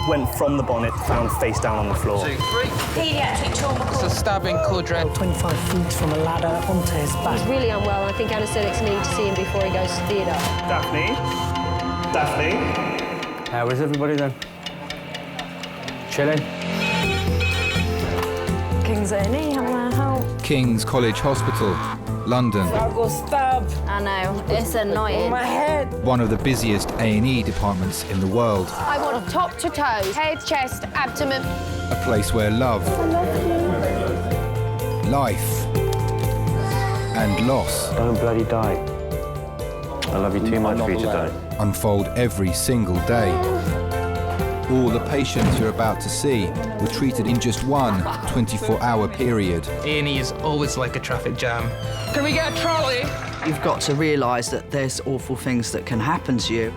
went from the bonnet, found face down on the floor. 2, 3. Paediatric trauma It's call. a stabbing, Cordred. 25 feet from a ladder onto his back. He's really unwell, and I think anaesthetics need to see him before he goes to theatre. Daphne? Daphne? How is everybody then? Chilling? King's A&E, how can I help? King's College Hospital, London. I got stabbed. I know, it's annoying. My head. One of the busiest A&E departments in the world. I want top to toe, head, chest, abdomen. A place where love, life, and loss Don't bloody die. I love you too much for you to die. unfold every single day. All the patients you're about to see were treated in just one 24-hour period. A&E is always like a traffic jam. Can we get a trolley? You've got to realise that there's awful things that can happen to you.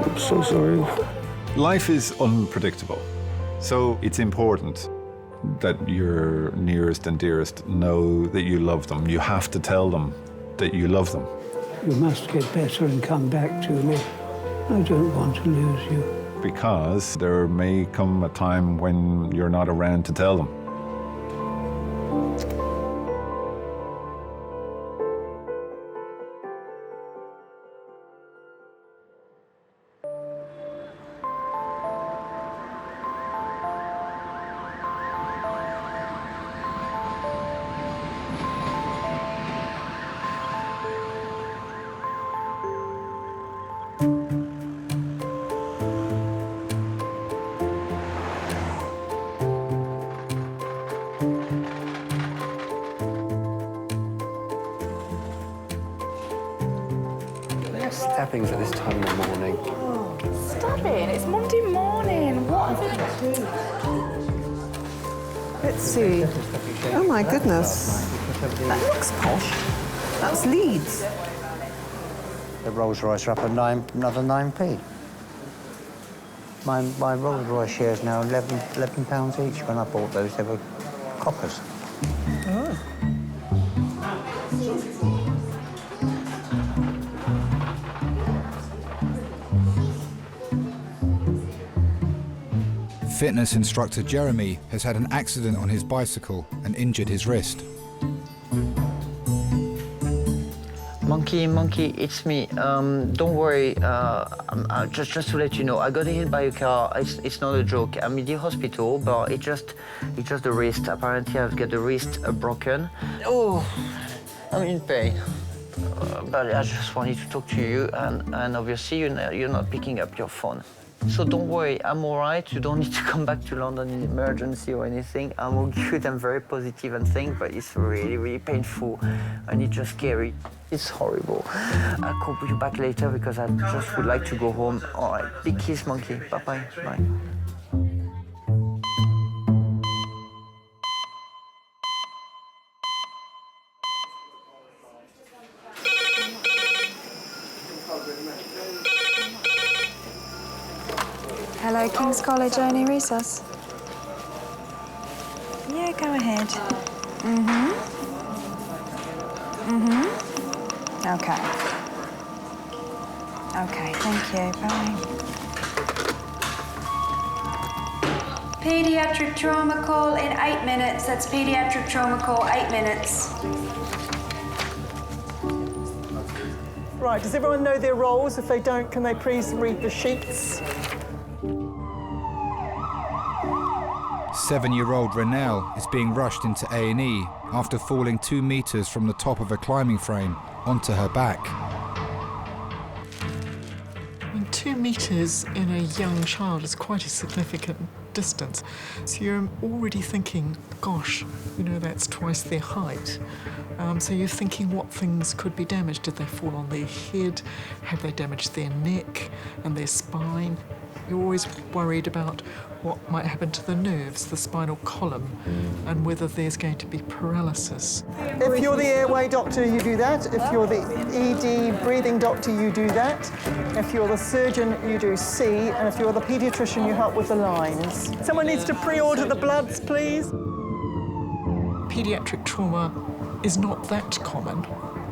I'm so sorry. Life is unpredictable, so it's important that your nearest and dearest know that you love them. You have to tell them that you love them. You must get better and come back to me. I don't want to lose you. Because there may come a time when you're not around to tell them. Stabbings at this time in the morning. Stabbing? It's Monday morning. What have they done? Let's see. Oh, my goodness. That looks posh. That's Leeds. The Rolls Royce are up at another 9p. My Rolls Royce shares now £11 each. When I bought those, they were coppers. Oh. Fitness instructor Jeremy has had an accident on his bicycle and injured his wrist. Monkey, it's me. Don't worry. Just to let you know, I got hit by a car. It's not a joke. I'm in the hospital, but it's just the wrist. Apparently, I've got the wrist broken. Oh, I'm in pain. But I just wanted to talk to you, and obviously you're not picking up your phone. So don't worry, I'm all right. You don't need to come back to London in emergency or anything. I'm all good. I'm very positive and things, but it's really, really painful, and it's just scary. It's horrible. I'll call you back later because I just would like to go home. All right, big kiss, monkey. Bye-bye. Bye. Hello, King's College, only recess. Yeah, go ahead. Okay. Okay, thank you. Bye. Paediatric trauma call in 8 minutes. That's paediatric trauma call, 8 minutes. Right, does everyone know their roles? If they don't, can they please read the sheets? 7-year-old Rienelle is being rushed into A&E after falling 2 meters from the top of a climbing frame onto her back. 2 meters in a young child is quite a significant distance. So you're already thinking, gosh, you know, that's twice their height. So you're thinking what things could be damaged. Did they fall on their head? Have they damaged their neck and their spine? You're always worried about what might happen to the nerves, the spinal column, and whether there's going to be paralysis. If you're the airway doctor, you do that. If you're the ED breathing doctor, you do that. If you're the surgeon, you do C. And if you're the paediatrician, you help with the lines. Someone needs to pre-order the bloods, please. Pediatric trauma is not that common,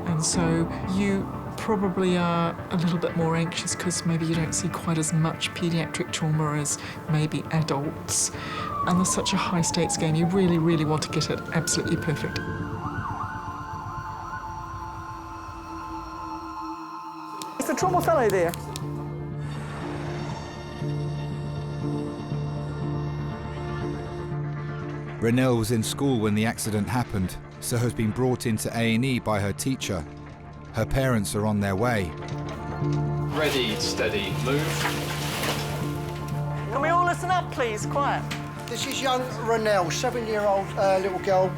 and so you probably are a little bit more anxious because maybe you don't see quite as much paediatric trauma as maybe adults. And there's such a high stakes game, you really, really want to get it absolutely perfect. Is the trauma fellow there? Rienelle was in school when the accident happened, so has been brought into A&E by her teacher. Her parents are on their way. Ready, steady, move. Can we all listen up, please? Quiet. This is young Rienelle, 7-year-old little girl.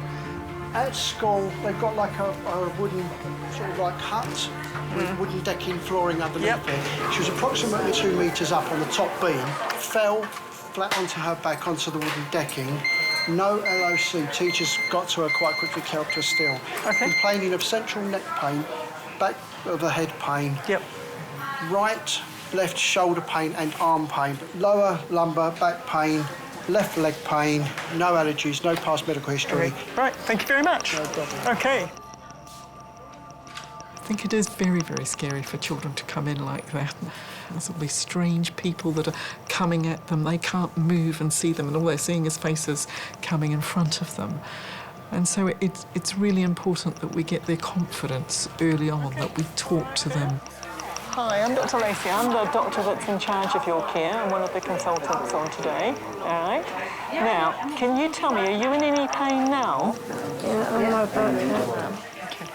At school, they've got like a wooden sort of like hut with wooden decking flooring underneath it. She was approximately 2 metres up on the top beam, fell flat onto her back onto the wooden decking. No LOC. Teachers got to her quite quickly, helped her still. Okay. Complaining of central neck pain, back of the head pain. Yep. Right, left shoulder pain and arm pain. Lower lumbar, back pain, left leg pain, no allergies, no past medical history. Okay. Right, thank you very much. No problem. Okay. I think it is very, very scary for children to come in like that. There's all these strange people that are coming at them. They can't move and see them, and all they're seeing is faces coming in front of them. And so it's really important that we get their confidence early on, that we talk to them. Hi, I'm Dr. Lacey. I'm the doctor that's in charge of your care and one of the consultants on today. All right. Now, can you tell me, are you in any pain now? Okay.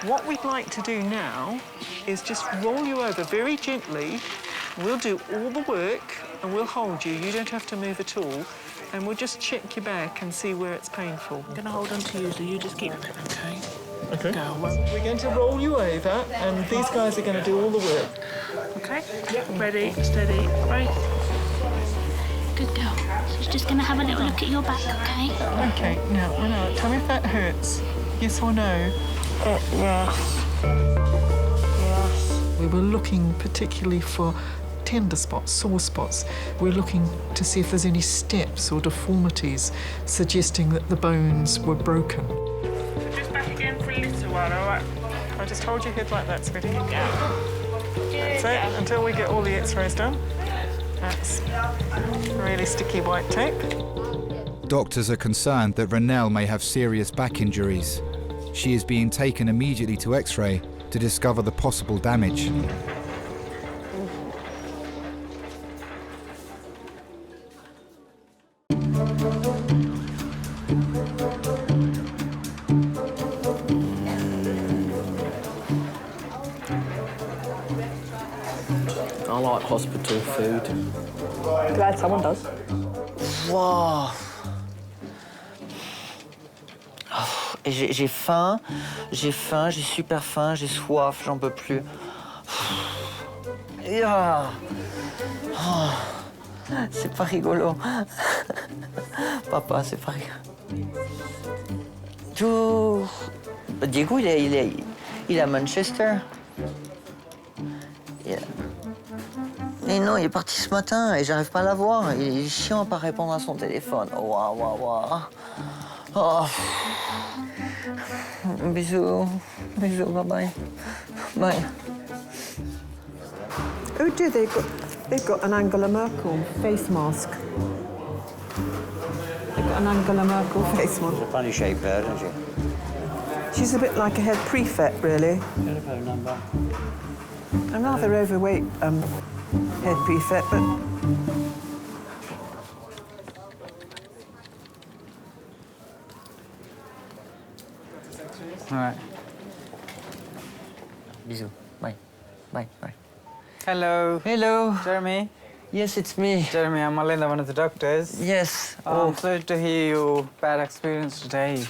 What we'd like to do now is just roll you over very gently. We'll do all the work and we'll hold you. You don't have to move at all. And we'll just check your back and see where it's painful. I'm going to hold on to you, so you just keep... Okay. Okay. Go. We're going to roll you over, and these guys are going to do all the work. Okay? Yep. Ready, steady, right. Good girl. She's just going to have a little look at your back, okay? Okay, now, Ronald, tell me if that hurts. Yes or no? Yes. Yes. We were looking particularly for tender spots, sore spots. We're looking to see if there's any steps or deformities suggesting that the bones were broken. Just back again for a little while, all right? I just hold your head like that, sweetie. That's it, until we get all the x-rays done. That's really sticky white tape. Doctors are concerned that Rienelle may have serious back injuries. She is being taken immediately to X-ray to discover the possible damage. I like hospital food. Glad someone does. Wow. Oh, j'ai faim, j'ai super faim, j'ai soif, j'en peux plus. Yeah. Oh, c'est pas rigolo. Papa, c'est pas rigolo. Tout. Diego, il est à Manchester. Mais non, il est parti ce matin et j'arrive pas à l'avoir. Il est chiant à pas répondre à son téléphone. Waouh, waouh, waouh. Oh. Bisous. Bisous, bye-bye. Bye. Oh dear, they've got an Angela Merkel face mask. They've got an Angela Merkel face mask. She's a funny shape there, isn't she? She's a bit like a head prefect, really. Telephone number. A rather overweight head prefect, but... All right. Bisous. Bye. Bye. Bye. Hello. Hello. Jeremy? Yes, it's me. Jeremy, I'm Lyndon, one of the doctors. Yes. I'm sorry to hear your bad experience today.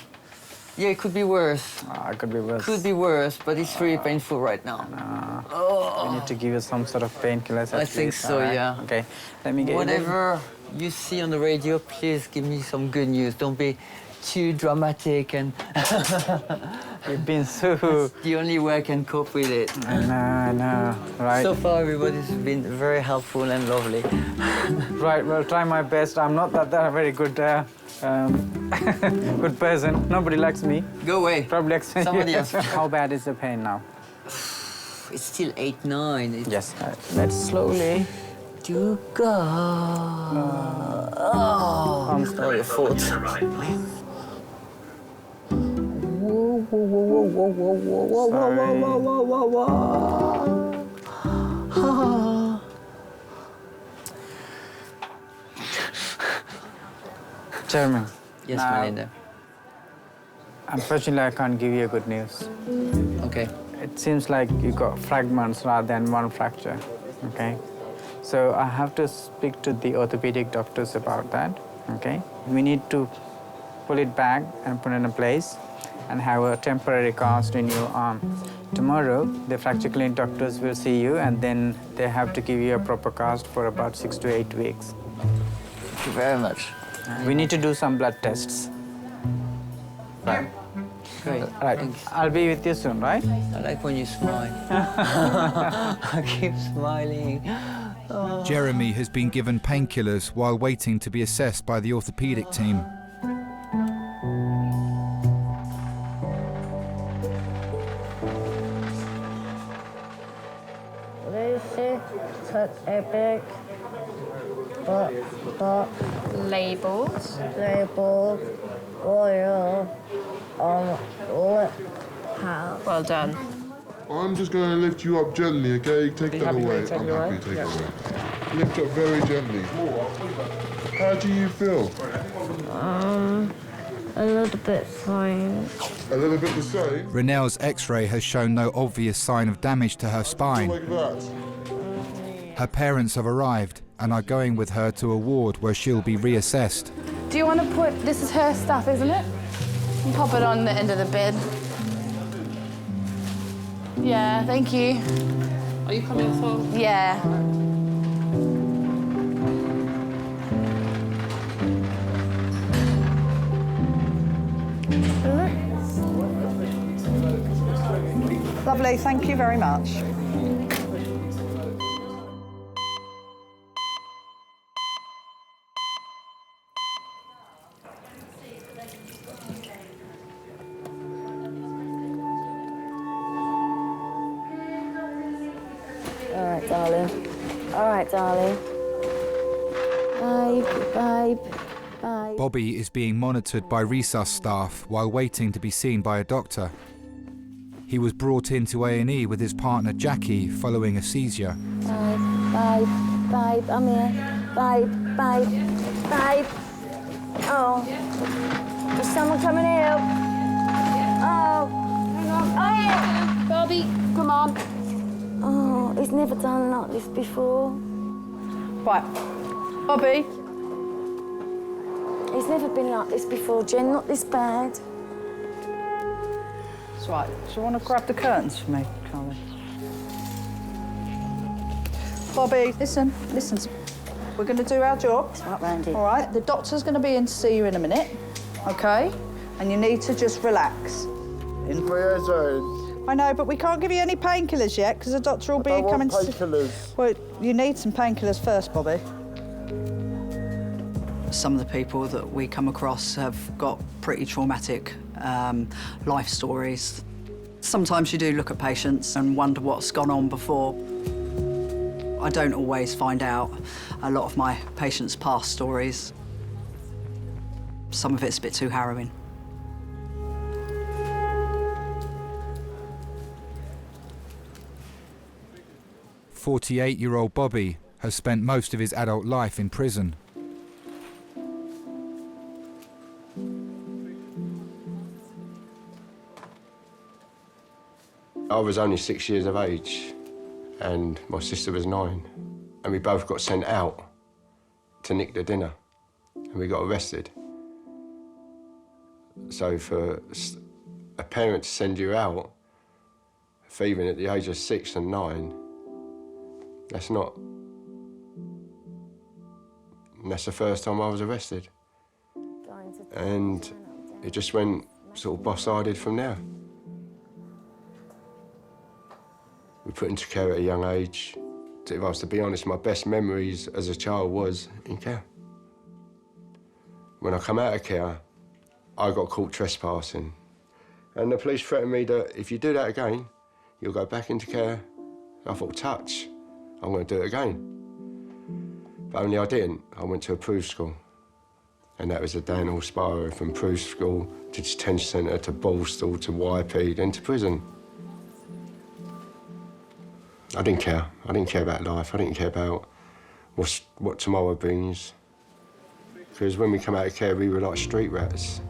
Yeah, it could be worse. It could be worse. Could be worse, but it's really painful right now. We need to give you some sort of painkillers. I think so, yeah. Okay, let me get Whatever you see on the radio, please give me some good news. Don't be too dramatic and... You've been so... That's the only way I can cope with it. I know, right. So far, everybody's been very helpful and lovely. Right, well, try my best. I'm not that very good good person. Nobody likes me. Go away. Probably likes somebody else. How bad is the pain now? It's still 8-9. Yes, let's slowly. You go. Oh, I'm not your fault. Whoa, whoa, whoa, whoa, whoa, whoa, whoa, whoa, whoa, whoa, whoa. Chairman. Yes, now, Melinda. Unfortunately, I can't give you good news. Okay. It seems like you got fragments rather than one fracture, okay? So I have to speak to the orthopedic doctors about that, okay? We need to pull it back and put it in place and have a temporary cast in your arm. Tomorrow, the fracture clinic doctors will see you and then they have to give you a proper cast for about 6 to 8 weeks. Thank you very much. We need to do some blood tests. Right. Great. Right. I'll be with you soon, right? I like when you smile. I keep smiling. Oh. Jeremy has been given painkillers while waiting to be assessed by the orthopedic team. Epic. Labels. Oil. Lip. Well done. I'm just going to lift you up gently, okay? Take that away. I'm happy to take it away. Lift up very gently. How do you feel? A little bit fine. A little bit the same? Rienelle's X-ray has shown no obvious sign of damage to her spine. Like that. Her parents have arrived and are going with her to a ward where she'll be reassessed. Do you want to put, this is her stuff, isn't it? You pop it on the end of the bed. Yeah, thank you. Are you coming for? Yeah. Lovely, thank you very much. All right, darling. Babe. Bobby is being monitored by resus staff while waiting to be seen by a doctor. He was brought into A&E with his partner Jackie following a seizure. Babe, I'm here. Babe. Oh, is someone coming out? Oh, hang on. Oh, yeah. Bobby, come on. Oh, he's never done like this before. Right, Bobby. He's never been like this before, Jen, not this bad. That's right. Do you want to grab the curtains for me, Carly? Bobby, listen. We're going to do our job. Right, Randy. All right, the doctor's going to be in to see you in a minute, OK? And you need to just relax. I know, but we can't give you any painkillers yet because the doctor will be coming to... painkillers. Well, you need some painkillers first, Bobby. Some of the people that we come across have got pretty traumatic life stories. Sometimes you do look at patients and wonder what's gone on before. I don't always find out a lot of my patients' past stories. Some of it's a bit too harrowing. 48-year-old Bobby has spent most of his adult life in prison. I was only 6 years of age and my sister was 9, and we both got sent out to nick the dinner and we got arrested. So for a parent to send you out, for even at the age of 6 and 9, that's not... And that's the first time I was arrested. And it just went sort of boss-sided from there. We put into care at a young age. If I was to be honest, my best memories as a child was in care. When I come out of care, I got caught trespassing. And the police threatened me that if you do that again, you'll go back into care I thought, touch, I'm going to do it again. But only I didn't. I went to a proof school. And that was a downhill spiral from proof school to detention centre to Ballstall to YP, then to prison. I didn't care. I didn't care about life. I didn't care about what tomorrow brings. Because when we come out of care, we were like street rats.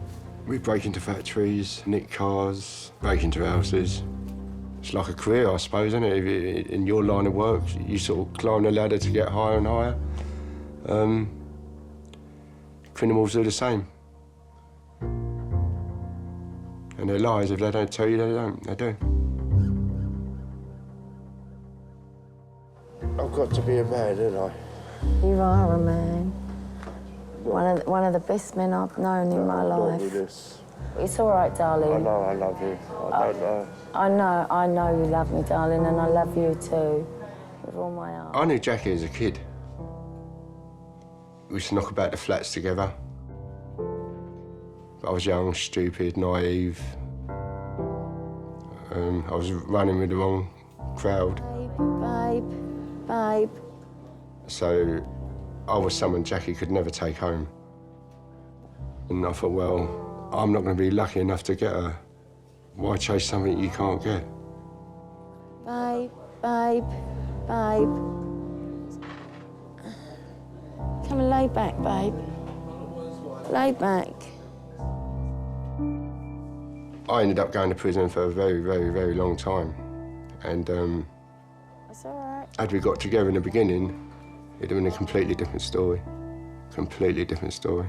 We'd break into factories, nick cars, break into houses. It's like a career, I suppose, isn't it? In your line of work, you sort of climb the ladder to get higher and higher. Criminals do the same. And their lies, if they don't tell you, they don't. They do. I've got to be a man, haven't I? You are a man. One of the best men I've known in my life. It's all right, darling. I know I love you. I don't know. I know you love me, darling, and I love you too, with all my heart. I knew Jackie as a kid. We used to knock about the flats together. I was young, stupid, naive. I was running with the wrong crowd. Babe. So I was someone Jackie could never take home. And I thought, well, I'm not going to be lucky enough to get her. Why chase something you can't get? Babe. Come and lay back, babe. Lay back. I ended up going to prison for a very, very, very long time. And It's all right. had we got together in the beginning, it'd have been a completely different story. Completely different story.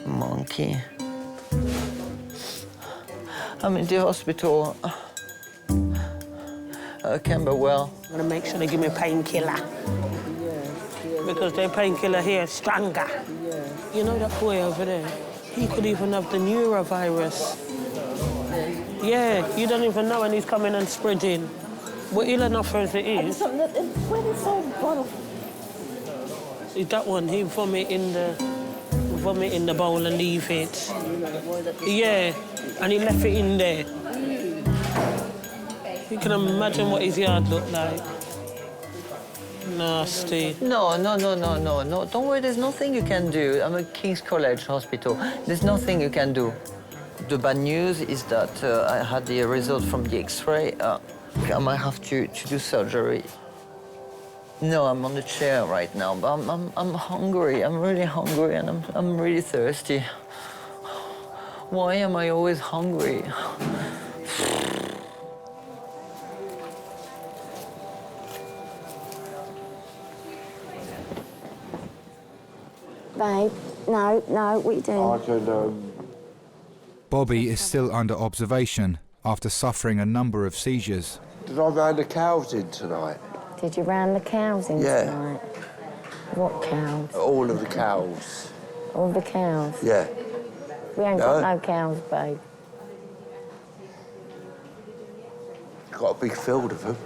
Monkey. I'm in the hospital. Camberwell. I'm gonna make sure they give me a painkiller. Because their painkiller here is stronger. You know that boy over there? He could even have the neurovirus. Yeah, you don't even know when he's coming and spreading. But ill enough as it is. Is that one? He vomit in the bowl and leave it. Yeah, and he left it in there. You can imagine what his yard looked like. Nasty. No. Don't worry, there's nothing you can do. I'm at King's College Hospital. There's nothing you can do. The bad news is that I had the result from the X-ray. I might have to do surgery. No, I'm on the chair right now, but I'm hungry. I'm really hungry, and I'm really thirsty. Why am I always hungry? Babe, no, what are you doing? I can, Bobby is still under observation after suffering a number of seizures. Did I round the cows in tonight? Did you round the cows in tonight? What cows? All of the cows. All the cows? Yeah. We ain't got no cows, babe. Got a big field of them.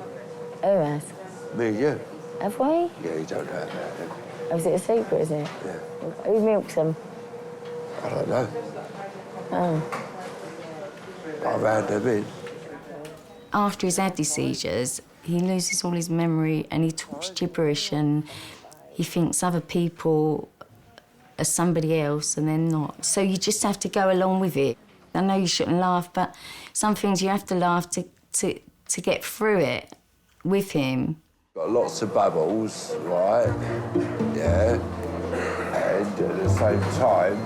Who has? Me and you. Have we? Yeah, you don't know about them. Oh, is it a secret, is it? Yeah. Who milks them? I don't know. Oh. I round them in. After he's had these seizures, he loses all his memory and he talks gibberish and he thinks other people are somebody else and they're not. So you just have to go along with it. I know you shouldn't laugh, but some things you have to laugh to get through it with him. Got lots of bubbles, right? Yeah. And at the same time,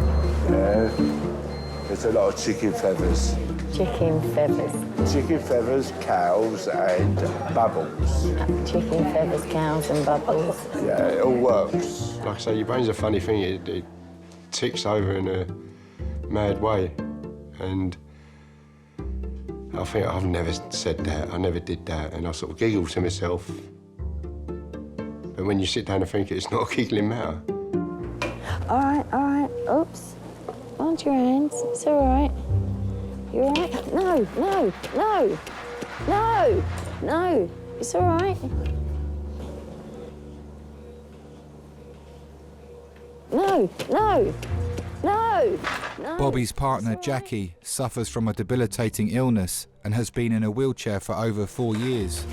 there's a lot of chicken feathers. Chicken feathers? Chicken feathers, cows, and bubbles. Chicken feathers, cows, and bubbles. Yeah, it all works. Like I say, your brain's a funny thing. It ticks over in a mad way. And I think I've never said that, I never did that, and I sort of giggle to myself. But when you sit down and think it's not a giggling matter. All right. Oops. Hold your hands. It's all right. You all right? No, no, no, no, no. It's all right. No, no, no, no. Bobby's partner, Jackie, suffers from a debilitating illness and has been in a wheelchair for over 4 years.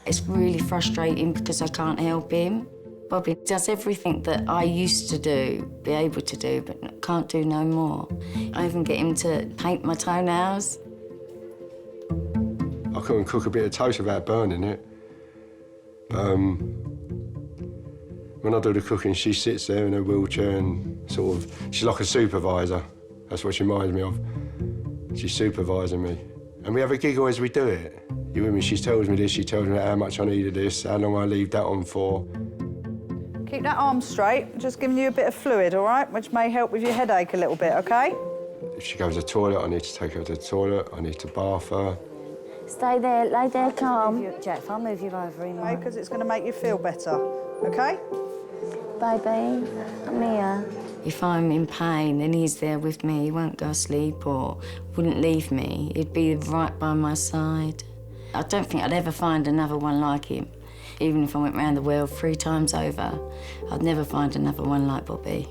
It's really frustrating because I can't help him. Bobby does everything that I used to do, be able to do, but can't do no more. I even get him to paint my toenails. I couldn't cook a bit of toast without burning it. When I do the cooking, she sits there in her wheelchair and sort of, she's like a supervisor. That's what she reminds me of. She's supervising me. And we have a giggle as we do it. You with me? She tells me this, she tells me how much I needed this, how long I leave that on for. Keep that arm straight, just giving you a bit of fluid, all right? Which may help with your headache a little bit, OK? If she goes to the toilet, I need to take her to the toilet, I need to bath her. Stay there, lay there calm. Jack, if I move you over, okay, because it's going to make you feel better, OK? Baby, I'm here. If I'm in pain, then he's there with me. He won't go to sleep or wouldn't leave me. He'd be right by my side. I don't think I'd ever find another one like him. Even if I went round the world 3 times over, I'd never find another one like Bobby.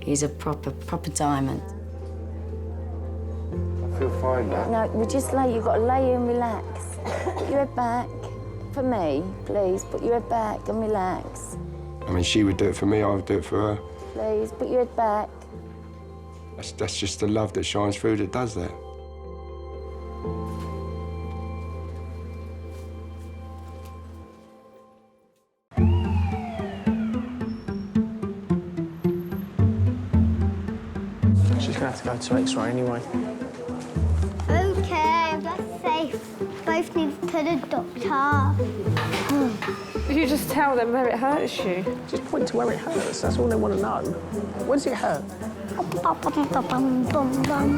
He's a proper diamond. I feel fine now. No, we just you've got to lay and relax. Put your head back. For me, please, put your head back and relax. I mean, she would do it for me, I would do it for her. Please, put your head back. That's just the love that shines through that does that. She's going to have to go to X-ray anyway. OK, that's safe. Both need to the doctor. You just tell them where it hurts you. Just point to where it hurts. That's all they want to know. Where does it hurt?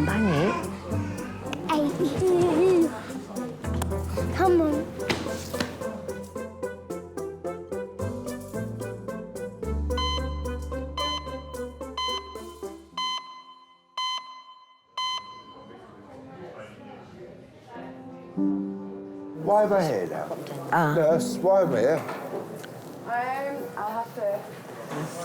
Bang it. Come on. Why am I here now? Nurse, why am I here? I'll have to...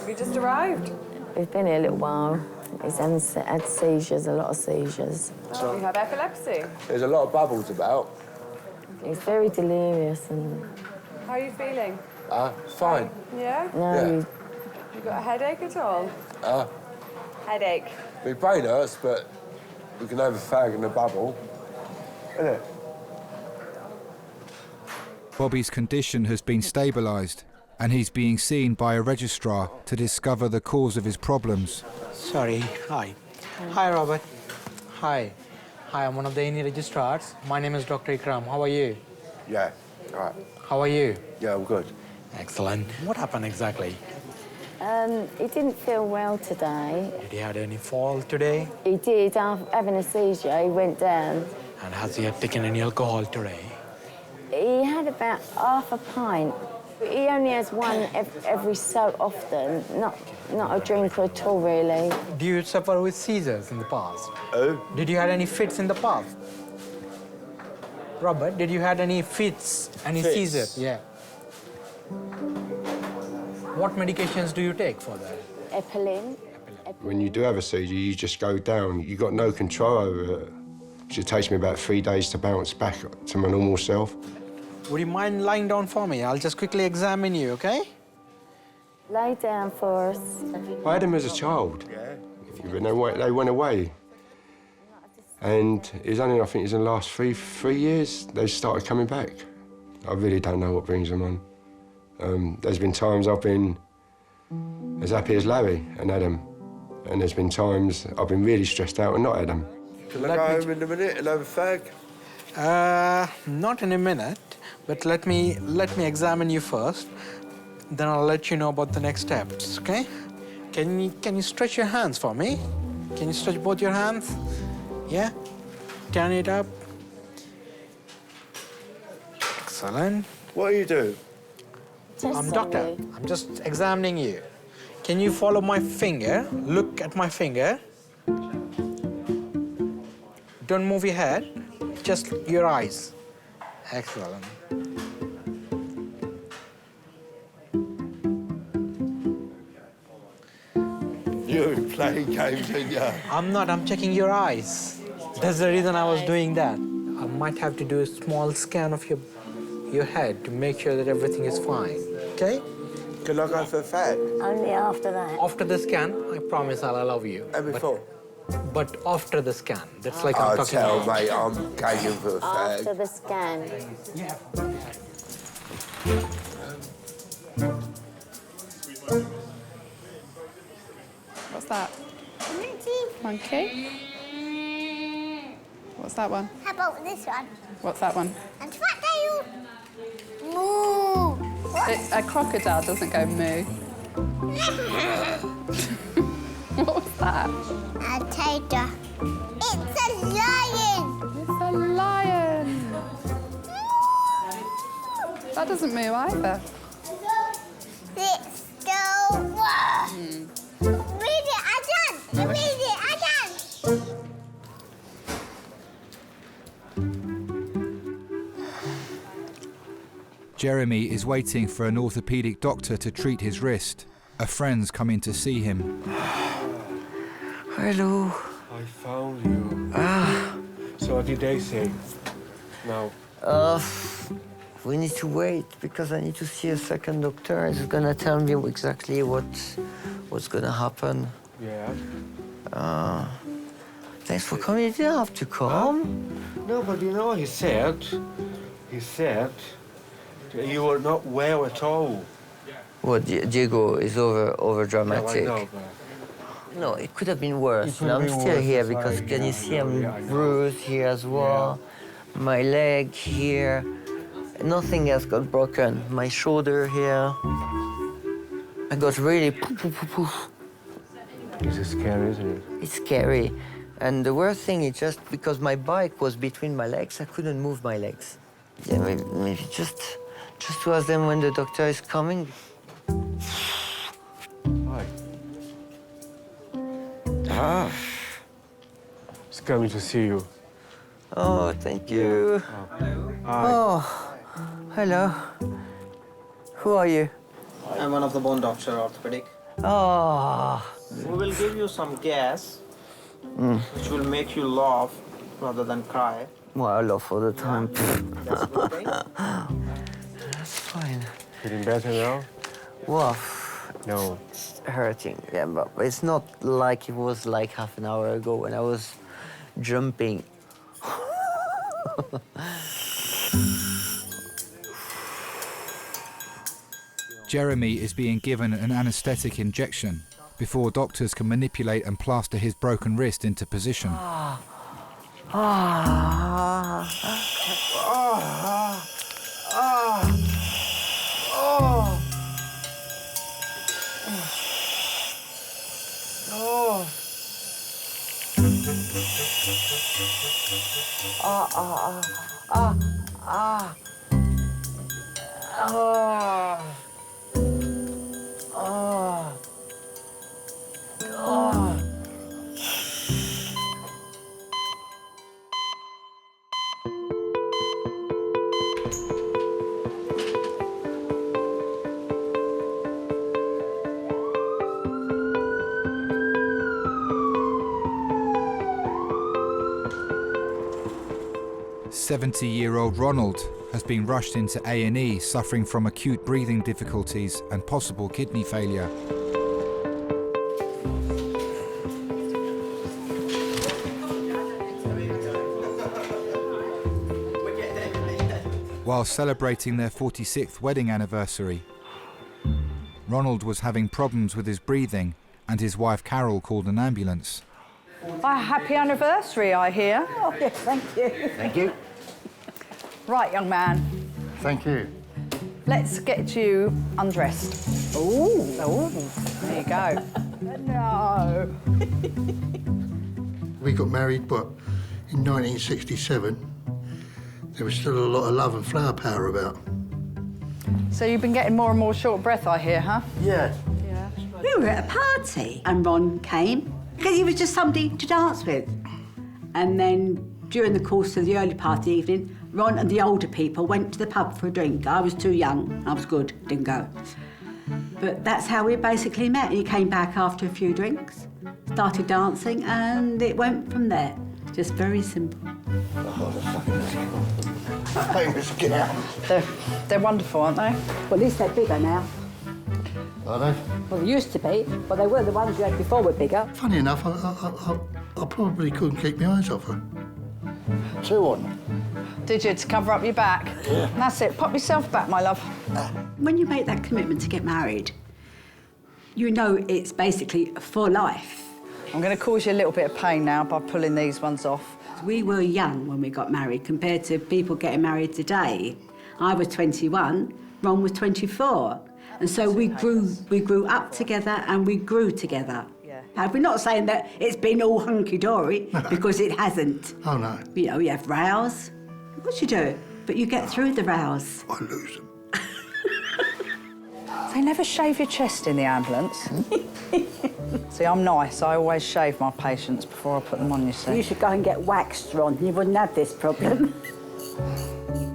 We just arrived. We've been here a little while. He's had seizures, a lot of seizures. Oh, you have epilepsy. There's a lot of bubbles about. He's very delirious and... How are you feeling? Fine. Yeah? No, Yeah. You got a headache at all? Headache. My brain hurts, but we can have a fag and a bubble. Isn't it? Bobby's condition has been stabilised and he's being seen by a registrar to discover the cause of his problems. Sorry, hi. Hi, Robert. Hi. Hi, I'm one of the A&E registrars. My name is Dr. Ikram. How are you? Yeah, all right. How are you? Yeah, I'm good. Excellent. What happened exactly? He didn't feel well today. Did he have any fall today? He did, having a seizure, he went down. And has he had taken any alcohol today? He had about half a pint. He only has one every so often, not a drinker at all, really. Do you suffer with seizures in the past? Oh. Did you have any fits in the past? Robert, did you have any fits, any Fits? seizures? Yeah. What medications do you take for that? Epilepsy. When you do have a seizure, you just go down. You've got no control over it. It takes me about 3 days to bounce back to my normal self. Would you mind lying down for me? I'll just quickly examine you, okay? Lay down for us. I had them as a child. But they went away. And it was only, I think, it was in the last three years they started coming back. I really don't know what brings them on. There's been times I've been as happy as Larry and had them. And there's been times I've been really stressed out and not had them. Can I go home in a minute and have a fag? Not in a minute, but let me examine you first. Then I'll let you know about the next steps, okay? Can you stretch your hands for me? Can you stretch both your hands? Yeah? Turn it up. Excellent. What are you doing? I'm doctor. I'm just examining you. Can you follow my finger? Look at my finger. Don't move your head, just your eyes. Excellent. You're playing games, aren't you? I'm not, I'm checking your eyes. That's the reason I was doing that. I might have to do a small scan of your head to make sure that everything is fine, okay? Can I go for a fag? Only after that. After the scan, I promise I'll allow you. And before? But after the scan, that's like I'm talking tell, about. mate, I'm gagging for a fag. After the scan. What's that? Monkey. What's that one? How about this one? What's that one? And fat tail. Moo. A crocodile doesn't go moo. What was that? A tiger. It's a lion. It's a lion. That doesn't moo either. Let's go. Read it, I done. Read it, I done. Jeremy is waiting for an orthopedic doctor to treat his wrist. A friend's coming to see him. Hello. I found you. Ah. So what did they say? No. We need to wait because I need to see a second doctor. He's gonna tell me exactly what's gonna happen. Yeah. Thanks for coming. You didn't have to come. No, but you know, he said that you were not well at all. What, Diego is over dramatic. Yeah, I know, but... No, it could have been worse. It Now, could I'm be still worse, here that's because right. can you see I'm Yeah, I know. bruised here as well. My leg here. Nothing else got broken. My shoulder here. I got really poof. It's scary, isn't it? It's scary. And the worst thing is just because my bike was between my legs, I couldn't move my legs. Yeah, maybe just to ask them when the doctor is coming. Hi. Ah. It's coming to see you. Oh, thank you. Oh, hello. Who are you? I'm one of the bone doctor, orthopedic. Oh. We will give you some gas, which will make you laugh rather than cry. Well, I laugh all the time. That's a good thing. That's fine. Feeling better now? Well, No. it's hurting, yeah, but it's not like it was like half an hour ago when I was jumping. Jeremy is being given an anaesthetic injection before doctors can manipulate and plaster his broken wrist into position. "70-year-old Ronald has been rushed into A&E suffering from acute breathing difficulties and possible kidney failure. While celebrating their 46th wedding anniversary, Ronald was having problems with his breathing and his wife Carol called an ambulance. A happy anniversary, I hear. Oh, yes, thank you. Thank you. Right, young man, Thank you. let's get you undressed. Oh, there you go. No. We got married, but in 1967, there was still a lot of love and flower power about. So you've been getting more and more short breath, I hear, huh? Yeah. Yeah. We were at a party and Ron came Because he was just somebody to dance with. And then during the course of the early part of the evening, Ron and the older people went to the pub for a drink. I was too young, I was good, didn't go. But that's how we basically met. He came back after a few drinks, started dancing, and it went from there. Just very simple. They're wonderful, aren't they? Well, at least they're bigger now. Are they? Well, they used to be, but they were the ones you had before were bigger. Funny enough, I probably couldn't keep my eyes off her. 2 on. Did you, to cover up your back? Yeah. That's it. Pop yourself back, my love. When you make that commitment to get married, you know it's basically for life. I'm going to cause you a little bit of pain now by pulling these ones off. We were young when we got married compared to people getting married today. I was 21, Ron was 24. And so we grew up together and we grew together. Yeah. We're not saying that it's been all hunky-dory, because it hasn't. Oh, no. You know, you have rows. Of course you do. But you get through the rows. I lose them. They never shave your chest in the ambulance. See, I'm nice. I always shave my patients before I put them on, you see. You should go and get waxed, Ron. You wouldn't have this problem.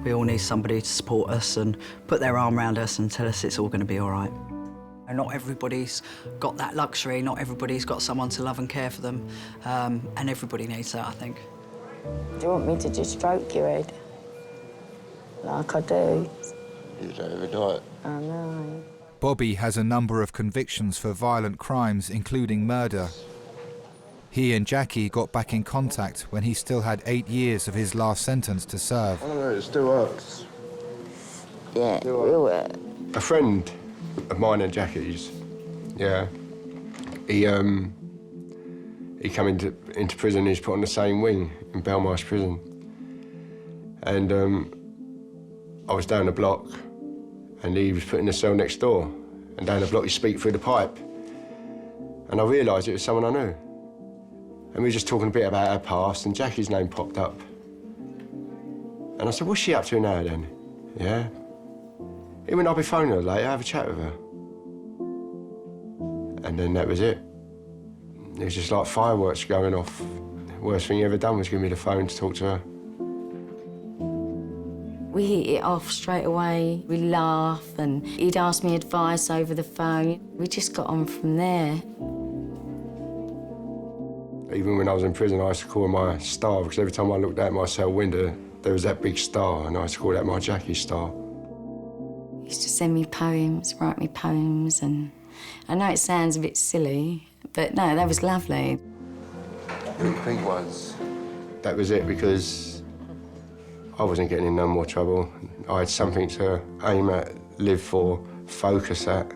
We all need somebody to support us and put their arm around us and tell us it's all going to be all right. And not everybody's got that luxury, not everybody's got someone to love and care for them, and everybody needs that, I think. Do you want me to just stroke your head? Like I do? You don't even do it. I know. Bobby has a number of convictions for violent crimes, including murder. He and Jackie got back in contact when he still had 8 years of his last sentence to serve. I don't know, it still hurts. Yeah, it will hurt. A friend of mine and Jackie's, yeah, he come into prison. He's put on the same wing in Belmarsh prison, and I was down the block, and he was put in the cell next door, and down the block he speak through the pipe, and I realised it was someone I knew, and we were just talking a bit about our past, and Jackie's name popped up, and I said, "What's she up to now then?" Yeah. He went, "I'll be phoning her later, have a chat with her." And then that was it. It was just like fireworks going off. The worst thing he ever done was give me the phone to talk to her. We hit it off straight away. We laugh, and he'd ask me advice over the phone. We just got on from there. Even when I was in prison, I used to call her my star, because every time I looked out my cell window, there was that big star, and I used to call that my Jackie star. He used to send me poems, write me poems, and I know it sounds a bit silly, but no, that was lovely. Big pink ones. That was it, because I wasn't getting in no more trouble. I had something to aim at, live for, focus at.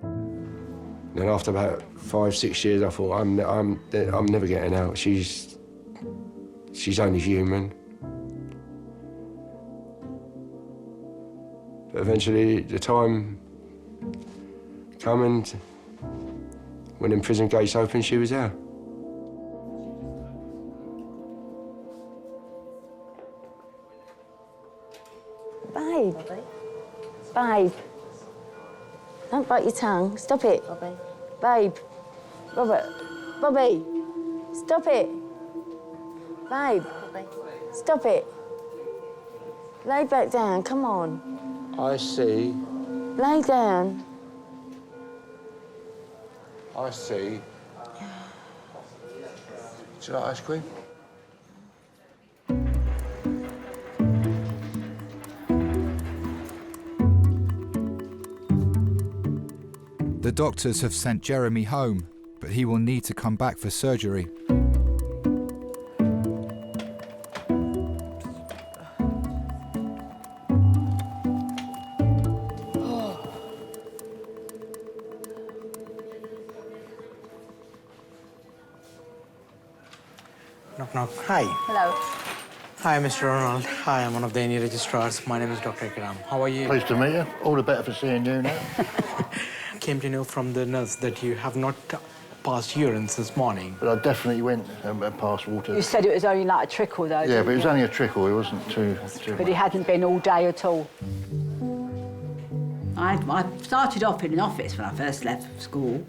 Then after about 5, 6 years, I thought, I'm never getting out. She's only human. But eventually, the time come, and when the prison gates opened, she was there. Babe. Babe. Don't bite your tongue. Stop it. Bobby. Babe. Robert. Bobby. Stop it. Babe. Bobby. Stop it. Lay back down. Come on. I see. Lay down. I see. Do you like ice cream? The doctors have sent Jeremy home, but he will need to come back for surgery. Knock, knock. Hi. Hello. Hi, Mr. Ronald. Hi, I'm one of the A&E registrars. My name is Dr. Ikram. How are you? Pleased to meet you. All the better for seeing you now. Came to know from the nurse that you have not passed urine since morning. But I definitely went and passed water. You said it was only like a trickle, though. Yeah, but it was only a trickle. It wasn't too But it hadn't been all day at all. I started off in an office when I first left school,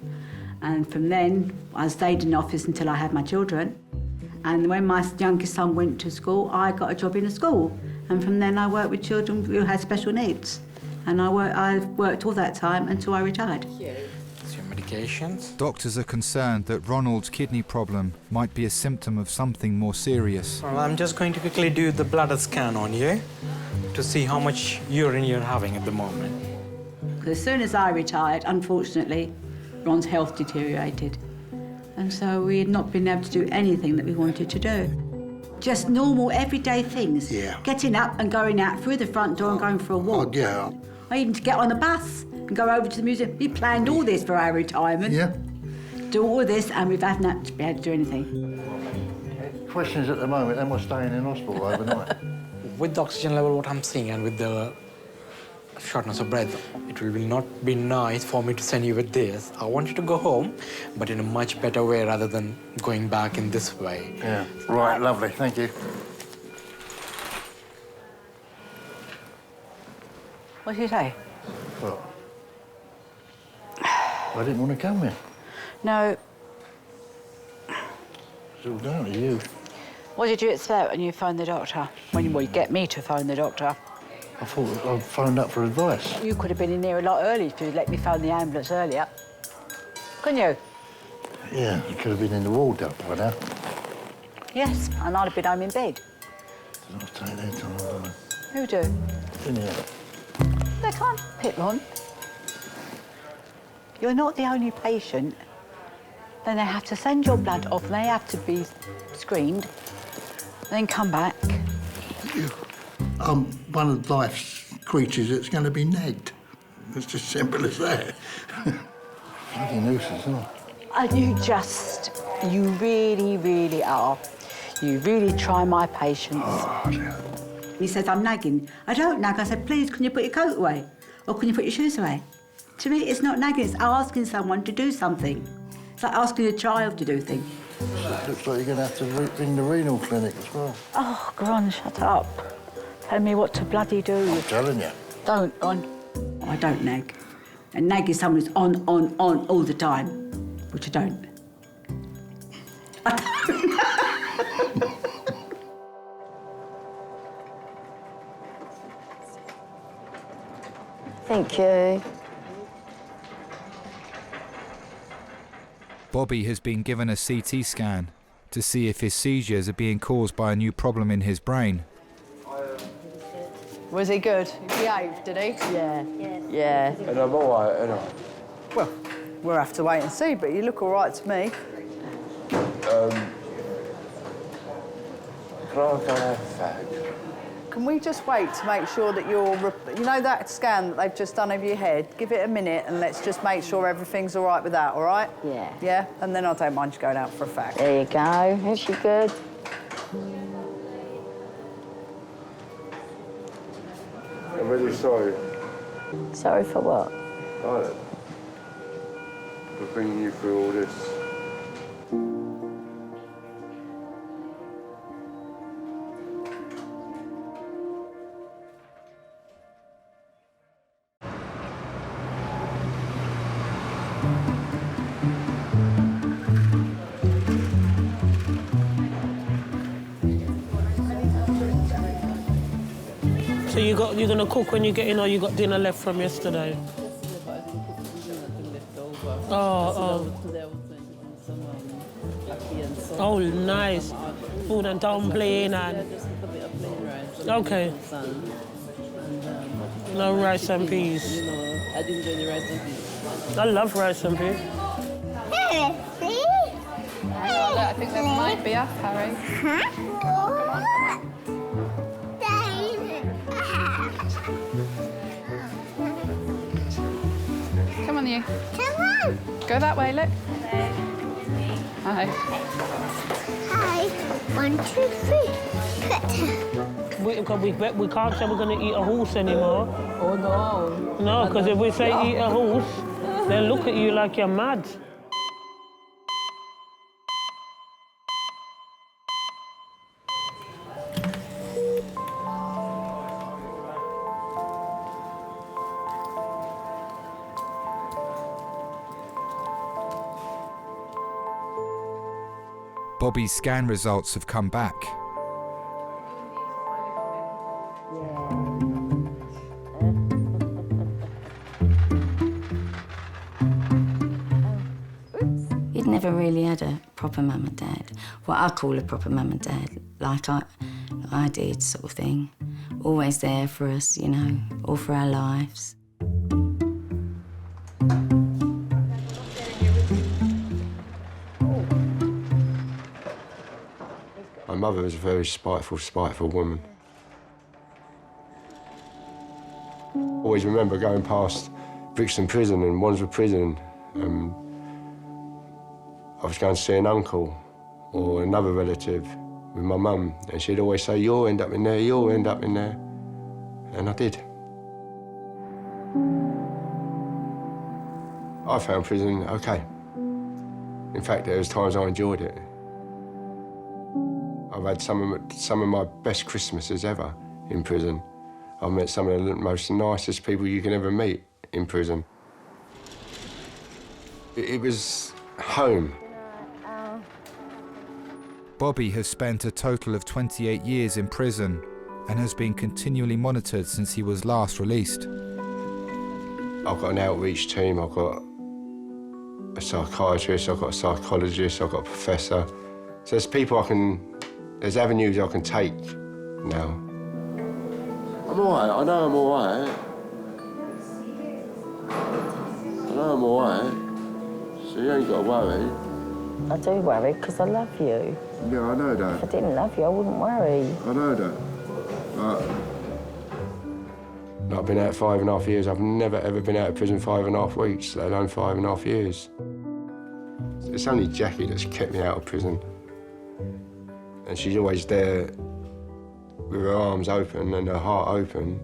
And from then, I stayed in the office until I had my children. And when my youngest son went to school, I got a job in a school. And from then, I worked with children who had special needs. And I worked all that time until I retired. Your medications. Doctors are concerned that Ronald's kidney problem might be a symptom of something more serious. Well, I'm just going to quickly do the bladder scan on you to see how much urine you're having at the moment. As soon as I retired, unfortunately, Ron's health deteriorated. And so we had not been able to do anything that we wanted to do. Just normal, everyday things. Yeah. Getting up and going out through the front door and going for a walk. Oh, yeah. Or even to get on the bus and go over to the museum. We planned all this for our retirement. Yeah. Do all this, and we've had not been able to do anything. Questions at the moment, am I staying in hospital overnight? With the oxygen level, what I'm seeing, and with the shortness of breath, it will not be nice for me to send you with this. I want you to go home, but in a much better way rather than going back in this way. Yeah. Right, lovely, thank you. What did you say? What? I didn't want to come here. No. It's all down to you. What did you expect when you phoned the doctor? Well, you get me to phone the doctor. I thought I phoned up for advice. You could have been in here a lot early if you'd let me phone the ambulance earlier. Couldn't you? Yeah, you could have been in the ward up by now. Yes, and I'd have been home in bed. I'll take their time, darling. Who do? In here. They can't pick on. You're not the only patient. Then they have to send your blood off, and they have to be screened, then come back. I'm one of life's creatures that's going to be nagged. It's as simple as that. Bloody nuisance, isn't it? And you really, really are. You really try my patience. Oh, dear. He says, I'm nagging. I don't nag. I said, please, can you put your coat away? Or can you put your shoes away? To me, it's not nagging, it's asking someone to do something. It's like asking a child to do things. Looks like you're going to have to ring the renal clinic as well. Oh, Ron, shut up. Tell me what to bloody do. I'm telling you. Don't, Ron. I don't nag. And nag is someone who's on all the time, which I don't. Thank you. Bobby has been given a CT scan to see if his seizures are being caused by a new problem in his brain. Was he good? He behaved, did he? Yeah. Yeah. And I'm all right, and Well, we'll have to wait and see, but you look all right to me. Can I go and have a fag? Can we just wait to make sure that you're... You know that scan that they've just done over your head? Give it a minute and let's just make sure everything's all right with that, all right? Yeah. Yeah? And then I don't mind you going out for a fag. There you go. Is she good? I'm really sorry. Sorry for what? For bringing you through all this. So you're gonna cook when you get in, or you got dinner left from yesterday? Oh, nice. Food and dumpling and... Okay. No rice and peas. I didn't do the rice and peas. I love rice and peas. I think that might be us, Harry. Come on, you. Come on. Go that way, look. Hi. Hi. 1, 2, 3. We can't say we're going to eat a horse anymore. Oh, no. No, because if we say eat a horse, they'll look at you like you're mad. Bobby's scan results have come back. He'd never really had a proper mum and dad, what I call a proper mum and dad, like I did, sort of thing. Always there for us, you know, all for our lives. My mother was a very spiteful woman. Always remember going past Brixton Prison and Wandsworth Prison. I was going to see an uncle or another relative with my mum, and she'd always say, "You'll end up in there, you'll end up in there." And I did. I found prison okay. In fact, there was times I enjoyed it. I've had some of my best Christmases ever in prison. I've met some of the most nicest people you can ever meet in prison. It was home. Bobby has spent a total of 28 years in prison and has been continually monitored since he was last released. I've got an outreach team, I've got a psychiatrist, I've got a psychologist, I've got a professor. So there's people there's avenues I can take now. I'm all right. I know I'm all right. I know I'm all right. So you ain't got to worry. I do worry because I love you. Yeah, I know that. If I didn't love you, I wouldn't worry. I know that. I've been out 5.5 years. I've never, ever been out of prison 5.5 weeks, let alone 5.5 years. It's only Jackie that's kept me out of prison. And she's always there with her arms open and her heart open.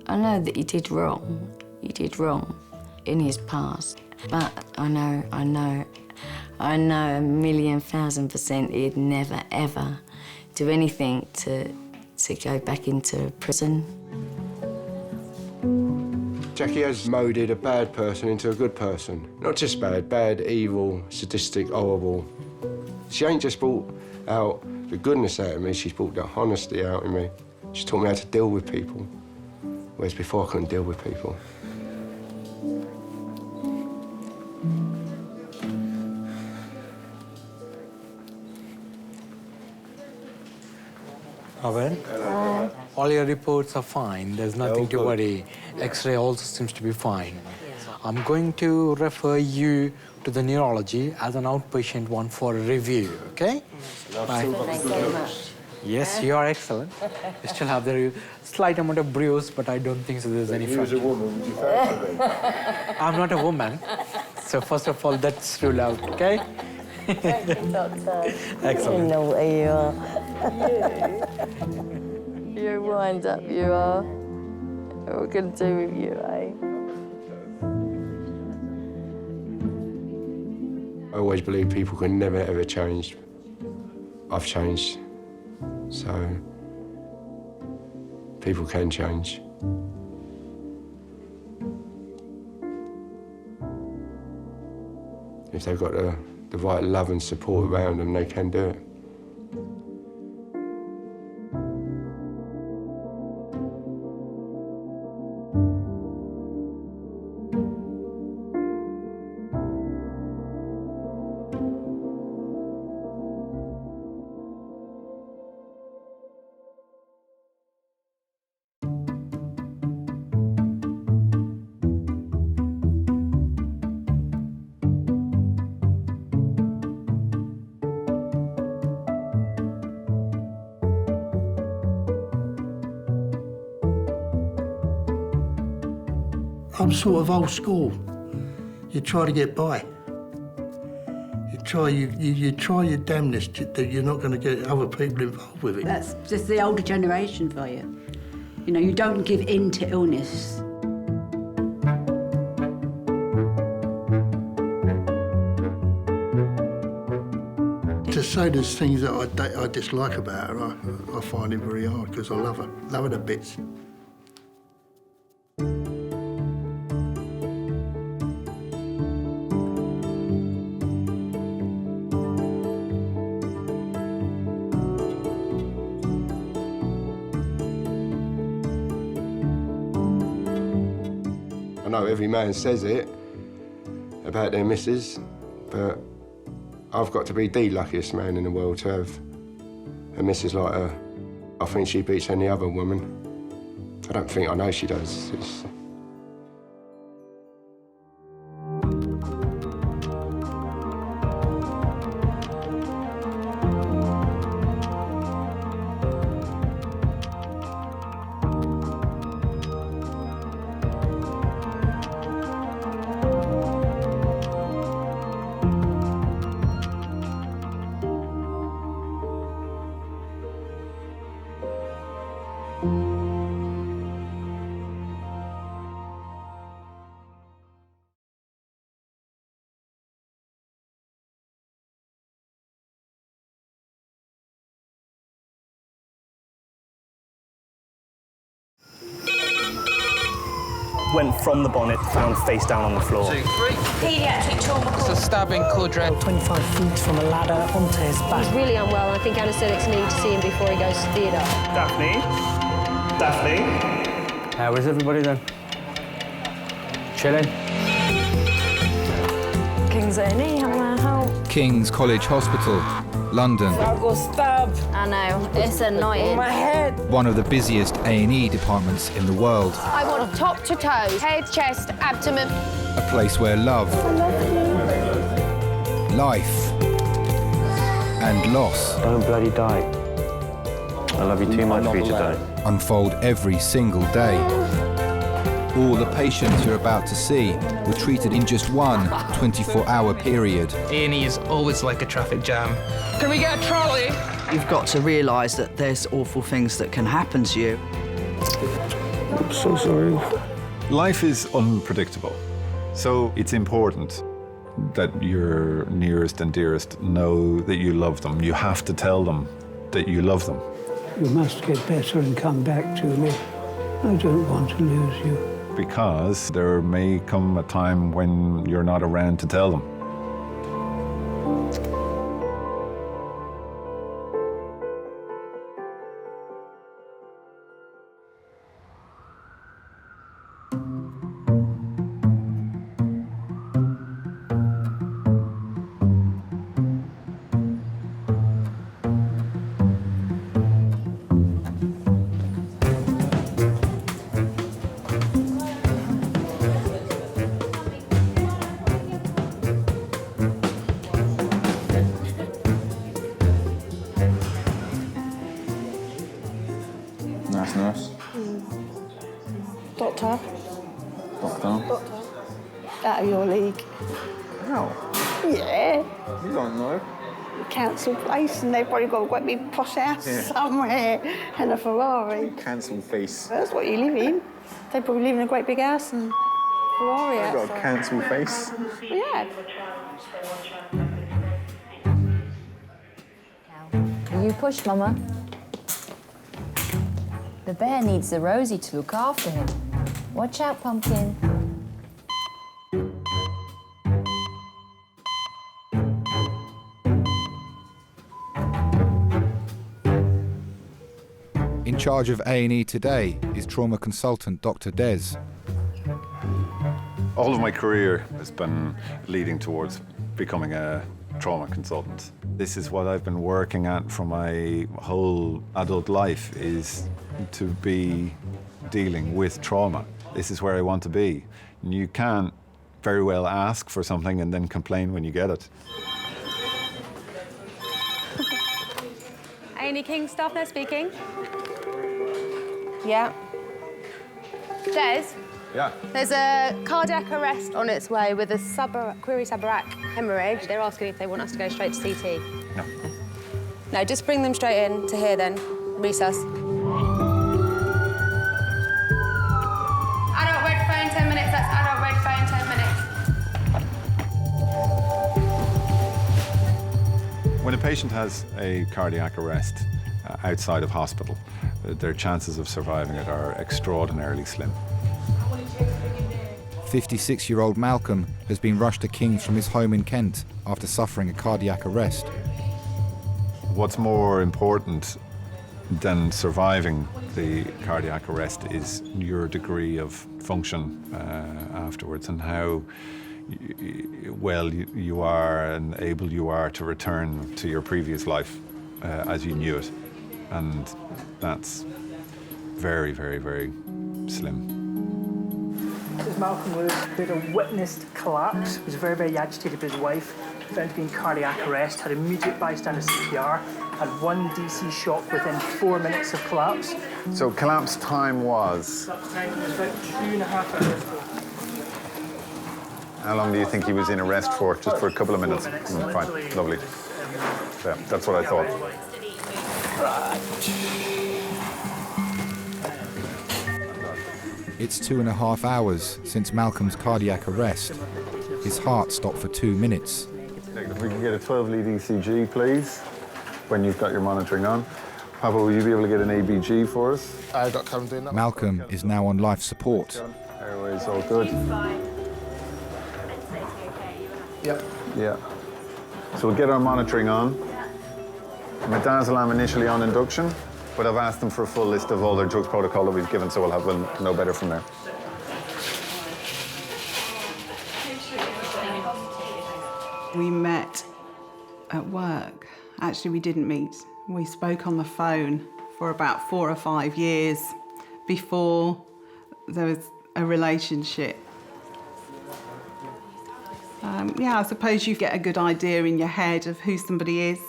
I know that he did wrong. He did wrong in his past. But I know 1,000,000% he'd never, ever do anything to go back into prison. Jackie has moulded a bad person into a good person. Not just bad, evil, sadistic, horrible. She ain't just brought out the goodness out of me, she's brought the honesty out of me. She taught me how to deal with people, whereas before I couldn't deal with people. Owen? All your reports are fine. There's nothing to worry. X-ray also seems to be fine. I'm going to refer you to the neurology as an outpatient one for a review, okay? Bye. Thanks very much. Yes, you are excellent. You still have the slight amount of bruise, but I don't think so there's any fracture. If you was a woman, would you fancy me? I'm not a woman. So first of all, that's ruled out, okay? Thank you, Doctor. Excellent. You know where you are. You wind up, you are. What we're going to do with you, eh? I always believe people can never, ever change. I've changed. So, people can change. If they've got the right love and support around them, they can do it. I'm sort of old school. You try to get by. You try your damnedest that you're not going to get other people involved with it. That's just the older generation for you. You know, you don't give in to illness. To say there's things that I dislike about her, I find it very hard because I love her to bits. know every man says it about their missus, but I've got to be the luckiest man in the world to have a missus like her. I think she beats any other woman. I don't think I know she does. Went from the bonnet, found face down on the floor. 2, 3. Pediatric trauma. It's a stabbing quadrant. 25 feet from a ladder onto his back. He's really unwell. I think anaesthetics need to see him before he goes to theatre. Daphne? Daphne? How is everybody then? Chilling? King's A&E, how may I help? King's College Hospital, London. I got stabbed. I know, it's annoying. My head. One of the busiest A&E departments in the world. I want top to toes, head, chest, abdomen. A place where love, life, and loss. Don't bloody die. I love you too much for you to die. Unfold every single day. All the patients you're about to see were treated in just one 24-hour period. A&E is always like a traffic jam. Can we get a trolley? You've got to realise that there's awful things that can happen to you. I'm so sorry. Life is unpredictable, so it's important that your nearest and dearest know that you love them. You have to tell them that you love them. You must get better and come back to me. I don't want to lose you. Because there may come a time when you're not around to tell them. Nurse. Doctor. Doctor. Out of your league. How? Yeah. You don't know. Council place, and they've probably got a great big posh house somewhere and a Ferrari. Cancel face. That's what you live in. They probably live in a great big house and Ferrari I've got a outside. cancel face. Yeah. You push, Mama. The bear needs the Rosie to look after him. Watch out, Pumpkin. In charge of A&E today is trauma consultant Dr. Des. All of my career has been leading towards becoming a trauma consultant. This is what I've been working at for my whole adult life, is to be dealing with trauma. This is where I want to be. And you can't very well ask for something and then complain when you get it. A&E King staff there speaking. Yeah. Des? Yeah. There's a cardiac arrest on its way with a query subarach hemorrhage. They're asking if they want us to go straight to CT. No. No, just bring them straight in to here then. Resus. Adult red phone, 10 minutes. That's adult red phone, 10 minutes. When a patient has a cardiac arrest outside of hospital, their chances of surviving it are extraordinarily slim. 56-year-old Malcolm has been rushed to King's from his home in Kent after suffering a cardiac arrest. What's more important then surviving the cardiac arrest is your degree of function afterwards, and how well you are and able you are to return to your previous life as you knew it. And that's very, very, very slim. As Malcolm would have witnessed collapse, was very, very agitated with his wife, found to be in cardiac arrest, had immediate bystander CPR, had 1 DC shock within 4 minutes of collapse. So collapse time was? Collapse time was about 2.5 hours. How long do you think he was in arrest for? Just for a couple of minutes? 4 minutes. Fine, lovely. Yeah, that's what I thought. It's 2.5 hours since Malcolm's cardiac arrest. His heart stopped for 2 minutes. If we can get a 12-lead ECG, please, when you've got your monitoring on. Papa, will you be able to get an ABG for us? I got Callum doing that. Malcolm is now on life support. Airway's all good. Yep. Yeah. So we'll get our monitoring on. Midazolam initially on induction, but I've asked them for a full list of all their drugs protocol that we've given, so we'll know better from there. We met at work. Actually, we didn't meet. We spoke on the phone for about 4 or 5 years before there was a relationship. Yeah, I suppose you get a good idea in your head of who somebody is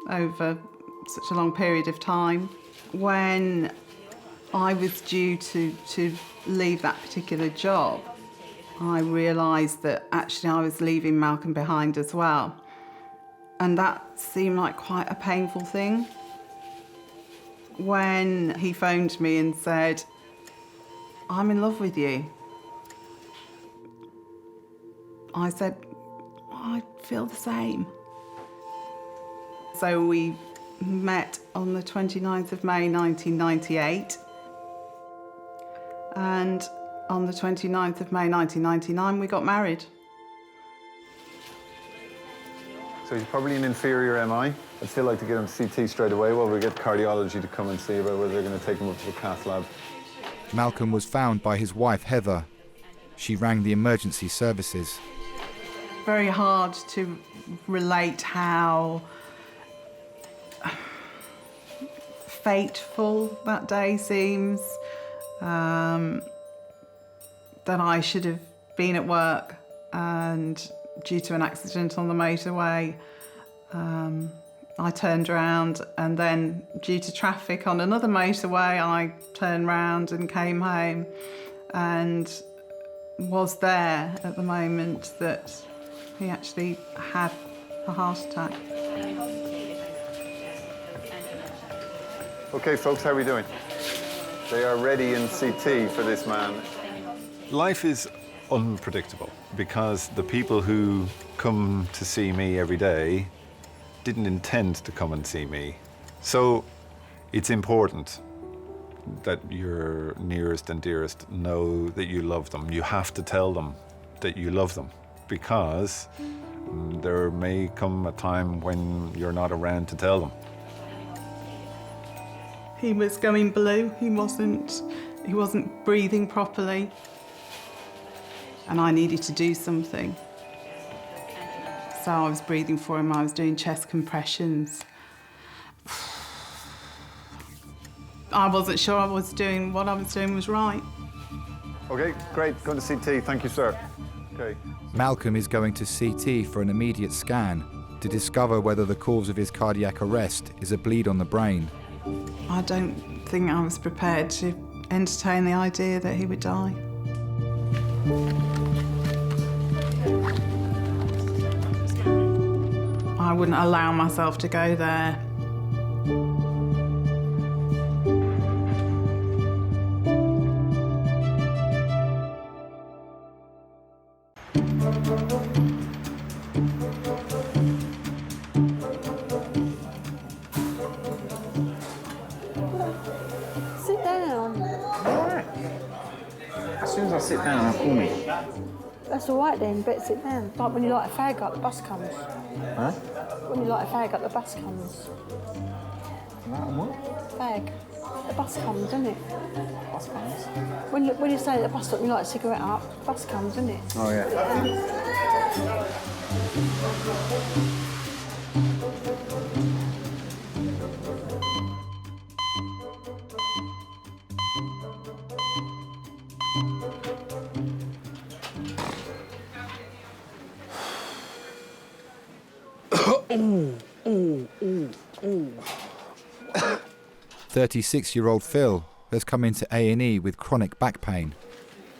over such a long period of time. When I was due to leave that particular job, I realised that actually I was leaving Malcolm behind as well. And that seemed like quite a painful thing. When he phoned me and said, "I'm in love with you," I said, "I feel the same." So we met on the 29th of May 1998. And on the 29th of May 1999, we got married. So he's probably an inferior MI. I'd still like to get him CT straight away while we get cardiology to come and see about whether they're going to take him up to the cath lab. Malcolm was found by his wife, Heather. She rang the emergency services. Very hard to relate how fateful that day seems. That I should have been at work, and due to an accident on the motorway, I turned around, and then due to traffic on another motorway, I turned round and came home and was there at the moment that he actually had a heart attack. Okay, folks, how are we doing? They are ready in CT for this man. Life is unpredictable because the people who come to see me every day didn't intend to come and see me. So it's important that your nearest and dearest know that you love them. You have to tell them that you love them, because there may come a time when you're not around to tell them. He was going blue. He wasn't breathing properly. And I needed to do something. So I was breathing for him. I was doing chest compressions. I wasn't sure what I was doing was right. Okay, great. Going to CT. Thank you, sir. Okay. Malcolm is going to CT for an immediate scan to discover whether the cause of his cardiac arrest is a bleed on the brain. I don't think I was prepared to entertain the idea that he would die. I wouldn't allow myself to go there. Sit down. As soon as I sit down, call me. That's all right then, but sit down. Like when you light a fag up, the bus comes. Huh? When you light a fag up, the bus comes. What? bag. The bus comes, doesn't it? Bus comes? When you stay at the bus stop, you light a cigarette up, the bus comes, doesn't it? Oh, yeah. Ooh, ooh, ooh, ooh. 36-year-old Phil has come into A&E with chronic back pain.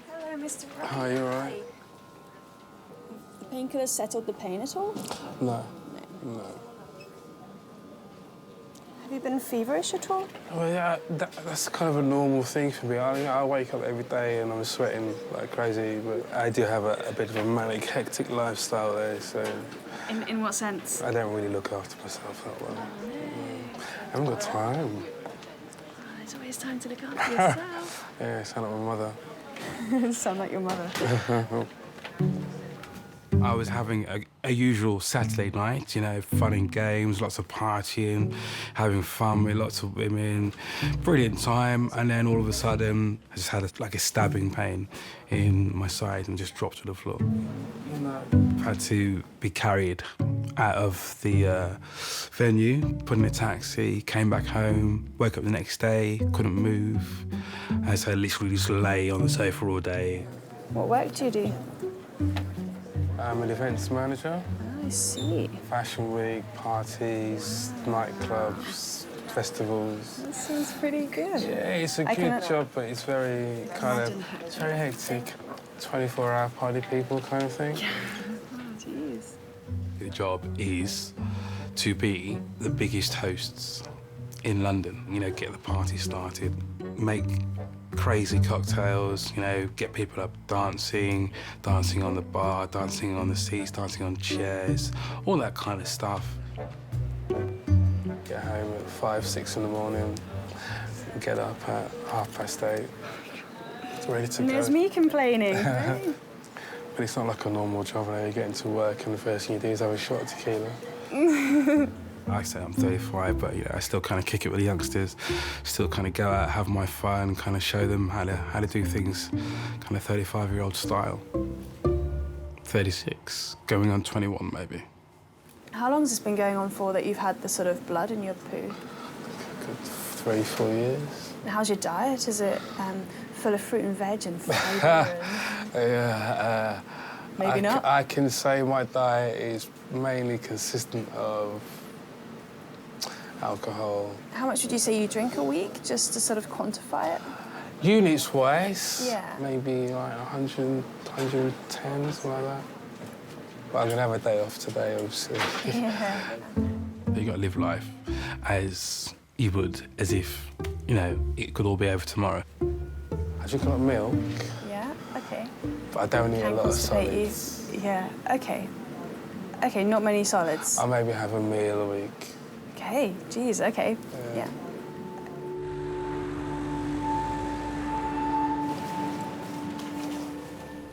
Hello, Mr. Ronald. Hi, you alright? The painkillers settled the pain at all? No. Have you been feverish at all? Well, yeah, that's kind of a normal thing for me. I wake up every day and I'm sweating like crazy, but I do have a bit of a manic, hectic lifestyle there, so... In what sense? I don't really look after myself that well. I haven't got time. There's always time to look after yourself. Yeah, I sound like my mother. Sound like your mother. I was having a usual Saturday night, you know, fun and games, lots of partying, having fun with lots of women, brilliant time, and then all of a sudden I just had like a stabbing pain in my side and just dropped to the floor. Had to be carried out of the venue, put in a taxi, came back home, woke up the next day, couldn't move, and so I literally just lay on the sofa all day. What work do you do? I'm an events manager. I see. Fashion week, parties, nightclubs, festivals. That sounds pretty good. Yeah, it's a good job, but it's very it's very hectic. 24-hour party people kind of thing. Yeah. Oh, jeez. The job is to be the biggest hosts in London, you know, get the party started, make crazy cocktails, you know, get people up dancing, dancing on the bar, dancing on the seats, dancing on chairs, all that kind of stuff. Get home at 5, 6 in the morning, get up at 8:30, ready to And go. there's me complaining. But it's not like a normal job, you know, you get into work and the first thing you do is have a shot of tequila. I say I'm 35, but you know, I still kind of kick it with the youngsters, still kind of go out, have my fun, kind of show them how to do things kind of 35-year-old style. 36, going on 21 maybe. How long has this been going on for that you've had the sort of blood in your poo? Good 3, 4 years. And how's your diet? Is it full of fruit and veg and fibre? Yeah, Maybe not? I can say my diet is mainly consistent of alcohol. How much would you say you drink a week, just to sort of quantify it? Units-wise, Yeah. maybe like 100, 110, something like that. But I'm gonna have a day off today, obviously. Yeah. You got to live life as you would, as if, you know, it could all be over tomorrow. I drink a lot of milk, Yeah, okay. but I don't eat a Can lot of constipate you. solids. Yeah, okay. Okay, not many solids. I maybe have a meal a week. Okay, geez, okay, yeah.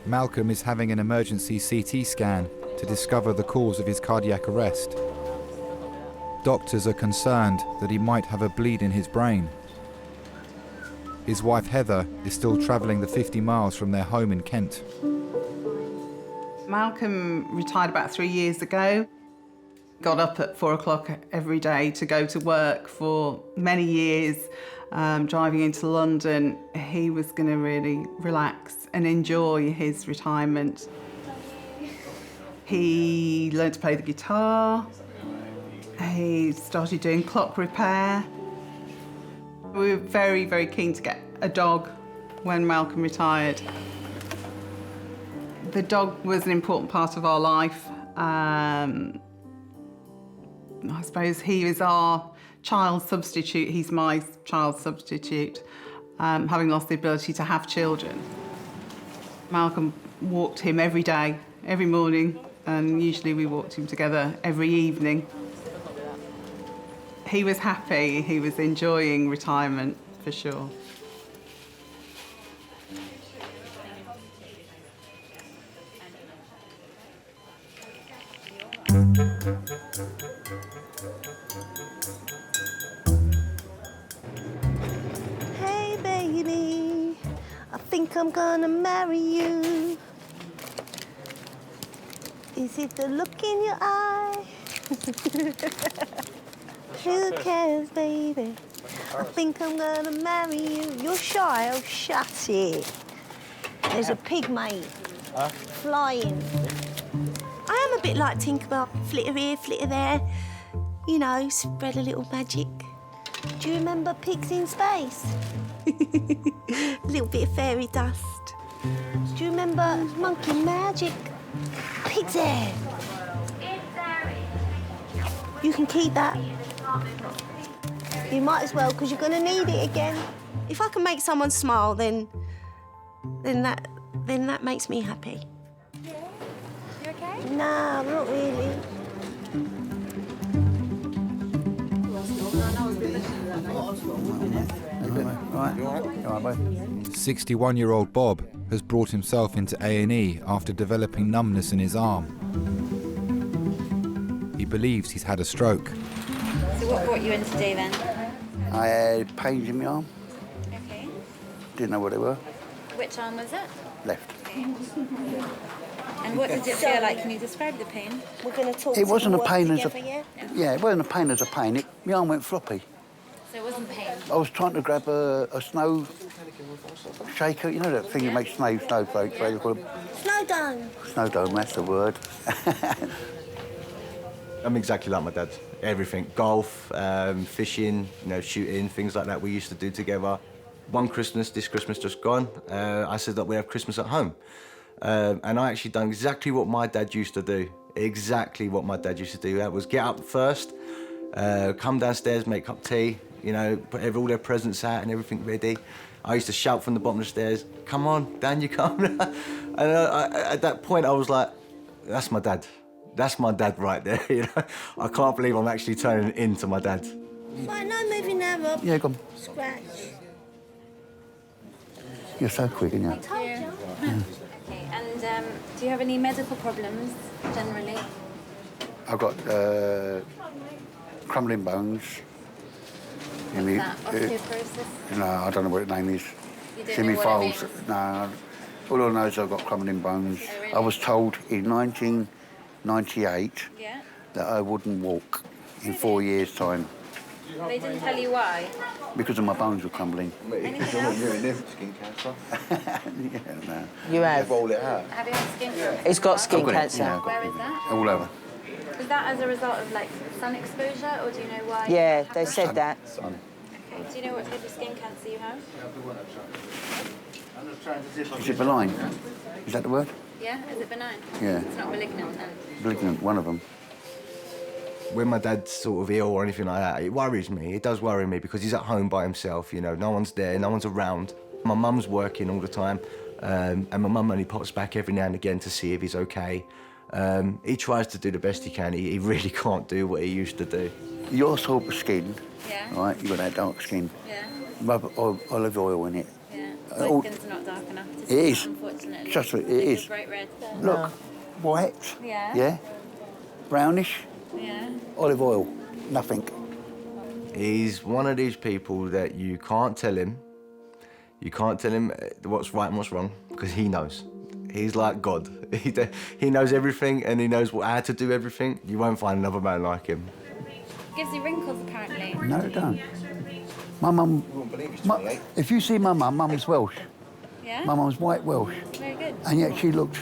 Malcolm is having an emergency CT scan to discover the cause of his cardiac arrest. Doctors are concerned that he might have a bleed in his brain. His wife Heather is still travelling the 50 miles from their home in Kent. Malcolm retired about 3 years ago. Got up at 4 o'clock every day to go to work for many years. Driving into London, he was going to really relax and enjoy his retirement. He learned to play the guitar. He started doing clock repair. We were very, very keen to get a dog when Malcolm retired. The dog was an important part of our life. I suppose he is our child substitute. He's my child substitute, having lost the ability to have children. Malcolm walked him every day, every morning, and usually we walked him together every evening. He was happy, he was enjoying retirement, for sure. think I'm gonna marry you. Is it the look in your eye? Who cares, baby? I think I'm gonna marry you. You're shy? Oh, shut it. There's a pig, mate. Flying. I am a bit like Tinkerbell. Flitter here, flitter there. You know, spread a little magic. Do you remember Pigs in Space? A little bit of fairy dust. Do you remember Monkey Magic? Pig's hair. You can keep that. You might as well, because you're going to need it again. If I can make someone smile, then that makes me happy. You okay? No, not really. 61-year-old Bob has brought himself into A&E after developing numbness in his arm. He believes he's had a stroke. So what brought you in today then? I had pains in my arm. Okay. Didn't know what they were. Which arm was it? Left. Okay. And what did it feel like? Can you describe the pain? We're going to talk. It wasn't a pain as together, a... Yeah, it wasn't a pain as a pain. My arm went floppy. So it wasn't pain? I was trying to grab a snow shaker. You know that thing that makes snowflakes? Snow dome. Snow dome, that's the word. I'm exactly like my dad. Everything, golf, fishing, you know, shooting, things like that we used to do together. One Christmas, this Christmas just gone, I said that we have Christmas at home. And I actually done exactly what my dad used to do. Exactly what my dad used to do. That was get up first, come downstairs, make cup tea, you know, put all their presents out and everything ready. I used to shout from the bottom of the stairs, come on, down you come. And at that point I was like, that's my dad. That's my dad right there, you know. I can't believe I'm actually turning into my dad. Right, no moving there, Rob. Yeah, go on. Scratch. You're so quick, aren't you? I told you. Okay, and do you have any medical problems, generally? I've got crumbling bones. What's that? Osteoporosis? No, I don't know what the name is. You don't know what it means? No, all I know is I've got crumbling bones. Oh, really? I was told in 1998 that I wouldn't walk in 4 years' time They didn't tell you why? because of my bones were crumbling. Anything else? Skin cancer. Yeah, no. You have? Roll it out. Have you had skin cancer? He's got skin I've got it, cancer. yeah, I've got Where it. is that? All over. Is that as a result of like sun exposure, or do you know why? Yeah, it they happened? said that. Okay. Do you know what type of skin cancer you have? Is it benign? Is that the word? Yeah, is it benign? Yeah. It's not malignant then? Malignant, one of them. When my dad's sort of ill or anything like that, it worries me. It does worry me because he's at home by himself, you know, no one's there, no one's around. My mum's working all the time, and my mum only pops back every now and again to see if he's okay. He tries to do the best he can. He really can't do what he used to do. Your sort of skin, Yeah. right? You've got that dark skin. Yeah. Rub olive oil in it. Yeah. all- My skin's not dark enough to It see is. that, unfortunately. Just it It's a is. bright red. Look, white. Yeah. Yeah. Brownish. Yeah. Olive oil. Nothing. He's one of these people that you can't tell him what's right and what's wrong, because he knows. He's like God. He knows everything and he knows how to do everything. You won't find another man like him. Gives you wrinkles, apparently. No, it don't. My mum. If you see my mum, mum's Welsh. Yeah? My mum's white Welsh. Very good. And yet she looked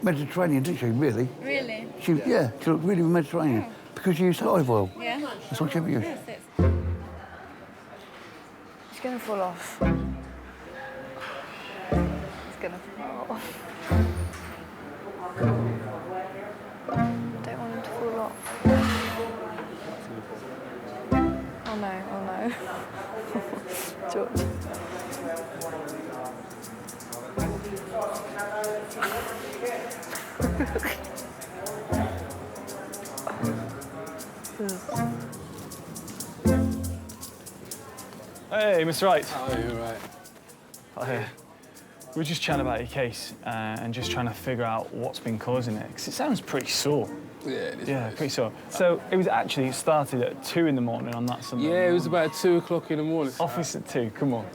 Mediterranean, didn't she? Really? Really? She looked really Mediterranean because she used olive oil. Yeah. That's what she ever used. Yes, it's... It's gonna fall off. It's gonna fall off. I don't want him to fall off. Oh no, oh no. George. Hey, Mr. Wright. Oh, you're right. Hi. We're just chatting about your case and just trying to figure out what's been causing it, because it sounds pretty sore. Yeah, it is. Yeah, pretty sore. So it started at 2 in the morning on that Sunday. Yeah, it was about 2 o'clock in the morning. Office at 2, come on.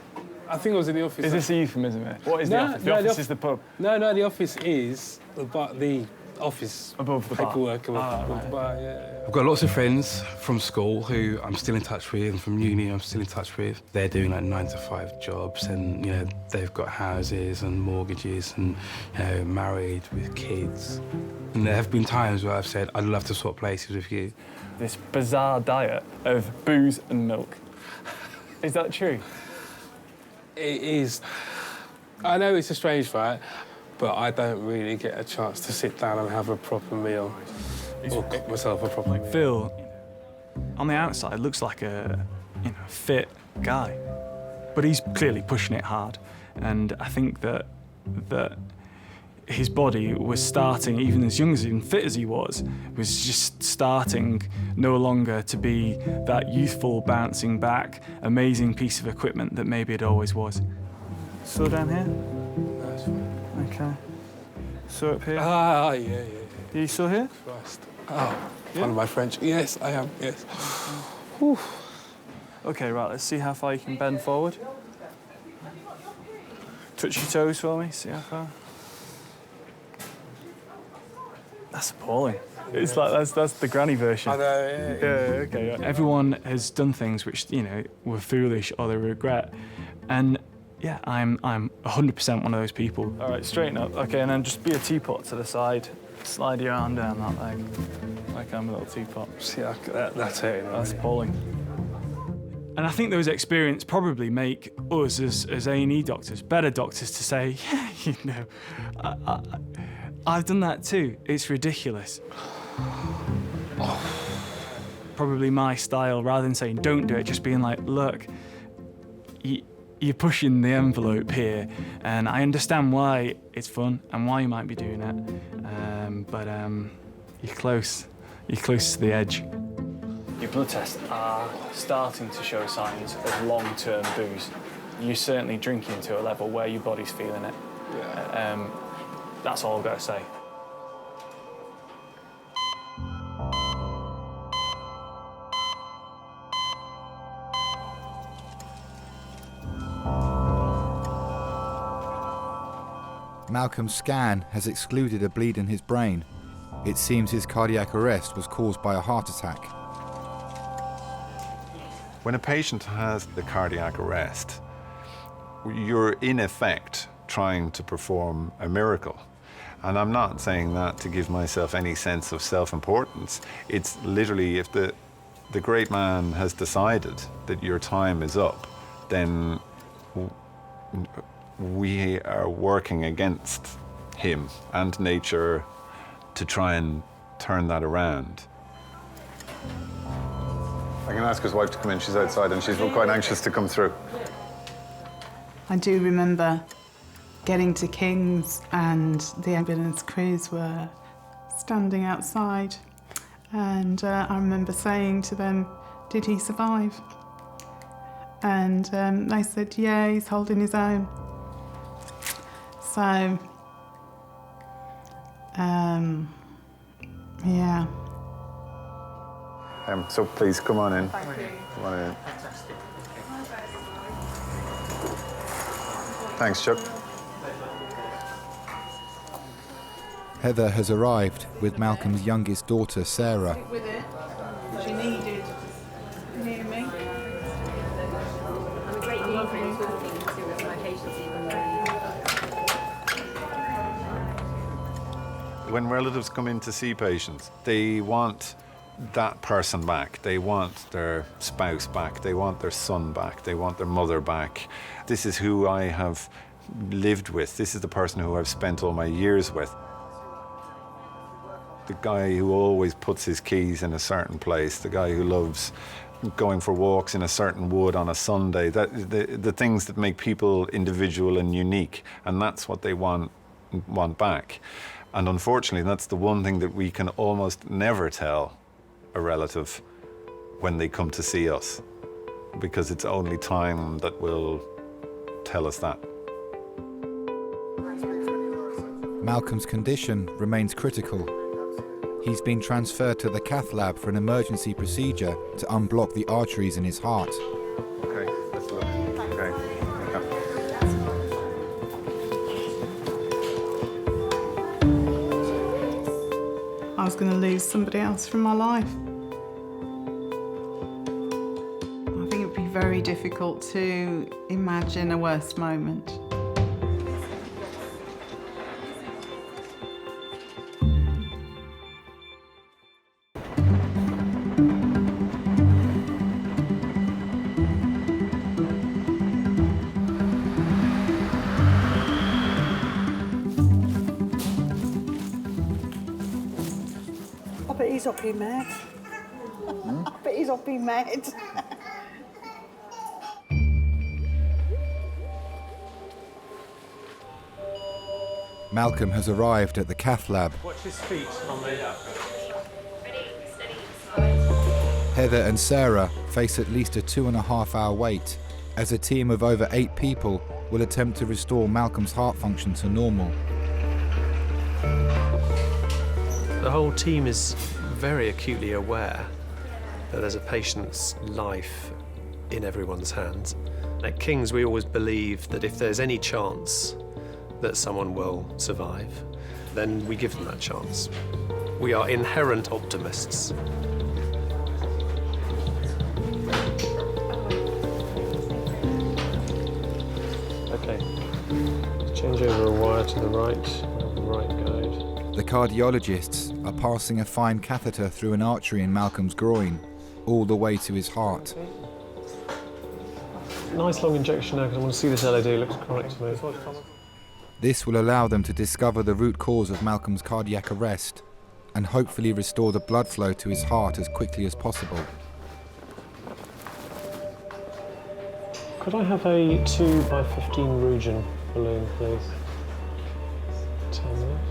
I think I was in the office. Is this a euphemism? What is the office? The office is the pub. No, the office is the office above the bar. Paperwork above the bar. Yeah. I've got lots of friends from school who I'm still in touch with, and from uni I'm still in touch with. They're doing like 9-to-5 jobs, and they've got houses and mortgages, and married with kids. And there have been times where I've said, I'd love to swap places with you. This bizarre diet of booze and milk. Is that true? It is. I know it's a strange fact, but I don't really get a chance to sit down and have a proper meal or cook myself a proper meal. Phil, on the outside, looks like a fit guy, but he's clearly pushing it hard. And I think that his body was starting, even as young and fit as he was just starting no longer to be that youthful, bouncing back, amazing piece of equipment that maybe it always was. So down here? No, that's fine. Okay. So up here? Yeah. Are you still here? Christ. Pardon my French. Yes, I am, yes. Whew. Okay, right, let's see how far you can bend forward. Touch your toes for me, see how far. That's appalling. It's like that's the granny version. I know, yeah. Okay. Yeah. Everyone has done things which were foolish or they regret, and yeah, I'm 100% one of those people. All right, straighten up. Okay, and then just be a teapot to the side. Slide your arm down that leg, like I'm a little teapot. See, that's it. That's appalling. And I think those experiences probably make us as A&E doctors better doctors to say, yeah, I've done that too. It's ridiculous. Probably my style, rather than saying don't do it, just being like, look, you're pushing the envelope here, and I understand why it's fun and why you might be doing it, but you're close. You're close to the edge. Your blood tests are starting to show signs of long-term booze. You're certainly drinking to a level where your body's feeling it. Yeah. That's all I've got to say. Malcolm's scan has excluded a bleed in his brain. It seems his cardiac arrest was caused by a heart attack. When a patient has the cardiac arrest, you're in effect trying to perform a miracle. And I'm not saying that to give myself any sense of self-importance. It's literally, if the great man has decided that your time is up, then we are working against him and nature to try and turn that around. I can ask his wife to come in. She's outside and she's quite anxious to come through. I do remember getting to King's and the ambulance crews were standing outside, and I remember saying to them, did he survive? And they said, yeah, he's holding his own. So, yeah. So please come on in. Thank you. Come on in. Thanks, Chuck. Heather has arrived with Malcolm's youngest daughter, Sarah. With it, she needed near me. I'm a great deal for talking to my patients even When relatives come in to see patients, they want that person back. They want their spouse back. They want their son back. They want their mother back. This is who I have lived with. This is the person who I've spent all my years with. The guy who always puts his keys in a certain place, the guy who loves going for walks in a certain wood on a Sunday, the things that make people individual and unique, and that's what they want back. And unfortunately, that's the one thing that we can almost never tell a relative when they come to see us, because it's only time that will tell us that. Malcolm's condition remains critical. He's been transferred to the cath lab for an emergency procedure to unblock the arteries in his heart. Okay, let's look. Okay. was going to lose somebody else from my life. I think it would be very difficult to imagine a worse moment. I bet he's up being mad. I bet he's up being mad. Malcolm has arrived at the cath lab. Watch his feet on the... Heather and Sarah face at least a 2.5-hour wait, as a team of over 8 people will attempt to restore Malcolm's heart function to normal. The whole team is very acutely aware that there's a patient's life in everyone's hands. At King's, we always believe that if there's any chance that someone will survive, then we give them that chance. We are inherent optimists. Okay, change over a wire to the right guide. The cardiologists are passing a fine catheter through an artery in Malcolm's groin, all the way to his heart. Nice long injection now, because I want to see this LAD, looks correct to me. This will allow them to discover the root cause of Malcolm's cardiac arrest and hopefully restore the blood flow to his heart as quickly as possible. Could I have a 2x15 Rugen balloon, please? 10 minutes.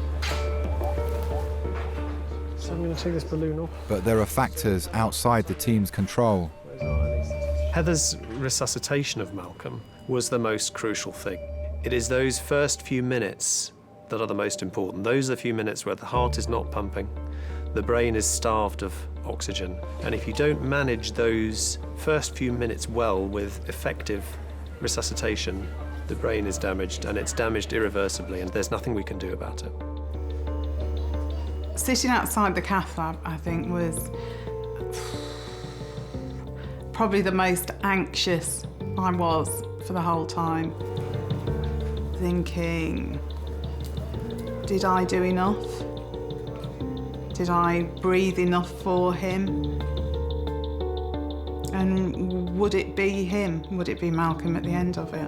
So I'm going to take this balloon off. But there are factors outside the team's control. Heather's resuscitation of Malcolm was the most crucial thing. It is those first few minutes that are the most important. Those are the few minutes where the heart is not pumping, the brain is starved of oxygen, and if you don't manage those first few minutes well with effective resuscitation, the brain is damaged, and it's damaged irreversibly, and there's nothing we can do about it. Sitting outside the cath lab, I think, was probably the most anxious I was for the whole time. Thinking, did I do enough? Did I breathe enough for him? And would it be him? Would it be Malcolm at the end of it?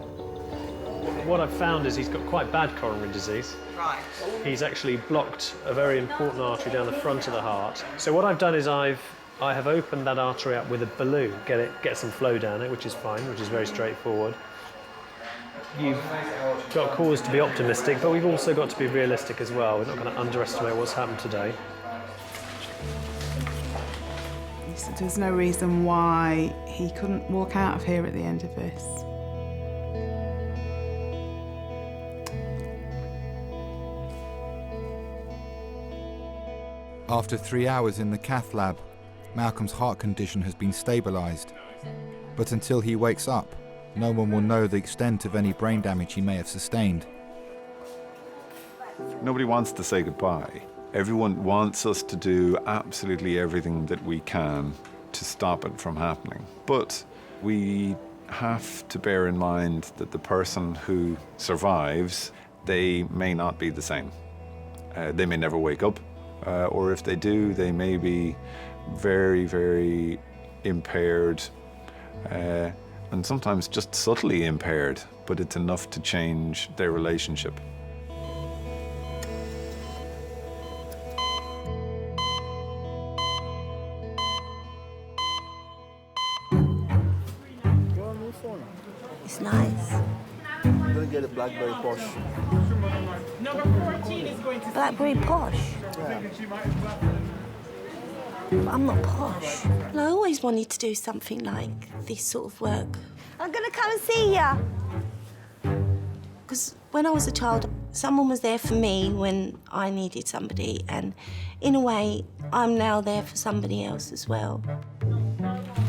What I've found is he's got quite bad coronary disease. Right. He's actually blocked a very important artery down the front of the heart. So what I've done is I have opened that artery up with a balloon, get some flow down it, which is fine, which is very straightforward. You've got cause to be optimistic, but we've also got to be realistic as well. We're not going to underestimate what's happened today. There's no reason why he couldn't walk out of here at the end of this. After 3 hours in the cath lab, Malcolm's heart condition has been stabilised. But until he wakes up, no one will know the extent of any brain damage he may have sustained. Nobody wants to say goodbye. Everyone wants us to do absolutely everything that we can to stop it from happening. But we have to bear in mind that the person who survives, they may not be the same. They may never wake up, or if they do, they may be very, very impaired, and sometimes just subtly impaired, but it's enough to change their relationship. It's nice. I'm gonna get a blackberry posh. Blackberry posh? Yeah. I'm not posh. Well, I always wanted to do something like this sort of work. I'm gonna come and see ya. Because when I was a child, someone was there for me when I needed somebody, and in a way, I'm now there for somebody else as well.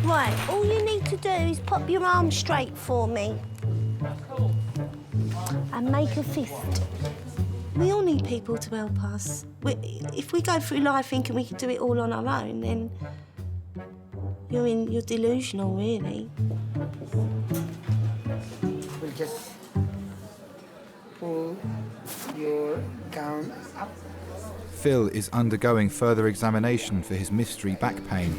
Right, all you need to do is pop your arm straight for me. And make a fist. We all need people to help us. If we go through life thinking we can do it all on our own, then you're delusional, really. We'll just pull your gown up. Phil is undergoing further examination for his mystery back pain.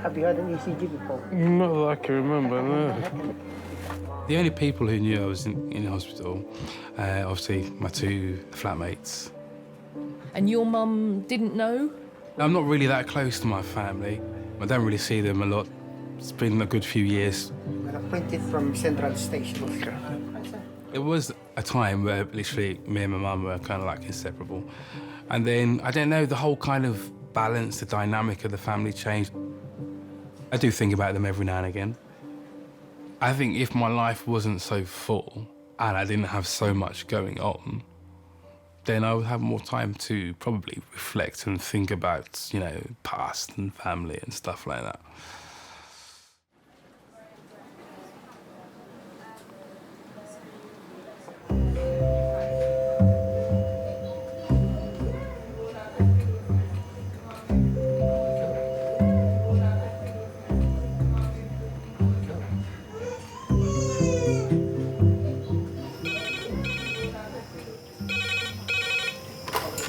Have you had an ECG before? Not that I can remember, no. The only people who knew I was in hospital, obviously my two flatmates. And your mum didn't know? I'm not really that close to my family. I don't really see them a lot. It's been a good few years. We're appointed from Central Station. It was a time where literally me and my mum were kind of like inseparable. And then, I don't know, the whole kind of balance, the dynamic of the family changed. I do think about them every now and again. I think if my life wasn't so full and I didn't have so much going on, then I would have more time to probably reflect and think about, you know, past and family and stuff like that.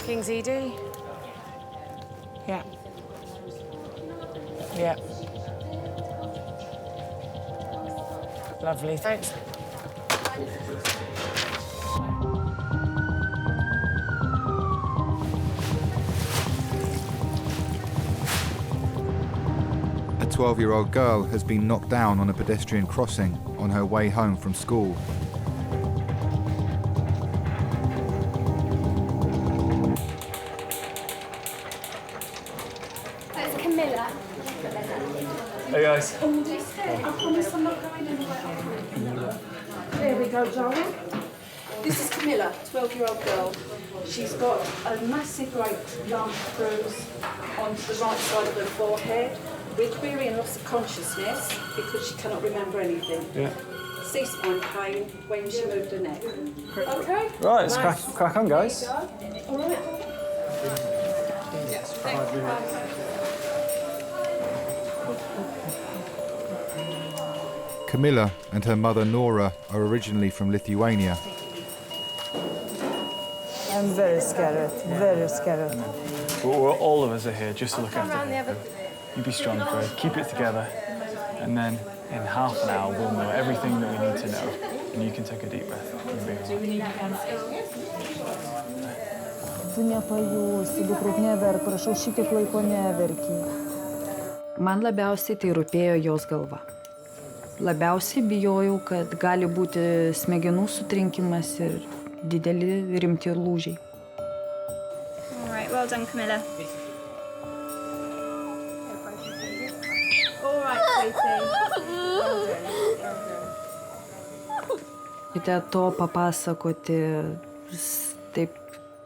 King's ED? Yeah. Yeah. Lovely, thanks. A 12-year-old girl has been knocked down on a pedestrian crossing on her way home from school. That's Camila. Hey guys. I promise I'm not going anywhere. There we go, darling. This is Camila, 12-year-old girl. She's got a massive right lump bruise onto the right side of her forehead. We're querying loss of consciousness because she cannot remember anything. Yeah. C-spine pain when she moved her neck. Okay? Right, let's crack on, guys. All right. Yes, Camila and her mother Nora are originally from Lithuania. I'm very scared, very scared. All of us are here just to look after her. You be strong, Fred. Keep it together. And then in half an hour, we'll know everything that we need to know. And you can take a deep breath. You'll be all right. Tu nepajusi, dukruk neverk, prašau, šitiek laiko neverki. Man labiausiai tai rūpėjo jos galva. Labiausiai bijojau, kad gali būti smegenų sutrinkimas ir dideli rimti lūžiai. All right, well done, Camila. All right, sweetie. Te to papasakoti, taip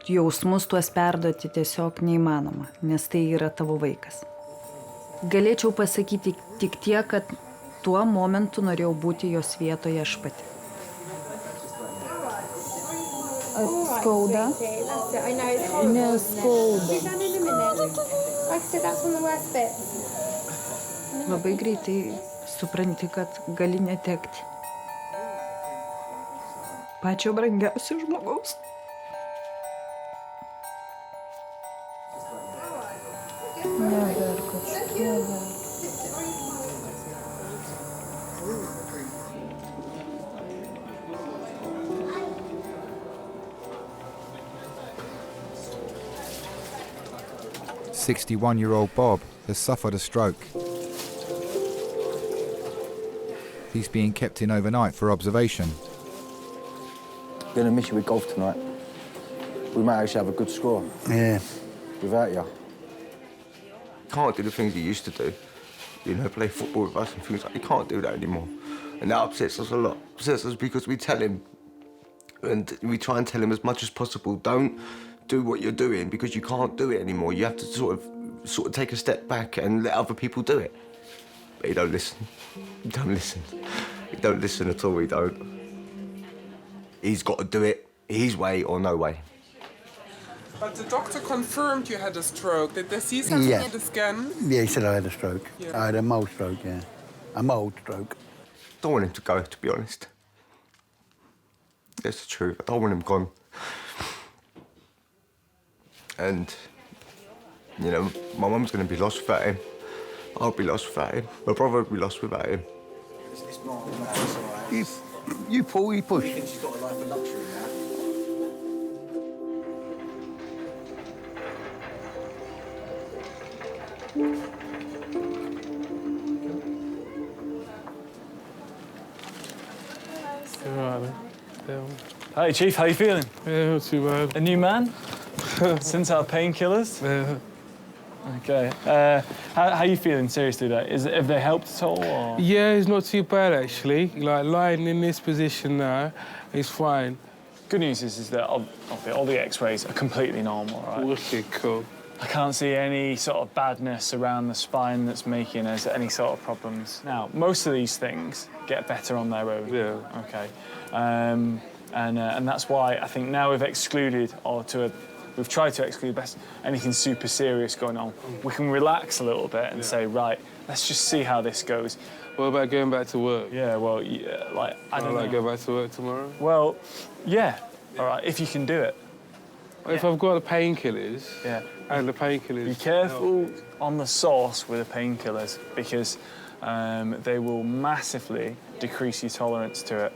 jausmus tuos perduoti tiesiog neįmanoma, nes tai yra tavo vaikas. Galėčiau pasakyti tik tiek, kad tuo momentu norėjau būti jos vietoje aš pati. Skauda? Neskauda. Labai greitai supranti, kad gali netekti pačio brangiausio žmogaus. Neverk, neverk. 61-year-old Bob has suffered a stroke. He's being kept in overnight for observation. We're going to miss you with golf tonight. We might actually have a good score. Yeah. Without you. Can't do the things you used to do. You know, play football with us and things like that. You can't do that anymore. And that upsets us a lot. Upsets us because we tell him, and we try and tell him as much as possible, don't do what you're doing because you can't do it anymore. You have to sort of take a step back and let other people do it. But he don't listen. He don't listen. He don't listen at all, he don't. He's got to do it. his way or no way. But the doctor confirmed you had a stroke. Did they see something on the scan? Yeah, he said I had a stroke. Yeah. I had a mild stroke, yeah. A mild stroke. Don't want him to go, to be honest. That's the truth. I don't want him gone. And, you know, my mum's going to be lost without him. I'll be lost without him. My brother will be lost without him. You pull, you push. She's got a life of luxury now. Hi, Chief. How you feeling? Yeah, not too bad. A new man? Since our painkillers? Yeah. Okay. How you feeling, seriously, though? Have they helped at all? Or? Yeah, it's not too bad, actually. Like, lying in this position now, it's fine. Good news is that all the X-rays are completely normal, right? Okay, cool. I can't see any sort of badness around the spine that's making us any sort of problems. Now, most of these things get better on their own. Yeah. Okay. And that's why I think now we've excluded, we've tried to exclude anything super serious going on. We can relax a little bit and say, right, let's just see how this goes. What about going back to work? Yeah, well, yeah, like, I don't know. Go back to work tomorrow? Well, yeah. All right, if you can do it. If I've got the painkillers, and the painkillers... Be careful on the source with the painkillers because they will massively decrease your tolerance to it.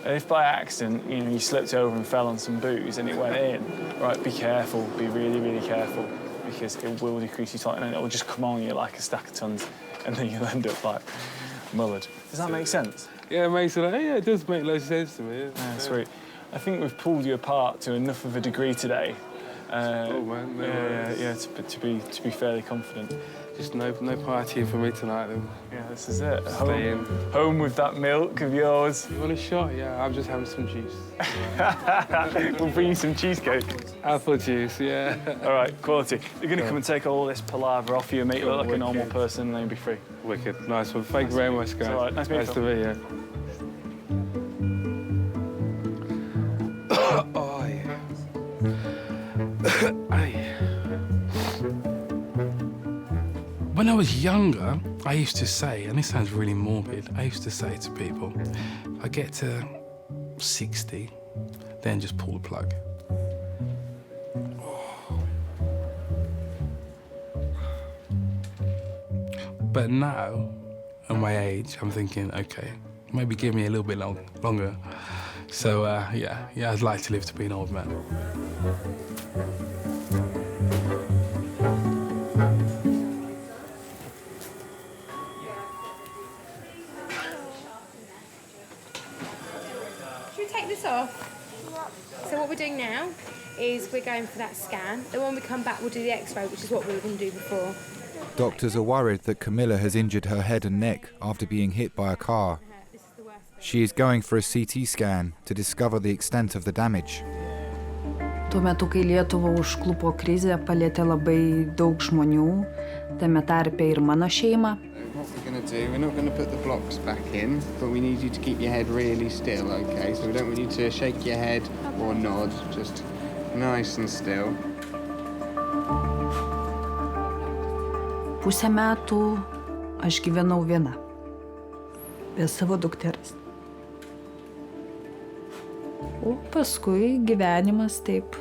And if by accident, you slipped over and fell on some booze and it went in, right, be careful, be really, really careful because it will decrease your tolerance and it will just come on you like a stack of tons and then you'll end up, like, mullered. Does that make sense? Yeah, it does make loads of sense to me. Yeah, sweet. I think we've pulled you apart to enough of a degree today. To be fairly confident. Just no partying for me tonight, then. Yeah, this is it. Stay in. Home with that milk of yours. You want a shot? Yeah, I'm just having some juice. We'll bring you some cheesecake. Apple juice, yeah. All right, quality. You're going to come and take all this palaver off you and make you look like a normal person and then be free. Wicked. Nice one. Thank you very much, guys. It's all right. Nice to meet you. Oh, yeah. When I was younger, I used to say, and this sounds really morbid, I used to say to people, I get to 60, then just pull the plug. But now, at my age, I'm thinking, okay, maybe give me a little bit longer. So, yeah, I'd like to live to be an old man. Should we take this off? So what we're doing now is we're going for that scan. Then when we come back, we'll do the X-ray, which is what we were going to do before. Doctors are worried that Camila has injured her head and neck after being hit by a car. She is going for a CT scan to discover the extent of the damage. Tuo metu, kai Lietuvą užklupo krizė, palietė labai daug žmonių, tame tarpe ir mano šeimą. What we're going to do, we're not going to put the blocks back in, but we need you to keep your head really still, okay? So we don't want you to shake your head or nod, just nice and still. Pusę metų aš gyvenau viena, be savo dukters. O paskui gyvenimas taip,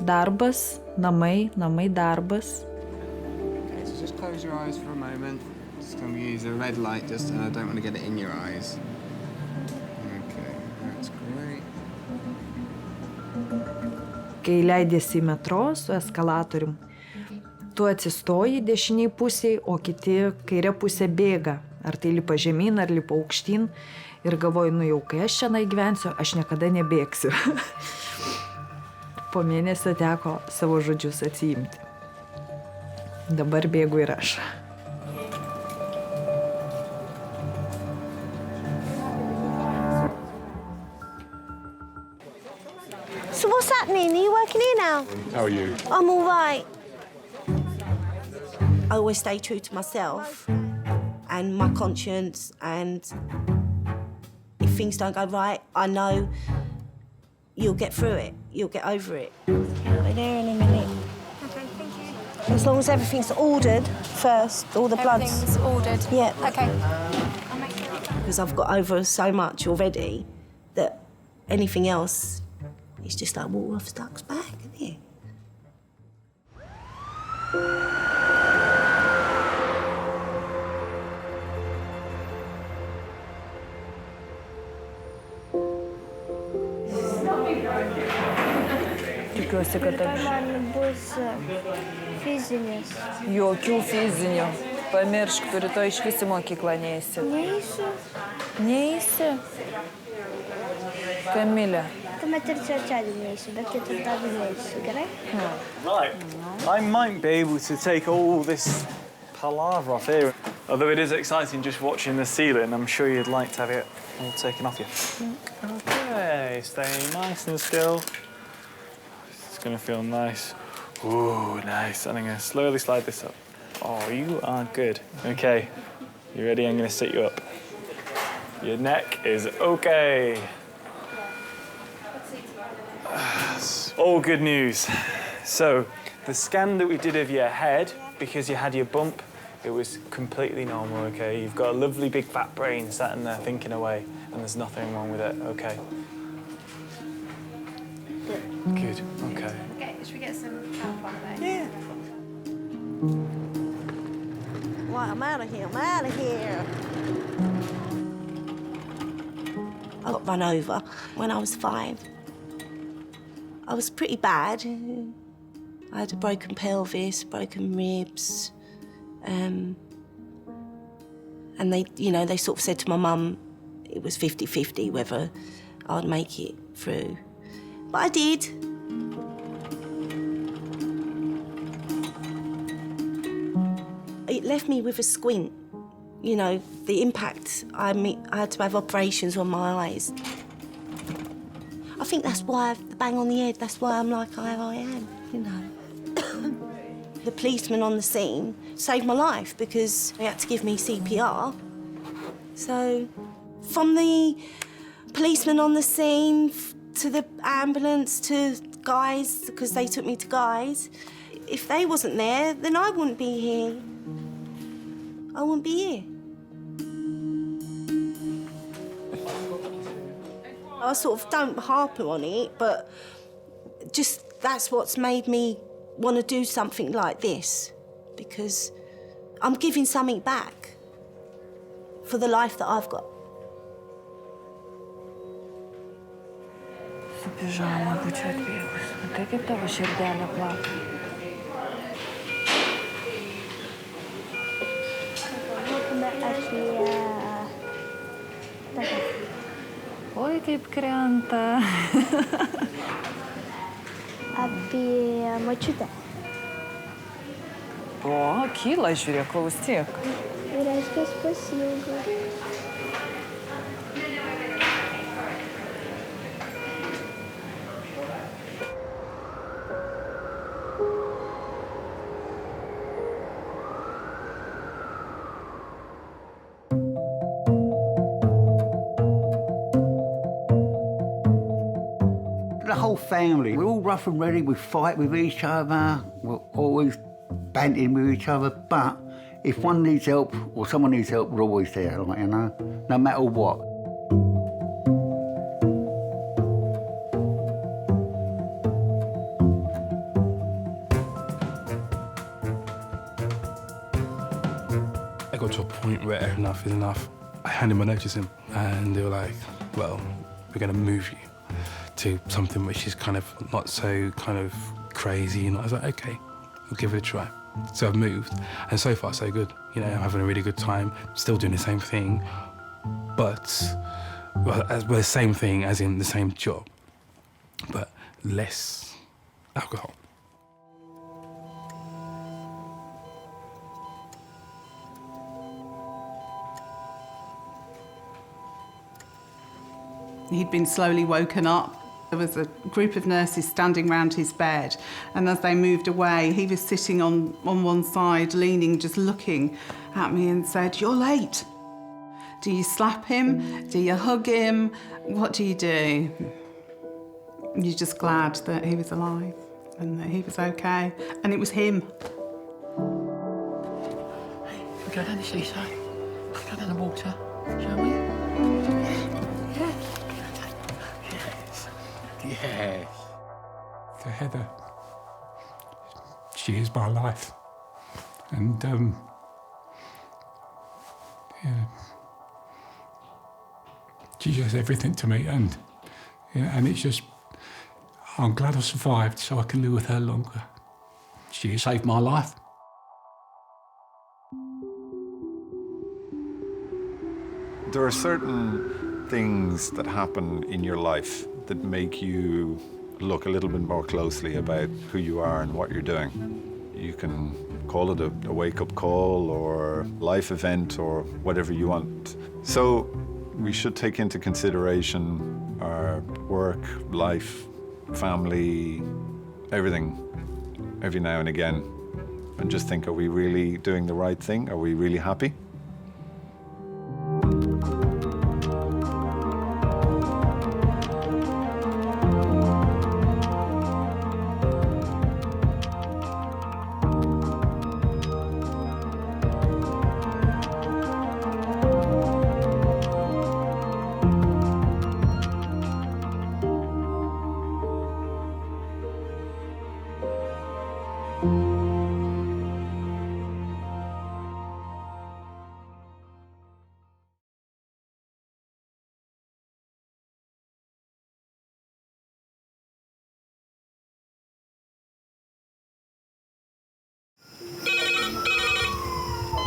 darbas, namai, darbas. Okay, so just close your eyes for a moment. Just going to use a red light, just I don't want to get it in your eyes. Okay, that's great. Kai leidėsi į metro su eskalatorium, tu atsistoji dešiniai pusiai, o kiti kairė pusė bėga. Ar tai lipa žemyn, ar lipa aukštyn. Ir galvoju, jau kai aš čia gyvensiu, aš niekada nebėgsiu. Po mėnesio teko savo žodžius atsiimti. Dabar bėgu ir aš. So what's happening? Are you working here now? How are you? I'm all right. I always stay true to myself and my conscience, and if things don't go right, I know, you'll get through it. You'll get over it. I'll be there in a minute. Okay, thank you. As long as everything's ordered first, all the bloods. Everything's ordered? Yeah. Okay. I'll make sure it's done. Because I've got over so much already that anything else is just like water off a duck's back, isn't it? Tikiuosi, kad aš... Man bus fizinis. Jokių fizinių. Pamiršk, tu rytoj išvis į mokyklą neisi. Neisiu. Neisi? Camila. Tuomet ir trečiadienį neisiu, bet ketvirtadienį neisiu, gerai? Right. I might be able to take all this palaver off here. Although it is exciting just watching the ceiling, I'm sure you'd like to have it all taken off you. Okay, stay nice and still. It's gonna feel nice. Ooh, nice. And I'm gonna slowly slide this up. Oh, you are good. Okay, you ready? I'm gonna sit you up. Your neck is okay. All good news. So, the scan that we did of your head, because you had your bump, it was completely normal, okay? You've got a lovely big fat brain sat in there thinking away, and there's nothing wrong with it, okay? Good, okay. Okay, should we get some help on the way? Yeah. Right, I'm out of here, I'm out of here. I got run over when I was 5. I was pretty bad. I had a broken pelvis, broken ribs, and they, they sort of said to my mum it was 50-50 whether I'd make it through. But I did. It left me with a squint. The impact, I had to have operations on my eyes. I think that's why the bang on the head, that's why I'm like how I am, The policeman on the scene saved my life because he had to give me CPR. So, from the policeman on the scene to the ambulance to Guy's, because they took me to Guy's, if they wasn't there, then I wouldn't be here. I wouldn't be here. I sort of don't harp on it, but just that's what's made me want to do something like this, because I'm giving something back for the life that I've got. Su pižama būčiau atbėgus. Tai kaip tavo širdelė plaka? Oi, kaip krenta. Apie močiutę. O, kyla, žiūrėk, klausyk. Ir reiškia, pasiilgau. The whole family, we're all rough and ready, we fight with each other, we're always banting with each other, but if one needs help or someone needs help, we're always there, no matter what. I got to a point where enough is enough. I handed my notice in and they were like, well, we're going to move you to something which is kind of not so kind of crazy. And I was like, okay, we'll give it a try. So I've moved, and so far so good. I'm having a really good time, still doing the same thing, but the same thing as in the same job, but less alcohol. He'd been slowly woken up. There was a group of nurses standing round his bed, and as they moved away, he was sitting on one side, leaning, just looking at me and said, "You're late." Do you slap him? Do you hug him? What do you do? You're just glad that he was alive and that he was okay. And it was him. We go down the seaside. Go down the water, shall we? Yeah. Yes. For Heather, she is my life. And, yeah, she's just everything to me. And, yeah, and it's just, I'm glad I survived so I can live with her longer. She saved my life. There are certain things that happen in your life that make you look a little bit more closely about who you are and what you're doing. You can call it a wake-up call or life event or whatever you want. So we should take into consideration our work, life, family, everything, every now and again, and just think, are we really doing the right thing? Are we really happy?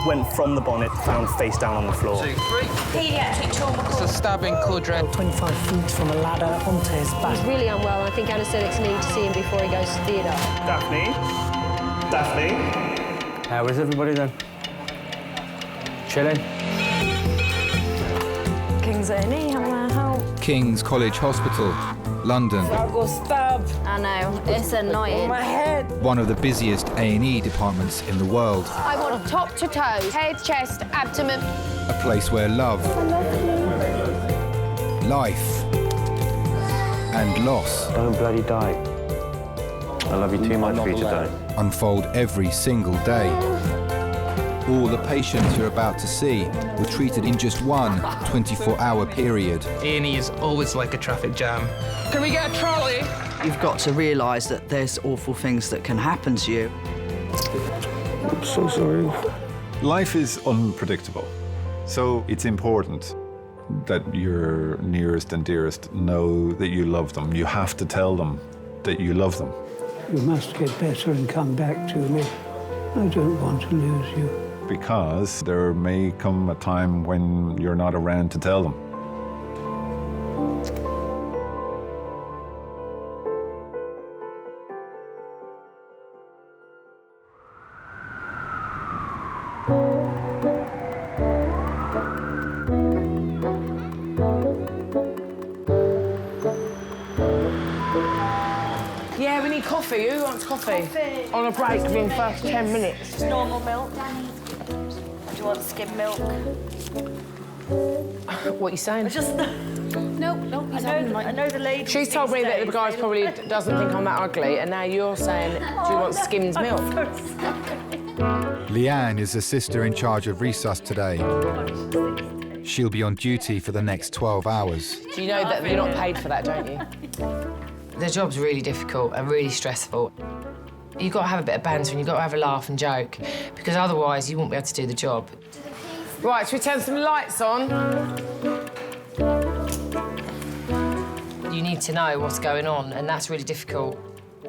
Went from the bonnet, found face down on the floor. 2, 3. Pediatric trauma. It's a stabbing quadrant. 25 feet from a ladder onto his back. He's really unwell. I think anaesthetics need to see him before he goes to theatre. Daphne? Daphne? How is everybody then? Chilling? King's A&E, how may I help? King's College Hospital, London. I got stabbed. I know, it's annoying. My head. One of the busiest A&E departments in the world. I want top to toes, head, chest, abdomen. A place where love, life, and loss. Don't bloody die. I love you too much for you to die. Unfold every single day. All the patients you're about to see were treated in just one 24-hour period. A&E is always like a traffic jam. Can we get a trolley? You've got to realise that there's awful things that can happen to you. I'm so sorry. Life is unpredictable, so it's important that your nearest and dearest know that you love them. You have to tell them that you love them. You must get better and come back to me. I don't want to lose you. Because there may come a time when you're not around to tell them. Yeah, we need coffee. Who wants coffee? Coffee. On a break within the first 10 minutes. Just normal milk. Do you want skim milk? What are you saying? Just... Nope, I know the lady. She's told me that the guy probably doesn't think I'm that ugly, and now you're saying, do you want skimmed milk? Leanne is the sister in charge of resus today. She'll be on duty for the next 12 hours. Do you know that you're not paid for that, don't you? The job's really difficult and really stressful. You've got to have a bit of banter and you've got to have a laugh and joke, because otherwise you won't be able to do the job. Right, should we turn some lights on? You need to know what's going on, and that's really difficult.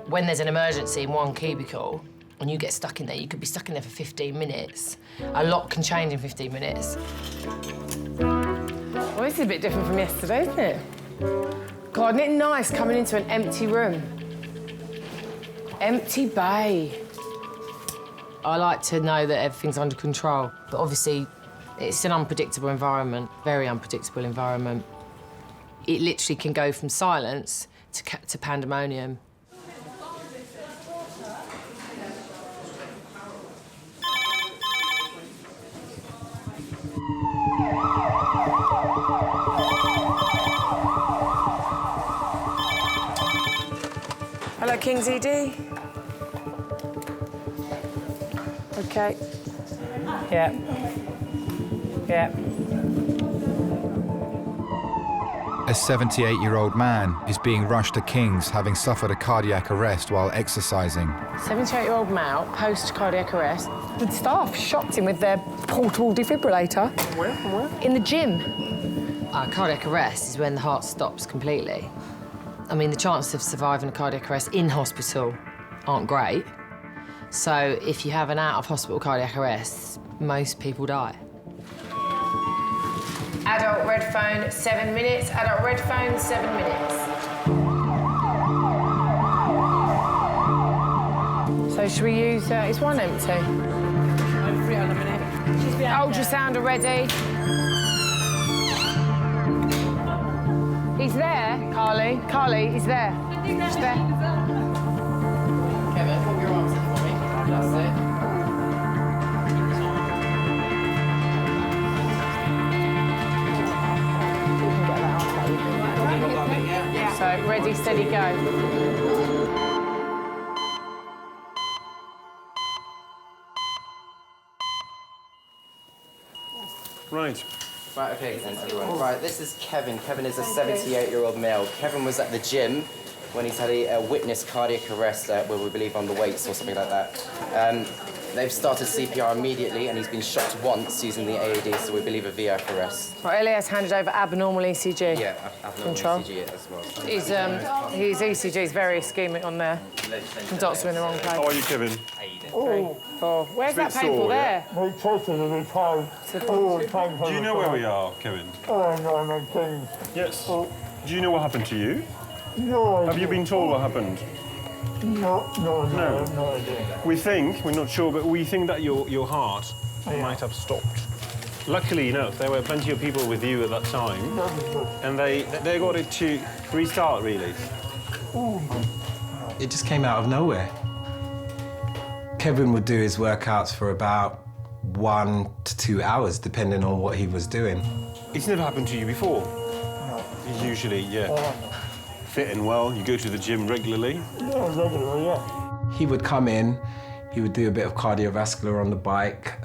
When there's an emergency in one cubicle and you get stuck in there, you could be stuck in there for 15 minutes. A lot can change in 15 minutes. Well, this is a bit different from yesterday, isn't it? God, isn't it nice coming into an empty room? Empty bay. I like to know that everything's under control, but obviously it's an unpredictable environment, very unpredictable environment. It literally can go from silence to pandemonium. King's ED. Okay. Yeah. Yeah. A 78-year-old man is being rushed to King's having suffered a cardiac arrest while exercising. 78-year-old male, post-cardiac arrest. The staff shocked him with their portable defibrillator. Where? In the gym. Cardiac arrest is when the heart stops completely. I mean, the chances of surviving a cardiac arrest in hospital aren't great. So if you have an out-of-hospital cardiac arrest, most people die. Adult red phone, 7 minutes. Adult red phone, 7 minutes. So should we use, is one empty? Ultrasound already. He's there, Carly. Carly, he's there. He's there. Kevin, put your arms in for me. That's it. So, ready, steady, go. Right. Right, okay then, everyone. Right, this is Kevin. Kevin is a 78-year-old male. Kevin was at the gym when he's had a witness cardiac arrest, where we believe on the weights or something like that. They've started CPR immediately, and he's been shocked once using the AED, so we believe a VF arrest. Right, Elias handed over abnormal ECG. Yeah, abnormal Control. ECG as well. His ECG is very ischemic on there. The dots are in the wrong place. How are you, Kevin? 3, 4. Where's that painful sore, there? Do you know where we are, Kevin? Yes. Do you know what happened to you? No. Have you been told what happened? No idea. We think, we're not sure, but we think that your heart might have stopped. Luckily enough, there were plenty of people with you at that time, and they got it to restart, really. It just came out of nowhere. Kevin would do his workouts for about 1 to 2 hours, depending on what he was doing. It's never happened to you before? No. Usually, yeah. Fit and well, you go to the gym regularly? Yeah, regularly, yeah. He would come in, he would do a bit of cardiovascular on the bike,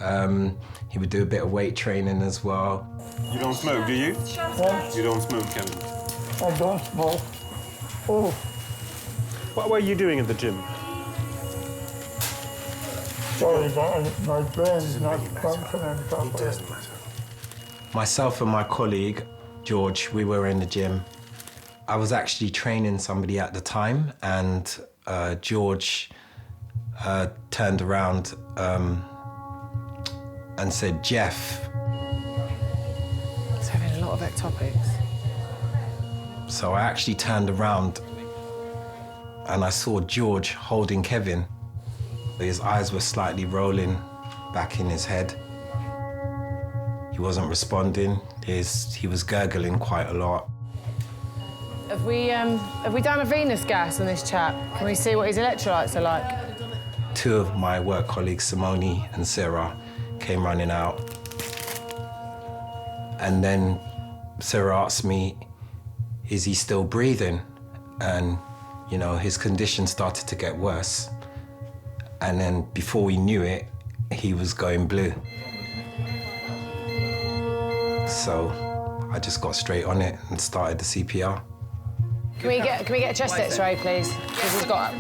he would do a bit of weight training as well. You don't smoke, do you? Yeah. You don't smoke, Kevin? I don't smoke. Oh. What were you doing at the gym? Sorry, my brain's not functioning properly. It doesn't matter. Myself and my colleague, George, we were in the gym. I was actually training somebody at the time, and George turned around and said, "Jeff." He's having a lot of ectopics. So I actually turned around and I saw George holding Kevin. His eyes were slightly rolling back in his head. He wasn't responding. He was gurgling quite a lot. Have we done a venous gas on this chap? Can we see what his electrolytes are like? 2 of my work colleagues, Simone and Sarah, came running out. And then Sarah asked me, is he still breathing? And, you know, his condition started to get worse. And then before we knew it, he was going blue. So I just got straight on it and started the CPR. Can we get a chest X-ray, please? Because he's got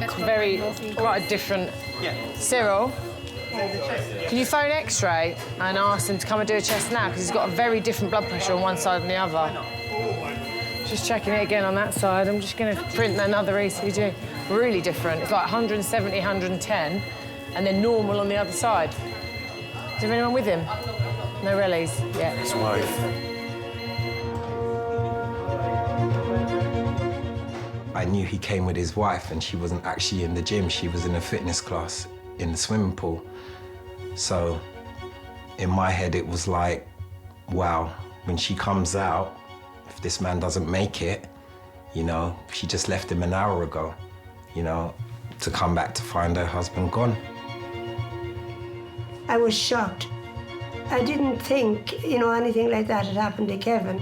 quite a different. Yeah. Cyril, can you phone X-ray and ask him to come and do a chest now? Because he's got a very different blood pressure on one side than the other. Just checking it again on that side. I'm just going to print another ECG. Really different. It's like 170, 110, and then normal on the other side. Is there anyone with him? No rallies? Yeah. His wife. I knew he came with his wife, and she wasn't actually in the gym. She was in a fitness class in the swimming pool. So in my head, it was like, wow, when she comes out, if this man doesn't make it, you know, she just left him an hour ago, you know, to come back to find her husband gone. I was shocked. I didn't think, you know, anything like that had happened to Kevin.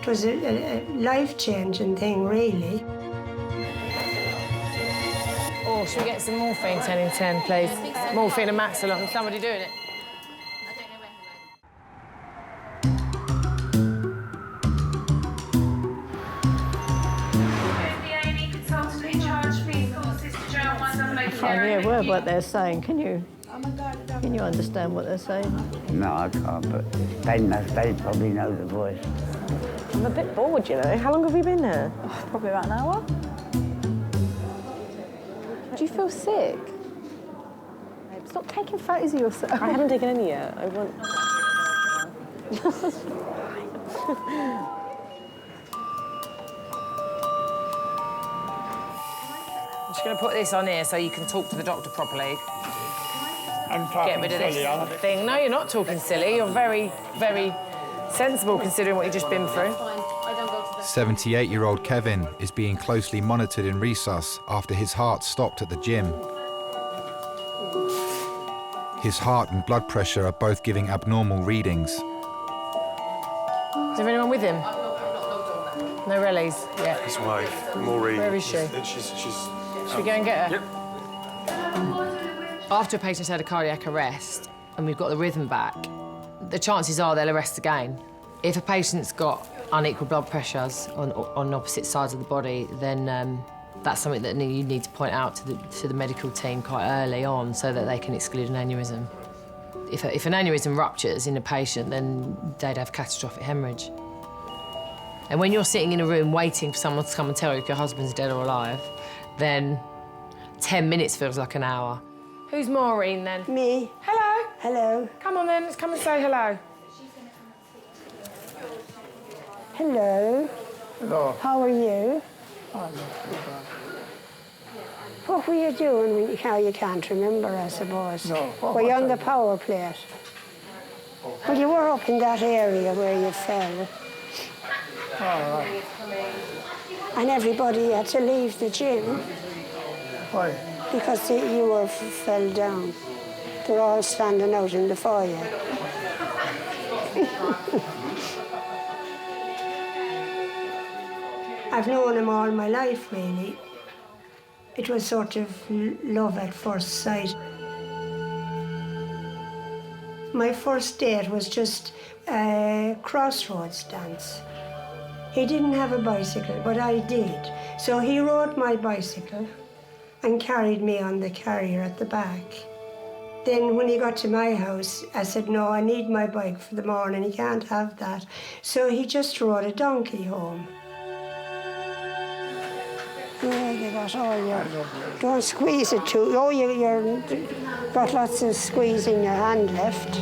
It was a life-changing thing, really. more. Should we get some morphine 10 in 10, please? Morphine and Maxilon. Somebody doing it? I can't hear a word what they're saying. Can you understand what they're saying? No, I can't, but they probably know the voice. I'm a bit bored, you know. How long have you been here? Oh, probably about an hour. Do you feel sick? Stop taking photos of yourself. I haven't taken any yet. I want... I'm just going to put this on here so you can talk to the doctor properly. I'm talking Get rid of this silly, aren't I? thing. No, you're not talking silly. You're very, very sensible considering what you've just been through. 78-year-old Kevin is being closely monitored in resus after his heart stopped at the gym. His heart and blood pressure are both giving abnormal readings. Is there anyone with him? No rallies? Yeah. His wife, Maureen. Where is she? Should we go and get her? Yep. After a patient's had a cardiac arrest and we've got the rhythm back, the chances are they'll arrest again. If a patient's got unequal blood pressures on opposite sides of the body, then that's something that you need to point out to the medical team quite early on so that they can exclude an aneurysm. If an aneurysm ruptures in a patient, then they'd have catastrophic hemorrhage. And when you're sitting in a room waiting for someone to come and tell you if your husband's dead or alive, then 10 minutes feels like an hour. Who's Maureen, then? Me. Hello. Hello. Come on, then. Let's come and say hello. Hello. Hello. How are you? What were you doing now you can't remember, I suppose? No. Were you on the power plate? Well, you were up in that area where you fell. All right. And everybody had to leave the gym. Why? Because you fell down. They're all standing out in the foyer. I've known him all my life, really. It was sort of love at first sight. My first date was just a crossroads dance. He didn't have a bicycle, but I did. So he rode my bicycle and carried me on the carrier at the back. Then when he got to my house, I said, no, I need my bike for the morning, he can't have that. So he just rode a donkey home. Yeah, you got all your... Don't squeeze it too... Oh, you're got lots of squeeze in your hand left.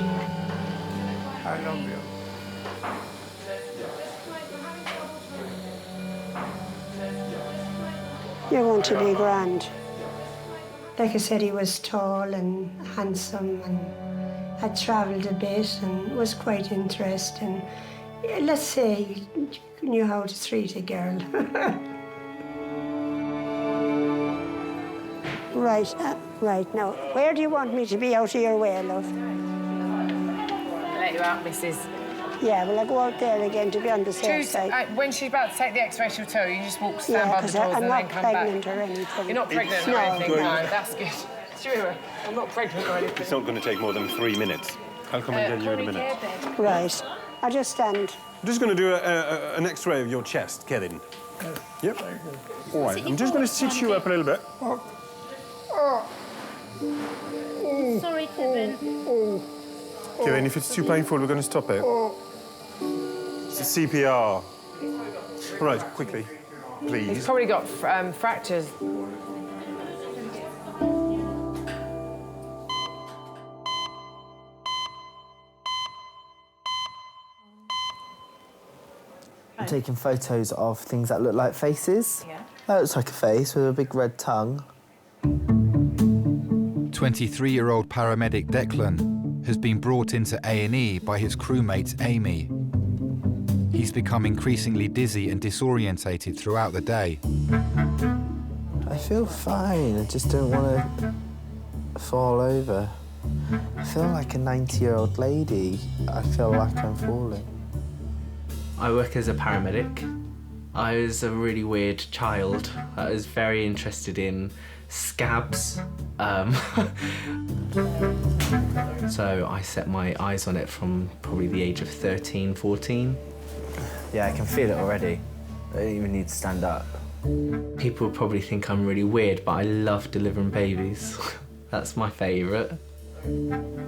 I love you. You're going to be grand. Like I said, he was tall and handsome and had travelled a bit and was quite interesting. Let's say he knew how to treat a girl. Right now, where do you want me to be out of your way, love? I'll let you out, Mrs. Yeah, well, I go out there again to be on the safe side. When she's about to take the X-ray, she'll tell you. You just stand by the doors and then come back. I'm not pregnant or anything. You're not pregnant or anything, no, that's good. Sure, I'm not pregnant or anything. It's not going to take more than 3 minutes. I'll come and get you in a minute. Right. I'll just stand. I'm just going to do an X-ray of your chest, Kevin. Yep. All right, I'm just going to sit you up a little bit. Sorry, Kevin. Kevin, if it's too painful, we're going to stop it. It's a CPR. All right, quickly, please. He's probably got fractures. I'm taking photos of things that look like faces. Yeah. That looks like a face with a big red tongue. 23-year-old paramedic Declan has been brought into A&E by his crewmate Amy. He's become increasingly dizzy and disorientated throughout the day. I feel fine, I just don't want to fall over. I feel like a 90-year-old lady. I feel like I'm falling. I work as a paramedic. I was a really weird child. I was very interested in scabs. So I set my eyes on it from probably the age of 13, 14. Yeah, I can feel it already. I don't even need to stand up. People would probably think I'm really weird, but I love delivering babies. That's my favourite.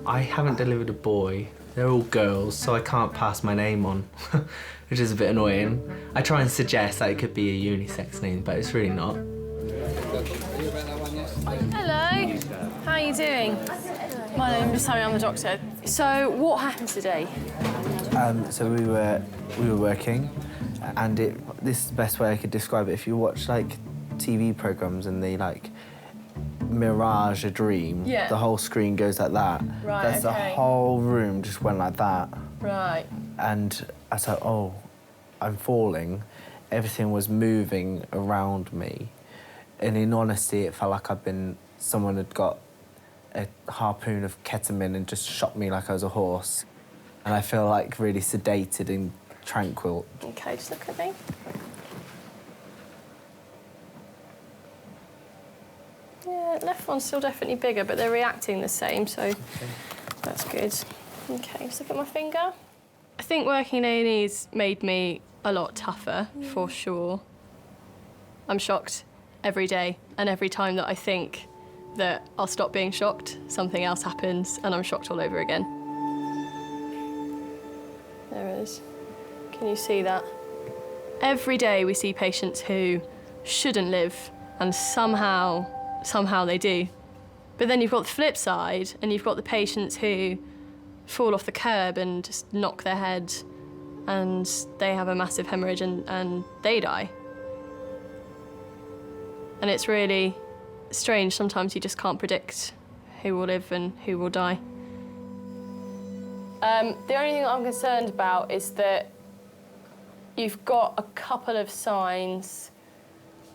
I haven't delivered a boy. They're all girls, so I can't pass my name on, which is a bit annoying. I try and suggest that it could be a unisex name, but it's really not. Hello, how are you doing? My name is Sammy, I'm the doctor. So, what happened today? So we were working, and this is the best way I could describe it. If you watch like TV programs and they like mirage a dream, Yeah. the whole screen goes like that. Right, That's okay. the whole room just went like that. Right. And I was like, oh, I'm falling. Everything was moving around me. And in honesty, it felt like someone had got a harpoon of ketamine and just shot me like I was a horse. And I feel like really sedated and tranquil. Okay, just look at me. Yeah, left one's still definitely bigger, but they're reacting the same, so that's good. Okay, just look at my finger. I think working in A&E's made me a lot tougher, for sure. I'm shocked every day, and every time that I think that I'll stop being shocked, something else happens, and I'm shocked all over again. There it is. Can you see that? Every day we see patients who shouldn't live, and somehow they do. But then you've got the flip side, and you've got the patients who fall off the curb and just knock their head, and they have a massive hemorrhage and they die. And it's really strange. Sometimes you just can't predict who will live and who will die. The only thing that I'm concerned about is that you've got a couple of signs,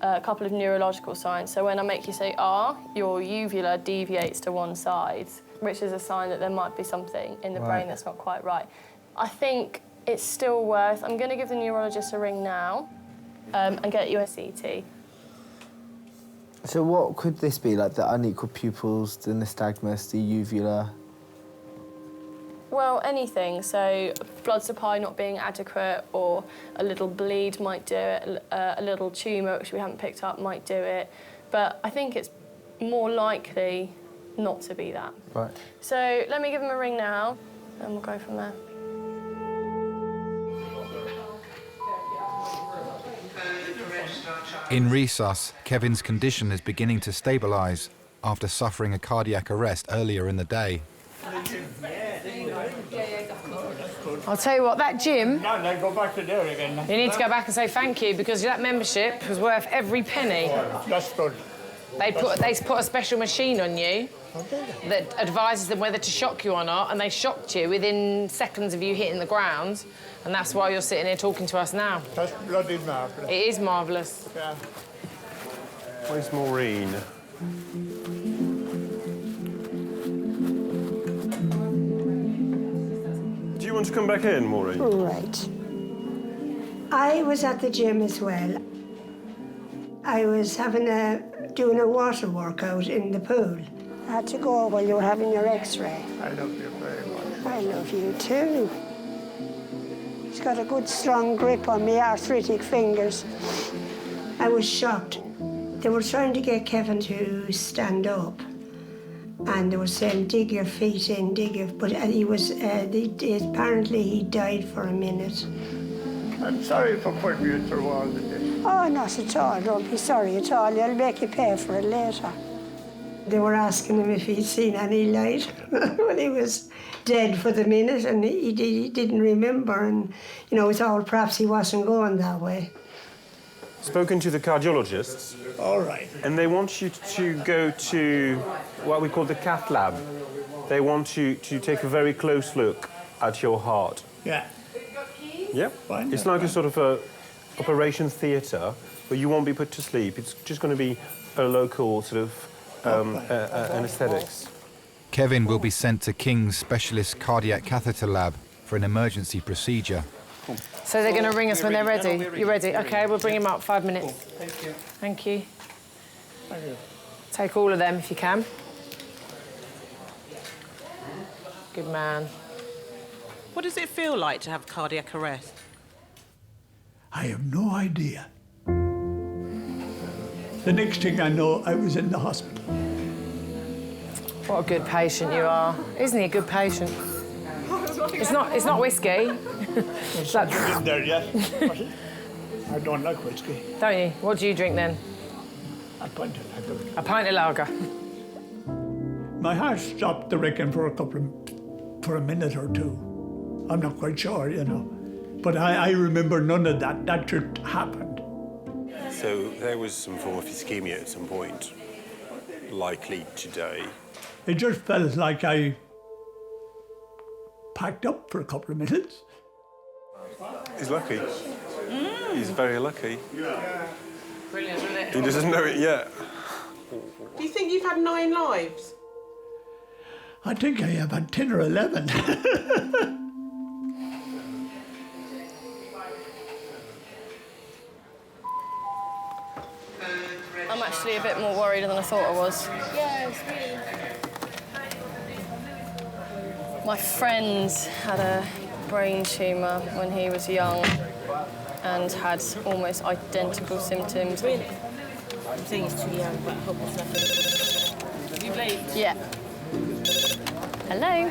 a couple of neurological signs. So when I make you say R, your uvula deviates to one side, which is a sign that there might be something in the brain that's not quite right. I think it's still worth, I'm going to give the neurologist a ring now and get you a CT. So what could this be, like the unequal pupils, the nystagmus, the uvula? Well, anything. So blood supply not being adequate, or a little bleed might do it, a little tumour, which we haven't picked up, might do it. But I think it's more likely not to be that. Right. So let me give him a ring now, and we'll go from there. In resus, Kevin's condition is beginning to stabilise after suffering a cardiac arrest earlier in the day. I'll tell you what, that gym... No, go back to there again. You need to go back and say thank you, because that membership was worth every penny. That's good. They put a special machine on you that advises them whether to shock you or not, and they shocked you within seconds of you hitting the ground, and that's why you're sitting here talking to us now. That's bloody marvellous. It is marvellous. Yeah. Where's Maureen? Do you want to come back in, Maureen? Right. I was at the gym as well. I was doing a water workout in the pool. I had to go while you were having your x-ray. I love you very much. I love you too. He's got a good strong grip on me arthritic fingers. I was shocked. They were trying to get Kevin to stand up, and they were saying, dig your feet in, but he was, apparently he died for a minute. I'm sorry for putting you through all of this. Oh, not at all. Don't be sorry at all. I'll make you pay for it later. They were asking him if he'd seen any light when he was dead for the minute, and he didn't remember, and, you know, we thought perhaps he wasn't going that way. Spoken to the cardiologists. All right. And they want you to go to what we call the cath lab. They want you to take a very close look at your heart. Yeah. Yeah. Fine. It's like a sort of a operation theatre, but you won't be put to sleep. It's just going to be a local sort of anaesthetics. Kevin will be sent to King's Specialist Cardiac Catheter Lab for an emergency procedure. So they're going to ring us when they're ready? You're ready? OK, we'll bring him up. 5 minutes. Thank you. Thank you. Thank you. Take all of them if you can. Good man. What does it feel like to have cardiac arrest? I have no idea. The next thing I know, I was in the hospital. What a good patient you are. Isn't he a good patient? It's not whiskey. There's something in there, yeah. I don't like whiskey. Don't you? What do you drink then? A pint of lager. A pint of lager. My heart stopped, I reckon, for a minute or two. I'm not quite sure, you know. But I remember none of that. That just happened. So there was some form of ischemia at some point, likely today. It just felt like I packed up for a couple of minutes. He's lucky. He's very lucky. Brilliant, isn't it? He doesn't know it yet. Do you think you've had 9 lives? I think I have had 10 or 11. I'm actually a bit more worried than I thought I was. Yeah, it's really. My friend had a brain tumour when he was young and had almost identical symptoms. Really? I think he's too young, but I hope it's nothing. You bleed? Yeah. Hello.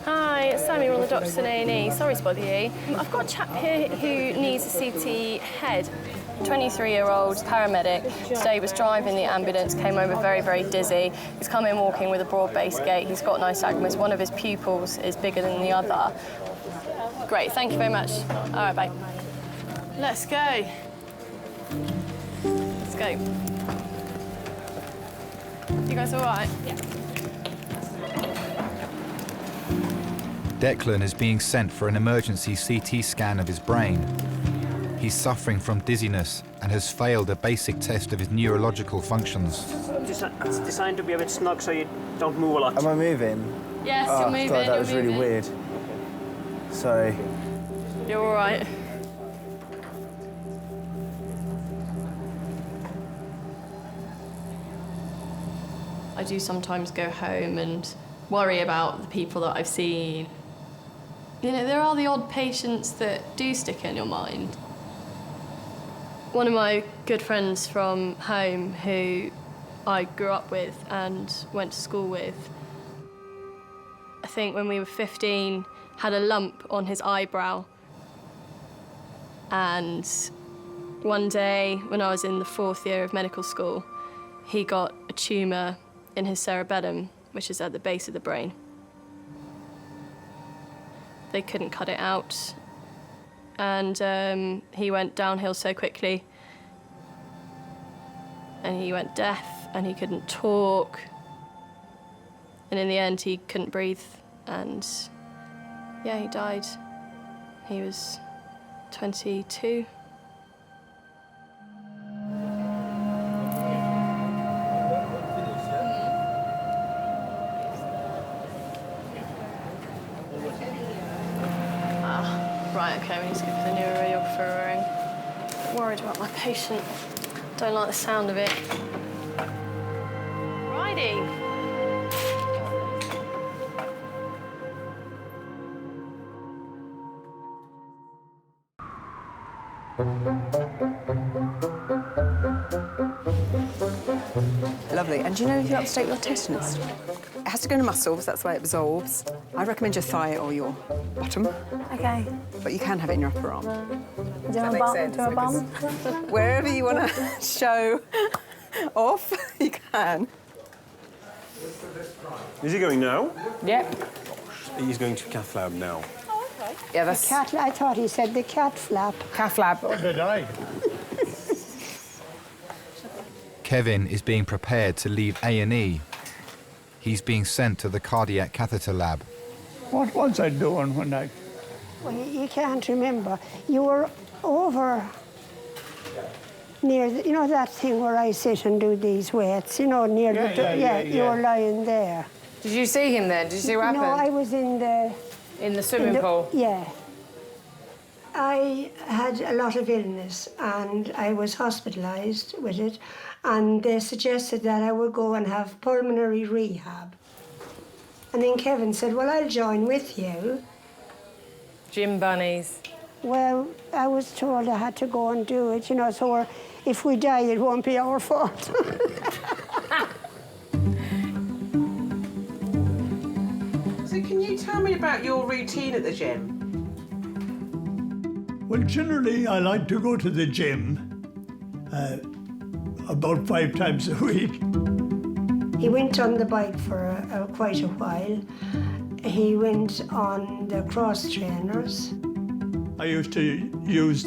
Hi, it's Sammy, one of the doctors in A&E. Sorry to bother you. I've got a chap here who needs a CT head. 23-year-old paramedic. Today he was driving the ambulance, came over very, very dizzy. He's come in walking with a broad-based gait. He's got nystagmus. One of his pupils is bigger than the other. Great, thank you very much. All right, bye. Let's go. Let's go. You guys all right? Yeah. Declan is being sent for an emergency CT scan of his brain. He's suffering from dizziness and has failed a basic test of his neurological functions. It's designed to be a bit snug so you don't move a lot. Am I moving? Yes, you're moving. God, that was really weird. Sorry. You're all right. I do sometimes go home and worry about the people that I've seen. You know, there are the odd patients that do stick in your mind. One of my good friends from home who I grew up with and went to school with, I think when we were 15, had a lump on his eyebrow. And one day, when I was in the 4th year of medical school, he got a tumour in his cerebellum, which is at the base of the brain. They couldn't cut it out. And he went downhill so quickly. And he went deaf, and he couldn't talk. And in the end, he couldn't breathe. And yeah, he died. He was 22. Right, okay, we need to give the neuroradiographer a ring. Worried about my patient. Don't like the sound of it. Riding. Lovely. And do you know if you upstate your testicles? It has to go in the muscles, that's why it absorbs. I recommend your thigh or your bottom. Okay. But you can have it in your upper arm. Do you want a bum? Do you want a bum? Wherever you want to show off, you can. Is he going now? Yep. He's going to cath lab now. Yeah, that's... Cat, I thought he said the cat flap. Cath lab. Oh, did I? Kevin is being prepared to leave A&E. He's being sent to the cardiac catheter lab. What was I doing when I... Well, you can't remember. You were over near, you know that thing where I sit and do these weights, you know, near the... Yeah. You were lying there. Did you see him then? Did you see what happened? No, I was in the... In the swimming pool? Yeah. I had a lot of illness and I was hospitalised with it, and they suggested that I would go and have pulmonary rehab. And then Kevin said, well, I'll join with you. Gym bunnies. Well, I was told I had to go and do it, you know, so if we die, it won't be our fault. So can you tell me about your routine at the gym? Well, generally, I like to go to the gym about 5 times a week. He went on the bike for quite a while. He went on the cross trainers. I used to use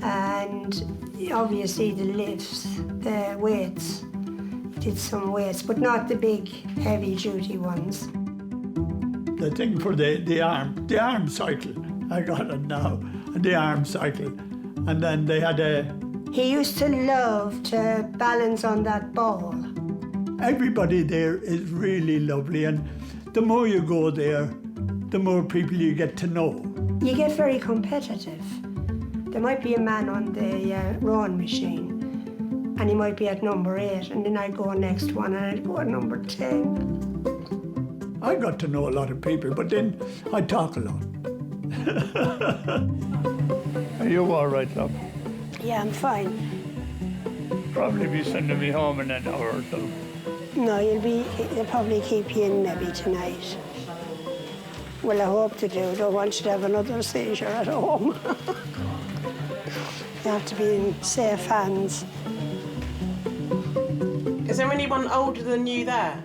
and obviously the lifts, the weights. Did some weights, but not the big, heavy-duty ones. the thing for the arm cycle. I got it now, the arm cycle. And then they had a... He used to love to balance on that ball. Everybody there is really lovely, and the more you go there, the more people you get to know. You get very competitive. There might be a man on the rowing machine, and he might be at number 8, and then I'd go next one, and I'd go at number 10. I got to know a lot of people, but then I talk a lot. Are you all right, love? Yeah, I'm fine. Probably be sending me home in an hour or two. No, they'll probably keep you in maybe tonight. Well, I hope to do. Don't want you to have another seizure at home. You have to be in safe hands. Is there anyone older than you there?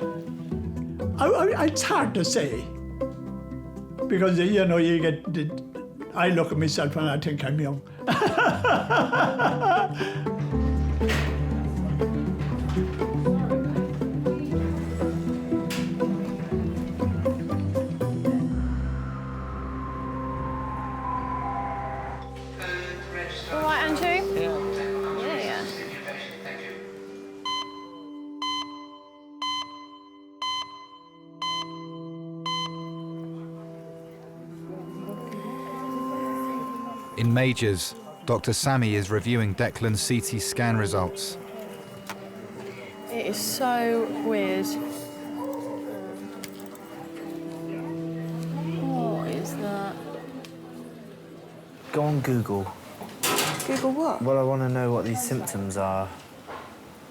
It's hard to say. Because, you know, I look at myself and I think I'm young. All right, Andrew? Yeah. In Majors, Dr. Sammy is reviewing Declan's CT scan results. It is so weird. What is that? Go on Google. Google what? Well, I want to know what these symptoms are.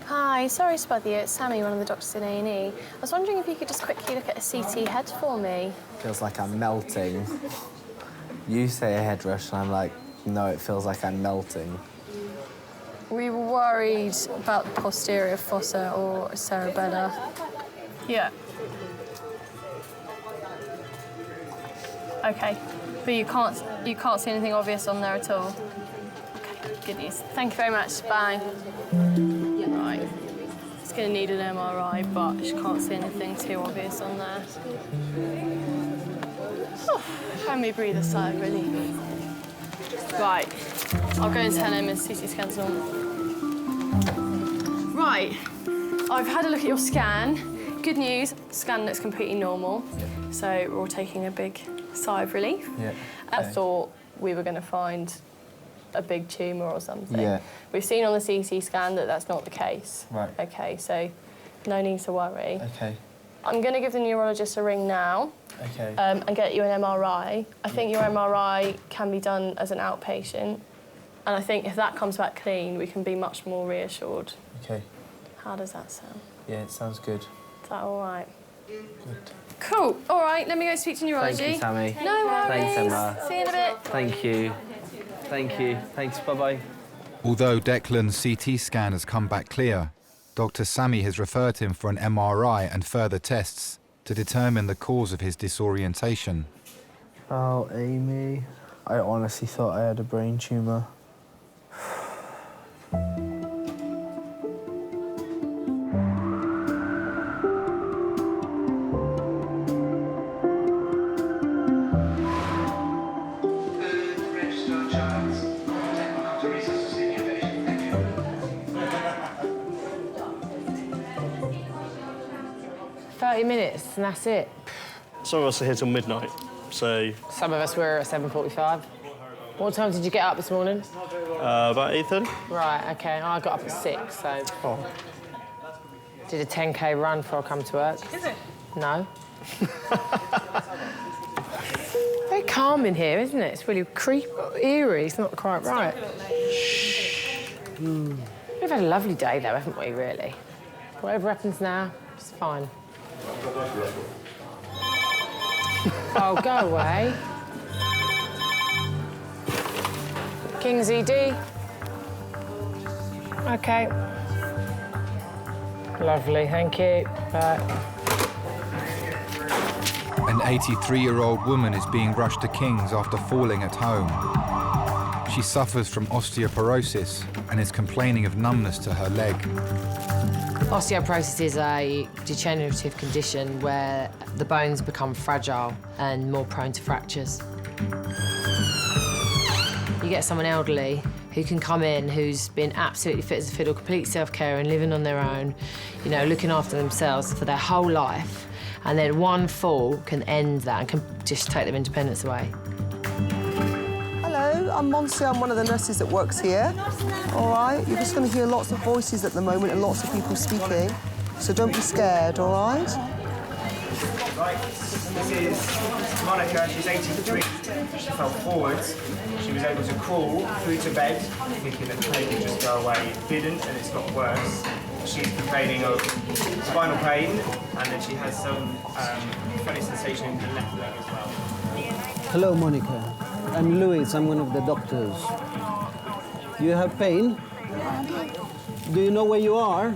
Hi, sorry to bother you. It's Sammy, one of the doctors in A&E. I was wondering if you could just quickly look at a CT head for me. Feels like I'm melting. You say a head rush, and I'm like, no, it feels like I'm melting. We were worried about the posterior fossa or cerebella. Yeah. Okay, but you can't see anything obvious on there at all. Okay, good news. Thank you very much. Bye. Right. It's going to need an MRI, but she can't see anything too obvious on there. Let me breathe a sigh of relief. Right, I'll go and tell him his CT scan's normal. Right, I've had a look at your scan. Good news, scan looks completely normal. So we're all taking a big sigh of relief. Yeah. I thought we were going to find a big tumour or something. Yeah. We've seen on the CT scan that that's not the case. Right. OK, so no need to worry. OK. I'm going to give the neurologist a ring now. OK. And get you an MRI. I think your MRI can be done as an outpatient. And I think if that comes back clean, we can be much more reassured. OK. How does that sound? Yeah, it sounds good. Is that all right? Good. Cool. All right, let me go speak to neurology. Thank you, Sammy. No worries. Thanks, Emma. See you in a bit. Thank you. Thank you. Thanks, bye-bye. Although Declan's CT scan has come back clear, Dr. Sammy has referred him for an MRI and further tests to determine the cause of his disorientation. Oh, Amy. I honestly thought I had a brain tumour. Minutes and that's it. Some of us are here till midnight. so... Some of us were at 7:45. What time did you get up this morning? About 8:30. Right, OK. I got up at 6, so... Oh. Did a 10K run before I come to work. Is it? No. Very calm in here, isn't it? It's really eerie. It's not quite right. We've had a lovely day, though, haven't we, really? Whatever happens now, it's fine. Oh, go away. King's ED. OK. Lovely, thank you. Bye. An 83-year-old woman is being rushed to King's after falling at home. She suffers from osteoporosis and is complaining of numbness to her leg. Osteoporosis is a degenerative condition where the bones become fragile and more prone to fractures. You get someone elderly who can come in who's been absolutely fit as a fiddle, complete self-care and living on their own, you know, looking after themselves for their whole life, and then one fall can end that and can just take their independence away. Hello, I'm Monsi. I'm one of the nurses that works here. All right, you're just going to hear lots of voices at the moment and lots of people speaking, so don't be scared, all right? Right, this is Monica, she's 83. She fell forwards. She was able to crawl through to bed, thinking that the pain would just go away. It didn't, and it's got worse. She's complaining of spinal pain, and then she has some funny sensation in the left leg as well. Hello, Monica. I'm Louis. I'm one of the doctors. You have pain? Do you know where you are?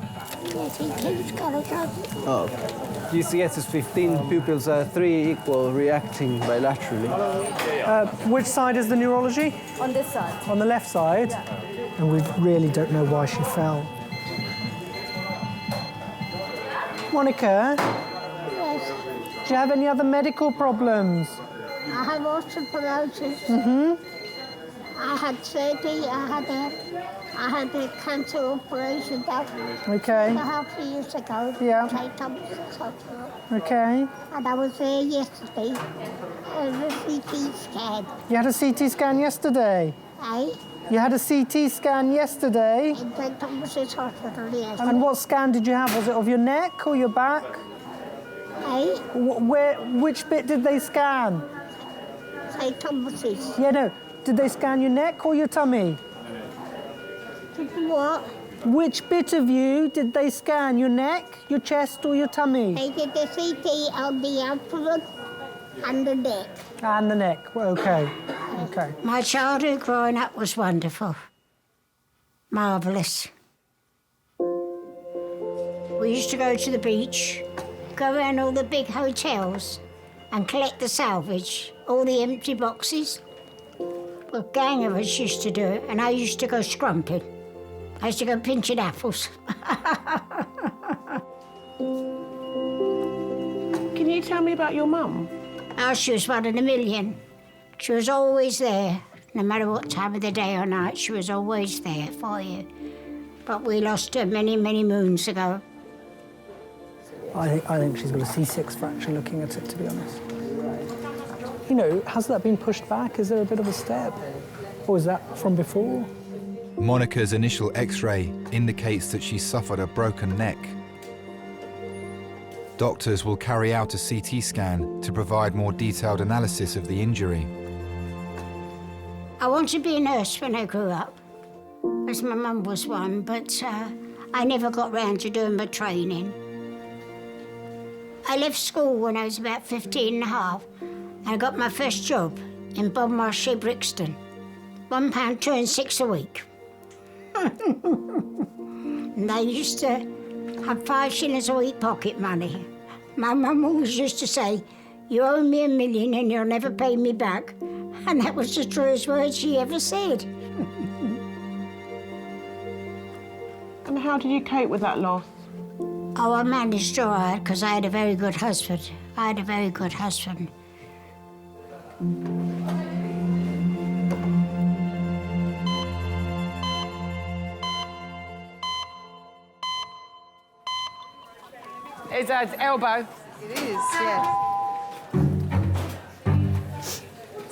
Oh. GCS is 15 pupils, 3 equal, reacting bilaterally. Which side is the neurology? On this side. On the left side? Yeah. And we really don't know why she fell. Monica? Yes. Do you have any other medical problems? I have osteoporosis. Mm-hmm. I had surgery. I had a cancer operation done. Okay. A half a years ago. Yeah. Okay. And I was there yesterday. A CT scan. You had a CT scan yesterday? Eh? You had a CT scan yesterday? In St Thomas's Hospital, yes. And what scan did you have? Was it of your neck or your back? Eh? Which bit did they scan? St Thomas's. Yeah, no. Did they scan your neck or your tummy? What? Which bit of you did they scan? Your neck, your chest or your tummy? They did the CT on the abdomen and the neck. And the neck, OK. OK. My childhood growing up was wonderful. Marvellous. We used to go to the beach, go around all the big hotels and collect the salvage, all the empty boxes. A gang of us used to do it, and I used to go scrumping. I used to go pinching apples. Can you tell me about your mum? Oh, she was one in a million. She was always there, no matter what time of the day or night, she was always there for you. But we lost her many, many moons ago. I think she's got a C6 fracture looking at it, to be honest. You know, has that been pushed back? Is there a bit of a step? Or is that from before? Monica's initial X-ray indicates that she suffered a broken neck. Doctors will carry out a CT scan to provide more detailed analysis of the injury. I wanted to be a nurse when I grew up, as my mum was one, but I never got round to doing my training. I left school when I was about 15 and a half, and I got my first job in Bonmarché, Brixton. £1.2 and 6 a week. And they used to have 5 shillings a week pocket money. My mum always used to say, "You owe me £1 million and you'll never pay me back." And that was the truest word she ever said. And how did you cope with that loss? Oh, I managed all right, because I had a very good husband. I had a very good husband. It's elbow. It is, yes.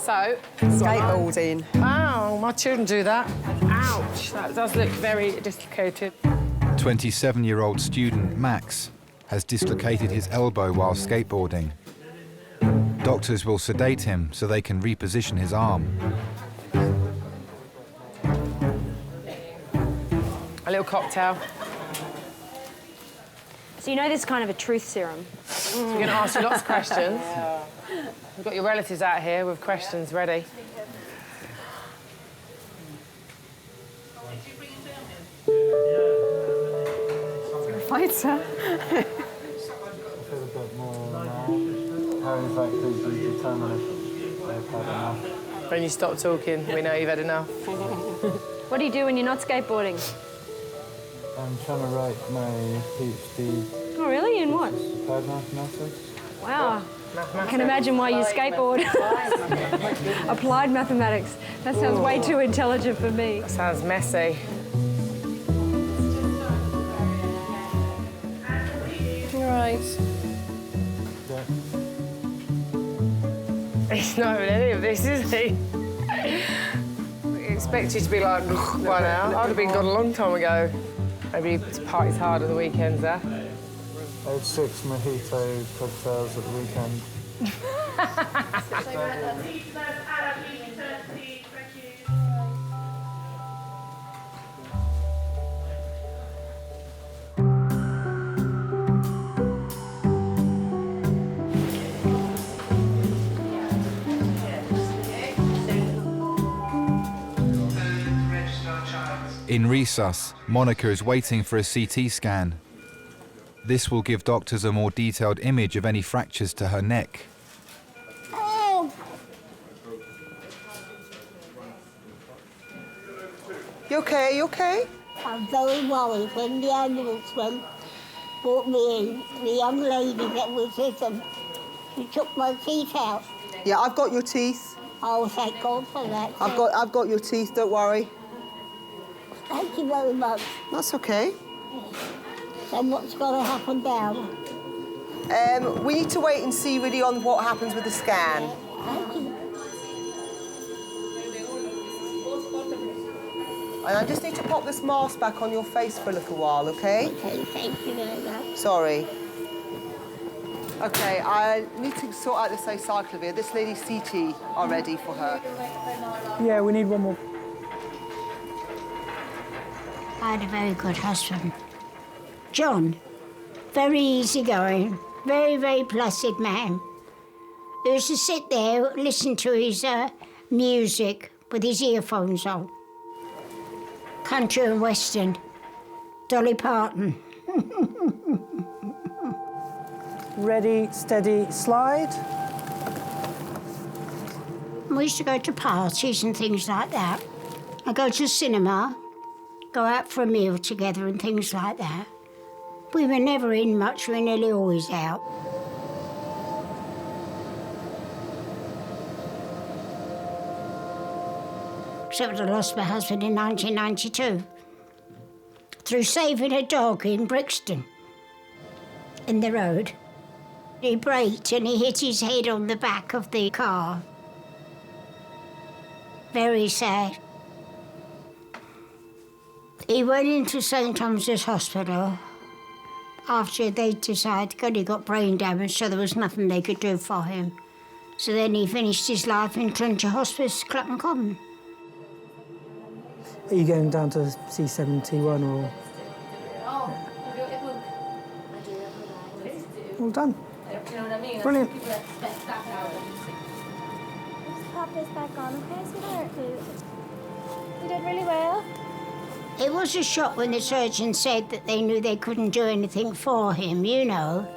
So? Skateboarding. Ow, my children do that. Ouch, that does look very dislocated. 27-year-old student Max has dislocated his elbow while skateboarding. Doctors will sedate him so they can reposition his arm. A little cocktail. So you know there's kind of a truth serum. So we're going to ask you lots of questions. We've got your relatives out here with questions ready. Fighter. How exactly do you determine if they've had enough? When you stop talking, we know you've had enough. What do you do when you're not skateboarding? I'm trying to write my PhD. Oh, really? In what? Applied mathematics. Wow. I can imagine why you skateboard. Applied mathematics. That sounds way too intelligent for me. That sounds messy. Right. Yeah. He's not having any of this, is he? We expect you to be like, by now. I'd have been gone a long time ago. Maybe to party's hard on the weekends, huh? I had 6 mojito cocktails at the weekend. In resus, Monica is waiting for a CT scan. This will give doctors a more detailed image of any fractures to her neck. Oh. You okay? You okay? I'm very worried when the ambulance brought me in. The young lady that was with them, she took my teeth out. Yeah, I've got your teeth. Oh, thank God for that. I've got your teeth, don't worry. Thank you very much. That's okay. Then what's going to happen now? We need to wait and see really on what happens with the scan. And I just need to pop this mask back on your face for a little while, okay? Okay, thank you very much. Sorry. Okay, I need to sort out this acyclovir. This lady's CT are ready for her. Yeah, we need one more. I had a very good husband. John, very easygoing, very, very placid man. He used to sit there, listen to his music with his earphones on. Country and Western, Dolly Parton. Ready, steady, slide. We used to go to parties and things like that. I go to the cinema, go out for a meal together and things like that. We were never in much, we were nearly always out. Except I lost my husband in 1992 through saving a dog in Brixton, in the road. He braked and he hit his head on the back of the car. Very sad. He went into St Thomas's Hospital after they decided God, he got brain damage, so there was nothing they could do for him. So then he finished his life in Trinity Hospice, Clapham Common. Are you going down to C71 or? Well done. Brilliant. Pop this back on, okay, sweetheart? You did really well. It was a shock when the surgeon said that they knew they couldn't do anything for him, you know.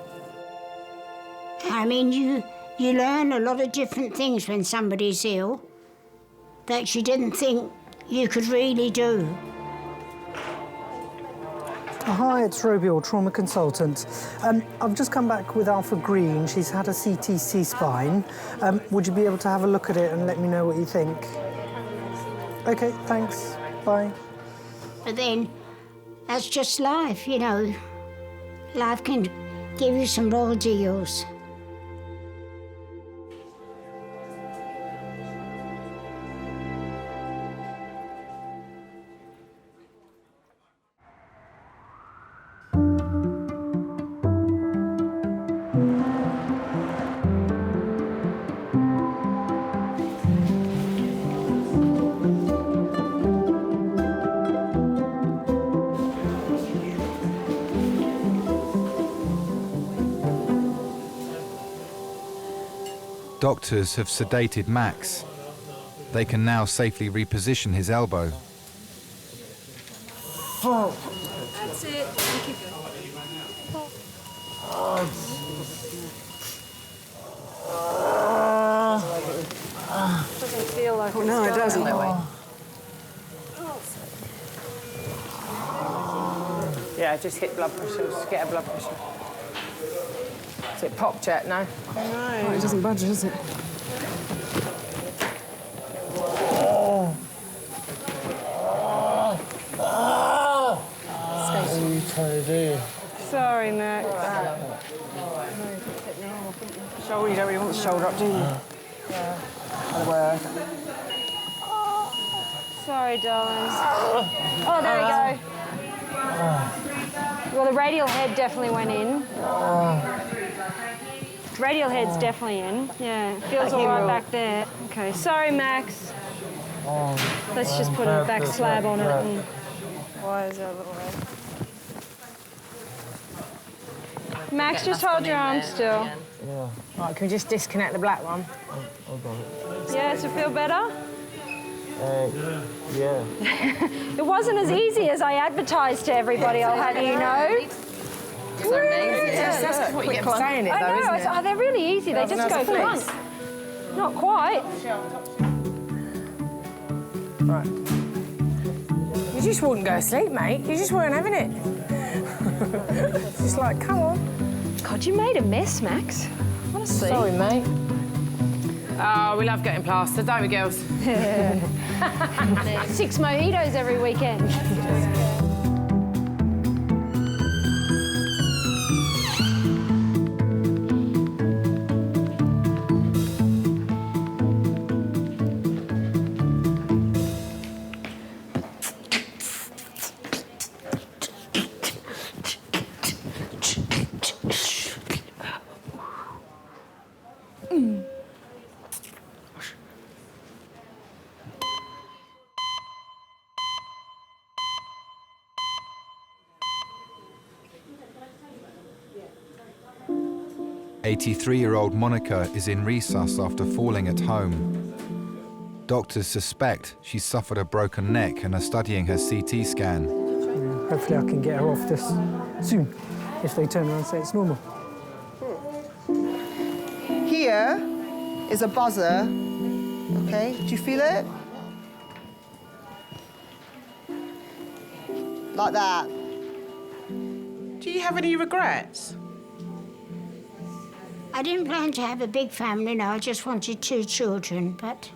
I mean, you learn a lot of different things when somebody's ill that you didn't think you could really do. Hi, it's Roby, your trauma consultant. I've just come back with Alpha Green. She's had a CTC spine. Would you be able to have a look at it and let me know what you think? Okay, thanks. Bye. But then, that's just life, you know. Life can give you some raw deals. Doctors have sedated Max. They can now safely reposition his elbow. That's it. Keep going. Doesn't feel like it's no, it doesn't. Yeah, just hit blood pressure. Just get a blood pressure. Is it popped yet? No? No, it doesn't budge, does it? Sorry, Max. Shoulder, you don't really want the shoulder up, do you? Yeah. That'll work. Sorry, darlings. Oh, there we go. Well, the radial head definitely went in. Radial head's definitely in. Yeah, it feels all right back there. Okay, sorry, Max. Let's just put a back slab on it. And... Why is there a little red? Max, just hold your arm still. Yeah. Right, can we just disconnect the black one? Yeah, does it feel better? Yeah. It wasn't as easy as I advertised to everybody, I'll have you know. That's what you get for saying it, though, I know, isn't it? oh, they're really easy, they just go front. Not quite. Right. You just wouldn't go to sleep, mate. You just weren't having it. Just like, come on. God, you made a mess, Max. Honestly. Sorry, mate. Oh, we love getting plastered, don't we, girls? 6 mojitos every weekend. 83-year-old Monica is in resus after falling at home. Doctors suspect she suffered a broken neck and are studying her CT scan. Hopefully I can get her off this soon, if they turn around and say it's normal. Here is a buzzer, okay? Do you feel it? Like that. Do you have any regrets? I didn't plan to have a big family, no, I just wanted 2 children, but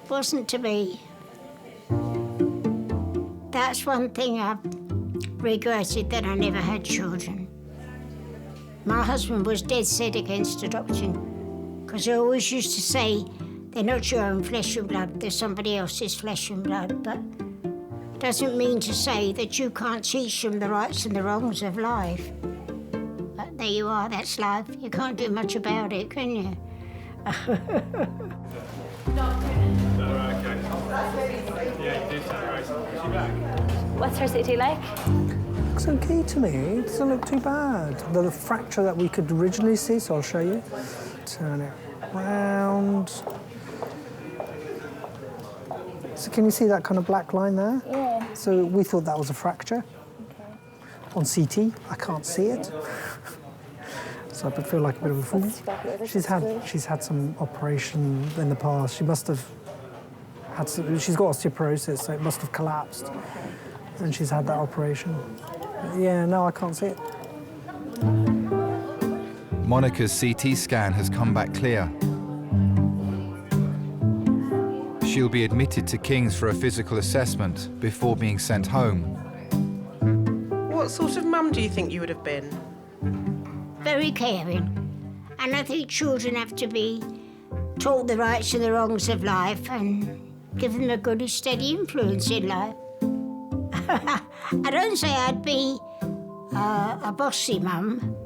it wasn't to be. That's one thing I've regretted, that I never had children. My husband was dead set against adoption, because he always used to say, they're not your own flesh and blood, they're somebody else's flesh and blood, but doesn't mean to say that you can't teach them the rights and the wrongs of life. But there you are, that's life. You can't do much about it, can you? What's her CT like? Looks okay to me. It doesn't look too bad. The fracture that we could originally see, so I'll show you. Turn it round. So can you see that kind of black line there? Yeah. So we thought that was a fracture. Okay. On CT, I can't see it. So I feel like a bit of a fool. She's had some operation in the past. She must have had some, she's got osteoporosis, so it must have collapsed. And she's had that operation. But yeah, no, I can't see it. Monica's CT scan has come back clear. She'll be admitted to King's for a physical assessment before being sent home. What sort of mum do you think you would have been? Very caring. And I think children have to be taught the rights and the wrongs of life and give them a good, steady influence in life. I don't say I'd be a bossy mum,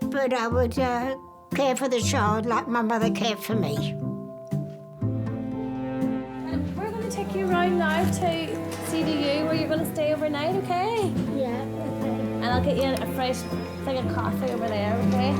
but I would care for the child like my mother cared for me. We're going to take you around now to CDU where you're going to stay overnight, okay? Yeah, okay. And I'll get you a fresh thing of coffee over there, okay?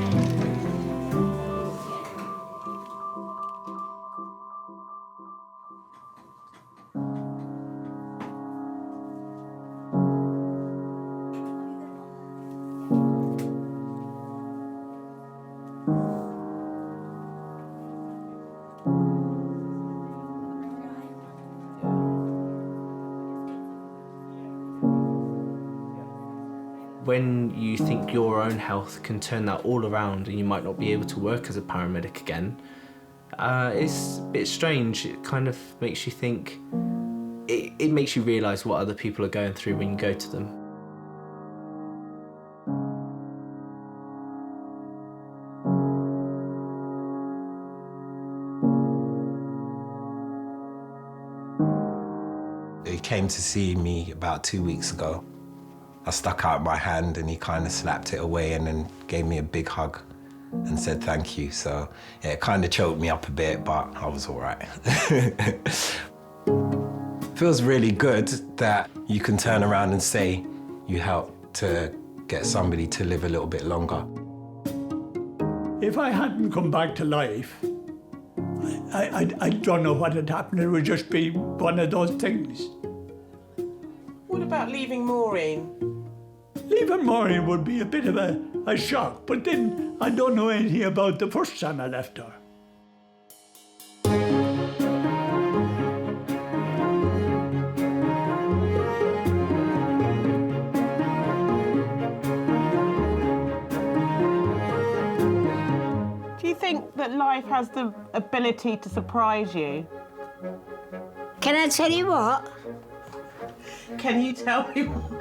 When you think your own health can turn that all around and you might not be able to work as a paramedic again, it's a bit strange. It kind of makes you think, it makes you realise what other people are going through when you go to them. He came to see me about 2 weeks ago. I stuck out my hand and he kind of slapped it away and then gave me a big hug and said thank you. So yeah, it kind of choked me up a bit, but I was all right. Feels really good that you can turn around and say you helped to get somebody to live a little bit longer. If I hadn't come back to life, I don't know what had happened. It would just be one of those things. What about leaving Maureen? Leaving Maureen would be a bit of a shock, but then I don't know anything about the first time I left her. Do you think that life has the ability to surprise you? Can I tell you what? Can you tell me what?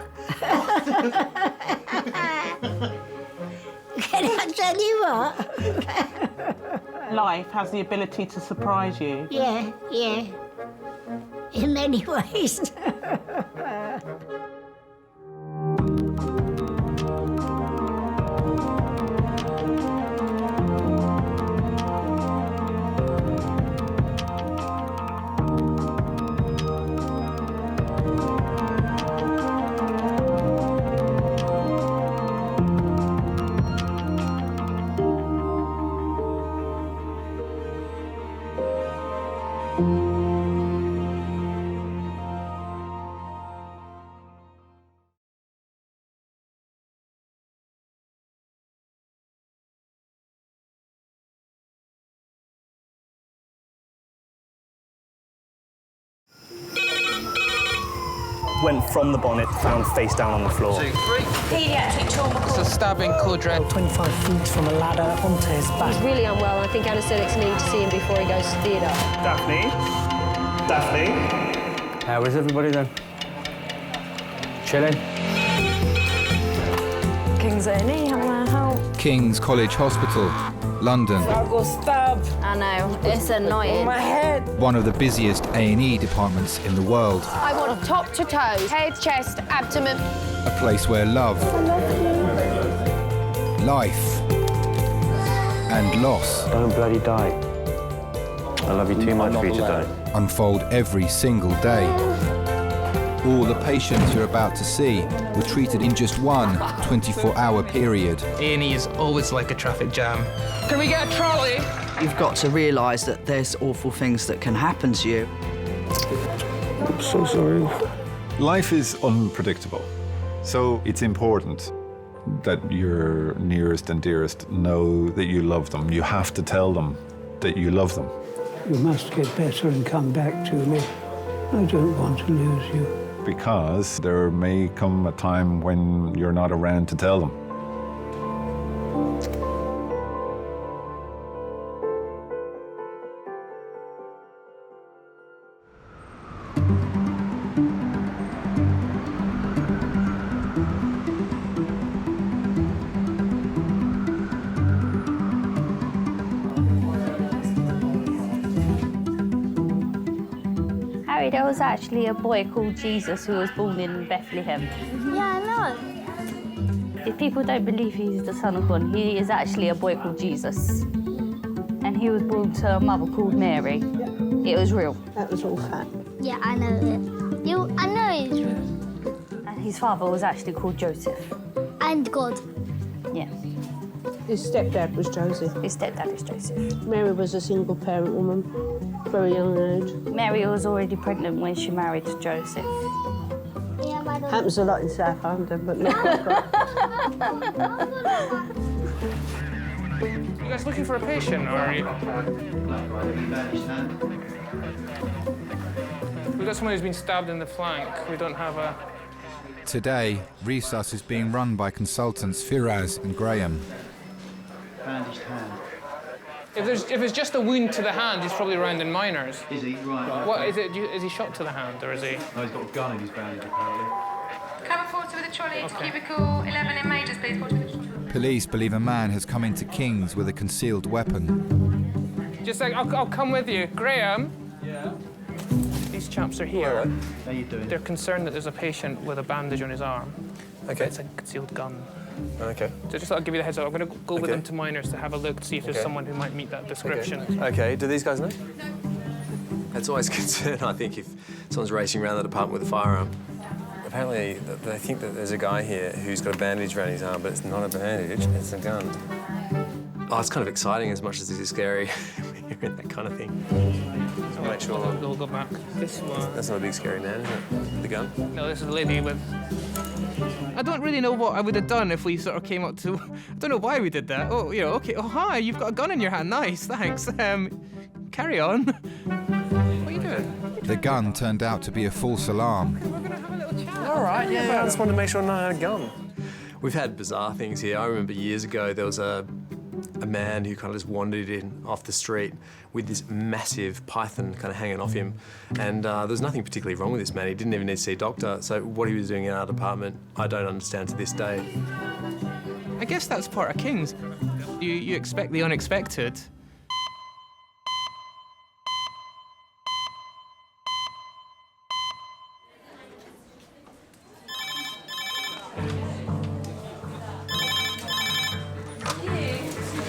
Can I tell you what? Life has the ability to surprise you. Yeah. In many ways. Went from the bonnet, found face down on the floor. 2, 3. Pediatric trauma. It's a stabbing quadrant. 25 feet from a ladder onto his back. He's really unwell. I think anaesthetics need to see him before he goes to theatre. Daphne? How is everybody then? Chilling? King's A&E, how can I help? King's College Hospital, London. I got stabbed. I know, it's annoying. My head. One of the busiest A&E departments in the world. I want top to toe, head, chest, abdomen. A place where love, life, and loss Don't bloody die. I love you too much for you to die. unfold every single day. All the patients you're about to see were treated in just one 24-hour period. A&E is always like a traffic jam. Can we get a trolley? You've got to realise that there's awful things that can happen to you. I'm so sorry. Life is unpredictable, so it's important that your nearest and dearest know that you love them. You have to tell them that you love them. You must get better and come back to me. I don't want to lose you. Because there may come a time when you're not around to tell them. There was actually a boy called Jesus who was born in Bethlehem. Yeah, I know. If people don't believe he's the son of God, he is actually a boy called Jesus. And he was born to a mother called Mary. It was real. That was all fact. Yeah, I know it. I know it's real. And his father was actually called Joseph. And God. Yeah. His stepdad was Joseph. His stepdad is Joseph. Mary was a single parent woman, very young age. Mary was already pregnant when she married Joseph. Happens a lot in South London, but not You guys looking for a patient, or are you? We've got someone who's been stabbed in the flank. We don't have a Today, resus is being run by consultants Firaz and Graham. Bandaged hand. If it's just a wound to the hand, he's probably around in minors. Is he? Right. What is it? Is he shot to the hand, or is he? No, he's got a gun in his bandage, apparently. Cover 40 with a trolley to cubicle 11 in majors, please. 40 with a trolley. Police believe a man has come into King's with a concealed weapon. Just like, I'll come with you. Graham? Yeah? These chaps are here. Right. How you doing? They're concerned that there's a patient with a bandage on his arm. Okay. It's a concealed gun. Okay. So just thought I'd give you the heads up. I'm going to go with them to minors to have a look, see if there's Okay. someone who might meet that description. Okay, do these guys know? It's always a concern, I think, if someone's racing around the department with a firearm. Apparently, they think that there's a guy here who's got a bandage around his arm, but it's not a bandage, it's a gun. Oh, it's kind of exciting as much as it is scary, hearing that kind of thing. So make sure... We'll go back. This one. That's not a big scary man, is it? The gun? No, this is the lady with... I don't really know what I would have done if we sort of came up to... I don't know why we did that. Oh, you know, OK. Oh, hi, you've got a gun in your hand. Nice, thanks. Carry on. What are you doing? The gun turned out to be a false alarm. All right, yeah, I just wanted to make sure no one had a gun. We've had bizarre things here. I remember years ago there was a man who kind of just wandered in off the street with this massive python kind of hanging off him. And there was nothing particularly wrong with this man. He didn't even need to see a doctor. So what he was doing in our department, I don't understand to this day. I guess that's part of King's. You expect the unexpected.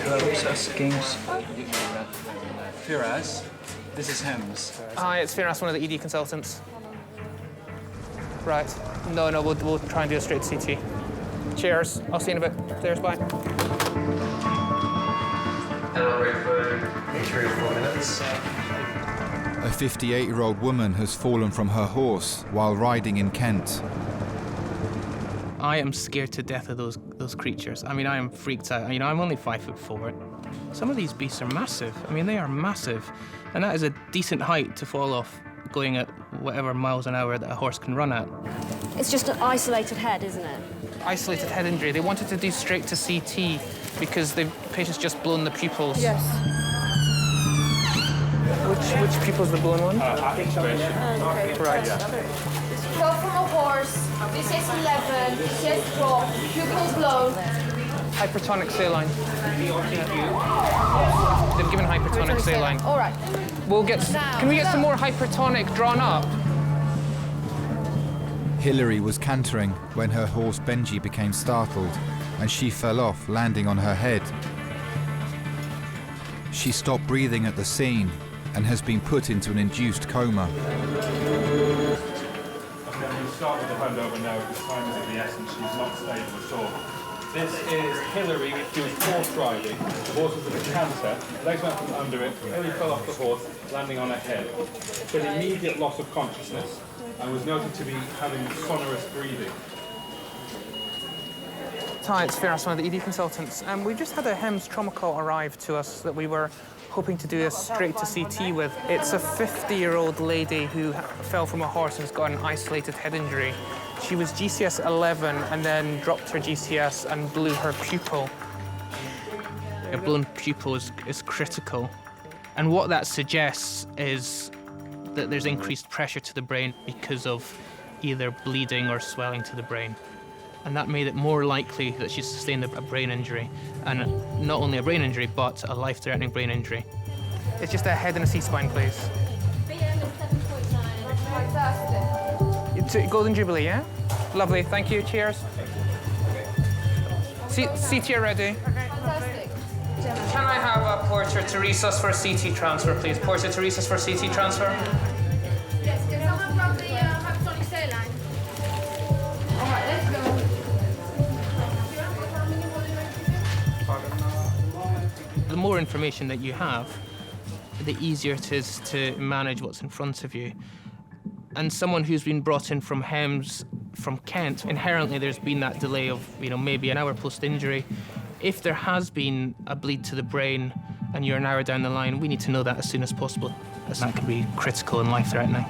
Hello, Resus, Kings. Firaz, this is Hems. Hi, it's Firas, one of the ED consultants. Right. No, we'll try and do a straight CT. Cheers. I'll see you in a bit. Cheers, bye. Hello, ready for 3 or 4 minutes. A 58-year-old woman has fallen from her horse while riding in Kent. I am scared to death of those creatures. I mean, I am freaked out. You know, I'm only 5'4". Some of these beasts are massive. I mean, they are massive. And that is a decent height to fall off going at whatever miles an hour that a horse can run at. It's just an isolated head, isn't it? Isolated head injury. They wanted to do straight to CT because the patient's just blown the pupils. Yes. Which pupil's the blown one? Okay. Right. Fell from a horse, this is 11, this is 12, pupils blown. Hypertonic saline. They've given hypertonic saline. All right. Can we get some more hypertonic drawn up? Hillary was cantering when her horse Benji became startled and she fell off, landing on her head. She stopped breathing at the scene and has been put into an induced coma. We'll start with the handover now, because time is of the essence. She's not stable at all. This is Hillary, who was horse riding. The horse was at a canter, legs went from under it, Hillary fell off the horse, landing on her head. She had immediate loss of consciousness and was noted to be having sonorous breathing. Hi, it's Firas, one of the ED consultants. We just had a HEMS trauma call arrive to us that we were hoping to do a straight to CT with. It's a 50-year-old lady who fell from a horse and has got an isolated head injury. She was GCS 11 and then dropped her GCS and blew her pupil. A blown pupil is critical. And what that suggests is that there's increased pressure to the brain because of either bleeding or swelling to the brain. And that made it more likely that she sustained a brain injury. And not only a brain injury, but a life-threatening brain injury. It's just a head and a C-spine, please. It's Golden Jubilee, yeah? Lovely, thank you, cheers. CT ready. Fantastic. Can I have a Porter to resus for a CT transfer, please? Porter to resus for a CT transfer. Yes, can someone grab the hypertonic saline? All right, let's go. The more information that you have, the easier it is to manage what's in front of you. And someone who's been brought in from HEMS, from Kent, inherently there's been that delay of, maybe an hour post-injury. If there has been a bleed to the brain and you're an hour down the line, we need to know that as soon as possible, as that can be critical and life-threatening.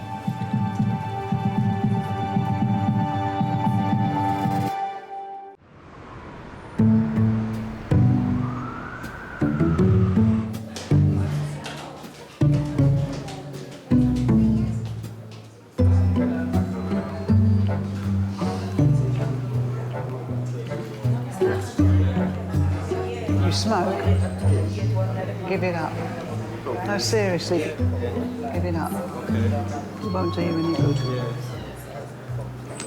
smoke, give it up. No, seriously, give it up. It won't do you any good.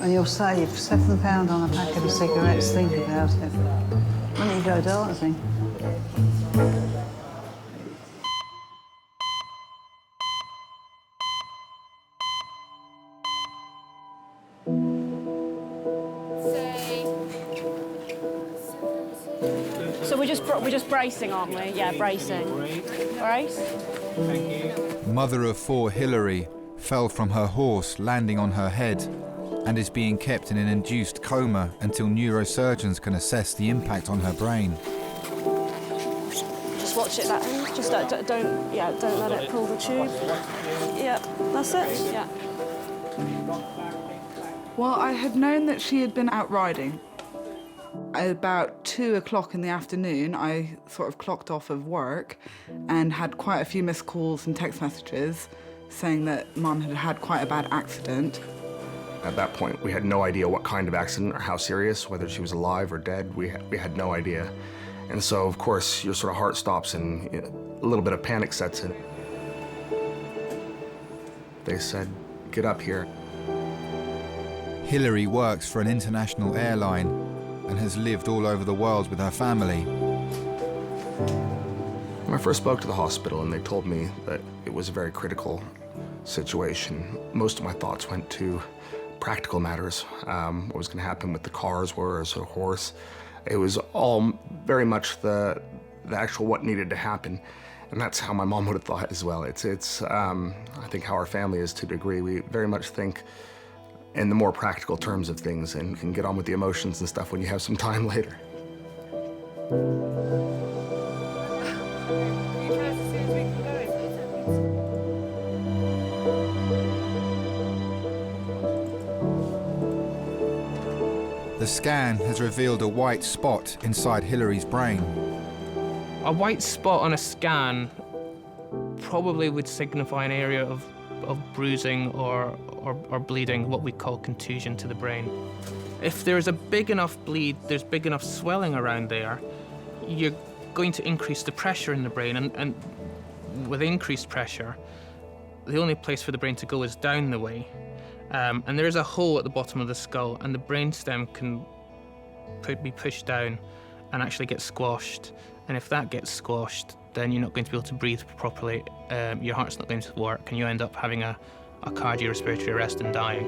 And you'll save £7 on a packet of cigarettes, think about it. When you go dancing. So we're just bracing, aren't we? Yeah, bracing. Brace. Mother of 4 Hilary fell from her horse, landing on her head, and is being kept in an induced coma until neurosurgeons can assess the impact on her brain. Just watch it that end. Just don't let it pull the tube. Yeah, that's it. Yeah. Well, I had known that she had been out riding. At about 2 o'clock in the afternoon, I sort of clocked off of work and had quite a few missed calls and text messages saying that Mum had had quite a bad accident. At that point, we had no idea what kind of accident or how serious, whether she was alive or dead. We had no idea. And so, of course, your sort of heart stops and a little bit of panic sets in. They said, get up here. Hilary works for an international airline and has lived all over the world with her family. When I first spoke to the hospital and they told me that it was a very critical situation, most of my thoughts went to practical matters. What was going to happen with the cars, where was her horse. It was all very much the actual what needed to happen. And that's how my mom would have thought as well. It's I think how our family is to a degree. We very much think in the more practical terms of things and can get on with the emotions and stuff when you have some time later. The scan has revealed a white spot inside Hilary's brain. A white spot on a scan probably would signify an area of bruising or bleeding, what we call contusion to the brain. If there's a big enough bleed, there's big enough swelling around there, you're going to increase the pressure in the brain, and with increased pressure, the only place for the brain to go is down the way. And there's a hole at the bottom of the skull, and the brainstem can be pushed down and actually get squashed. And if that gets squashed, then you're not going to be able to breathe properly, your heart's not going to work, and you end up having a cardiorespiratory arrest and dying.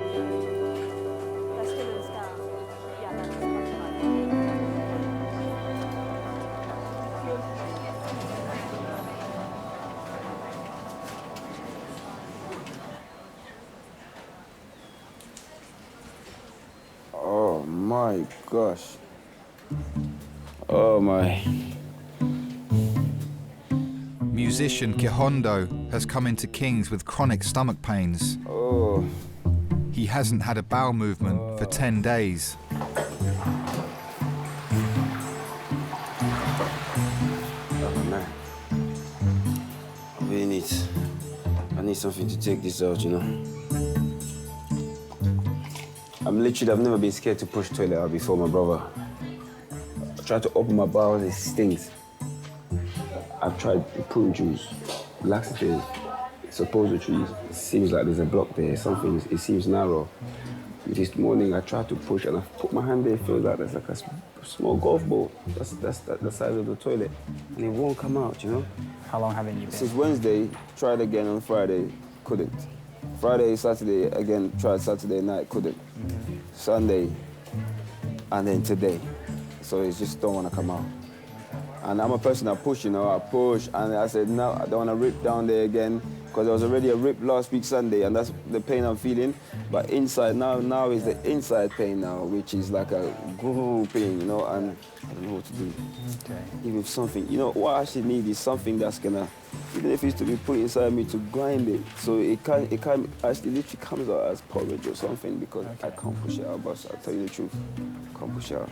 Oh my gosh. Oh my. Musician Kondo has come into King's with chronic stomach pains. Oh. He hasn't had a bowel movement for 10 days. Oh man. I need something to take this out, you know. I've never been scared to push toilet out before, my brother. I tried to open my bowels, it stings. I've tried prune juice, laxatives, suppositories. It seems like there's a block there, something, it seems narrow. This morning I tried to push and I put my hand there, it feels like there's like a small golf ball. That's the size of the toilet. And it won't come out, you know? How long haven't you been? Since Wednesday, tried again on Friday, couldn't. Friday, Saturday, again, tried Saturday night, couldn't. Sunday, and then today. So it just don't want to come out. And I'm a person that push, you know, I push, and I said, no, I don't want to rip down there again, because there was already a rip last week Sunday, and that's the pain I'm feeling. But inside, now is the inside pain now, which is like a pain, you know, and I don't know what to do. Okay. Even something, you know, what I actually need is something that's gonna, even if it's to be put inside me to grind it, so it can actually literally comes out as porridge or something, because I can't push it out, boss, I'll tell you the truth, I can't push it out.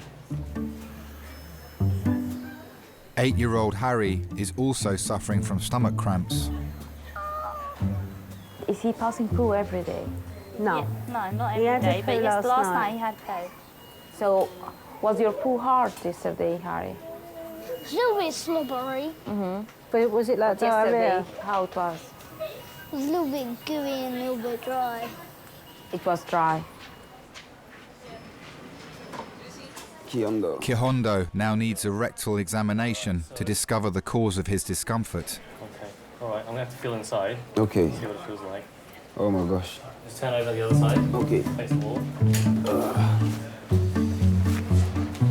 8-year-old Harry is also suffering from stomach cramps. Is he passing poo every day? No. No, not He every had day, a but poo last last night he had poo. So, was your poo hard yesterday, Harry? It's a little bit slobbery. But was it like diarrhea? How it was? It was a little bit gooey and a little bit dry. It was dry. Kondo now needs a rectal examination to discover the cause of his discomfort. Okay, all right, I'm gonna have to feel inside. Okay. See what it feels like. Oh my gosh. Just turn over the other side. Okay. Face the wall.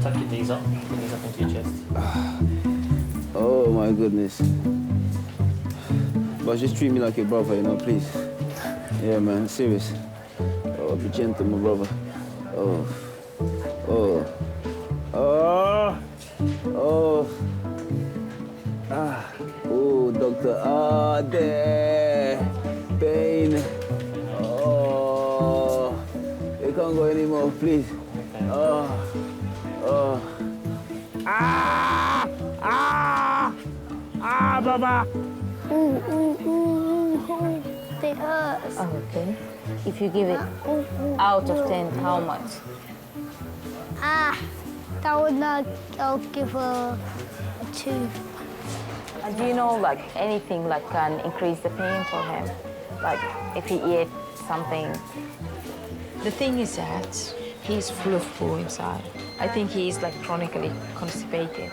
Tuck your knees up. Put your knees up into your chest. Oh my goodness. But just treat me like your brother, you know, please. Yeah, man, serious. Oh, be gentle, my brother. Oh. Oh. Oh. Oh. Ah. Oh, doctor. Ah, there. Pain. Oh. You can't go anymore, please. Oh. Oh. Ah! Ah! Ah, Baba! Ooh, ooh, ooh, ooh. It hurts. Oh, okay. If you give it out of 10, how much? That would not. I'll give a 2. And do you know, like, anything like can increase the pain for him? Like, if he eats something? The thing is that he's full of poo inside. I think he's like chronically constipated.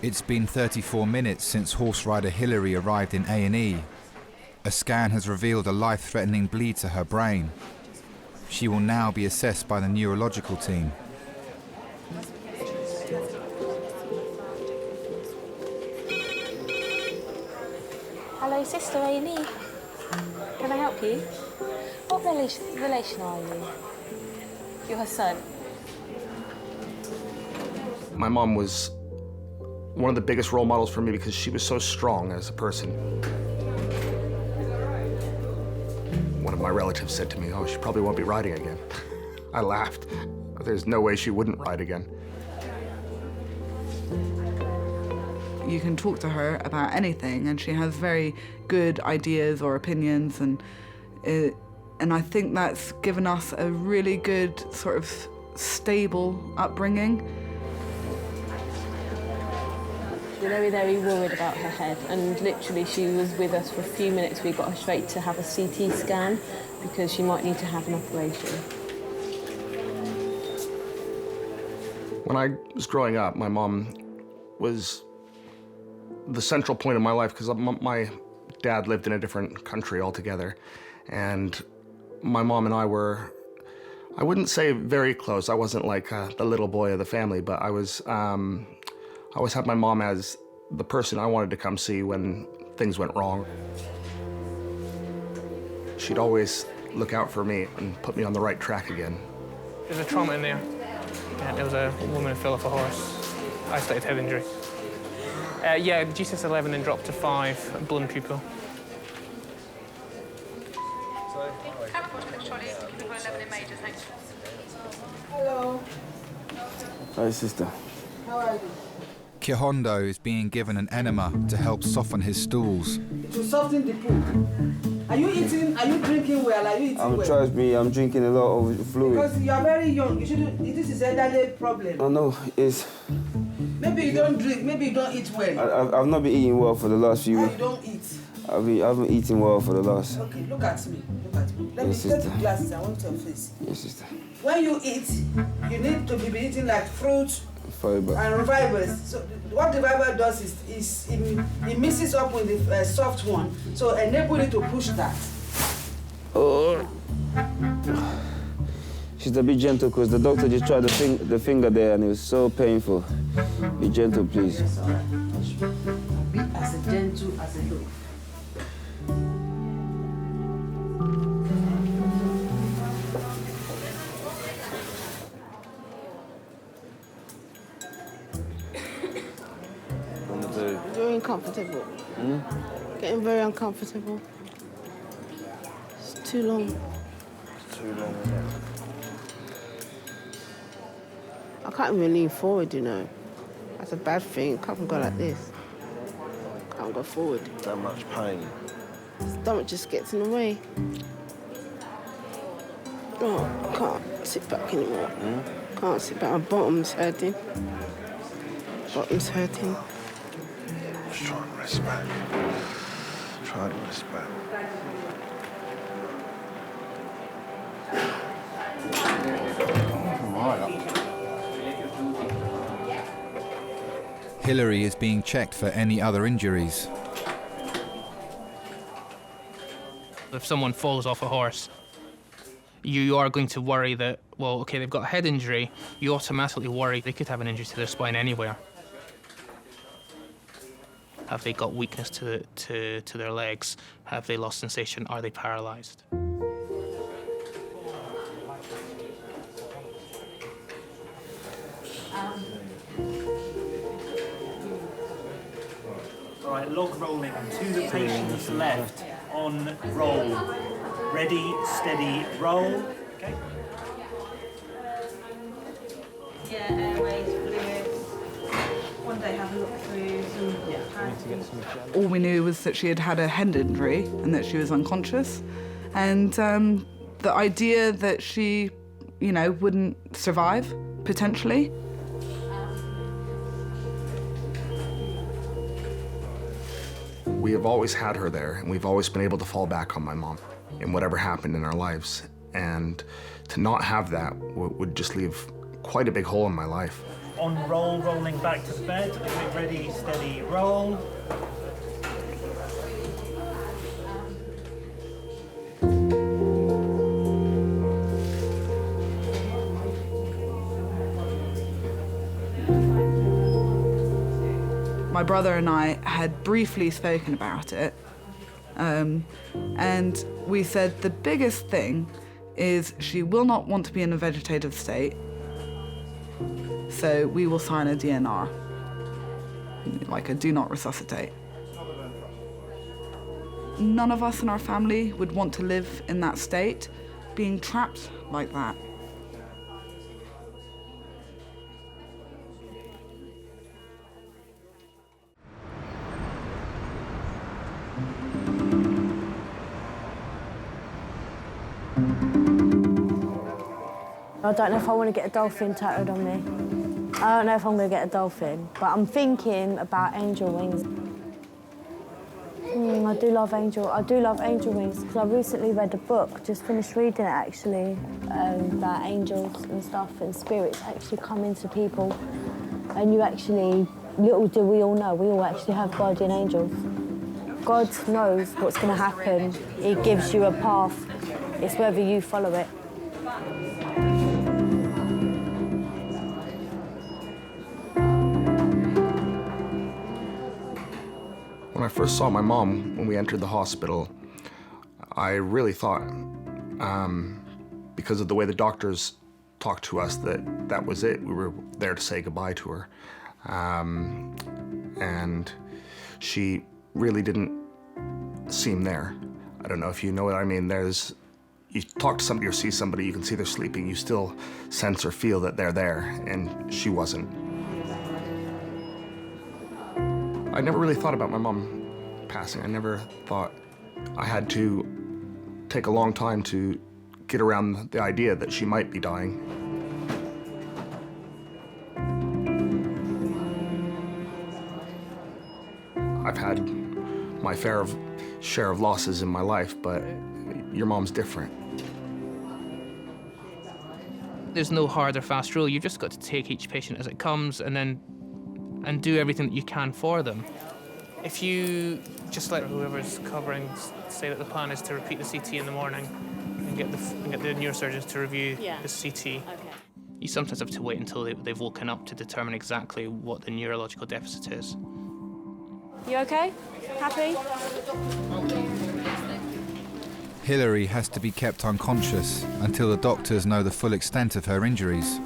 It's been 34 minutes since horse rider Hillary arrived in A&E. A scan has revealed a life-threatening bleed to her brain. She will now be assessed by the neurological team. Hello, Sister A&E. Can I help you? What relation are you? You're her son. My mom was one of the biggest role models for me because she was so strong as a person. One of my relatives said to me, "Oh, she probably won't be riding again." I laughed. There's no way she wouldn't ride again. You can talk to her about anything and she has very good ideas or opinions, and I think that's given us a really good sort of stable upbringing. We're very, very worried about her head, and literally she was with us for a few minutes. We got her straight to have a CT scan because she might need to have an operation. When I was growing up, my mom was the central point of my life because my dad lived in a different country altogether, and my mom and I were, I wouldn't say very close. I wasn't like the little boy of the family, but I always had my mom as the person I wanted to come see when things went wrong. She'd always look out for me and put me on the right track again. There's a trauma in there. Yeah, there was a woman who fell off a horse, isolated head injury. Yeah, GCS 11 then dropped to 5, blown pupil. Hello. Hi, sister. How are you? Kondo is being given an enema to help soften his stools. It will soften the poo. Are you eating? Are you drinking well? Are you eating well? Trust me, I'm drinking a lot of fluid. Because you are very young. You shouldn't. This is an elderly problem. Oh no, it's. Maybe you don't drink. Maybe you don't eat well. I've not been eating well for the last few weeks. You don't eat. I haven't eaten well for the last. Okay, look at me. Look at me. Let me take the glasses. I want your face. Yes, sister. When you eat, you need to be eating like fruits Fiber. and fibers. So what the fiber does is it mixes up with the soft one, so enable it to push that. Oh. She's a bit gentle because the doctor just tried the finger there and it was so painful. Be gentle, please. Yes, all right. Be as gentle as a loaf. Very uncomfortable. Getting very uncomfortable. It's too long. Too long. I can't even lean forward, you know. That's a bad thing. I can't go like this. Can't go forward. That much pain. Stomach just gets in the way. Oh, I can't sit back anymore. Can't see, but my bottom's hurting. Bottom's hurting. Just try and rest back. Try and rest back. Hillary is being checked for any other injuries. If someone falls off a horse, you are going to worry that, well, okay, they've got a head injury. You automatically worry they could have an injury to their spine anywhere. Have they got weakness to their legs? Have they lost sensation? Are they paralyzed? All right, log rolling to the patient's left on roll. Ready, steady, roll. Okay. Yeah, airways, fluids. One day have a look through some All we knew was that she had had a head injury and that she was unconscious. And the idea that she, you know, wouldn't survive, potentially. We have always had her there, and we've always been able to fall back on my mom in whatever happened in our lives. And to not have that would just leave quite a big hole in my life. On roll, rolling back to the bed. Ready, steady, roll. My brother and I had briefly spoken about it, and we said the biggest thing is she will not want to be in a vegetative state, so we will sign a DNR, like a do not resuscitate. None of us in our family would want to live in that state, being trapped like that. I don't know if I want to get a dolphin tattooed on me. I don't know if I'm going to get a dolphin, but I'm thinking about angel wings. I do love angel wings because I recently read a book, just finished reading it actually, about angels and stuff and spirits actually come into people, and you actually, little do we all know, we all actually have guardian angels. God knows what's going to happen. He gives you a path. It's whether you follow it. When I first saw my mom, when we entered the hospital, I really thought, because of the way the doctors talked to us, that was it. We were there to say goodbye to her. And she really didn't seem there. I don't know if you know what I mean. You talk to somebody or see somebody, you can see they're sleeping, you still sense or feel that they're there, and she wasn't. I never really thought about my mom passing. I never thought I had to take a long time to get around the idea that she might be dying. I've had my share of losses in my life, but your mom's different. There's no hard or fast rule. You've just got to take each patient as it comes and do everything that you can for them. If you just let whoever's covering say that the plan is to repeat the CT in the morning and get the neurosurgeons to review the CT, you sometimes have to wait until they've woken up to determine exactly what the neurological deficit is. You okay? Happy? Hillary has to be kept unconscious until the doctors know the full extent of her injuries.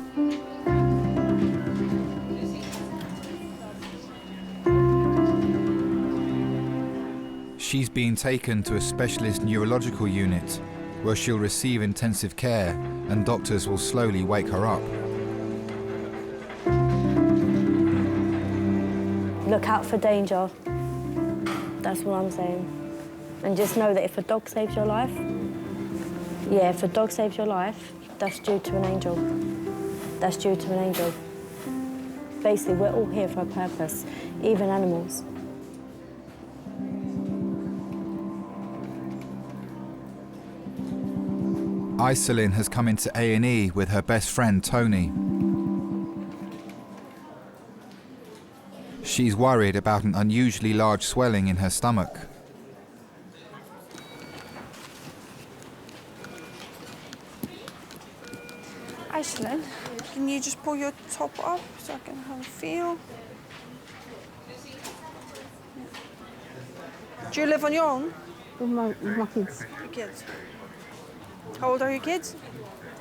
She's being taken to a specialist neurological unit where she'll receive intensive care and doctors will slowly wake her up. Look out for danger. That's what I'm saying. And just know that if a dog saves your life, if a dog saves your life, that's due to an angel. that's due to an angel. Basically, we're all here for a purpose, even animals. Iselin has come into A&E with her best friend, Tony. She's worried about an unusually large swelling in her stomach. Iselin, can you just pull your top up so I can have a feel? Do you live on your own? With my kids. Your kids. How old are your kids?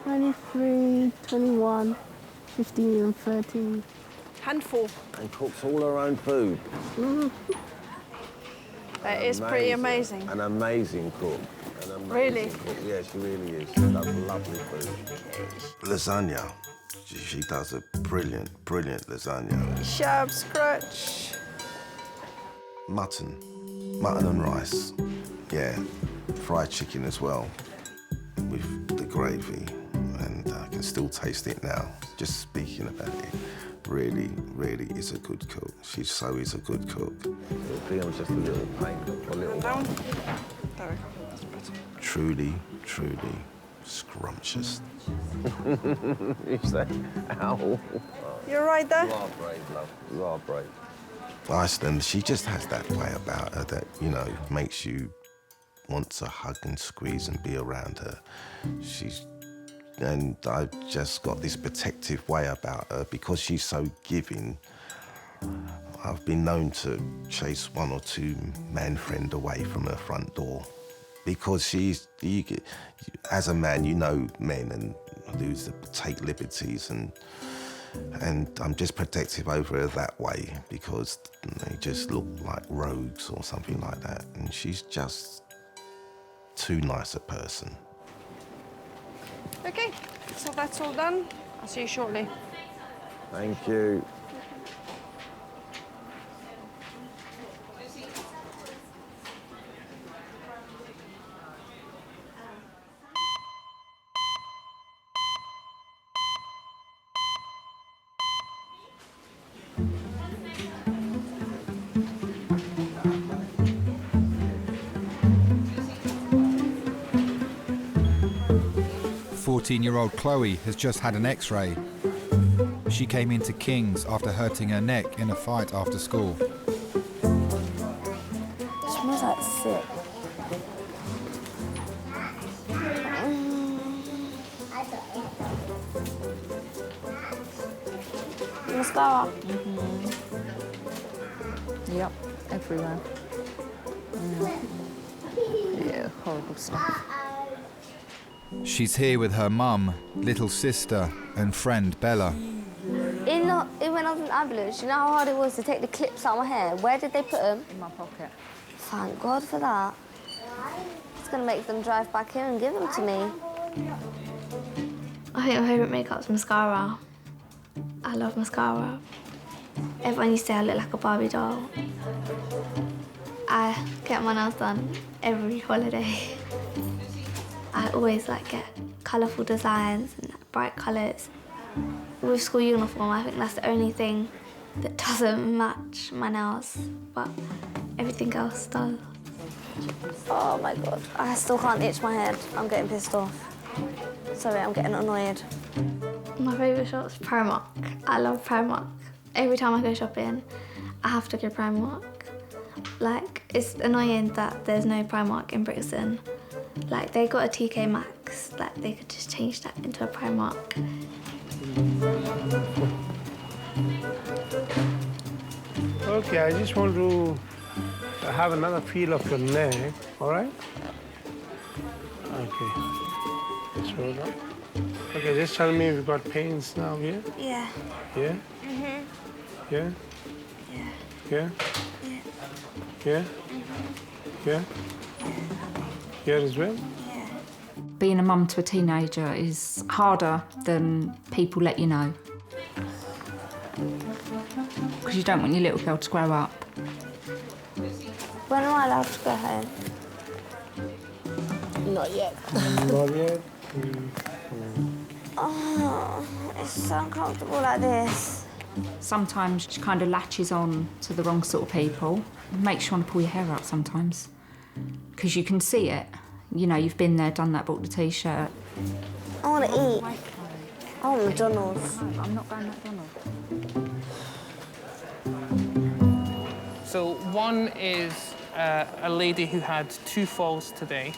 23, 21, 15 and 13. Handful. And cooks all her own food. That is pretty amazing. An amazing cook. An amazing Really? cook. Yeah, she really is. She does lovely food. Lasagna. She does a brilliant lasagna. Sharp scratch. Mutton and rice. Yeah, fried chicken as well with the gravy. And I can still taste it now, just speaking about it. Really is a good cook. She so is a good cook. It feels just a little pain for a little while. There we go. That's better. Truly scrumptious. You say, ow. You're right there? You are brave, love. You are brave. Iselin, she just has that way about her that, you know, makes you want to hug and squeeze and be around her. And I've just got this protective way about her because she's so giving. I've been known to chase one or two man friends away from her front door because as a man, you know men and take liberties and I'm just protective over her that way because they just look like rogues or something like that. And she's just too nice a person. Okay, so that's all done. I'll see you shortly. Thank you. Fourteen-year-old Chloe has just had an X-ray. She came into King's after hurting her neck in a fight after school. It smells like sick. Mascara. Yep, everywhere. Yeah, horrible stuff. She's here with her mum, little sister and friend Bella. When I was in the ambulance, you know how hard it was to take the clips out of my hair? Where did they put them? In my pocket. Thank God for that. It's going to make them drive back here and give them to me. I think my favourite makeup's mascara. I love mascara. Everyone used to say I look like a Barbie doll. I get my nails done every holiday. I always get colourful designs and bright colours. With school uniform, I think that's the only thing that doesn't match my nails, but everything else does. Oh my God, I still can't itch my head. I'm getting pissed off. Sorry, I'm getting annoyed. My favourite shop's Primark. I love Primark. Every time I go shopping, I have to go Primark. It's annoying that there's no Primark in Brixton. They got a TK Maxx, they could just change that into a Primark. Okay, I just want to have another feel of your neck, all right? Okay. Just hold on. Okay, just tell me if you've got pains now here. Yeah. Yeah? Mhm. Yeah? Yeah. Yeah? Yeah. Yeah? Yeah? Here as well? Being a mum to a teenager is harder than people let you know. Because you don't want your little girl to grow up. When am I allowed to go home? Not yet. Not yet? Oh, it's so uncomfortable like this. Sometimes she kind of latches on to the wrong sort of people. It makes you want to pull your hair out sometimes, because you can see it. You know, you've been there, done that, bought the T-shirt. I want to eat. I want McDonald's. I'm not going McDonald's. So one is a lady who had 2 falls today,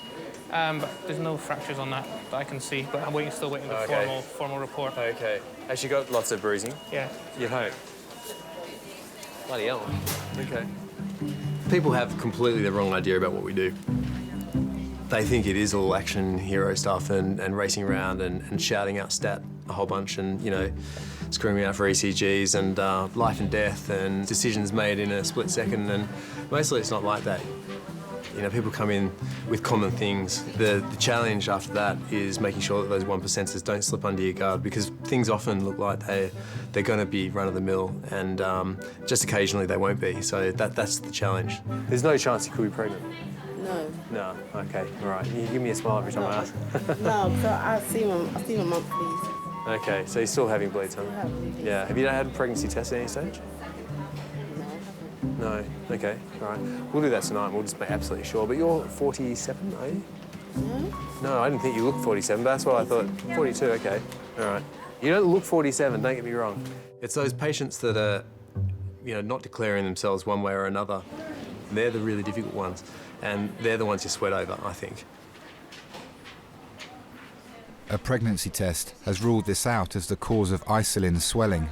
but there's no fractures on that I can see, but I'm still waiting for the formal report. Okay. Has she got lots of bruising? Yeah. You hope? Bloody hell. Okay. People have completely the wrong idea about what we do. They think it is all action hero stuff and racing around and shouting out stat a whole bunch and, you know, screaming out for ECGs and life and death and decisions made in a split second, and mostly it's not like that. You know, people come in with common things. The challenge after that is making sure that those 1%ers don't slip under your guard, because things often look like they're going to be run-of-the-mill, and just occasionally they won't be. So that's the challenge. There's no chance you could be pregnant? No. No? Okay, all right. You give me a smile every time I ask. No, so I see my monthlies. Okay, so you're still having bleeds, huh? Yeah. Have you had a pregnancy test at any stage? No. Okay, all right. We'll do that tonight. We'll just make absolutely sure. But you're 47, are you? No, I didn't think you looked 47, but that's what I thought. 42, okay. All right. You don't look 47, don't get me wrong. It's those patients that are, you know, not declaring themselves one way or another. They're the really difficult ones, and they're the ones you sweat over, I think. A pregnancy test has ruled this out as the cause of Iselin's swelling.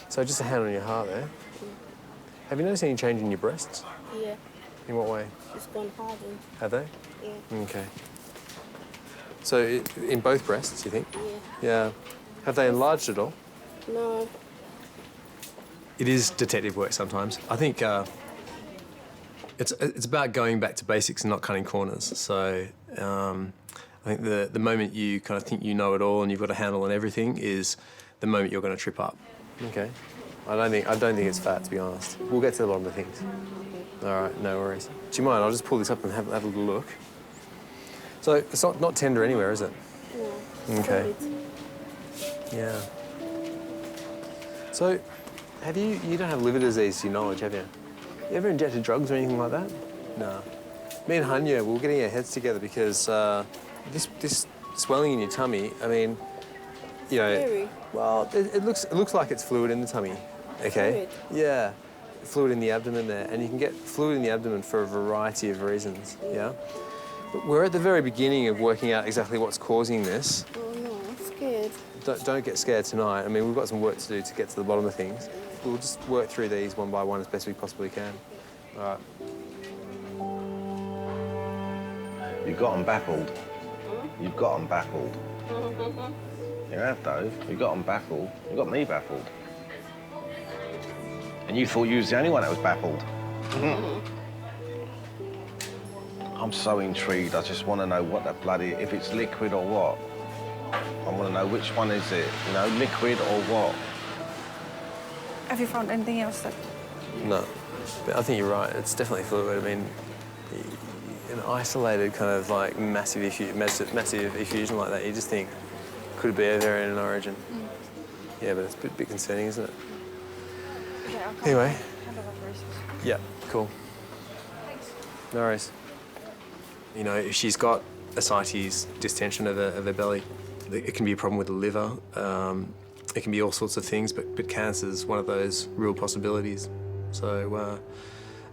So just a hand on your heart there. Have you noticed any change in your breasts? Yeah. In what way? It's gone hardened. Have they? Yeah. Okay. So in both breasts, you think? Yeah. Yeah. Have they enlarged at all? No. It is detective work sometimes. I think it's about going back to basics and not cutting corners. So I think the moment you kind of think you know it all and you've got a handle on everything is the moment you're going to trip up. Okay. I don't think it's fat, to be honest. We'll get to the bottom of things. All right, no worries. Do you mind? I'll just pull this up and have a little look. So it's not tender anywhere, is it? No. Okay. Yeah. So, you don't have liver disease to your knowledge, have you? You ever injected drugs or anything like that? No. Me and Hanya, we're getting our heads together because this swelling in your tummy, I mean, you know, Scary. well, it looks like it's fluid in the tummy, okay? Fluid? Yeah, fluid in the abdomen there, and you can get fluid in the abdomen for a variety of reasons, yeah? But we're at the very beginning of working out exactly what's causing this. Oh no, I'm scared. Don't get scared tonight. I mean, we've got some work to do to get to the bottom of things. We'll just work through these one by one as best we possibly can. All right. You got them baffled. You've got them baffled. You have, though. You got them baffled. You got me baffled. And you thought you was the only one that was baffled. I'm so intrigued. I just want to know what the bloody, if it's liquid or what. I want to know which one is it, you know, liquid or what. Have you found anything else that... No, but I think you're right. It's definitely fluid. I mean, an isolated kind of like massive effusion like that, you just think, could it be a variant in origin? Yeah, but it's a bit concerning, isn't it? Yeah, anyway. Yeah, cool. No worries. You know, if she's got ascites, distension of her belly, it can be a problem with the liver. It can be all sorts of things, but cancer is one of those real possibilities. So,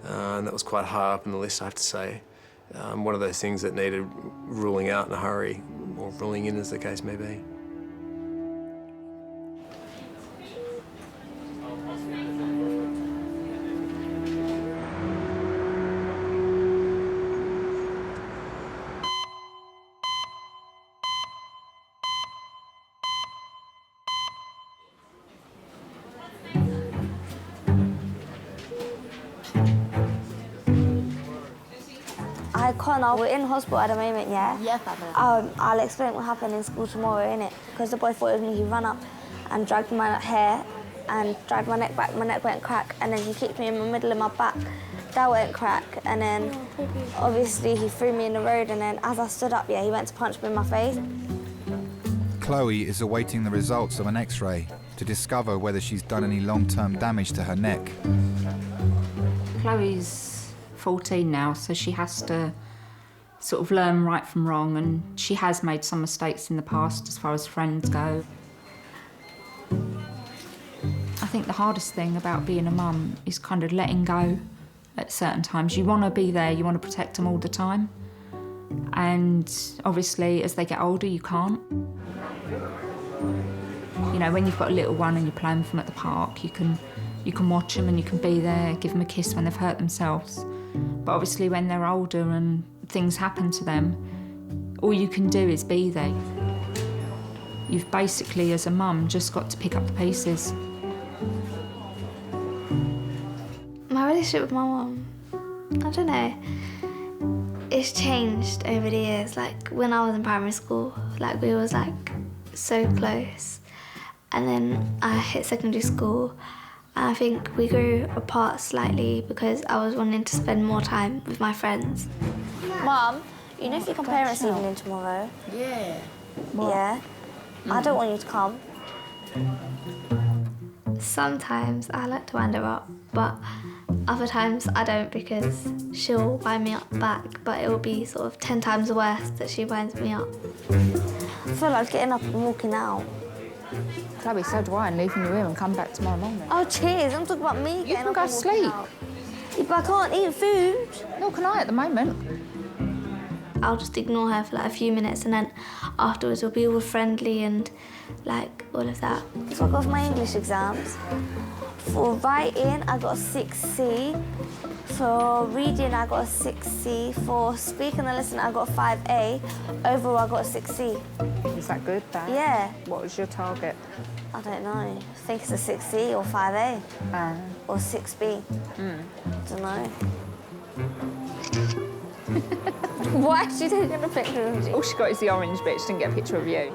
and that was quite high up on the list, I have to say. One of those things that needed ruling out in a hurry, or ruling in, as the case may be. Hi, Connor. We're in hospital at the moment, yeah? Yes, I know. I'll explain what happened in school tomorrow, innit? Because the boy thought it was me. He ran up and dragged my hair and dragged my neck back. My neck went crack, and then he kicked me in the middle of my back. That went crack, and then obviously he threw me in the road, and then as I stood up, yeah, he went to punch me in my face. Chloe is awaiting the results of an X-ray to discover whether she's done any long-term damage to her neck. Chloe's 14 now, so she has to sort of learn right from wrong, and she has made some mistakes in the past as far as friends go. I think the hardest thing about being a mum is kind of letting go at certain times. You want to be there, you want to protect them all the time, and obviously as they get older you can't. You know, when you've got a little one and you're playing with them at the park, you can watch them and you can be there, give them a kiss when they've hurt themselves. But obviously when they're older and things happen to them, all you can do is be there. You've basically, as a mum, just got to pick up the pieces. My relationship with my mum, I don't know, it's changed over the years. Like when I was in primary school, like we was like so close. And then I hit secondary school, and I think we grew apart slightly because I was wanting to spend more time with my friends. Mum, you know if you come parents' evening tomorrow? Yeah. Yeah? I don't want you to come. Sometimes I like to wind her up, but other times I don't because she'll wind me up back, but it will be sort of 10 times worse that she winds me up. I feel like getting up and walking out. Chloe, so do I, and leaving you here and come back tomorrow morning. Oh, cheers. I'm talking about me. You can go to sleep. Yeah, but I can't eat food. Nor can I at the moment. I'll just ignore her for like a few minutes, and then afterwards we'll be all friendly and like all of that. So I got my English exams. For writing, I got a 6C. For reading, I got a 6C. For speaking and listening, I got a 5A. Overall, I got a 6C. Is that good, Dad? Yeah. What was your target? I don't know. I think it's a 6C or 5A. Or 6B. Don't know. Why is she taking a picture of you? All she got is the orange bit. She didn't get a picture of you.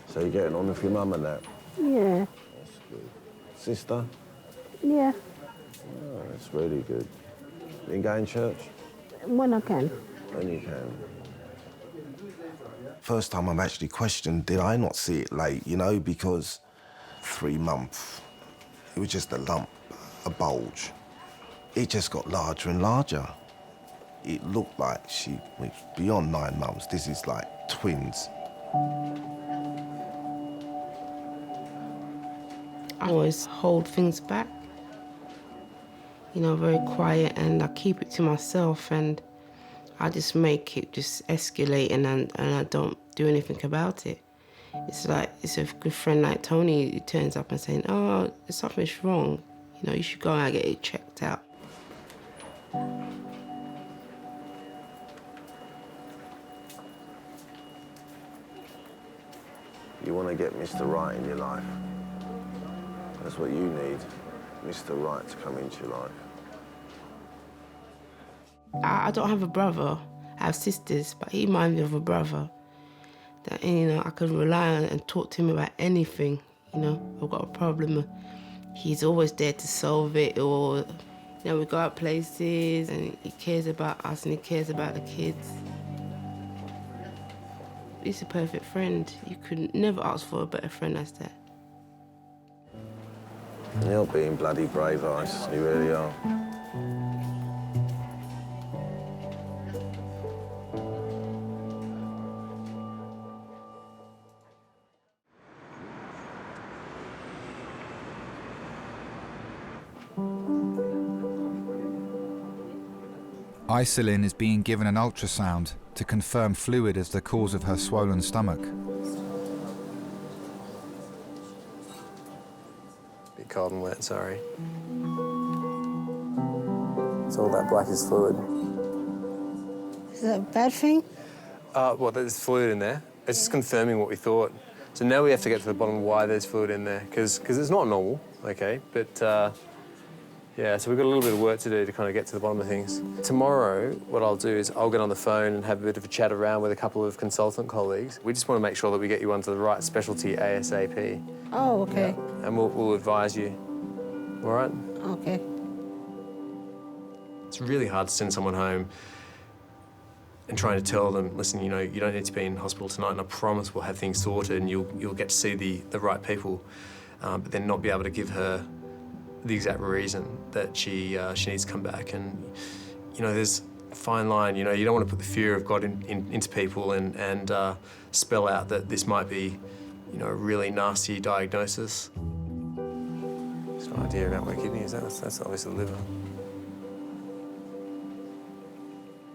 So you're getting on with your mum and that? Yeah. That's good. Sister? Yeah. Oh, that's really good. Been going to church? When I can. When you can. First time I'm actually questioned, did I not see it late, you know, because 3 months, it was just a lump, a bulge. It just got larger and larger. It looked like she was beyond 9 months. This is like twins. I always hold things back, you know, very quiet, and I keep it to myself, and I just make it just escalate, and I don't do anything about it. It's like, it's a good friend like Tony who turns up and saying, oh, something's wrong, you know, you should go and get it checked out. You want to get Mr. Right in your life. That's what you need, Mr. Right to come into your life. I don't have a brother. I have sisters, but he reminds me of a brother. That, you know, I can rely on and talk to him about anything. You know, I've got a problem. He's always there to solve it, or, you know, we go out places and he cares about us and he cares about the kids. He's a perfect friend. You could never ask for a better friend as that. You're being bloody brave, Ice. You really are. Iselin is being given an ultrasound to confirm fluid as the cause of her swollen stomach. Bit cold and wet, sorry. It's all that black is fluid. Is that a bad thing? Well, there's fluid in there. It's just confirming what we thought. So now we have to get to the bottom of why there's fluid in there, because it's not normal, okay? But yeah, so we've got a little bit of work to do to kind of get to the bottom of things. Tomorrow, what I'll do is I'll get on the phone and have a bit of a chat around with a couple of consultant colleagues. We just want to make sure that we get you onto the right specialty ASAP. Oh, okay. Yeah. And we'll advise you. All right? Okay. It's really hard to send someone home and trying to tell them, listen, you know, you don't need to be in hospital tonight, and I promise we'll have things sorted and you'll get to see the right people, but then not be able to give her the exact reason that she needs to come back. And, you know, there's a fine line, you know, you don't want to put the fear of God into people and spell out that this might be, you know, a really nasty diagnosis. Just an idea about my kidney is that's obviously the liver.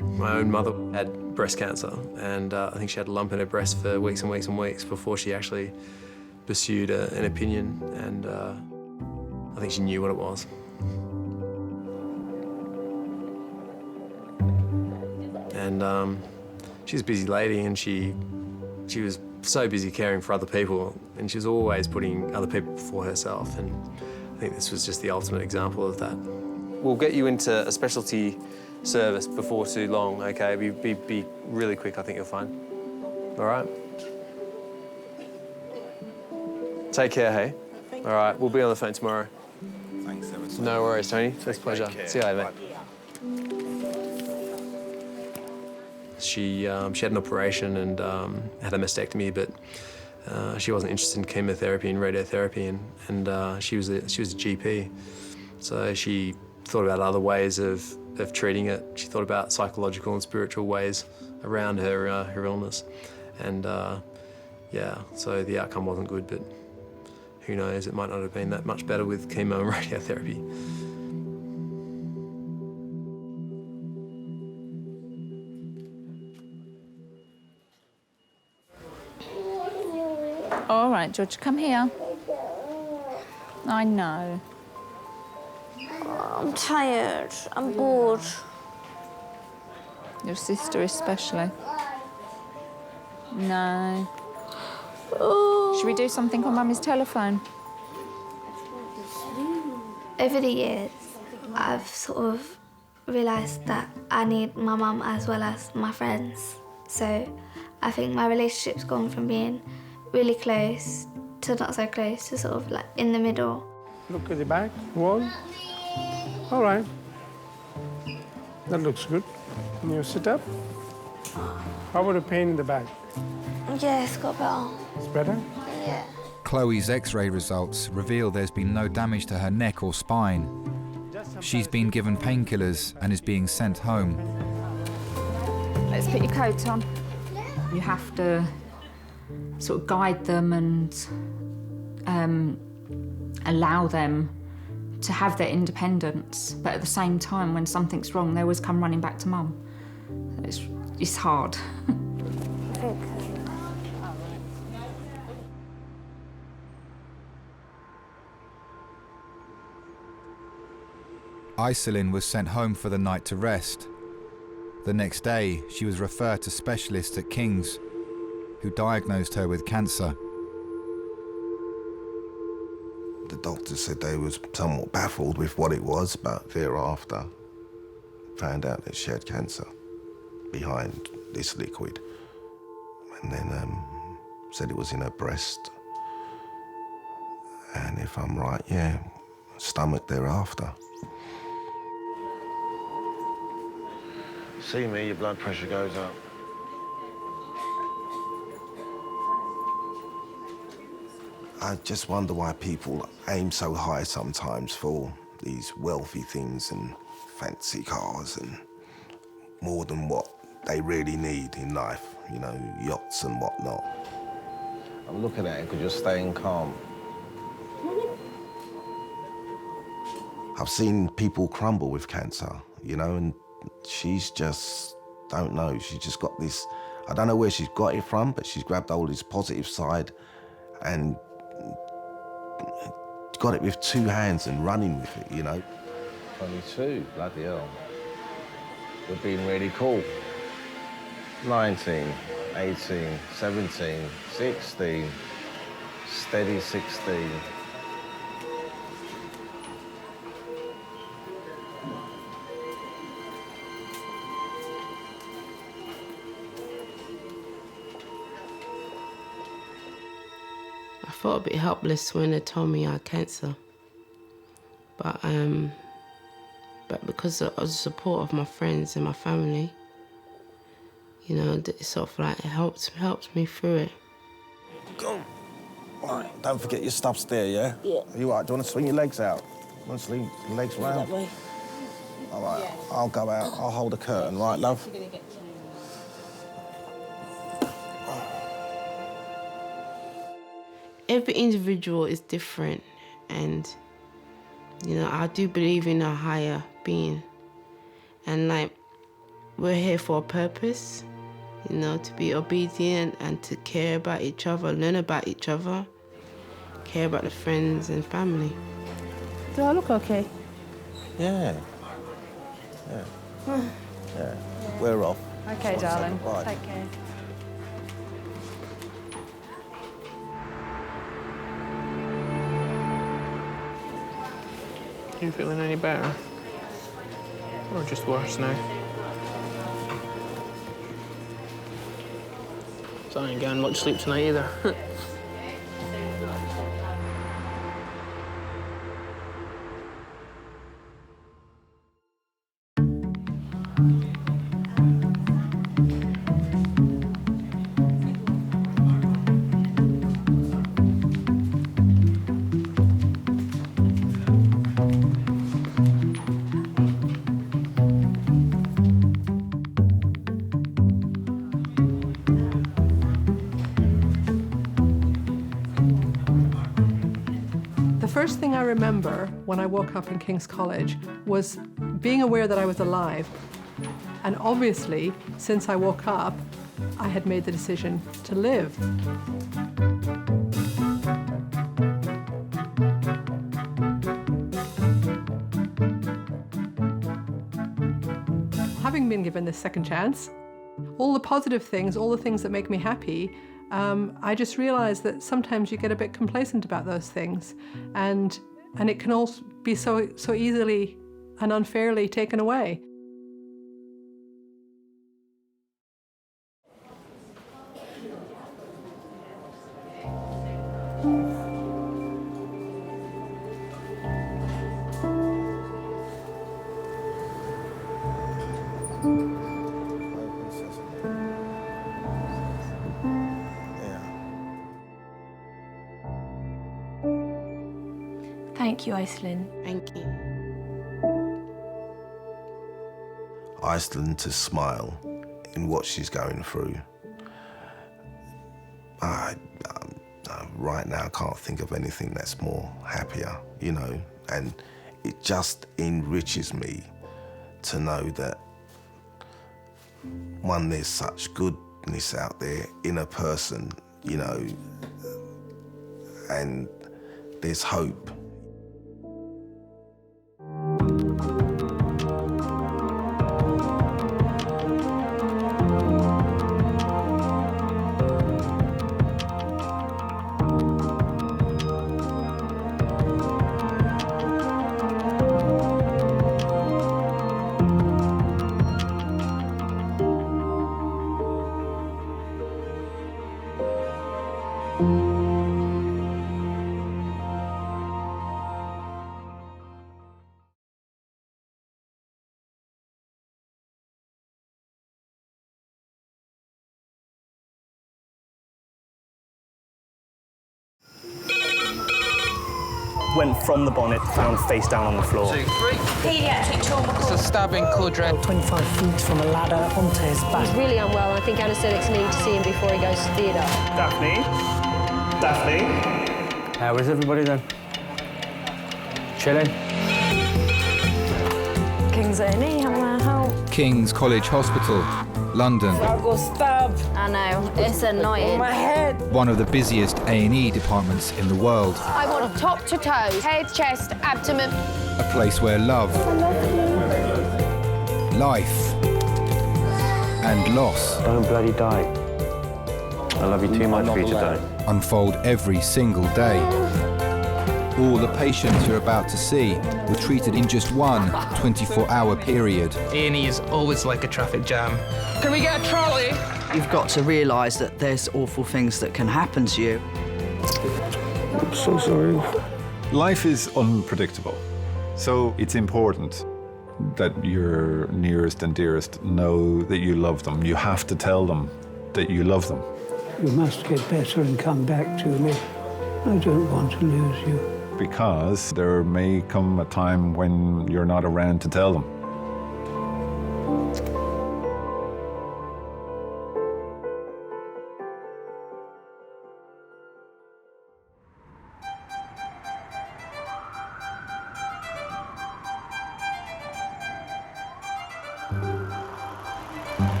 My own mother had breast cancer, and I think she had a lump in her breast for weeks and weeks and weeks before she actually pursued an opinion, and I think she knew what it was. And she's a busy lady, and she was so busy caring for other people, and she was always putting other people before herself, and I think this was just the ultimate example of that. We'll get you into a specialty service before too long, okay? Be really quick, I think you'll find. All right? Take care, hey? All right, we'll be on the phone tomorrow. Thanks ever so much. No worries, Tony. It's a pleasure. See you later, mate. She had an operation and had a mastectomy, but she wasn't interested in chemotherapy and radiotherapy, and she was a GP. So she thought about other ways of treating it. She thought about psychological and spiritual ways around her illness. And yeah, so the outcome wasn't good, but who knows, it might not have been that much better with chemo and radiotherapy. All right, George, come here. I know. I'm tired. I'm bored. Your sister especially. No. Should we do something on Mummy's telephone? Over the years, I've sort of realised that I need my mum as well as my friends. So I think my relationship's gone from being really close to not so close to sort of like in the middle. Look at the back wall. All right. That looks good. Can you sit up? How about the pain in the back? Yeah, it's got better. It's better? Yeah. Chloe's X-ray results reveal there's been no damage to her neck or spine. She's been given painkillers and is being sent home. Let's put your coat on. You have to sort of guide them and allow them to have their independence, but at the same time, when something's wrong, they always come running back to Mum. It's hard. Iselin was sent home for the night to rest. The next day, she was referred to specialists at King's, who diagnosed her with cancer. The doctor said they was somewhat baffled with what it was, but thereafter found out that she had cancer behind this liquid. And then said it was in her breast. And if I'm right, yeah, stomach thereafter. See me, your blood pressure goes up. I just wonder why people aim so high sometimes for these wealthy things and fancy cars and more than what they really need in life, you know, yachts and whatnot. I'm looking at it because you're staying calm. I've seen people crumble with cancer, you know, and she's just, don't know, she's just got this, I don't know where she's got it from, but she's grabbed hold of this positive side and got it with two hands and running with it, you know. 22, bloody hell. We're being really cool. 19, 18, 17, 16, steady 16. I felt a bit helpless when they told me I had cancer. But because of the support of my friends and my family, you know, it sort of like it helps me through it. Go. All right, don't forget your stuff's there, yeah? Yeah. Are you all right? Do you want to swing your legs out? Do you want to swing your legs round? That way. All right, I'll go out. I'll hold the curtain, right, love? Every individual is different, and, you know, I do believe in a higher being. And, like, we're here for a purpose, you know, to be obedient and to care about each other, learn about each other, care about the friends and family. Do I look okay? Yeah. Yeah. Yeah. We're off. Okay, darling. Bye. Take care. Are you feeling any better? Or just worse now? So I ain't getting much sleep tonight either. The first thing I remember when I woke up in King's College was being aware that I was alive. And obviously, since I woke up, I had made the decision to live. Having been given this second chance, all the positive things, all the things that make me happy, I just realized that sometimes you get a bit complacent about those things, and it can all be so easily and unfairly taken away. Thank you, Iselin. Thank you. Iselin to smile in what she's going through. Right now, I can't think of anything that's more happier, you know, and it just enriches me to know that, one, there's such goodness out there in a person, you know, and there's hope. Went from the bonnet, found face down on the floor. 2, 3. Pediatric trauma. It's a stabbing codred. 25 feet from a ladder onto his back. He's really unwell. I think anaesthetics need to see him before he goes to theatre. Daphne? How is everybody then? Chilling? King's A&E, how may I help? King's College Hospital, London. I got stabbed. I know, it's annoying. My head. One of the busiest A&E departments in the world. I want top to toe, head, chest, abdomen. A place where love, life, and loss. Don't bloody die. I love you too much for you to die. Unfold every single day. All the patients you're about to see were treated in just one 24-hour period. A&E is always like a traffic jam. Can we get a trolley? You've got to realise that there's awful things that can happen to you. I'm so sorry. Life is unpredictable, so it's important that your nearest and dearest know that you love them. You have to tell them that you love them. You must get better and come back to me. I don't want to lose you. Because there may come a time when you're not around to tell them.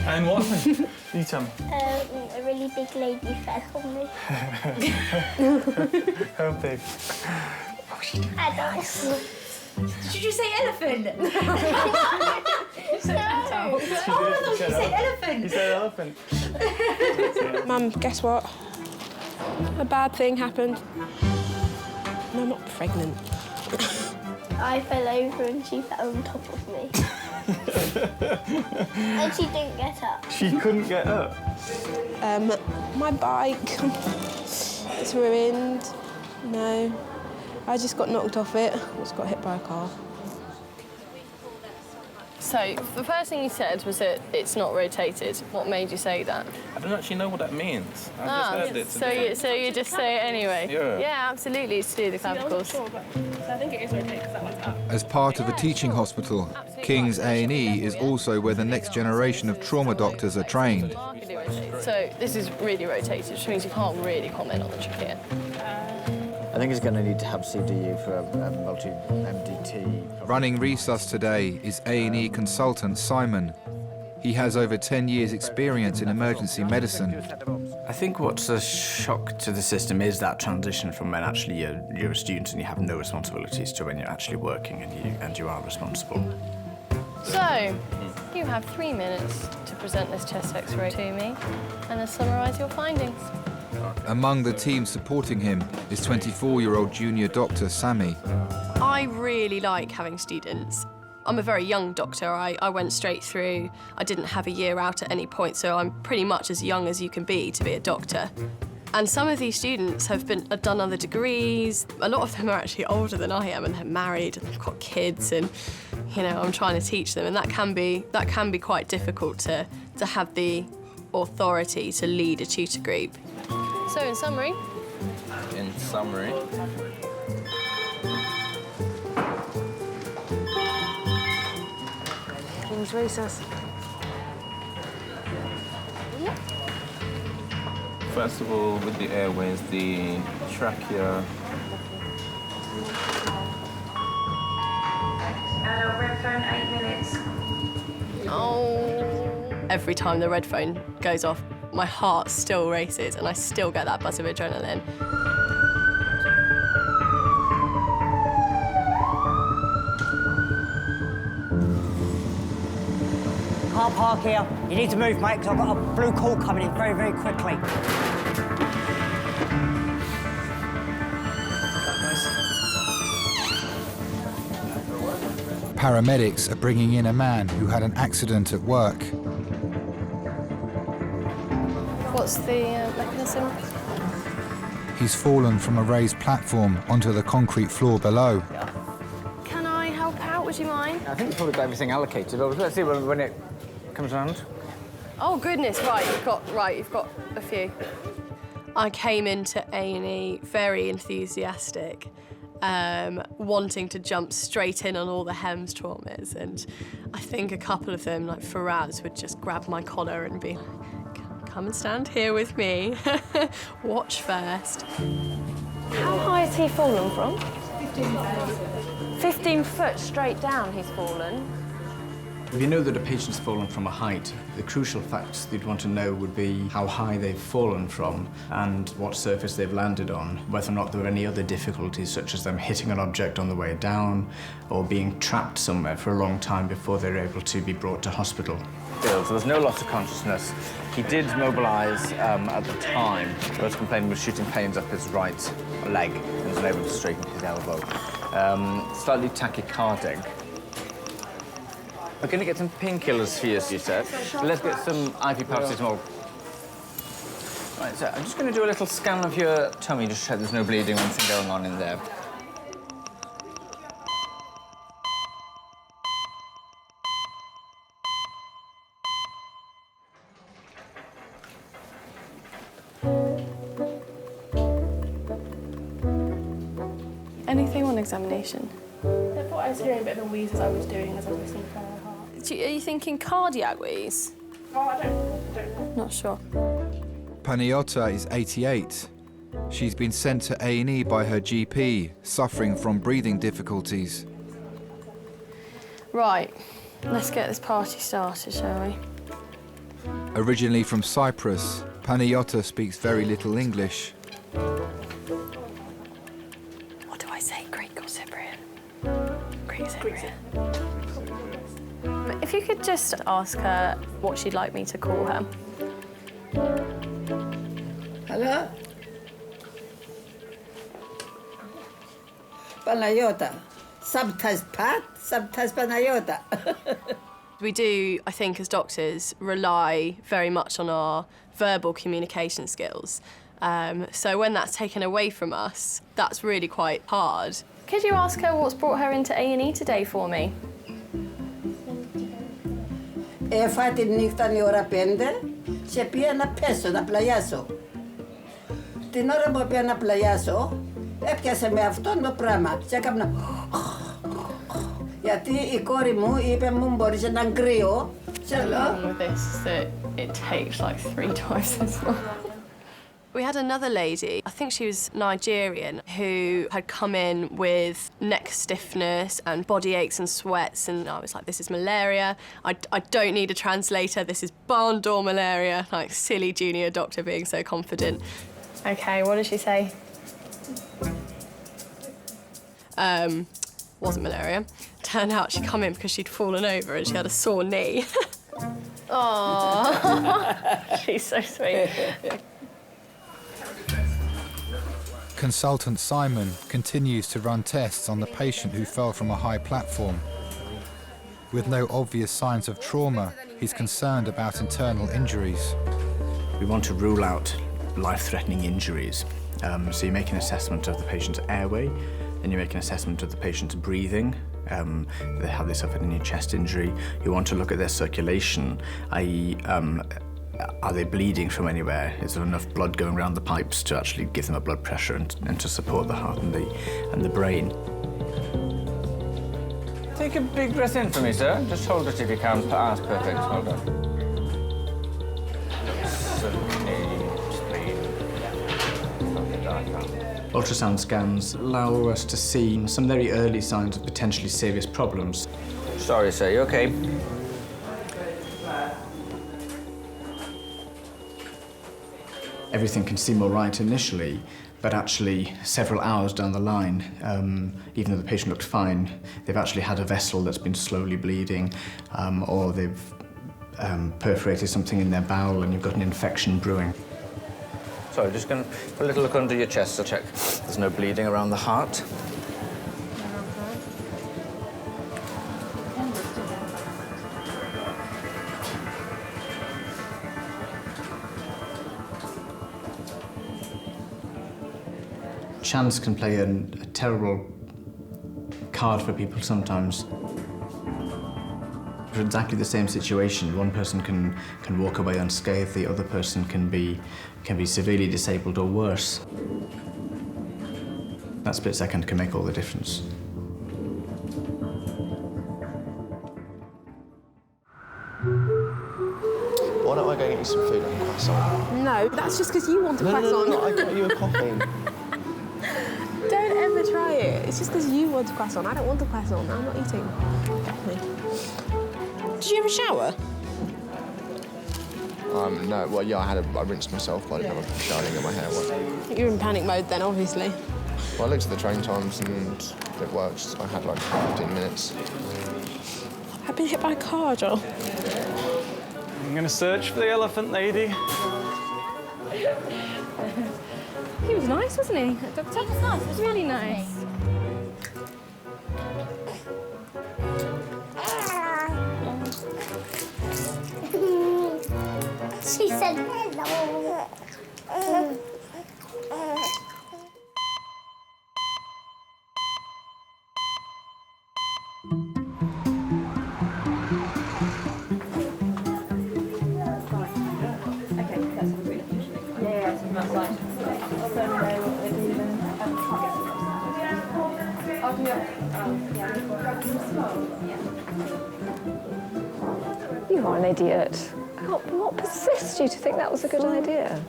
And what happened? You tell me. A really big lady fell on me. How big? Adults. Did you say elephant? She said elephant. You said elephant. Mum, guess what? A bad thing happened. No, I'm not pregnant. I fell over and she fell on top of me. And she didn't get up. She couldn't get up? My bike is ruined. No, I just got knocked off it. I just got hit by a car. So, the first thing you said was that it's not rotated. What made you say that? I don't actually know what that means. I just heard it today. So you just say it anyway? Yeah. Absolutely, it's to do the clavicles. So I think it is rotated because that one's up. As part of a teaching hospital, King's A&E is also where the next generation of trauma doctors are trained. So this is really rotated, which means you can't really comment on the trachea. I think he's going to need to have CDU for a multi-MDT. Running Resus today is A&E consultant Simon. He has over 10 years' experience in emergency medicine. I think what's a shock to the system is that transition from when actually you're a student and you have no responsibilities to when you're actually working and you are responsible. So, you have 3 minutes to present this chest X-ray to me and then summarise your findings. Among the team supporting him is 24-year-old junior doctor Sammy. I really like having students. I'm a very young doctor. I went straight through. I didn't have a year out at any point, so I'm pretty much as young as you can be to be a doctor. And some of these students have done other degrees. A lot of them are actually older than I am, and they're married and they've got kids, and I'm trying to teach them, and that can be quite difficult to have the authority to lead a tutor group. So, in summary? In summary. King's Resus. First of all, with the airways, the trachea. Adult red phone, 8 minutes. Oh. Every time the red phone goes off, my heart still races and I still get that buzz of adrenaline. Can't park here. You need to move, mate, because I've got a blue call coming in very, very quickly. Paramedics are bringing in a man who had an accident at work. What's the mechanism? He's fallen from a raised platform onto the concrete floor below. Can I help out? Would you mind? I think we've probably got everything allocated. Let's see when it comes around. Oh goodness, right, you've got a few. I came into A&E very enthusiastic, wanting to jump straight in on all the HEMS traumas, and I think a couple of them, like Faraz, would just grab my collar and be like, come and stand here with me. Watch first. How high has he fallen from? 15 foot straight down he's fallen. If you know that a patient's fallen from a height, the crucial facts you'd want to know would be how high they've fallen from and what surface they've landed on, whether or not there are any other difficulties, such as them hitting an object on the way down or being trapped somewhere for a long time before they're able to be brought to hospital. So there's no loss of consciousness. He did mobilise at the time. He was complaining with shooting pains up his right leg and was unable to straighten his elbow. Slightly tachycardic. We're going to get some painkillers for you, you said. So let's get some IV paracetamol. Right, so I'm just going to do a little scan of your tummy, just to check there's no bleeding or anything going on in there. Anything on examination? I thought I was hearing a bit of a wheeze as I was doing, as I was listening to her heart. Are you thinking cardiac wheeze? Oh, I don't know. Not sure. Panayota is 88. She's been sent to A&E by her GP, suffering from breathing difficulties. Right, let's get this party started, shall we? Originally from Cyprus, Panayota speaks very little English. What do I say, Greek or Cypriot? Greek Cypriot. If you could just ask her what she'd like me to call her. Hello? Panayota. Sometimes Pat, sometimes Panayota. We do, I think, as doctors, rely very much on our verbal communication skills. So when that's taken away from us, that's really quite hard. Could you ask her what's brought her into A&E today for me? Fatti nyktan η ώρα 5, σε πήγα να πέσω, να πλαγιάσω. Την ώρα που πήγα να πλαγιάσω, έπιασε με αυτόν το πράγμα και έκανα... Γιατί η κόρη μου είπε μου μπορείς να κρύο. The problem with this is that it takes like 3 times as long. We had another lady, I think she was Nigerian, who had come in with neck stiffness and body aches and sweats, and I was like, this is malaria. I don't need a translator, this is barn door malaria. Like, silly junior doctor being so confident. OK, what did she say? Wasn't malaria. Turned out she'd come in because she'd fallen over and she had a sore knee. Oh, she's so sweet. Consultant Simon continues to run tests on the patient who fell from a high platform. With no obvious signs of trauma, he's concerned about internal injuries. We want to rule out life-threatening injuries. So you make an assessment of the patient's airway, and you make an assessment of the patient's breathing. Have they suffered any chest injury? You want to look at their circulation, i.e., are they bleeding from anywhere? Is there enough blood going around the pipes to actually give them a blood pressure and to support the heart and the brain? Take a big breath in for me, sir. Just hold it if you can. That's perfect. Well done. Ultrasound scans allow us to see some very early signs of potentially serious problems. Sorry, sir. You okay? Everything can seem all right initially, but actually several hours down the line, even though the patient looked fine, they've actually had a vessel that's been slowly bleeding, or they've perforated something in their bowel and you've got an infection brewing. Sorry, just going to put a little look under your chest to check there's no bleeding around the heart. Chance can play a terrible card for people sometimes. For exactly the same situation, one person can walk away unscathed, the other person can be severely disabled or worse. That split second can make all the difference. Why don't I go get you some food and a croissant? No, that's just because you want a croissant. No, I got you a coffee. Don't ever try it. It's just because you want a croissant. I don't want a croissant. I'm not eating. Did you have a shower? No. Well, yeah, I rinsed myself by the time I was showering and my hair was. You're in panic mode then, obviously. Well, I looked at the train times and it works. I had like 15 minutes. I've been hit by a car, Joel. I'm going to search for the elephant lady. He was nice, wasn't he? That doctor was nice. It was really nice. She said hello. You are an idiot. What possessed you to think that was a good idea?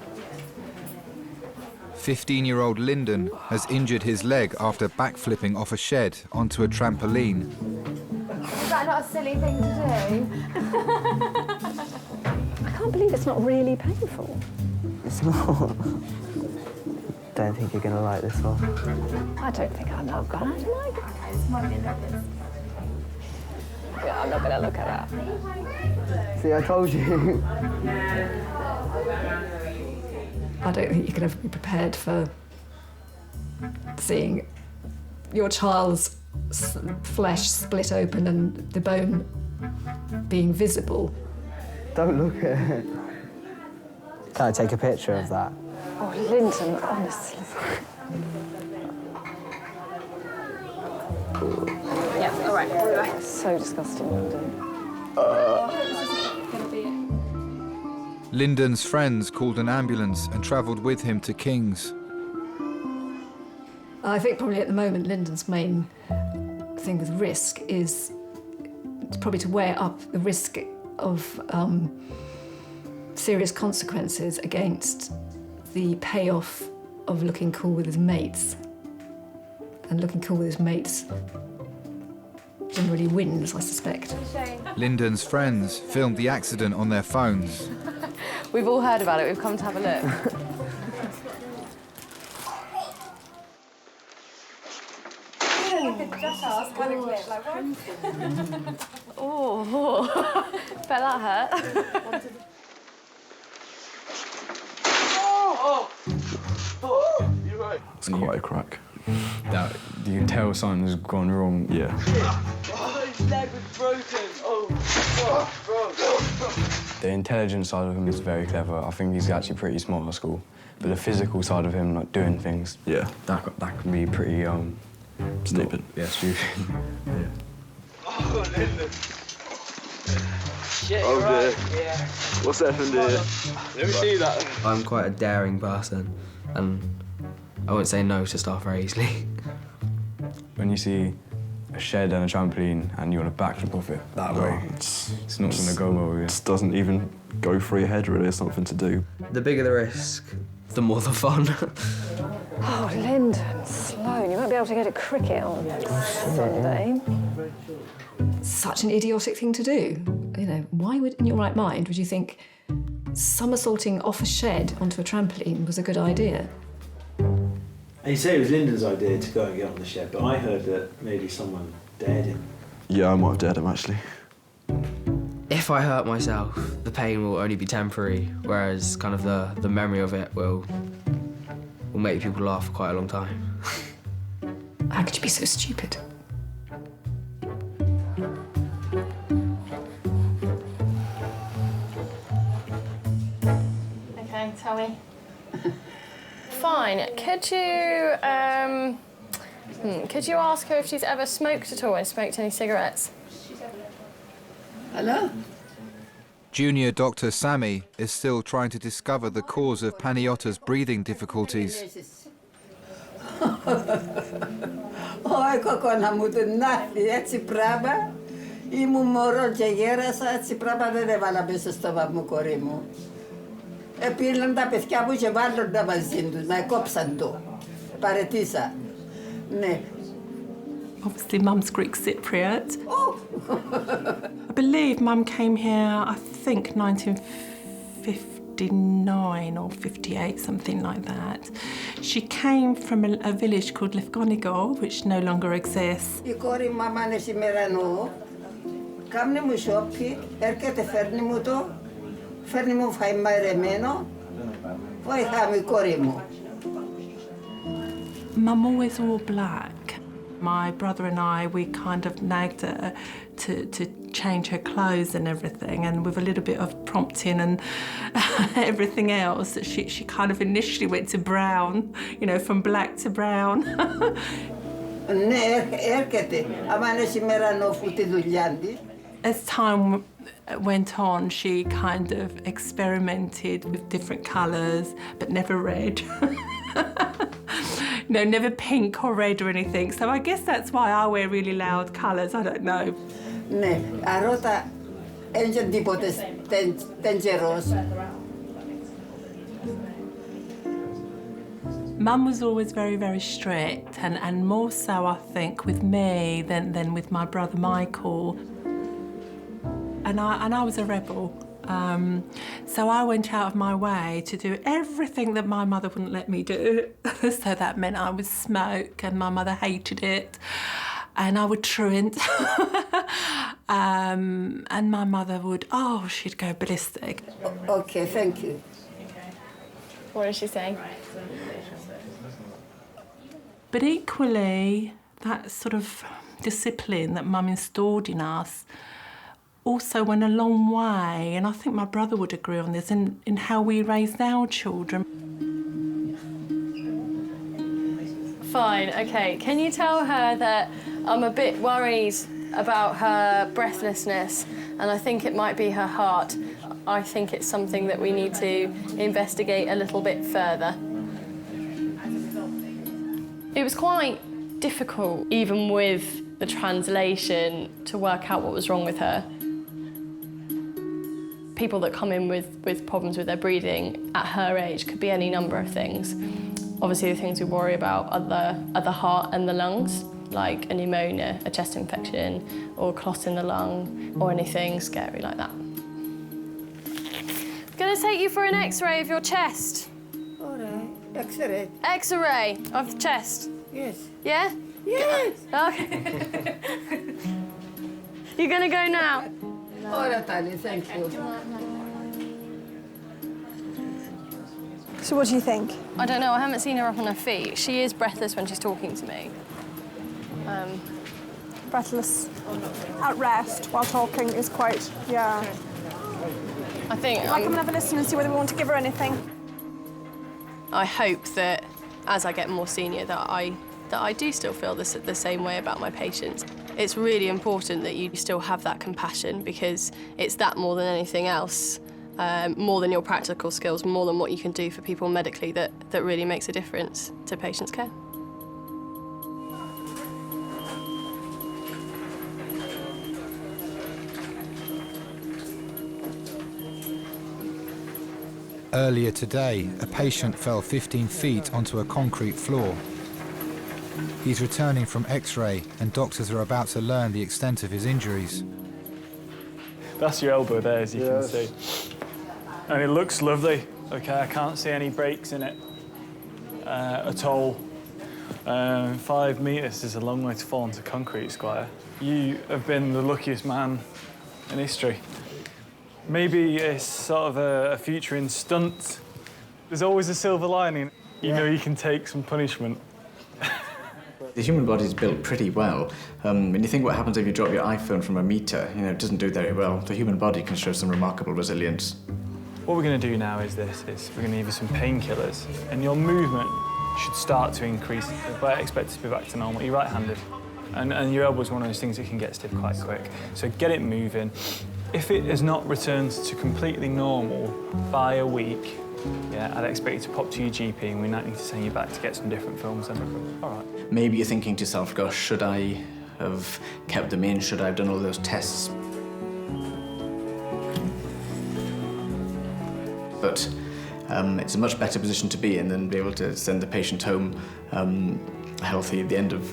15-year-old Lyndon has injured his leg after backflipping off a shed onto a trampoline. Is that not a silly thing to do? I can't believe it's not really painful. It's not. Don't think you're going to like this one. I don't think I'm that bad, am I? Yeah, I'm not going to look at that. See, I told you. I don't think you can ever be prepared for seeing your child's flesh split open and the bone being visible. Don't look at it. Can I take a picture of that? Oh, Lyndon, honestly. Yeah, all right. So disgusting, Lyndon. Lyndon's friends called an ambulance and travelled with him to King's. I think probably at the moment Lyndon's main thing with risk is probably to weigh up the risk of serious consequences against the payoff of looking cool with his mates. And looking cool with his mates generally wins, I suspect. Lyndon's friends filmed the accident on their phones. We've all heard about it. We've come to have a look. Oh, bet that hurt. It's quite a crack. That you can tell something's gone wrong. Yeah. His leg was broken. Oh, fuck, bro. The intelligence side of him is very clever. I think he's actually pretty smart at school. But the physical side of him, like doing things, yeah, that can be pretty stupid. Yeah, stupid. Yeah. Oh, Lyndon. Shit, Oh, you're right. dear. Yeah. What's happened here? Let me see that. I'm quite a daring person, and I won't say no to stuff very easily. When you see a shed and a trampoline and you want to backflip off it that way, it's not going to go well with you. It just doesn't even go through your head, really. It's something to do. The bigger the risk, the more the fun. Oh, Lyndon, Sloan, you won't be able to go to cricket on Sunday. Such an idiotic thing to do. You know, why would, in your right mind, would you think somersaulting off a shed onto a trampoline was a good idea? And you say it was Lyndon's idea to go and get on the shed, but I heard that maybe someone dared him. Yeah, I might have dared him, actually. If I hurt myself, the pain will only be temporary, whereas kind of the memory of it will make people laugh for quite a long time. How could you be so stupid? Okay, tell me. Fine. Could you ask her if she's ever smoked at all and smoked any cigarettes? Hello? Junior Dr. Sammy is still trying to discover the cause of Paniota's breathing difficulties. Oj, kako nam udnali, έτσι πράγμα. Ήμουν μωρό και γέρασα, έτσι πράγμα δεν έβαλα μέσα στο βαμμού, κορί μου. Πήραν τα παιδιά μου και βάλουν μαζί τους, να κόψαν το. Παρετήσα. Ναι. Obviously, Mum's Greek Cypriot. I believe Mum came here, I think, 1959 or 58, something like that. She came from a village called Lefkonigo, which no longer exists. Η κόρη μου, άμα είναι σημερανό, κάμνε μου σόπι, έρχεται, φέρνει μου το, φέρνει μου φαΐ μαϊρεμένο, βοηθάμε η κόρη μου. Mum always wore black. My brother and I, we kind of nagged her to change her clothes and everything, and with a little bit of prompting and everything else, she kind of initially went to brown, you know, from black to brown. Ναι, έρχεται. Άμα είναι σημερανό που τη δουλειά της. As time went on, she kind of experimented with different colours, but never red. no, never pink or red or anything. So I guess that's why I wear really loud colours. I don't know. Ναι, αρώτα δεν τίποτε τεντζερός. Mum was always very, very strict, and more so, I think, with me than with my brother Michael. And I was a rebel. So I went out of my way to do everything that my mother wouldn't let me do. So that meant I would smoke, and my mother hated it. And I would truant. And my mother would, she'd go ballistic. Okay, thank you. What is she saying? But equally, that sort of discipline that Mum installed in us also went a long way, and I think my brother would agree on this, in how we raised our children. Fine, okay. Can you tell her that I'm a bit worried about her breathlessness, and I think it might be her heart. I think it's something that we need to investigate a little bit further. It was quite difficult, even with the translation, to work out what was wrong with her. People that come in with problems with their breathing at her age could be any number of things. Obviously, the things we worry about are the heart and the lungs, like a pneumonia, a chest infection, or a clot in the lung, or anything scary like that. I'm gonna take you for an X-ray of your chest. All right, X-ray. X-ray of the chest. Yes. Yeah? Yes. Okay. You're gonna go now? All right, Ali, thank you. So what do you think? I don't know, I haven't seen her up on her feet. She is breathless when she's talking to me. Breathless at rest while talking is quite, yeah. I think... I'll come and have a listen and see whether we want to give her anything. I hope that as I get more senior that I do still feel the same way about my patients. It's really important that you still have that compassion, because it's that more than anything else, more than your practical skills, more than what you can do for people medically, that really makes a difference to patients' care. Earlier today, a patient fell 15 feet onto a concrete floor. He's returning from X-ray, and doctors are about to learn the extent of his injuries. That's your elbow there, as you can see. And it looks lovely. Okay, I can't see any breaks in it at all. 5 metres is a long way to fall onto concrete, Squire. You have been the luckiest man in history. Maybe it's sort of a future in stunts. There's always a silver lining. You know you can take some punishment. The human body is built pretty well. When you think what happens if you drop your iPhone from a metre, it doesn't do very well. The human body can show some remarkable resilience. What we're going to do now is we're going to give you some painkillers, and your movement should start to increase. But I expect it to be back to normal. You're right-handed, and your elbow is one of those things that can get stiff quite quick. So get it moving. If it has not returned to completely normal by a week, I'd expect you to pop to your GP, and we might need to send you back to get some different films. All right. Maybe you're thinking to yourself, gosh, should I have kept them in? Should I have done all those tests? But it's a much better position to be in than be able to send the patient home healthy at the end of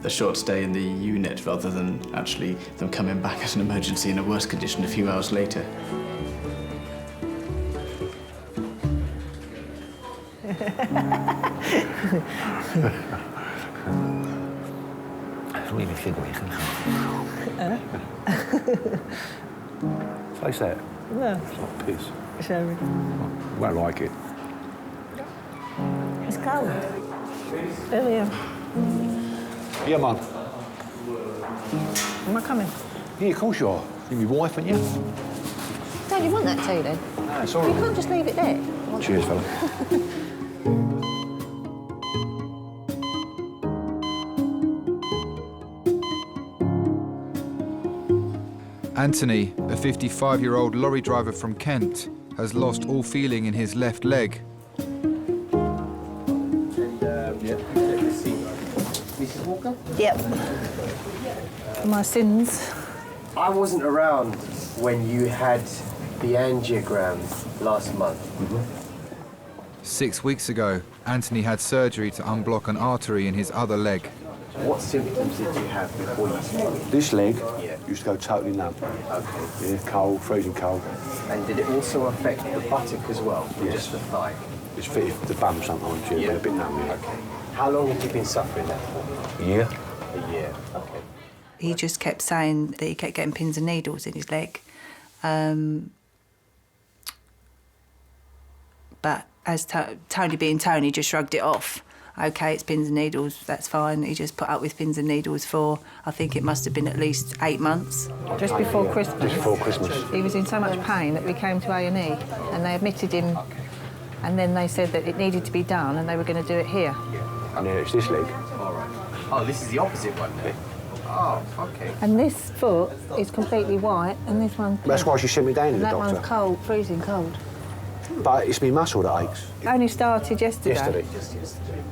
a short stay in the unit, rather than actually them coming back as an emergency in a worse condition a few hours later. It's really figure, isn't it? Face that. No. It's like piss. Sorry. You won't like it. It's cold. Earlier. Yeah, Mum. Am I coming? Yeah, of course you are. You're my wife, aren't you? Don't you want that tea then? No, it's all right. You can't just leave it there. Cheers, fella. Anthony, a 55-year-old lorry driver from Kent, has lost all feeling in his left leg. Yeah. walker? Yep. My sins. I wasn't around when you had the angiogram last month. 6 weeks ago, Anthony had surgery to unblock an artery in his other leg. What symptoms did you have before you started? This leg Yeah. used to go totally numb. Okay. Yeah, cold, freezing cold. And did it also affect the buttock as well, or Yes. just the thigh? It's fitted the bum sometimes, yeah, but a bit numb, yeah. Okay. How long have you been suffering that for? A year. A year. Okay. He just kept saying that he kept getting pins and needles in his leg. But as Tony being Tony, just shrugged it off. OK, it's pins and needles, that's fine. He just put up with pins and needles for, I think it must have been at least 8 months. Just before Christmas. Just before Christmas. He was in so much pain that we came to A&E and they admitted him, and then they said that it needed to be done and they were going to do it here. And then it's this leg. All right. Oh, this is the opposite one. Oh, okay. And this foot is completely white and this one's That's why she sent me down to and the that doctor. one's cold, freezing cold. But it's my muscle that aches. Only started yesterday. Yesterday. Just yesterday.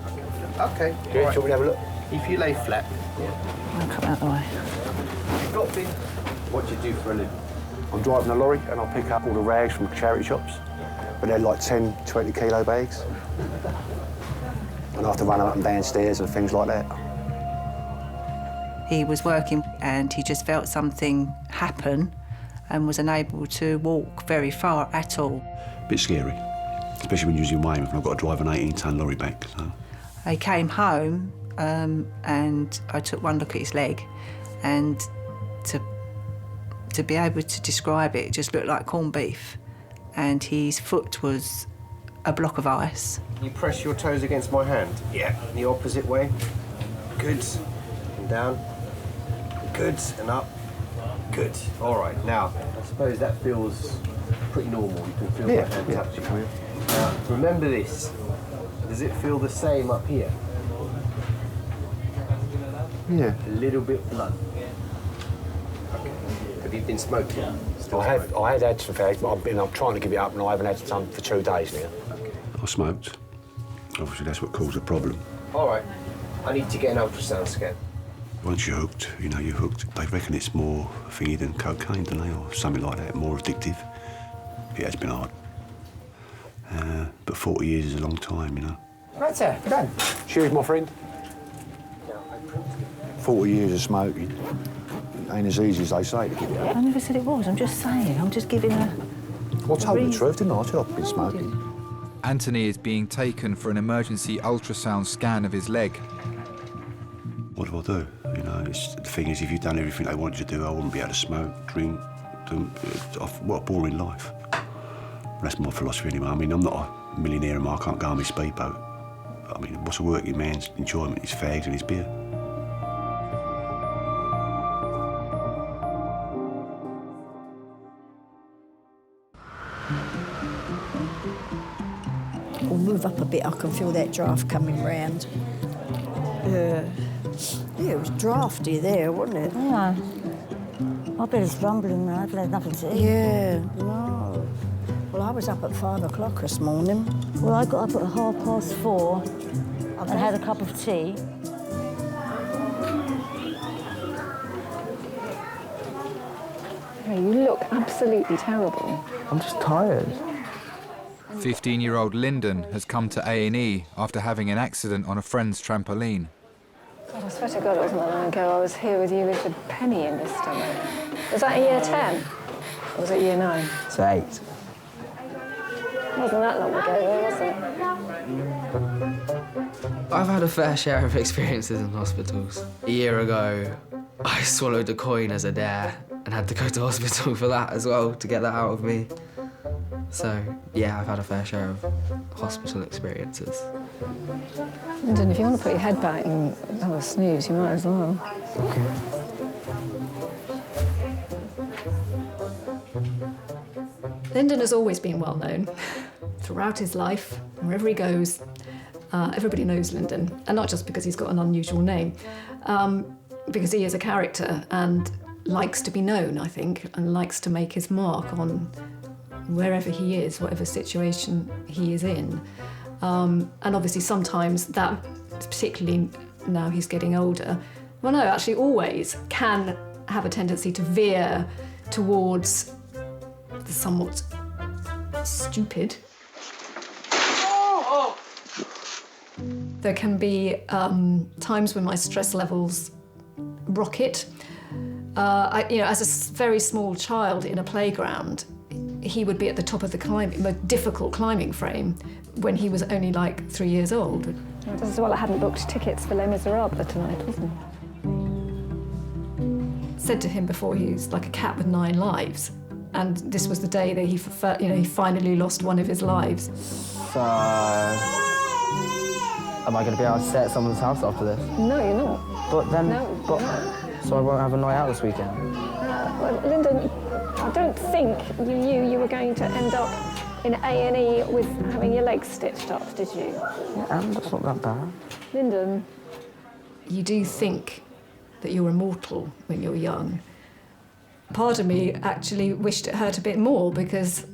Okay. Yeah, do you want me to have a look? If you lay flat. I'll come out the way. You've got been. What do you do for a living? I'm driving a lorry and I'll pick up all the rags from charity shops. But they're like 10, 20 kilo bags. And I have to run them up and down stairs and things like that. He was working and he just felt something happen and was unable to walk very far at all. Bit scary, especially when you're using Weymouth and I've got to drive an 18-tonne lorry back. So. I came home and I took one look at his leg, and to be able to describe it, it just looked like corned beef. And his foot was a block of ice. You press your toes against my hand. Yeah. In the opposite way. Good. And down. Good. And up. Good. All right. Now, I suppose that feels pretty normal. You can feel my hand touching. Now, remember this. Does it feel the same up here? Yeah. A little bit blunt. Okay. Have you been smoking? I had some fags, but I'm trying to give it up and I haven't had some for 2 days now. Okay. I smoked. Obviously, that's what caused the problem. All right. I need to get an ultrasound scan. Once you're hooked, you know, you're hooked. They reckon it's more thingy than cocaine, don't they, or something like that, more addictive. It has been hard. But 40 years is a long time, you know. Right, sir. We're done. Cheers, my friend. 40 years of smoking ain't as easy as they say to give it up. I never said it was. I'm just saying. I'm just giving a... Well, I told you the truth, didn't I? I said I've been smoking. Anthony is being taken for an emergency ultrasound scan of his leg. What do I do? You know, the thing is, if you'd done everything they wanted you to do, I wouldn't be able to smoke, drink, what a boring life. That's my philosophy anyway. I mean, I'm not a millionaire and I can't go on my speedboat. I mean, what's a working man's enjoyment? His fags and his beer. We'll move up a bit. I can feel that draft coming round. Yeah, it was drafty there, wasn't it? Yeah. I bet it's rumbling now. I've had nothing to eat. Yeah, no. Well, I was up at 5 o'clock this morning. Well, I got up at 4:30 and had a cup of tea. Hey, you look absolutely terrible. I'm just tired. 15-year-old Lyndon has come to A&E after having an accident on a friend's trampoline. God, I swear to God, it wasn't that long ago I was here with you with a penny in the stomach. Was that in year 10? Or was it year 9? It's 8. It wasn't that long ago, though, was it? I've had a fair share of experiences in hospitals. A year ago, I swallowed a coin as a dare and had to go to hospital for that as well, to get that out of me. So, yeah, I've had a fair share of hospital experiences. Lyndon, if you want to put your head back and have a snooze, you might as well. Okay. Lyndon has always been well known. Throughout his life, wherever he goes, everybody knows Lyndon. And not just because he's got an unusual name, because he is a character and likes to be known, I think, and likes to make his mark on wherever he is, whatever situation he is in. And obviously sometimes that particularly now he's getting older, well, no, actually always can have a tendency to veer towards the somewhat stupid. Oh! There can be times when my stress levels rocket. As a very small child in a playground, he would be at the top of the most difficult climbing frame when he was only like 3 years old. This is why I hadn't booked tickets for Les Miserables tonight, wasn't it? Said to him before, he's like a cat with 9 lives, and this was the day that he finally lost one of his lives. So, am I going to be able to stay at someone's house after this? No, you're not. But then, No, but, you're not. so I won't have a night out this weekend. Well, Lyndon, I don't think you knew you were going to end up in A&E with having your legs stitched up, did you? Yeah, that's not that bad. Lyndon. You do think that you're immortal when you're young. Part of me actually wished it hurt a bit more, because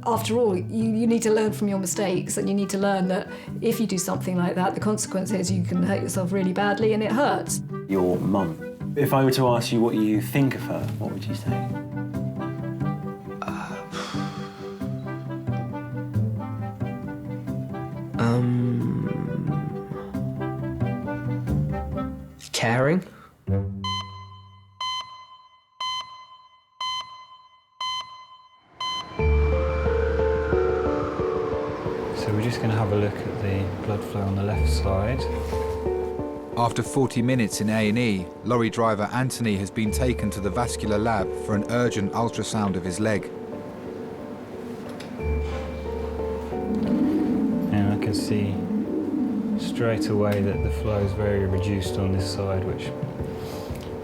after all, you need to learn from your mistakes, and you need to learn that if you do something like that, the consequence is you can hurt yourself really badly and it hurts. Your mum. If I were to ask you what you think of her, what would you say? Caring? So we're just going to have a look at the blood flow on the left side. After 40 minutes in A&E, lorry driver Anthony has been taken to the vascular lab for an urgent ultrasound of his leg. And I can see straight away that the flow is very reduced on this side, which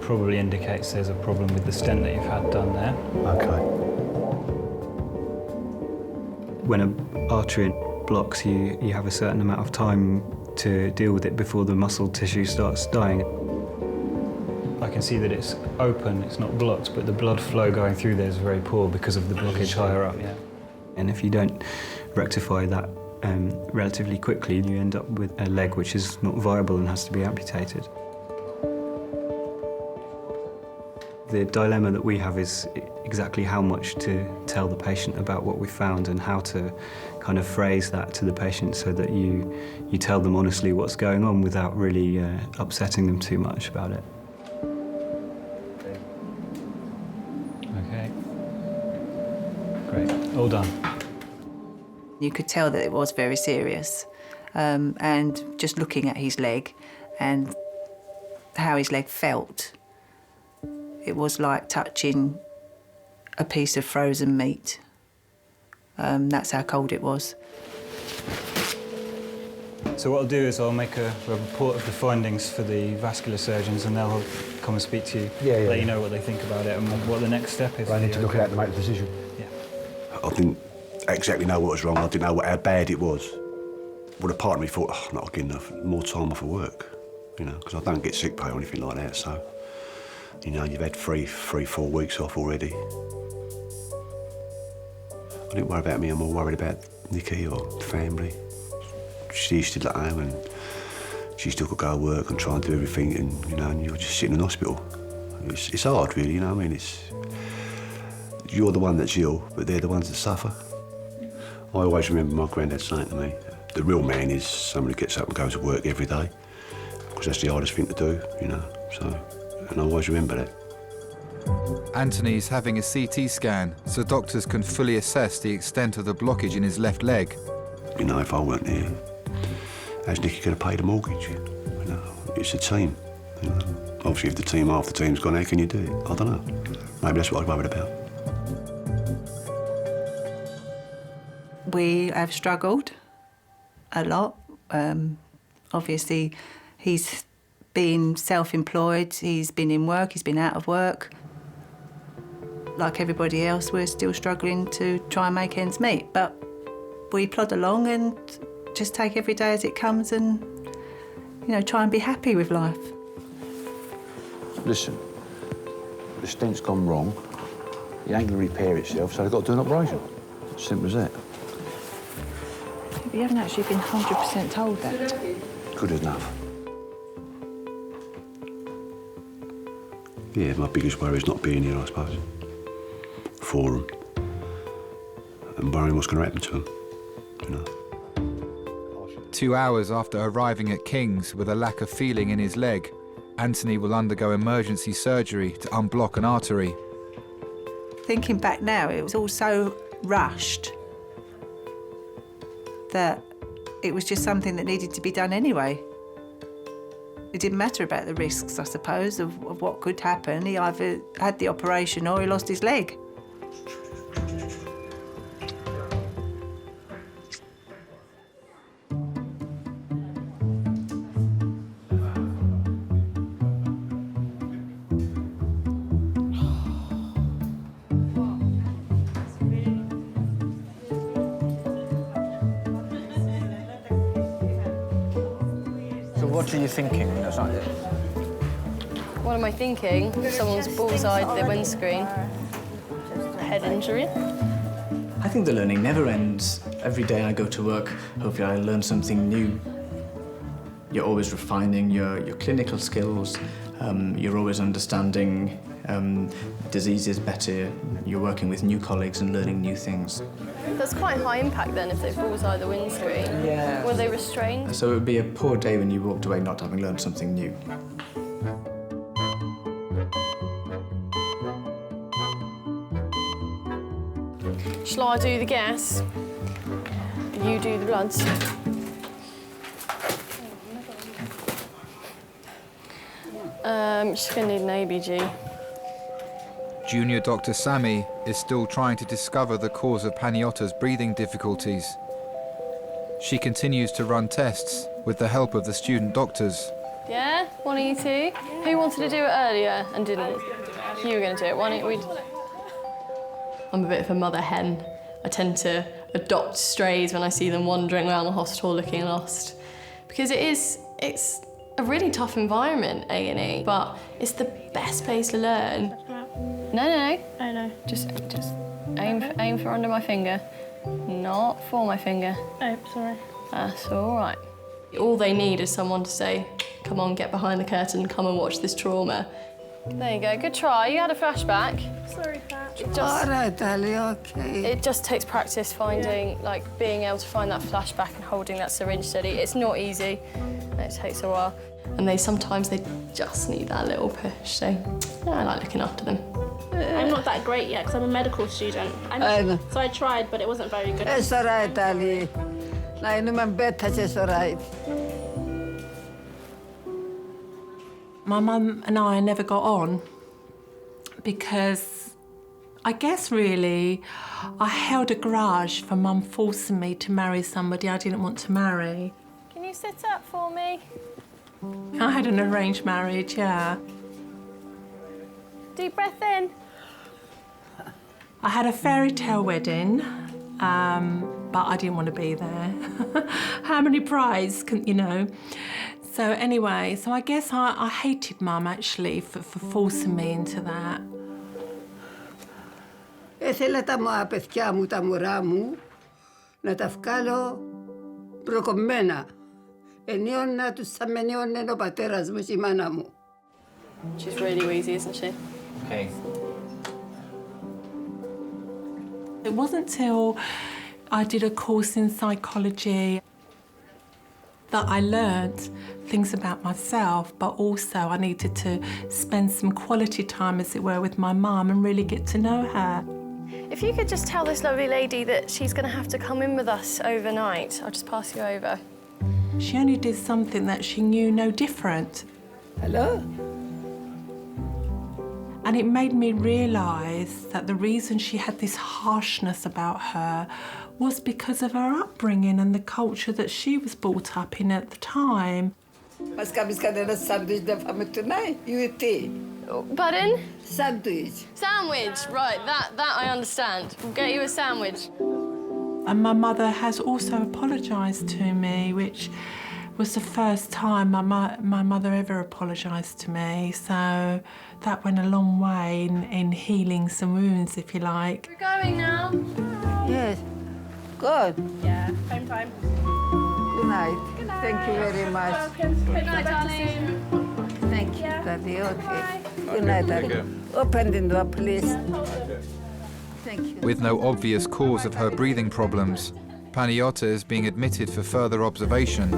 probably indicates there's a problem with the stent that you've had done there. Okay. When an artery blocks, you have a certain amount of time to deal with it before the muscle tissue starts dying. I can see that it's open, it's not blocked, but the blood flow going through there is very poor because of the blockage higher up. Yeah. And if you don't rectify that relatively quickly, you end up with a leg which is not viable and has to be amputated. The dilemma that we have is exactly how much to tell the patient about what we found and how to kind of phrase that to the patient so that you tell them honestly what's going on without really upsetting them too much about it. Okay. Great. All done. You could tell that it was very serious. And just looking at his leg and how his leg felt, it was like touching a piece of frozen meat. That's how cold it was. So what I'll do is I'll make a report of the findings for the vascular surgeons, and they'll come and speak to you, let you know what they think about it and what the next step is. I need to look at it to make a decision. Yeah. I didn't exactly know what was wrong. I didn't know how bad it was. But a part of me thought, oh, not getting enough, more time off of work, you know, because I don't get sick pay or anything like that, so, you know, you've had 4 weeks off already. I didn't worry about me, I'm more worried about Nikki or the family. She's still at home and she still could go to work and try and do everything, and, you know, and you're just sitting in hospital. It's hard, really, you know what I mean? You're the one that's ill, but they're the ones that suffer. I always remember my granddad saying to me, the real man is someone who gets up and goes to work every day, because that's the hardest thing to do, you know, so, and I always remember that. Anthony's having a CT scan so doctors can fully assess the extent of the blockage in his left leg. You know, if I weren't here, how's Nicky going to pay the mortgage? You know, it's a team. You know. Obviously, if half the team's gone, how can you do it? I don't know. Maybe that's what I'm worried about. We have struggled a lot. Obviously, he's been self-employed, he's been in work, he's been out of work. Like everybody else, we're still struggling to try and make ends meet, but we plod along and just take every day as it comes and, you know, try and be happy with life. Listen, the stent's gone wrong. It ain't going to repair itself, so they've got to do an operation. Simple as that. We haven't actually been 100% told that. Good enough. Yeah, my biggest worry is not being here, I suppose, for them, and worrying what's going to happen to them, you know. 2 hours after arriving at King's with a lack of feeling in his leg, Anthony will undergo emergency surgery to unblock an artery. Thinking back now, it was all so rushed that it was just something that needed to be done anyway. It didn't matter about the risks, I suppose, of what could happen. He either had the operation or he lost his leg. What are you thinking? What am I thinking? Someone's bullseyed the windscreen. Head injury. I think the learning never ends. Every day I go to work, hopefully I learn something new. You're always refining your clinical skills. You're always understanding diseases better. You're working with new colleagues and learning new things. That's quite high impact then if they bullseye the windscreen. Yeah. Were they restrained? So it would be a poor day when you walked away not having learned something new. Shall I do the gas? You do the bloods. She's going to need an ABG. Junior Dr. Sammy is still trying to discover the cause of Paniotta's breathing difficulties. She continues to run tests with the help of the student doctors. Yeah? One of you two? Who wanted to do it earlier and didn't? You were going to do it. Why don't we... I'm a bit of a mother hen. I tend to adopt strays when I see them wandering around the hospital looking lost. Because it's a really tough environment, A&E, but it's the best place to learn. No. Oh, no. Just aim for under my finger, not for my finger. Oh, sorry. That's all right. All they need is someone to say, come on, get behind the curtain, come and watch this trauma. There you go, good try. You had a flashback. Sorry, Pat. All right, Ali, okay. It just takes practice finding, like, being able to find that flashback and holding that syringe steady. It's not easy. It takes a while. And sometimes they just need that little push, so yeah, I like looking after them. I'm not that great yet because I'm a medical student. So I tried, but it wasn't very good. It's all right, Ali. It's all right. My mum and I never got on because I guess really I held a grudge for Mum forcing me to marry somebody I didn't want to marry. Can you sit up for me? I had an arranged marriage, yeah. Deep breath in. I had a fairy tale wedding, but I didn't want to be there. How many brides can, you know? So anyway, I guess I hated Mum actually for forcing me into that. Ήθελα τα παιδιά μου, τα μωρά μου, να τα βγάλω προκομμένα. Ενίωνα τους σαν με ενίωνε ο πατέρας μου και η μάνα μου. She's really wheezy, isn't she? Okay. It wasn't till I did a course in psychology that I learned things about myself, but also I needed to spend some quality time, as it were, with my mum and really get to know her. If you could just tell this lovely lady that she's going to have to come in with us overnight, I'll just pass you over. She only did something that she knew no different. Hello? And it made me realise that the reason she had this harshness about her was because of her upbringing and the culture that she was brought up in at the time. Μας κάνεις κανένα σάντουιτς να φάμε tonight? You eat tea. Pardon? Sandwich. Sandwich, right, that I understand. We'll get you a sandwich. And my mother has also apologised to me, which was the first time my mother ever apologised to me. So that went a long way in healing some wounds, if you like. We're going now. Yes. Good. Yeah, home time. Good night. Thank you very much. Welcome. Good night, darling. Thank you, Daddy. Okay. Bye. Good night, Daddy. Open the door, please. Thank you. With no obvious cause of her breathing problems, Panot is being admitted for further observation.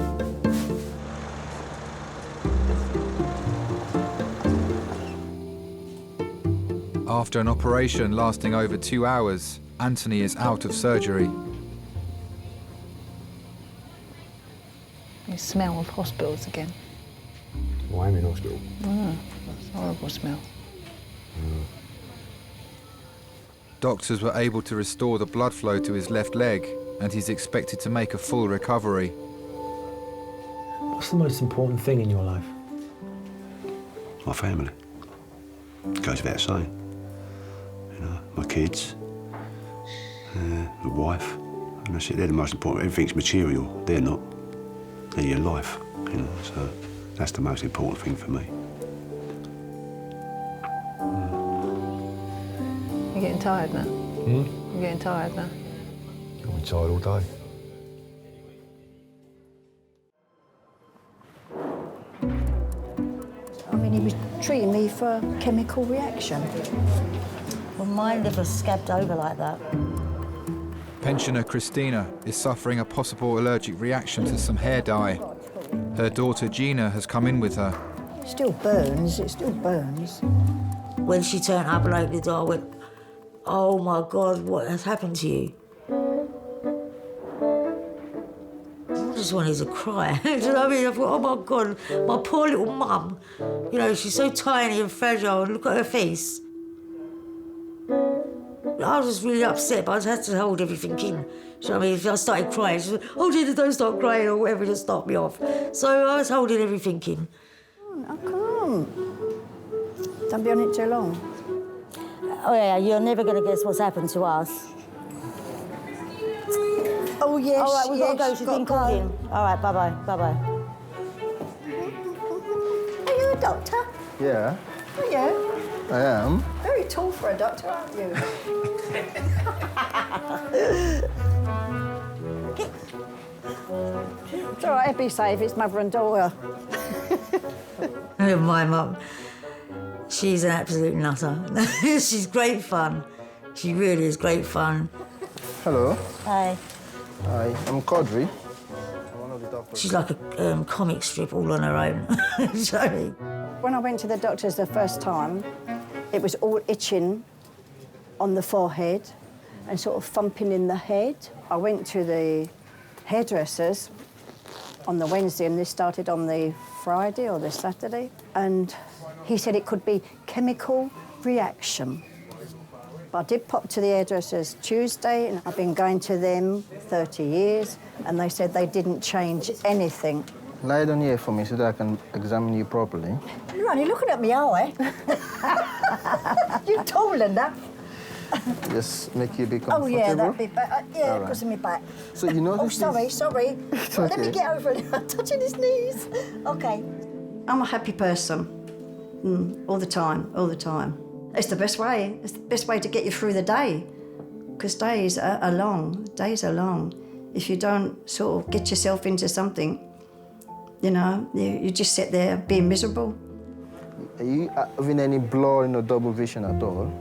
After an operation lasting over 2 hours, Anthony is out of surgery. You smell of hospitals again. Why am I in hospital? That's a horrible smell. Doctors were able to restore the blood flow to his left leg, and he's expected to make a full recovery. What's the most important thing in your life? My family. It goes without saying. You know, my kids, my wife, and that's it. They're the most important. Everything's material. They're not. They're your life. You know, so that's the most important thing for me. You're getting tired now? You're getting tired now? I'm tired all day. I mean, he was treating me for chemical reaction. Well, mine never scabbed over like that. Pensioner Christina is suffering a possible allergic reaction to some hair dye. Her daughter Gina has come in with her. It still burns, it still burns. When she turned up and opened the door, I went, oh my God, what has happened to you? I just wanted to cry. Do you know what I mean? I thought, oh my God, my poor little mum. You know, she's so tiny and fragile, and look at her face. I was really upset, but I just had to hold everything in. Do you know what I mean? If I started crying, she was like, oh, Gina, don't start crying or whatever to start me off. So I was holding everything in. I can't. Don't be on it too long. Oh yeah, you're never going to guess what's happened to us. Oh yes, all right, we've got to go. She's been cooking. All right, bye-bye, bye-bye. Are you a doctor? Yeah, Are you? I am. Very tall for a doctor, aren't you? It's all right, be safe, it's mother and daughter. My mum, she's an absolute nutter. She's great fun. She really is great fun. Hello. Hi. Hi, I'm Quadri. She's like a comic strip all on her own. Sorry. When I went to the doctors the first time, it was all itching on the forehead and sort of thumping in the head. I went to the hairdressers on the Wednesday and this started on the Friday or the Saturday, and he said it could be chemical reaction. But I did pop to the hairdressers Tuesday, and I've been going to them 30 years, and they said they didn't change anything. Lie down here for me so that I can examine you properly. You're only looking at me, are we? You're tall enough. Just make you a bit comfortable. Oh, yeah, that'd be better. Yeah, All right. because of my back. So you know Oh, this sorry, is... sorry. It's Let me okay. get over it. I'm touching his knees. OK. I'm a happy person. All the time, all the time. It's the best way. It's the best way to get you through the day. Because days are long. Days are long. If you don't sort of get yourself into something, you know, you just sit there being miserable. Are you having any blurring or double vision at all?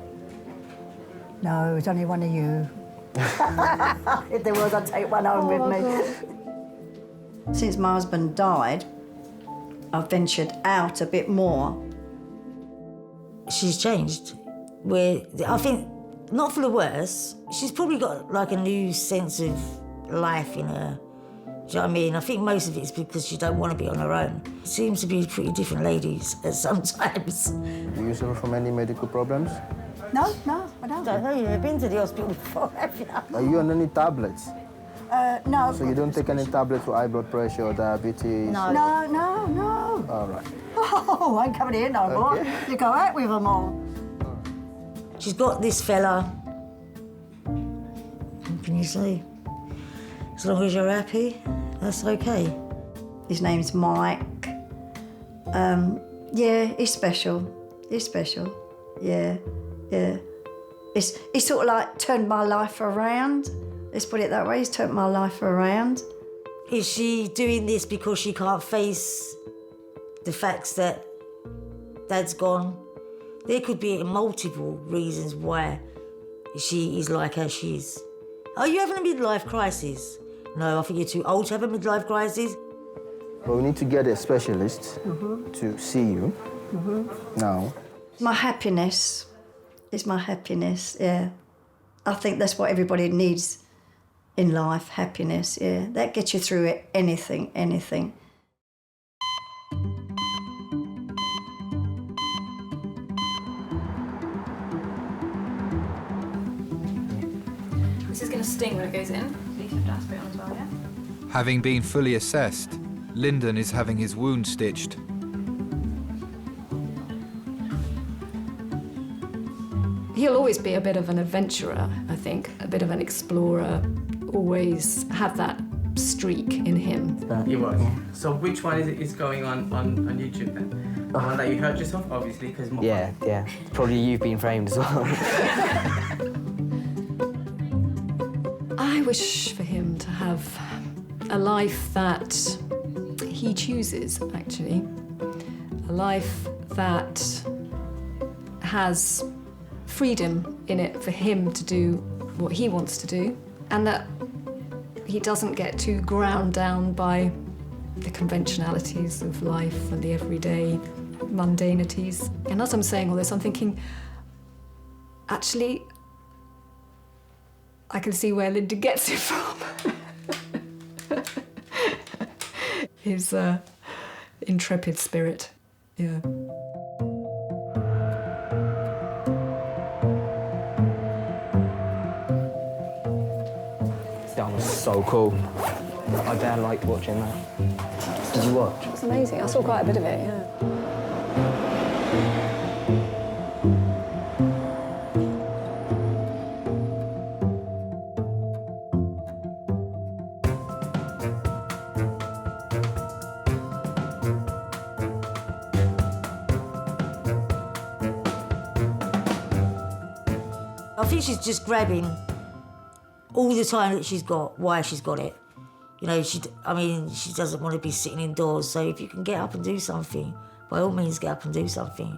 No, it's only one of you. If there was, I'd take one home with me. Since my husband died, I've ventured out a bit more. She's changed. I think, not for the worse, she's probably got like a new sense of life in her. Do you know what I mean? I think most of it's because she don't want to be on her own. Seems to be pretty different ladies sometimes. Do you suffer from any medical problems? No, I don't know. You've never been to the hospital before, have you? Are you on any tablets? No. So you don't take any tablets for high blood pressure or diabetes? No. All right. Oh, I ain't coming here no more. You go out with them all. She's got this fella. What can you say? As long as you're happy, that's okay. His name's Mike. Yeah, he's special. He's special. Yeah. It's sort of like turned my life around. Let's put it that way. He's turned my life around. Is she doing this because she can't face the facts that Dad's gone? There could be multiple reasons why she is like how she is. Are you having a midlife crisis? No, I think you're too old to have a midlife crisis. But we need to get a specialist to see you now. My happiness is my happiness, yeah. I think that's what everybody needs in life, happiness, yeah. That gets you through it, anything. This is going to sting when it goes in. So you have to aspirate on as well, yeah? Having been fully assessed, Lyndon is having his wound stitched. He'll always be a bit of an adventurer, I think, a bit of an explorer, always have that streak in him. You was. So which one is going on YouTube then? The one that you hurt yourself, obviously, because Yeah. Probably you've been framed as well. I wish for him to have a life that he chooses, actually. A life that has freedom in it for him to do what he wants to do, and that he doesn't get too ground down by the conventionalities of life and the everyday mundanities. And as I'm saying all this, I'm thinking, actually, I can see where Lyndon gets it from. His intrepid spirit, yeah. That was so cool. I damn liked watching that. Did you watch? It was amazing. I saw quite a bit of it, yeah. I think she's just grabbing all the time that she's got, why she's got it. You know, she doesn't want to be sitting indoors, so if you can get up and do something, by all means get up and do something.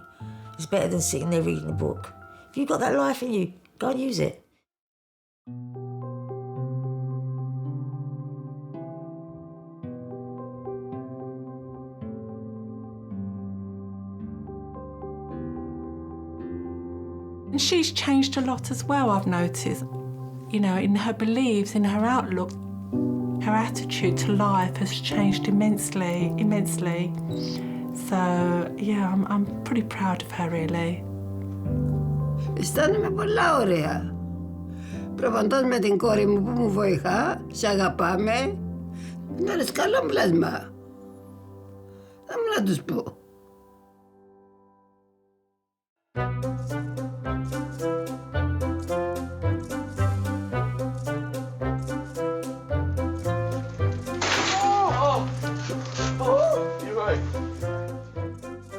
It's better than sitting there reading a book. If you've got that life in you, go and use it. And she's changed a lot as well, I've noticed. You know, in her beliefs, in her outlook, her attitude to life has changed immensely. So, yeah, I'm pretty proud of her, really. Αισθάνομαι πολλά ωραία. Προπαντός με την κόρη μου που μου βοηθά, σε αγαπάμε. Να είναι καλό πλάσμα. Θα μου να τους πω.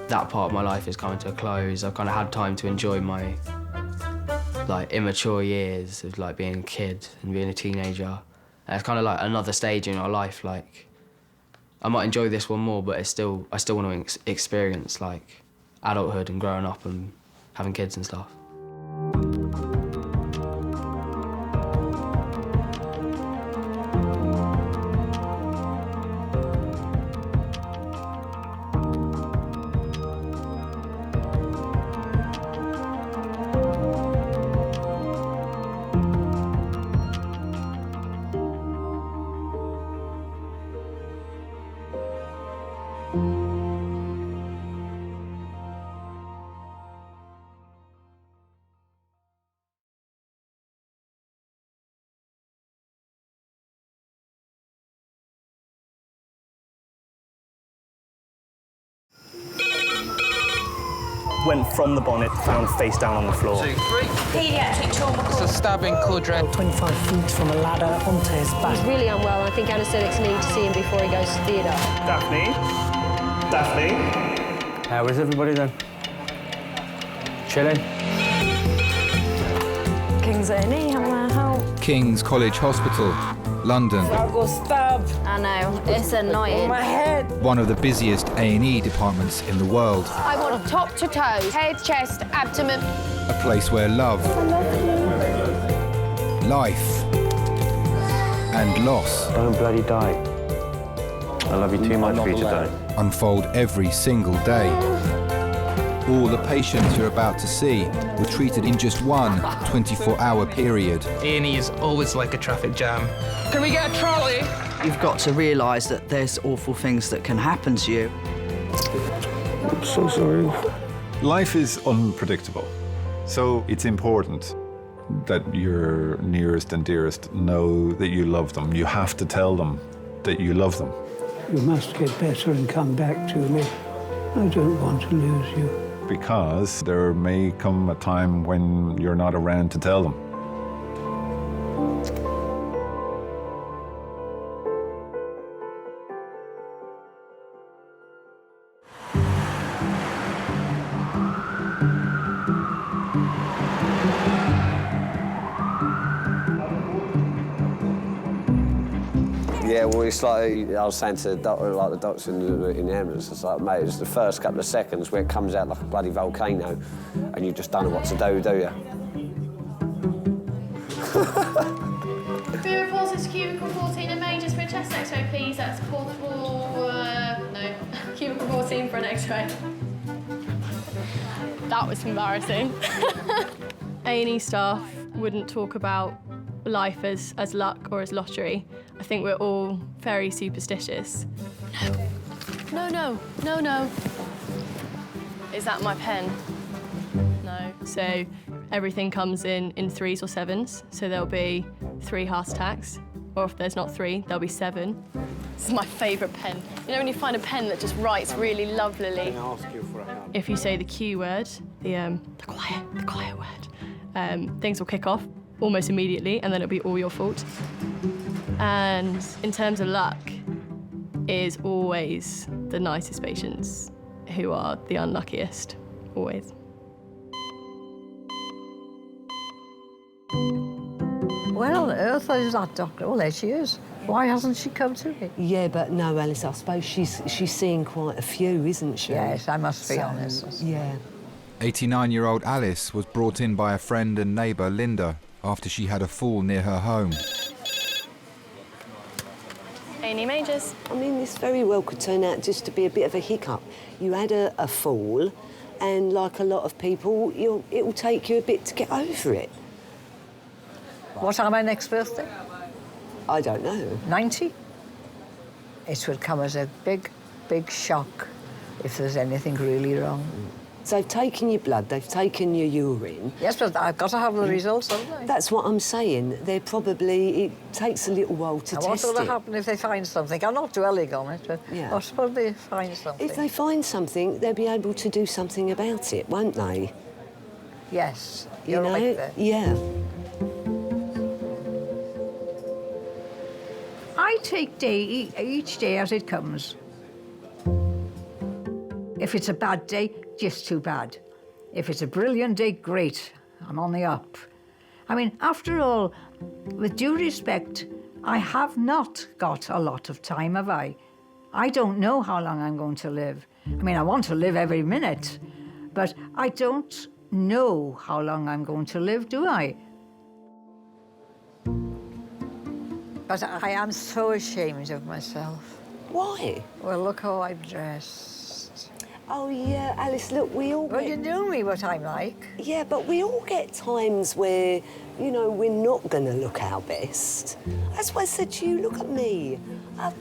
That part of my life is coming to a close. I've kind of had time to enjoy my immature years of being a kid and being a teenager. And it's kind of like another stage in our life. Like, I might enjoy this one more, but I still want to experience adulthood and growing up and having kids and stuff. Went from the bonnet, found face down on the floor. 2, 3. Pediatric trauma. It's a stabbing quadrant. 25 feet from a ladder onto his back. He's really unwell. I think anaesthetics need to see him before he goes to theatre. Daphne? How is everybody then? Chilling? King's A&E, how may I help? King's College Hospital. London, I know, it's annoying. My head. one of the busiest A&E departments in the world. I want top to toe, head, chest, abdomen. A place where love, life, and loss Don't bloody die. I love you too much for you to die. unfold every single day. All the patients you're about to see were treated in just one 24-hour period. A&E is always like a traffic jam. Can we get a trolley? You've got to realise that there's awful things that can happen to you. I'm so sorry. Life is unpredictable, so it's important that your nearest and dearest know that you love them. You have to tell them that you love them. You must get better and come back to me. I don't want to lose you. Because there may come a time when you're not around to tell them. Yeah, well, it's like I was saying to the doctor, like the doctor in the ambulance, it's like, mate, it's the first couple of seconds where it comes out like a bloody volcano, and you just don't know what to do you? Can you report us cubicle 14 and majors for a chest X-ray, please? That's portable. No, cubicle 14 for an X-ray. That was embarrassing. A&E staff wouldn't talk about life as luck or as lottery. I think we're all very superstitious. No. Is that my pen? No. So everything comes in 3s or 7s. So there'll be 3 heart attacks, or if there's not 3, there'll be 7. This is my favourite pen. You know when you find a pen that just writes really lovelily? If you say the Q word, the quiet word, things will kick off almost immediately, and then it'll be all your fault. And in terms of luck, is always the nicest patients who are the unluckiest, always. Where on earth is that doctor? Oh, there she is. Why hasn't she come to me? Yeah, but no, Alice, I suppose she's seeing quite a few, isn't she? Yes, I must be honest. Yeah. 89-year-old Alice was brought in by a friend and neighbour, Linda, after she had a fall near her home. A&E majors. I mean, this very well could turn out just to be a bit of a hiccup. You had a fall, and like a lot of people, it will take you a bit to get over it. What are my next birthday? I don't know. 90? It would come as a big, big shock if there's anything really wrong. So they've taken your blood, they've taken your urine. Yes, but I've got to have the results, haven't I? That's what I'm saying. They're probably, it takes a little while to test it. What will happen if they find something? I'm not dwelling on it, but what suppose they find something? If they find something, they'll be able to do something about it, won't they? Yes, you know? right there. Yeah. I take each day as it comes. If it's a bad day, just too bad. If it's a brilliant day, great. I'm on the up. I mean, after all, with due respect, I have not got a lot of time, have I? I don't know how long I'm going to live. I mean, I want to live every minute, but I don't know how long I'm going to live, do I? But I am so ashamed of myself. Why? Well, look how I'm dressed. Oh, yeah, Alice, look, we all Well, you know me what I'm like. Yeah, but we all get times where, you know, we're not going to look our best. That's why I said to you, look at me.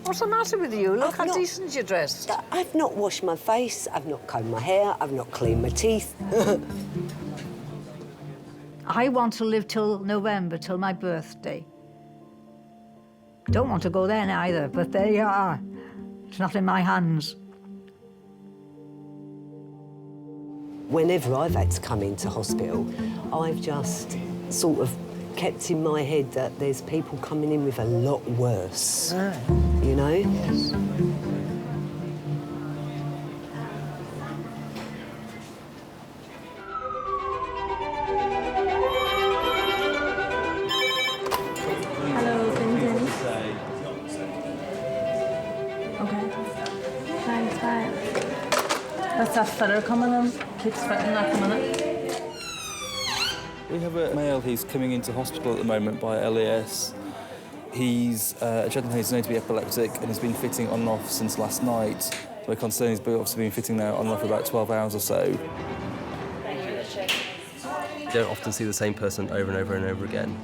What's the matter with you? Look how decent you're dressed. I've not washed my face, I've not combed my hair, I've not cleaned my teeth. I want to live till November, till my birthday. Don't want to go then either, but there you are. It's not in my hands. Whenever I've had to come into hospital, I've just sort of kept in my head that there's people coming in with a lot worse, you know? Yes. Hello, Lyndon. a fella coming on. Keeps fitting that a minute. We have a male who's coming into hospital at the moment by LAS. He's a gentleman who's known to be epileptic and has been fitting on and off since last night. We're concerned he's obviously been fitting now on and off for about 12 hours or so. You don't often see the same person over and over and over again.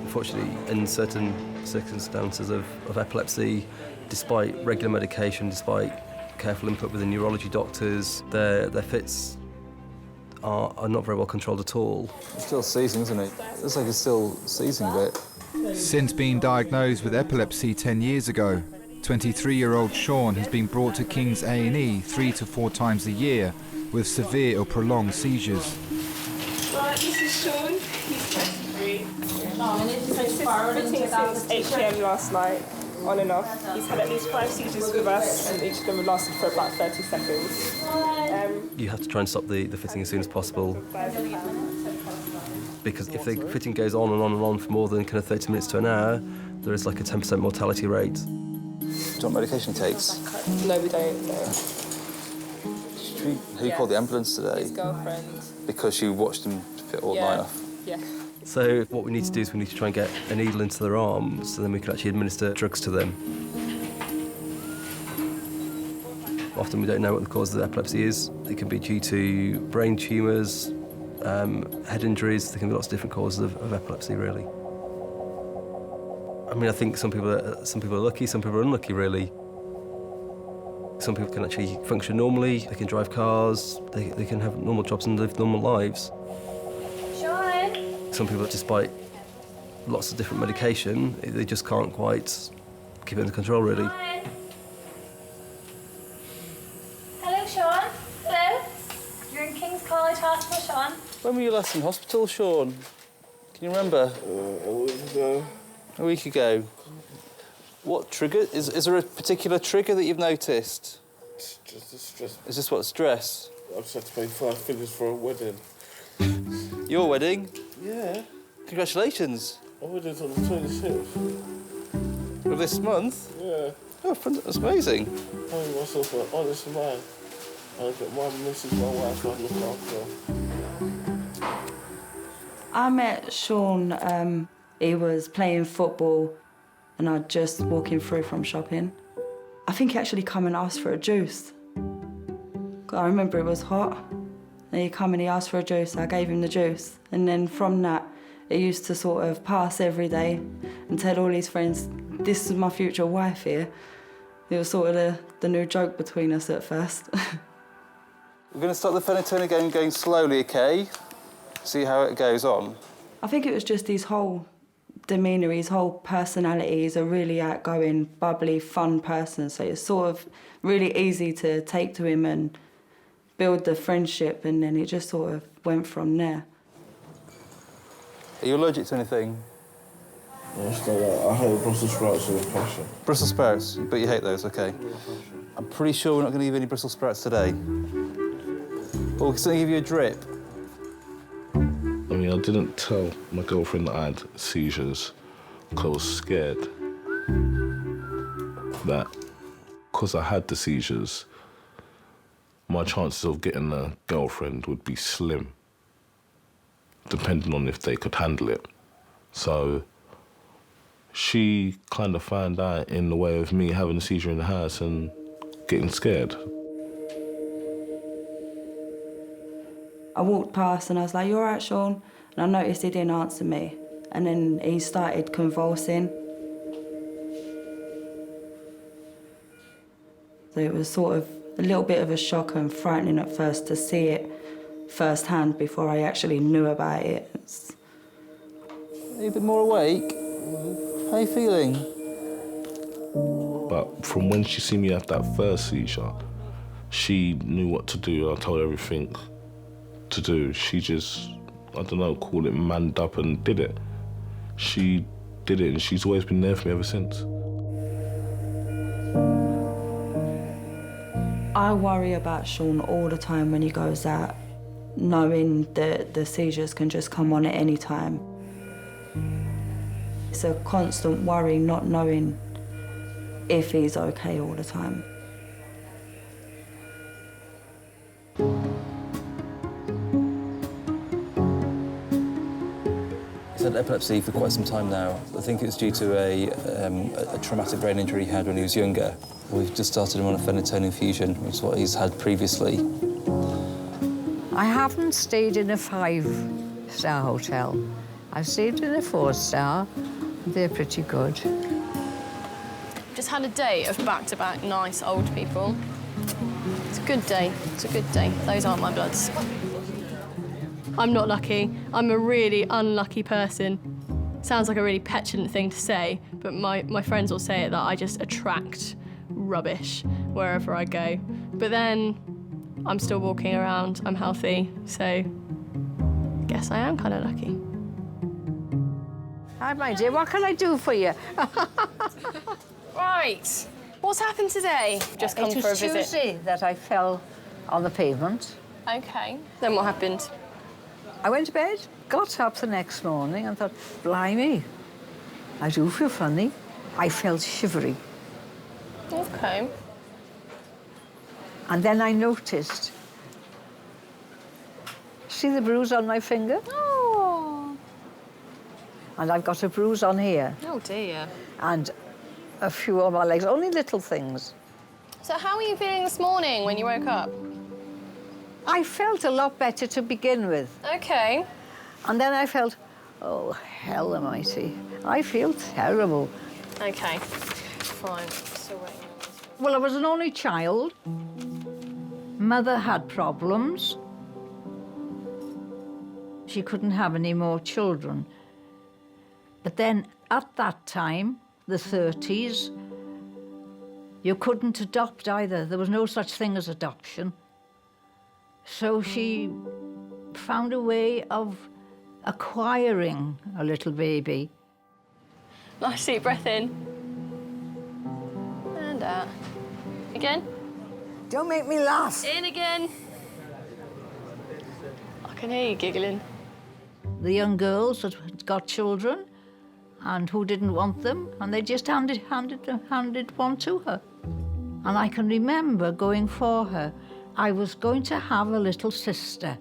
Unfortunately, in certain circumstances of epilepsy, despite regular medication, despite careful input with the neurology doctors, their fits are not very well controlled at all. He's still seizing, isn't he? Looks like he's still seizing a bit. Since being diagnosed with epilepsy 10 years ago, 23-year-old Sean has been brought to King's A&E 3 to 4 times a year with severe or prolonged seizures. Right, this is Sean. He's 23. He's fitting since 8 p.m. last night, on and off. He's had at least 5 seizures with us, and each of them have lasted for about 30 seconds. You have to try and stop the fitting as soon as possible, because if the fitting goes on and on and on for more than kind of 30 minutes to an hour, there is like a 10% mortality rate. Do you know what medication he takes? No, we don't. No. Who called the ambulance today? His girlfriend. Because you watched him fit all night off? Yeah. So what we need to do is we need to try and get a needle into their arm so then we can actually administer drugs to them. Often we don't know what the cause of the epilepsy is. It can be due to brain tumours, head injuries. There can be lots of different causes of epilepsy, really. I mean, I think some people are lucky, some people are unlucky, really. Some people can actually function normally. They can drive cars. They can have normal jobs and live normal lives. Some people, despite lots of different medication, they just can't quite keep it under control, really. Hi. Hello, Sean. Hello. You're in King's College Hospital, Sean. When were you last in hospital, Sean? Can you remember? A week ago. A week ago. What trigger? Is there a particular trigger that you've noticed? It's just the stress. Is this what, stress? I've just had to pay 5 figures for a wedding. Your wedding? Yeah. Congratulations. My wedding's on the 26th. Of this month? Yeah. Oh, that's amazing. I made myself an honest man. I've got my missus, my wife, I look after. I met Sean, he was playing football and I'd just walking through from shopping. I think he actually come and asked for a juice. I remember it was hot. And he come and he asked for a juice, I gave him the juice. And then from that, he used to sort of pass every day and tell all his friends, this is my future wife here. It was sort of the new joke between us at first. We're going to start the phenytoin again, going slowly, OK? See how it goes on. I think it was just his whole demeanour, his whole personality. He's a really outgoing, bubbly, fun person, so it's sort of really easy to take to him and build the friendship, and then it just sort of went from there. Are you allergic to anything? Yeah, I hate Brussels sprouts with passion. Brussels sprouts, but you hate those, OK. I'm pretty sure we're not going to give you any Brussels sprouts today. But we'll certainly give you a drip. I mean, I didn't tell my girlfriend that I had seizures because I was scared that because I had the seizures, my chances of getting a girlfriend would be slim, depending on if they could handle it. So she kind of found out in the way of me having a seizure in the house and getting scared. I walked past and I was like, you all right, Sean? And I noticed he didn't answer me. And then he started convulsing. So it was sort of a little bit of a shock and frightening at first to see it firsthand before I actually knew about it. Are you a bit more awake? How are you feeling? But from when she seen me have that first seizure, she knew what to do. I told her everything to do. She just, I don't know, called it manned up and did it. She did it and she's always been there for me ever since. I worry about Sean all the time when he goes out, knowing that the seizures can just come on at any time. It's a constant worry not knowing if he's okay all the time. had epilepsy for quite some time now. I think it's due to a traumatic brain injury he had when he was younger. We've just started him on a phenytoin infusion, which is what he's had previously. I haven't stayed in a 5-star hotel. I've stayed in a 4-star. They're pretty good. Just had a day of back-to-back nice old people. It's a good day. It's a good day. Those aren't my bloods. I'm not lucky. I'm a really unlucky person. Sounds like a really petulant thing to say, but my friends will say it, that I just attract rubbish wherever I go. But then I'm still walking around, I'm healthy, so I guess I am kind of lucky. Hi, my dear, what can I do for you? Right, what's happened today? Just come for a visit. It was Tuesday that I fell on the pavement. Okay, then what happened? I went to bed, got up the next morning and thought, blimey, I do feel funny. I felt shivery. Okay. And then I noticed, see the bruise on my finger? Oh. And I've got a bruise on here. Oh, dear. And a few on my legs, only little things. So how were you feeling this morning when you woke up? I felt a lot better to begin with. Okay. And then I felt, oh, hell almighty, I feel terrible. Okay, fine. So wait. Well, I was an only child. Mother had problems. She couldn't have any more children. But then at that time, the 30s, you couldn't adopt either. There was no such thing as adoption. So she found a way of acquiring a little baby. Nice deep breath in. And out. Again. Don't make me laugh. In again. I can hear you giggling. The young girls had got children and who didn't want them, and they just handed one to her. And I can remember going for her. I was going to have a little sister.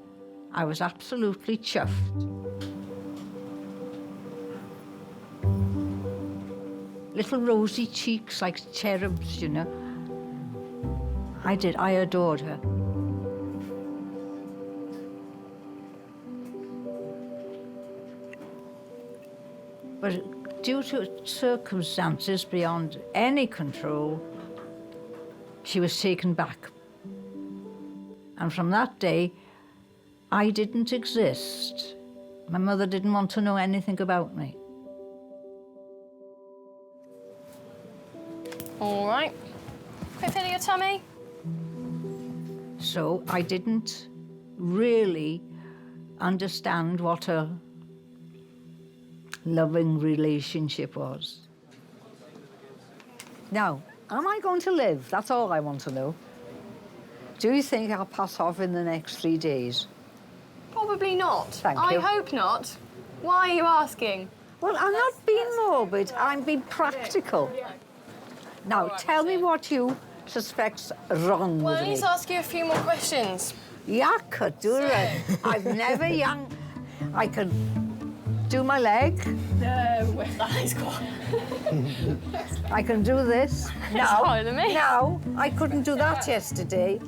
I was absolutely chuffed. Little rosy cheeks like cherubs, you know. I adored her. But due to circumstances beyond any control, she was taken back. And from that day, I didn't exist. My mother didn't want to know anything about me. All right. Quick feel of your tummy. So I didn't really understand what a loving relationship was. Now, am I going to live? That's all I want to know. Do you think I'll pass off in the next 3 days? Probably not. Thank I you. hope not. Why are you asking? Well, I'm not being morbid, I'm being practical. Now, tell me what you suspect's wrong Well, with I me. need to ask you a few more questions. Yeah, could do it. I've never young. I can do my leg. No, that is quite... I can do this. higher than me. Now, I couldn't do that yesterday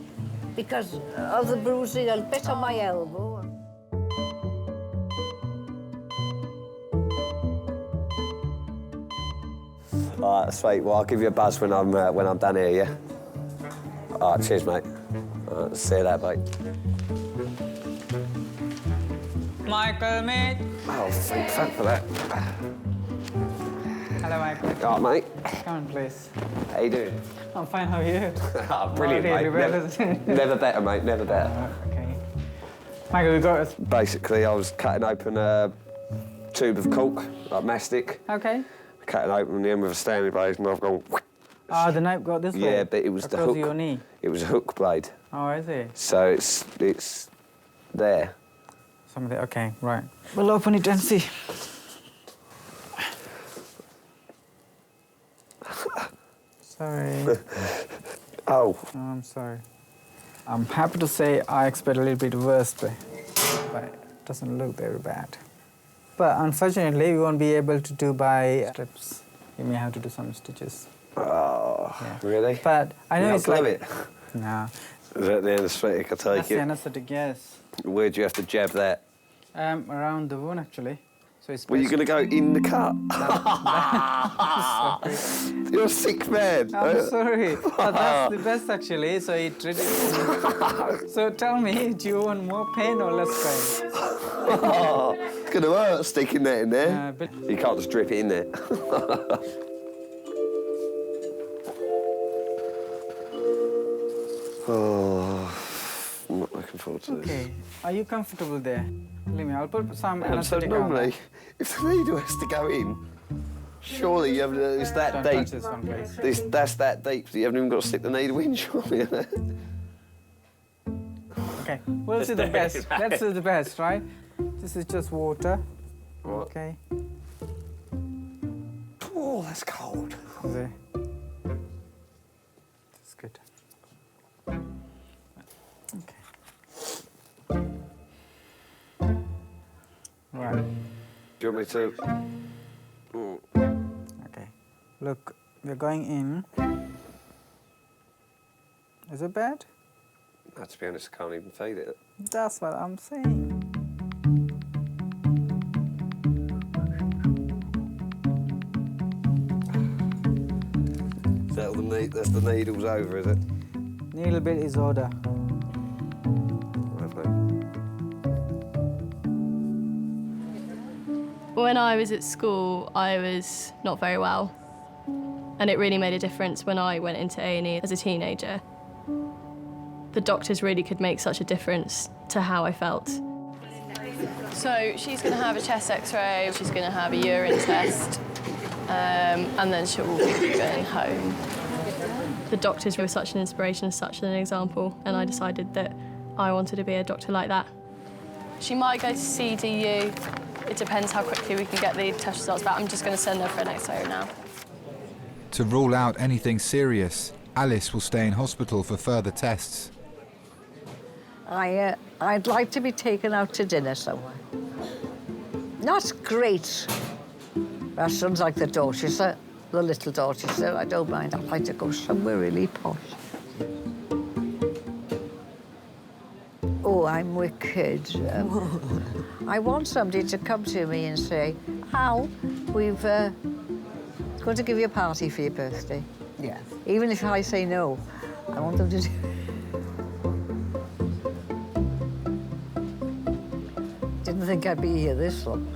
because of the bruising, a bit on my elbow. All right, sweet. Well, I'll give you a buzz when I'm done here, yeah? All right, cheers, mate. All right, see you later, mate. Michael, mate. Oh, thank fuck for that. Hello, Michael. All right, mate. Come on, please. How you doing? I'm fine, how are you? Oh, brilliant, mate. Never better, mate, never better. Okay. Michael, we got... Basically, I was cutting open a tube of cork, like mastic. Okay. Cutting open the end with a Stanley blade, and I've gone... Ah, the knife got this way? Yeah, but it was the across hook. Your knee. It was a hook blade. Oh, I see. So it's there. Something, okay, right. We'll open it and see. Sorry. Oh. No, I'm sorry. I'm happy to say I expect a little bit worse, but it doesn't look very bad. But unfortunately, we won't be able to do by strips. You may have to do some stitches. Oh, Yeah. really? But I know You it's not like... glue it? No. Is that the anaesthetic, I take That's the it? anaesthetic, yes. Where do you have to jab that? Around the wound, actually. So it's Well, you're going to go in the cut? Sorry. You're a sick man. I'm sorry. But that's the best, actually. So it reduces... So tell me, do you want more pain or less pain? It's going to hurt sticking that in there. But... You can't just drip it in there. Oh, I'm not looking forward to this. Okay. Are you comfortable there? Let me, I'll put some So anaesthetic normally, if the needle has to go in, surely you haven't, it's that Don't deep. touch this one, please. That's that deep, so you haven't even got to stick the needle in, surely. Okay, we'll see the best. Let's do the best, right? This is just water. What? Okay. Oh, that's cold. There. That's good. Okay. Right. Do you want me to? Okay. Look, we're going in. Is it bad? No, to be honest, I can't even feed it. That's what I'm saying. That's the needles over, is it? Needle bit is order. When I was at school, I was not very well. And it really made a difference when I went into A&E as a teenager. The doctors really could make such a difference to how I felt. So she's going to have a chest x-ray, she's going to have a urine test, and then she'll be going home. The doctors were such an inspiration, such an example, and I decided that I wanted to be a doctor like that. She might go to CDU. It depends how quickly we can get the test results back. I'm just going to send her for an X-ray now. To rule out anything serious, Alice will stay in hospital for further tests. I'd like to be taken out to dinner somewhere. Not great restaurants like the Dorchester, the little Dorchester, I don't mind. I'd like to go somewhere really posh. Oh, I'm wicked. I want somebody to come to me and say, Al, we've going to give you a party for your birthday. Yeah. Even if I say no, I want them to do Didn't think I'd be here this long.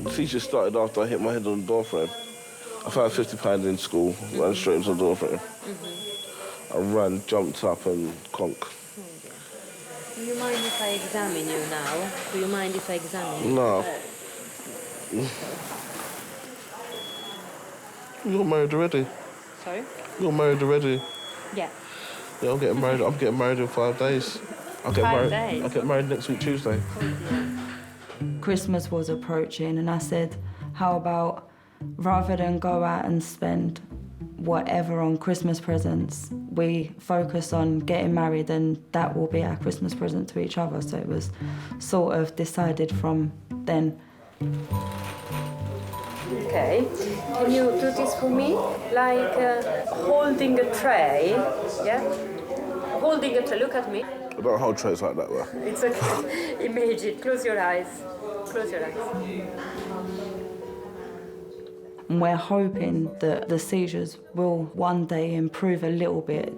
The seizure started after I hit my head on the door frame. I found £50 in school, ran straight into the door frame. I ran, jumped up and conk. Do you mind if I examine you now? Do you mind if I examine you? No. You're married already. Sorry? You're married already. Yeah. Yeah, I'm getting married. I'm getting married in 5 days. I'll get 5 married. days? I'll get married next week Tuesday. Christmas was approaching and I said, how about rather than go out and spend whatever on Christmas presents, we focus on getting married and that will be our Christmas present to each other. So it was sort of decided from then. Okay. Can you do this for me? Like holding a tray, yeah? Holding a tray, look at me. I don't hold trays like that, though. It's okay. Imagine, close your eyes. Close your eyes. And we're hoping that the seizures will one day improve a little bit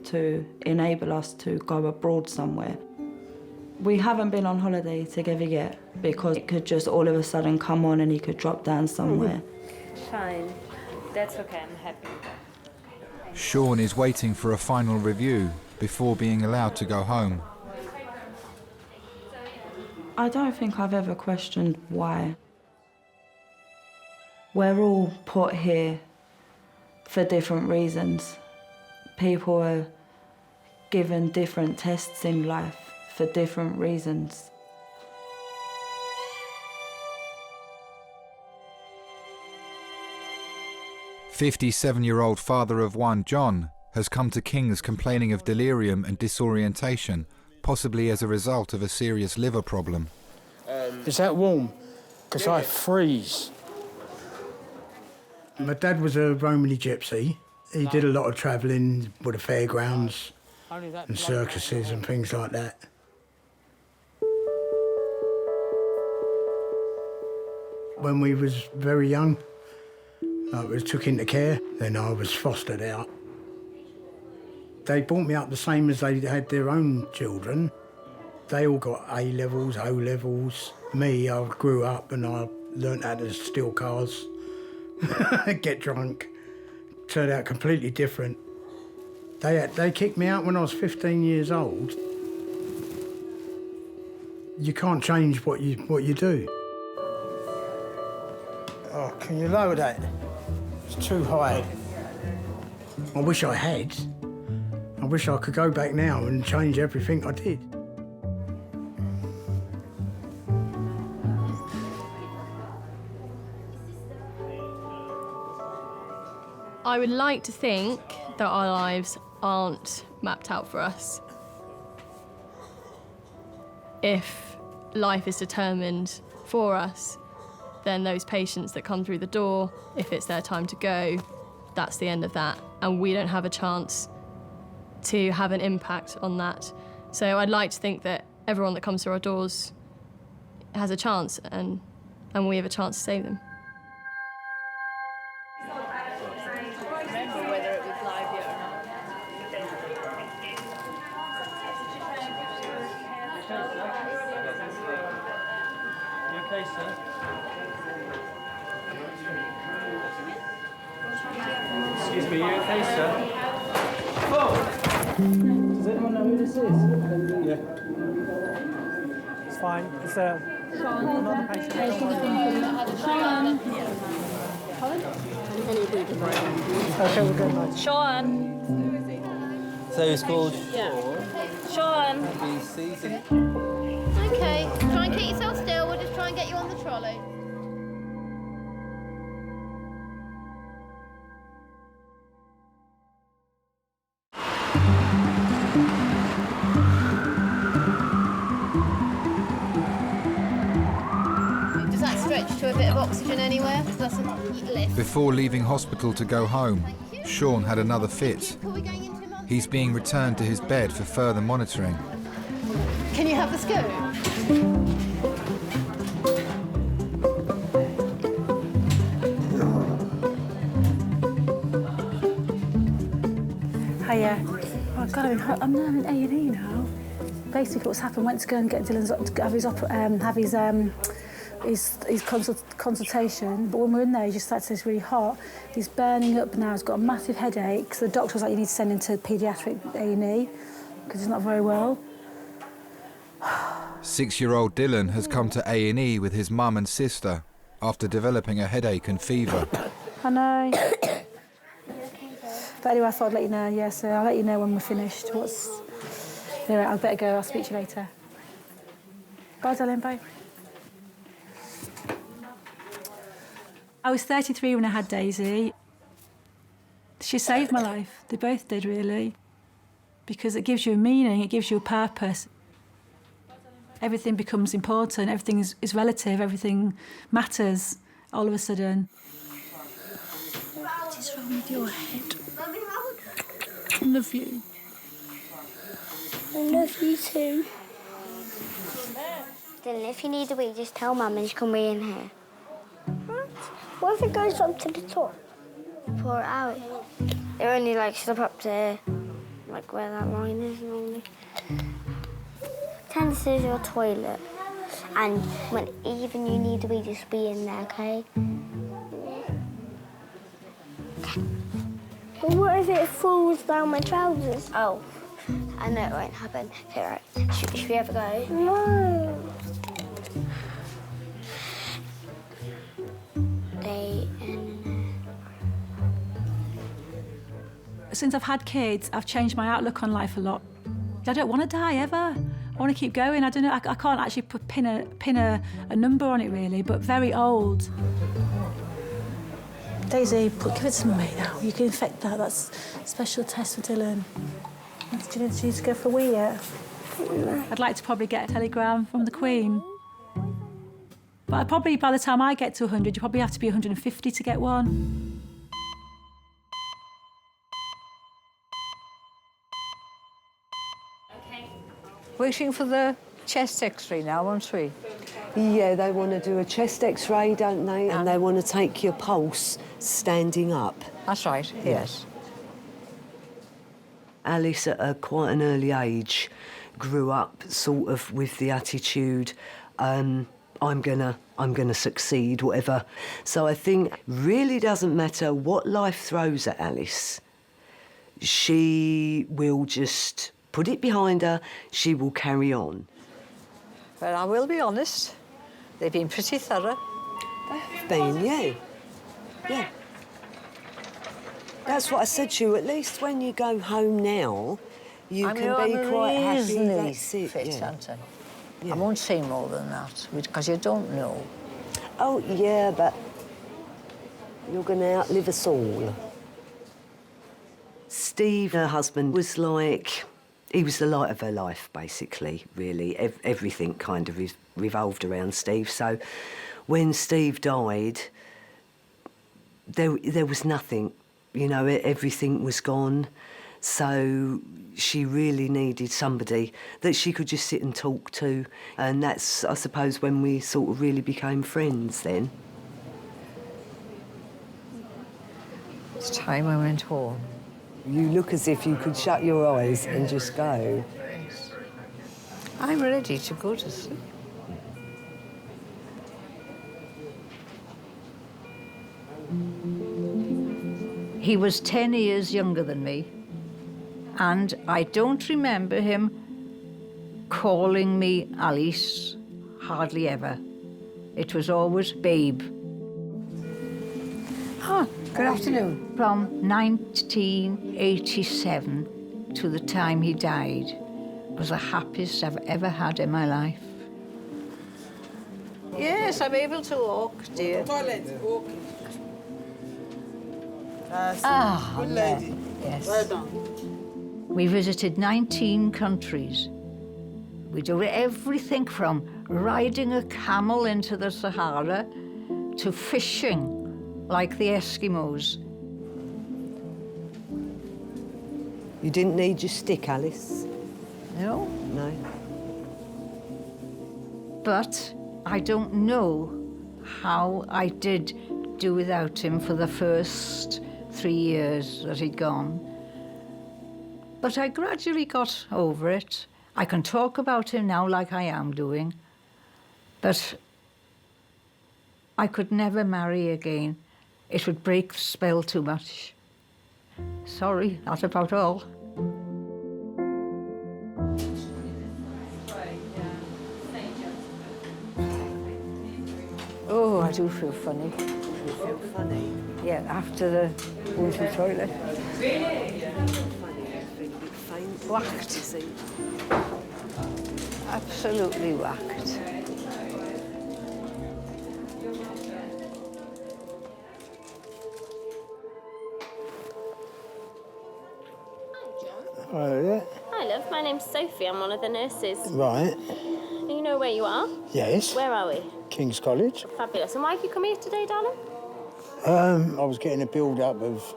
to enable us to go abroad somewhere. We haven't been on holiday together yet because it could just all of a sudden come on and he could drop down somewhere. Fine. That's okay, I'm happy. Sean is waiting for a final review before being allowed to go home. I don't think I've ever questioned why. We're all put here for different reasons. People are given different tests in life for different reasons. "57-year-old father of one, John, has come to King's complaining of delirium and disorientation, possibly as a result of a serious liver problem. Is that warm? Because I freeze. My dad was a Romany gypsy. He did a lot of travelling with the fairgrounds and circuses and things like that. When we was very young, I was took into care, then I was fostered out. They brought me up the same as they had their own children. They all got A levels, O levels. Me, I grew up and I learnt how to steal cars, get drunk. Turned out completely different. They kicked me out when I was 15 years old. You can't change what you do. Oh, can you lower that? It's too high. I wish I had. I wish I could go back now and change everything I did. I would like to think that our lives aren't mapped out for us. If life is determined for us, then those patients that come through the door, if it's their time to go, that's the end of that. And we don't have a chance to have an impact on that. So I'd like to think that everyone that comes through our doors has a chance and we have a chance to save them. Excuse me, you okay, sir? Oh! Does anyone know who this is? Yeah. It's fine. It's another patient. Okay, we're good, nice. Sean. So it's called? Yeah. Sean. Okay, try and keep yourself still. We'll just try and get you on the trolley. Does that stretch to a bit of oxygen anywhere? That's a lift. Before leaving hospital to go home, Sean had another fit. He's being returned to his bed for further monitoring. Can you have the scoop? Hiya. Oh God, I'm now in A&E now. Basically, what's happened? Went to go and get Dylan's his consultation, but when we're in there, he just started to say it's really hot. He's burning up now. He's got a massive headache. So the doctor was like, you need to send him to pediatric A&E because he's not very well. 6-year-old Dylan has come to A&E with his mum and sister after developing a headache and fever. I know. But anyway, I thought I'd let you know. Yeah, so I'll let you know when we're finished. Anyway, I better go. I'll speak to you later. Bye, darling. Bye. I was 33 when I had Daisy. She saved my life. They both did, really. Because it gives you a meaning, it gives you a purpose. Everything becomes important, everything is relative, everything matters all of a sudden. What is wrong with your head? I love you. I love you too. Dylan, if you need a wee, just tell Mum and she can wee in here. What if it goes up to the top? Pour it out. It only stop up to like where that line is normally. Pretend this is your toilet, and when even you need to wee, just be in there, okay? But what if it falls down my trousers? Oh, I know it won't happen. Okay, right. Should we ever go? No. Since I've had kids, I've changed my outlook on life a lot. I don't want to die ever. I want to keep going. I don't know. I can't actually pin a number on it really, but very old. Daisy, give it to me now. You can infect that. That's a special test for Dylan. Do you need to go for a wee yet? I'd like to probably get a telegram from the Queen. But probably by the time I get to 100, you probably have to be 150 to get one. Waiting for the chest X-ray now, aren't we? Yeah, they want to do a chest X-ray, don't they? And they want to take your pulse standing up. That's right, yes. Alice, at quite an early age, grew up sort of with the attitude, I'm gonna succeed, whatever. So I think really doesn't matter what life throws at Alice. She will just put it behind her. She will carry on. Well, I will be honest. They've been pretty thorough. They've been, yeah. Yeah. That's what I said to you. At least when you go home now, you can be quite happy. That's it, fit, yeah. aren't I? I won't say more than that, because you don't know. Oh, yeah, but you're going to outlive us all. Steve, her husband, was like... He was the light of her life, basically, really. Everything kind of revolved around Steve. So when Steve died, there was nothing. You know, everything was gone. So she really needed somebody that she could just sit and talk to. And that's, I suppose, when we sort of really became friends then. It's time I went home. You look as if you could shut your eyes and just go. I'm ready to go to sleep. He was 10 years younger than me, and I don't remember him calling me Alice, hardly ever. It was always Babe. Ah, good afternoon. From 1987 to the time he died was the happiest I've ever had in my life. Yes, I'm able to walk, dear. Toilet, walking. Good lady. Yes. Well done. We visited 19 countries. We did everything from riding a camel into the Sahara to fishing like the Eskimos. You didn't need your stick, Alice? No. No. But I don't know how I did do without him for the first 3 years that he'd gone. But I gradually got over it. I can talk about him now like I am doing. But I could never marry again. It would break the spell too much. Sorry, that's about all. Oh, I do feel funny. You feel funny? Yeah, after the going to the toilet. Really? Whacked. Absolutely whacked. Oh, yeah. Hi, love. My name's Sophie. I'm one of the nurses. Right. You know where you are? Yes. Where are we? King's College. Fabulous. And why have you come here today, darling? I was getting a build-up of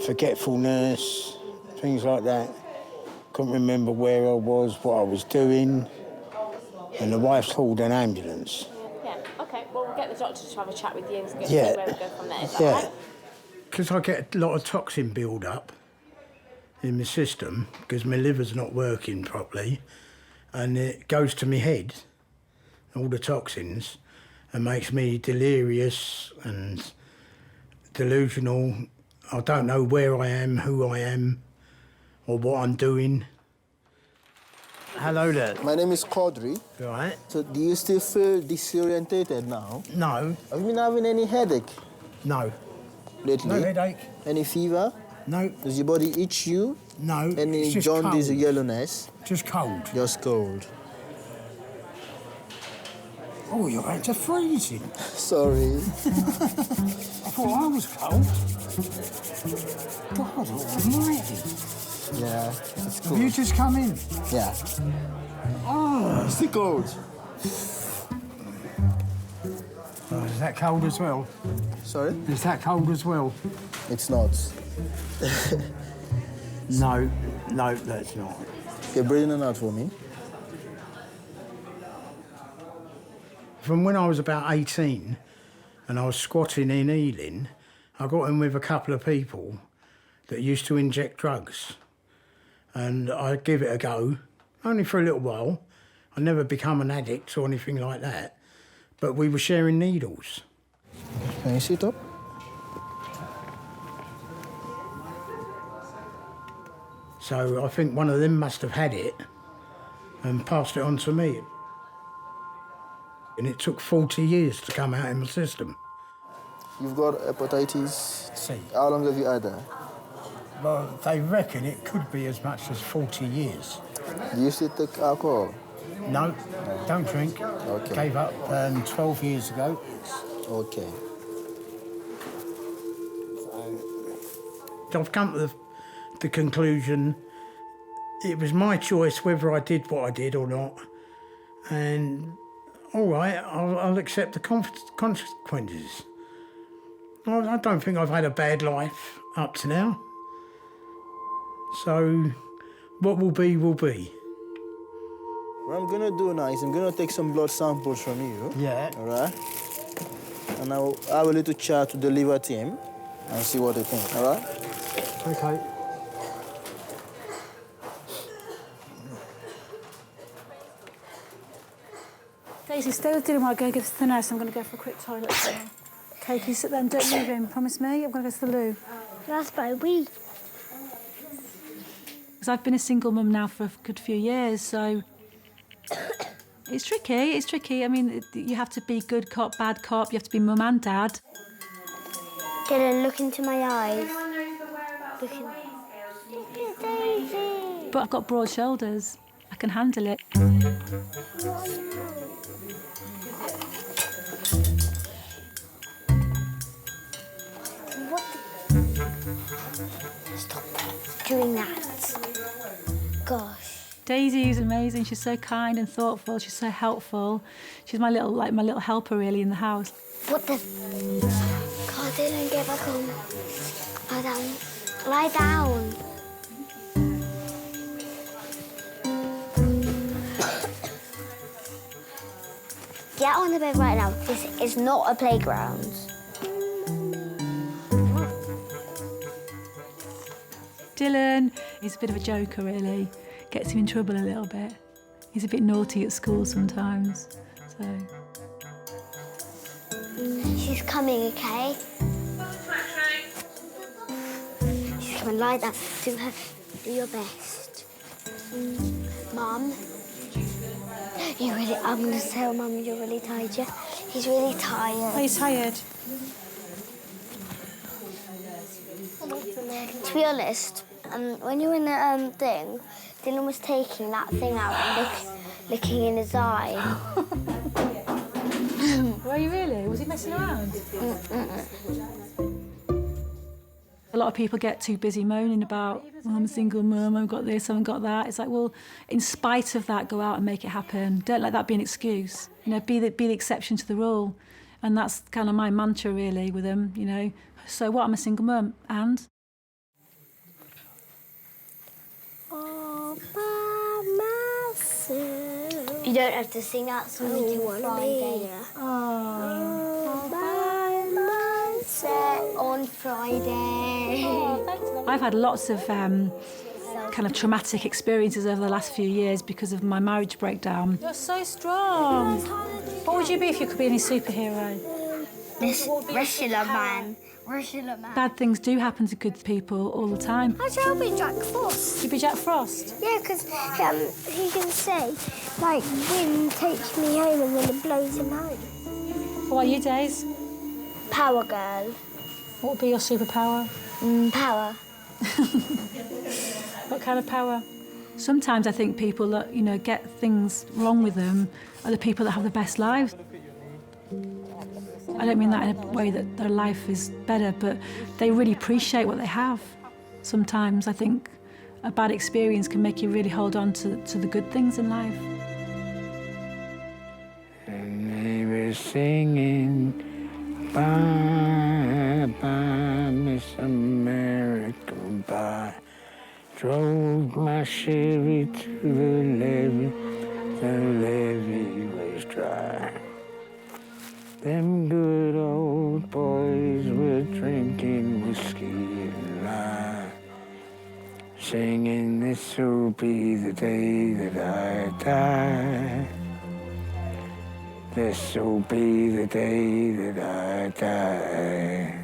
forgetfulness, things like that. Couldn't remember where I was, what I was doing, and the wife called an ambulance. Yeah. Okay. Well, we'll get the doctor to have a chat with you and see Yeah. where we go from there. Is that Yeah. all right? Because I get a lot of toxin build-up in my system because my liver's not working properly, and it goes to my head, all the toxins, and makes me delirious and delusional. I don't know where I am, who I am, or what I'm doing. Hello there. My name is Quadri. Right. So do you still feel disorientated now? No. Have you been having any headache? No. Lately? No headache. Any fever? No. Does your body itch you? No. Any it's just jaundice or cold. yellowness? Just cold. Just cold. Oh, you're out to freezing. Sorry. I thought I was cold. God almighty. Yeah, it's cool. Have you just come in? Yeah. Oh, It's too cold. Oh, is that cold as well? Sorry? Is that cold as well? It's not. No, that's not. Okay, breathe in and out for me. From when I was about 18 and I was squatting in Ealing, I got in with a couple of people that used to inject drugs. And I give it a go, only for a little while. I never become an addict or anything like that. But we were sharing needles. Can you sit up? So I think one of them must have had it and passed it on to me. And it took 40 years to come out in my system. You've got hepatitis C. How long have you had that? Well, they reckon it could be as much as 40 years. Do you still take alcohol? No, don't drink. Okay. Gave up 12 years ago. Okay. I've come to the conclusion it was my choice whether I did what I did or not. And all right, I'll accept the consequences. I don't think I've had a bad life up to now. So what will be, will be. What I'm gonna do now is I'm gonna take some blood samples from you. Yeah. All right? And I'll have a little chat to the liver team and see what they think, all right? Okay. Daisy, stay with Dylan while I go give this to the nurse. I'm going to go for a quick toilet break. Okay, can you sit there and don't move him? Promise me? I'm going to go to the loo. That's my week. Because I've been a single mum now for a good few years, so it's tricky. I mean, you have to be good cop, bad cop. You have to be mum and dad. Dylan, look into my eyes. Look in... Daisy. But I've got broad shoulders. I can handle it. Stop doing that. Gosh. Daisy is amazing. She's so kind and thoughtful. She's so helpful. She's my little helper really in the house. What the? God, Dylan, get back on. Lie down. Lie down. Get on the bed right now. This is not a playground. Dylan, he's a bit of a joker, really. Gets him in trouble a little bit. He's a bit naughty at school sometimes, so... She's coming, okay? She's coming, lie down. Do your best. Mum? I'm going to tell Mum you're really tired, yeah? He's really tired. Are you tired? To be honest, when you were in the thing, Dylan was taking that thing out and licking in his eye. Were you really? Was he messing around? A lot of people get too busy moaning about, oh, I'm a single mum, I've got this, I haven't got that. It's like, well, in spite of that, go out and make it happen. Don't let that be an excuse. You know, be the exception to the rule. And that's kind of my mantra, really, with them, you know. So what, I'm a single mum, and? All by myself. You don't have to sing that song until Friday. All by myself on Friday. I've had lots of kind of traumatic experiences over the last few years because of my marriage breakdown. You're so strong. What would you be if you could be any superhero? This wrestler man. Bad things do happen to good people all the time. Actually, I'll be Jack Frost. You'd be Jack Frost? Yeah, because he can say, like, wind takes me home and then it blows him home. What are you, Days? Power girl. What would be your superpower? Power. What kind of power? Sometimes I think people that, you know, get things wrong with them are the people that have the best lives. I don't mean that in a way that their life is better, but they really appreciate what they have. Sometimes I think a bad experience can make you really hold on to the good things in life. And they were singing, bye, bye, Miss America, bye. Drove my Chevy to the levee was dry. Them good old boys were drinking whiskey and lime, singing, this'll be the day that I die. This'll be the day that I die.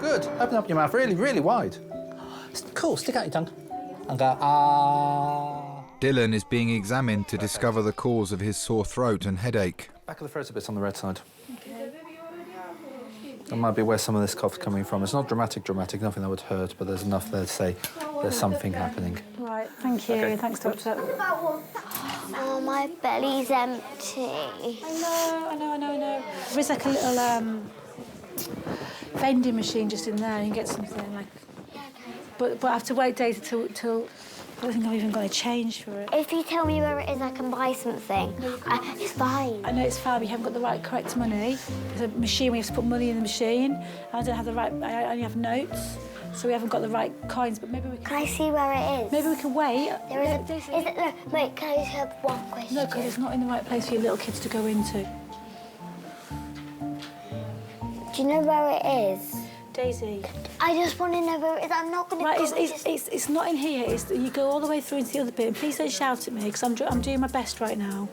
Good. Open up your mouth really, really wide. Cool. Stick out your tongue. And go, ah. Dylan is being examined to discover the cause of his sore throat and headache. Back of the throat a bit on the red side. That might be where some of this cough's coming from. It's not dramatic, nothing that would hurt, but there's enough there to say there's something happening. Right, thank you. Okay. Thanks, Doctor. Oh, my belly's empty. I know. There is like a little vending machine just in there. You can get something like. But I have to wait days till I don't think I've even got a change for it. If you tell me where it is, I can buy something. It's fine. I know it's fine, but you haven't got the correct money. There's a machine where you have to put money in the machine. I don't have the right. I only have notes, so we haven't got the right coins. But maybe we can. Can I see where it is? Maybe we can wait. There is no, wait, can I just have one question? No, because it's not in the right place for your little kids to go into. Do you know where it is? Daisy. I just want to know where it is. I'm not going to. Right, it's not in here. You go all the way through into the other bit. And please don't shout at me, because I'm doing my best right now.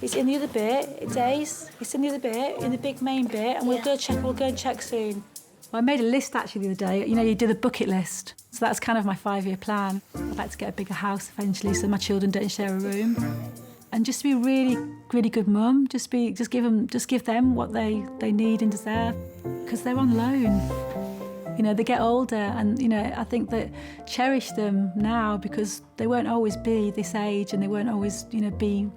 It's in the other bit, Daisy. It's in the other bit, in the big main bit, and we'll go and check soon. Well, I made a list actually the other day. You know, you do the bucket list. So that's kind of my 5-year plan. I'd like to get a bigger house eventually, so my children don't share a room. And just to be a really, really good mum, just give them what they need and deserve, because they're on loan. You know, they get older, and you know, I think that cherish them now, because they won't always be this age, and they won't always, you know, be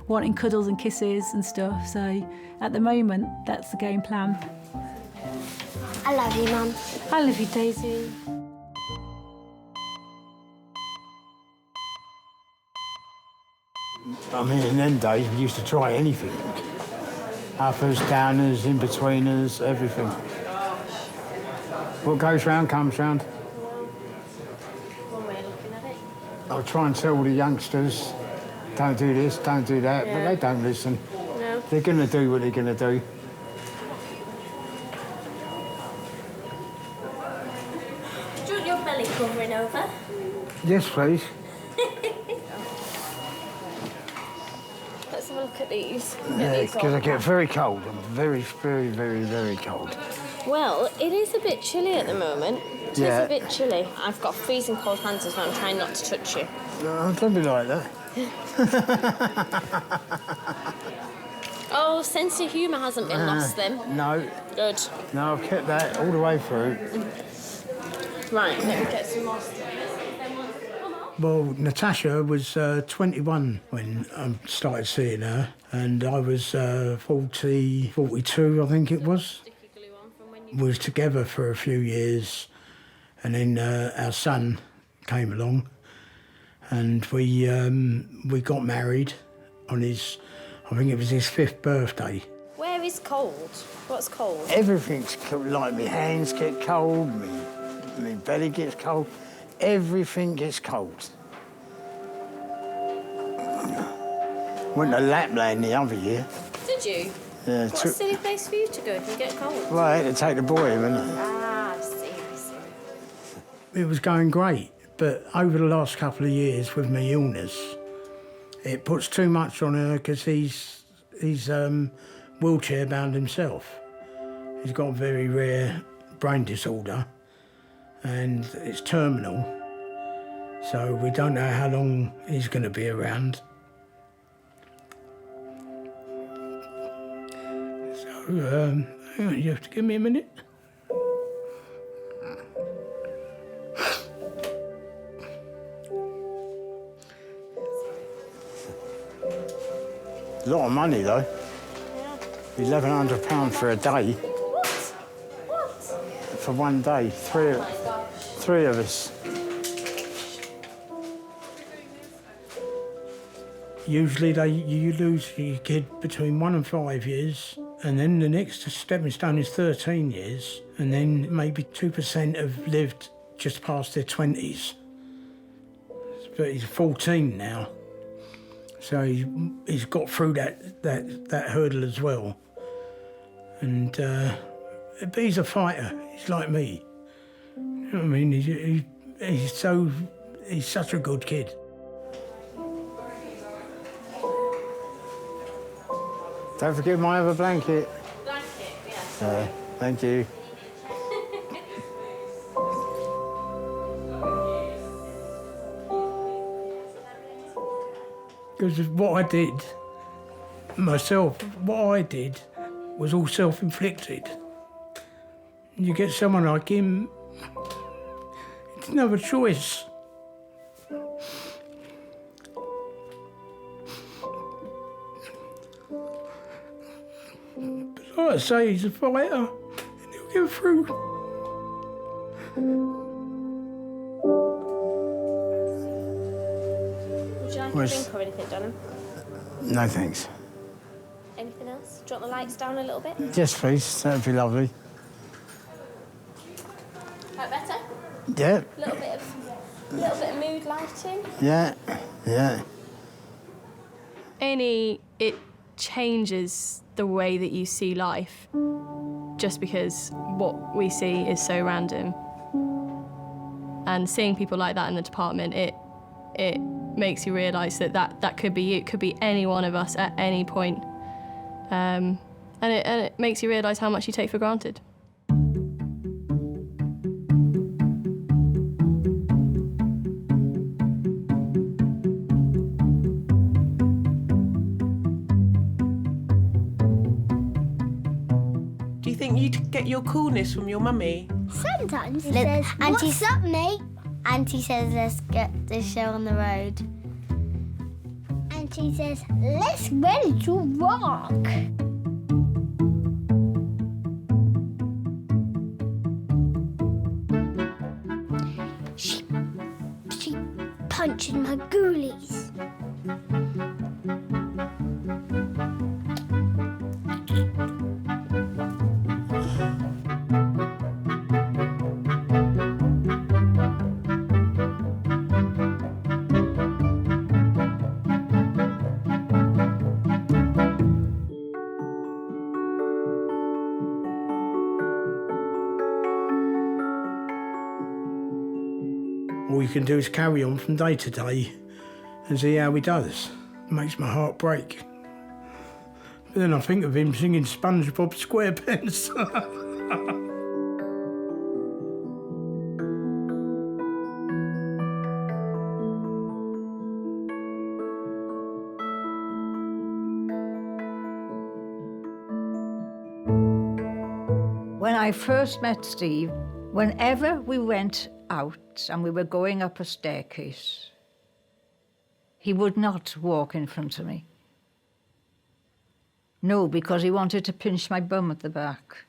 wanting cuddles and kisses and stuff. So at the moment, that's the game plan. I love you, Mum. I love you, Daisy. I mean, in them days, we used to try anything. Uppers, downers, in-betweeners, everything. What goes round comes round. One way of looking at it. I'll try and tell the youngsters, don't do this, don't do that, but they don't listen. No. They're going to do what they're going to do. Do you want your belly covering over? Yes, please. Let's have a look at these. Yeah, because I get very cold. I'm very, very, very, very cold. Well, it is a bit chilly at the moment. It is Yeah. a bit chilly. I've got freezing cold hands as well. I'm trying not to touch you. No, don't be like that. Oh, sense of humour hasn't been lost then. No. Good. No, I've kept that all the way through. Right, let me get some more stuff. Well, Natasha was 21 when I started seeing her, and I was 42, I think it was. We was together for a few years, and then our son came along, and we got married on his, I think it was his 5th birthday. Where is cold? What's cold? Everything's cold, like my hands get cold, my belly gets cold, everything gets cold. Went to Lapland the other year. Did you? Yeah, What a silly place for you to go if you get cold. well, I had to take the boy in, and Ah, I see. it was going great. But over the last couple of years with my illness, it puts too much on her, because he's wheelchair bound himself. He's got a very rare brain disorder, and it's terminal. So we don't know how long he's going to be around. hang on, you have to give me a minute. A lot of money, though. £1,100 for a day. What? For one day, three of us. Usually you lose your kid between 1 and 5 years, and then the next stepping stone is 13 years, and then maybe 2% have lived just past their 20s. But he's 14 now, so he's got through that hurdle as well. And but he's a fighter. He's like me. You know what I mean? He's such a good kid. Don't forget my other blanket. Blanket, yeah. Thank you. Because what I did myself, was all self-inflicted. You get someone like him, it's no choice. But like I say, he's a fighter, and he'll get through. Would you like a drink or anything, Dunham? No, thanks. Anything else? Do you want the lights down a little bit? Yes, please. That'd be lovely. That better? Yeah. A little bit of mood lighting? Yeah. It changes the way that you see life, just because what we see is so random. And seeing people like that in the department, it makes you realise that could be you, it could be any one of us at any point. And it makes you realise how much you take for granted. Do you think you get your coolness from your mummy? Sometimes he says, "What's up, mate?" Auntie says, "Let's get this show on the road." And she says, "Let's ready to rock." She punched my ghoulies. All you can do is carry on from day to day and see how he does. It makes my heart break. But then I think of him singing SpongeBob SquarePants. When I first met Steve, whenever we went out and we were going up a staircase, he would not walk in front of me. No, because he wanted to pinch my bum at the back.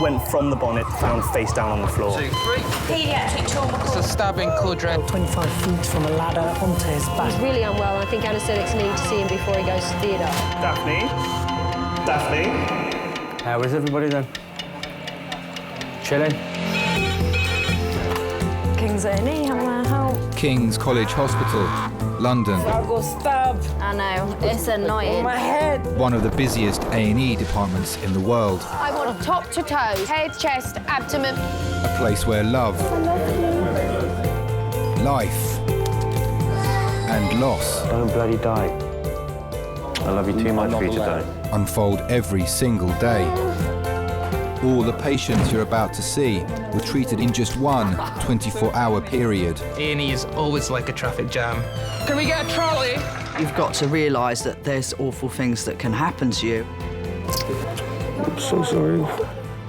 Went from the bonnet, found face down on the floor. 2, 3. Pediatric trauma. It's a stabbing quadrant. 25 feet from a ladder onto his back. He's really unwell, and I think anaesthetics need to see him before he goes to theatre. Daphne? How is everybody then? Chilling. King's A&E, how can I help? King's College Hospital, London. I got stabbed. I know, it's annoying. My head. One of the busiest A&E departments in the world. I want top to toe, head, chest, abdomen. A place where love, life, and loss. Don't bloody die. I love you too much for you to die. Unfold every single day. All the patients you're about to see were treated in just one 24-hour period. A&E is always like a traffic jam. Can we get a trolley? You've got to realise that there's awful things that can happen to you. I'm so sorry.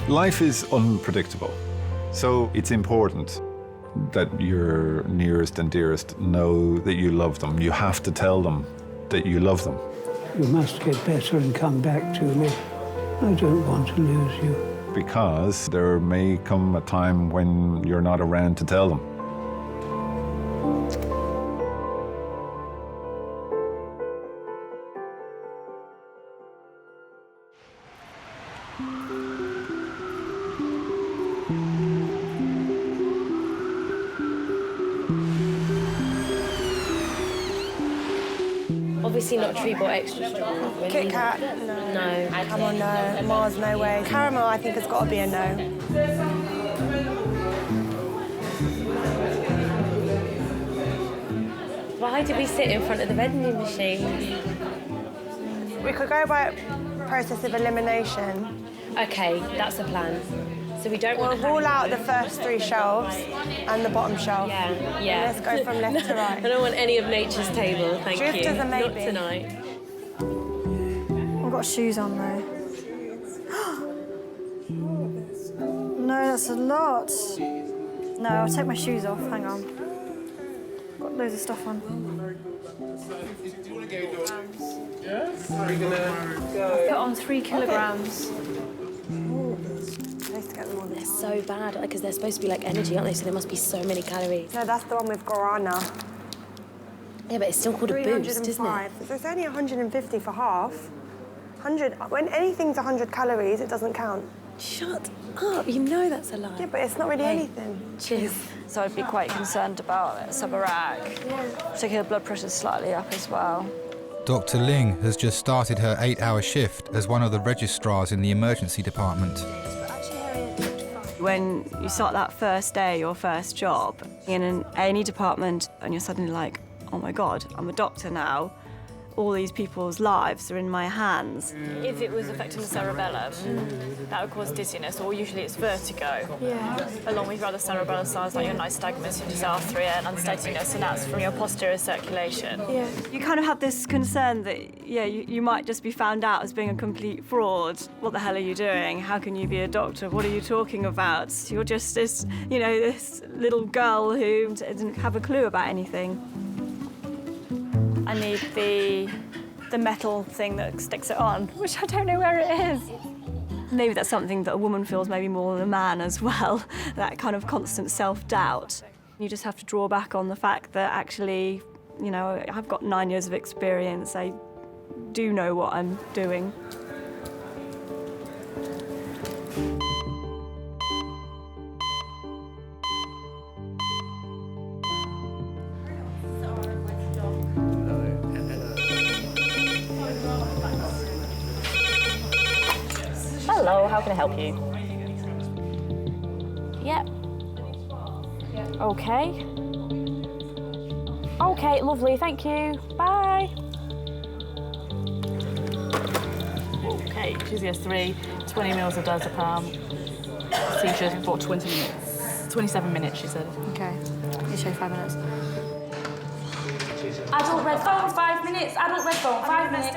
Life is unpredictable, so it's important that your nearest and dearest know that you love them. You have to tell them that you love them. You must get better and come back to me. I don't want to lose you. Because there may come a time when you're not around to tell them. Obviously not Treat or extra strong. Kit Kat? No. Come on, no. Mars, no way. Caramel, I think, has got to be a no. Why did we sit in front of the vending machine? We could go by process of elimination. Okay, that's the plan. So we don't want to rule out the first 3 shelves and the bottom shelf. Yeah. Let's go from left to right. I don't want any of nature's table, thank you. Drifters are maybe. Not tonight. I've got shoes on though. No, that's a lot. No, I'll take my shoes off. Hang on. Got loads of stuff on. I've got on 3 kilograms. They're so bad because they're supposed to be like energy, aren't they? So there must be so many calories. No, that's the one with guarana. Yeah, but it's still called a boost, isn't it? So it's only 150 for half. 100. When anything's 100 calories, it doesn't count. Shut up! You know that's a lie. Yeah, but it's not really anything. Cheers. So I'd be quite concerned about subarach. Particularly the blood pressure's slightly up as well. Dr. Ling has just started her 8-hour shift as one of the registrars in the emergency department. When you start that first day, your first job, in an A&E department, and you're suddenly like, oh my God, I'm a doctor now. All these people's lives are in my hands. If it was affecting the cerebellum, that would cause dizziness, or usually it's vertigo. Yeah. Along with your other cerebral signs like your nystagmus, your dysarthria, and unsteadiness, and that's from your posterior circulation. Yeah. You kind of have this concern that, yeah, you might just be found out as being a complete fraud. What the hell are you doing? How can you be a doctor? What are you talking about? You're just this, you know, this little girl who didn't have a clue about anything. I need the metal thing that sticks it on, which I don't know where it is. Maybe that's something that a woman feels maybe more than a man as well, that kind of constant self-doubt. You just have to draw back on the fact that actually, you know, I've got 9 years of experience. I do know what I'm doing. Hello, how can I help you? Yep. Okay. Okay, lovely, thank you. Bye. Okay, GCS3, 20 mils of diazepam. Seizures for 20 minutes. 27 minutes, she said. Okay, you show 5 minutes. Adult red phone, 5 minutes. Adult red phone, 5 minutes.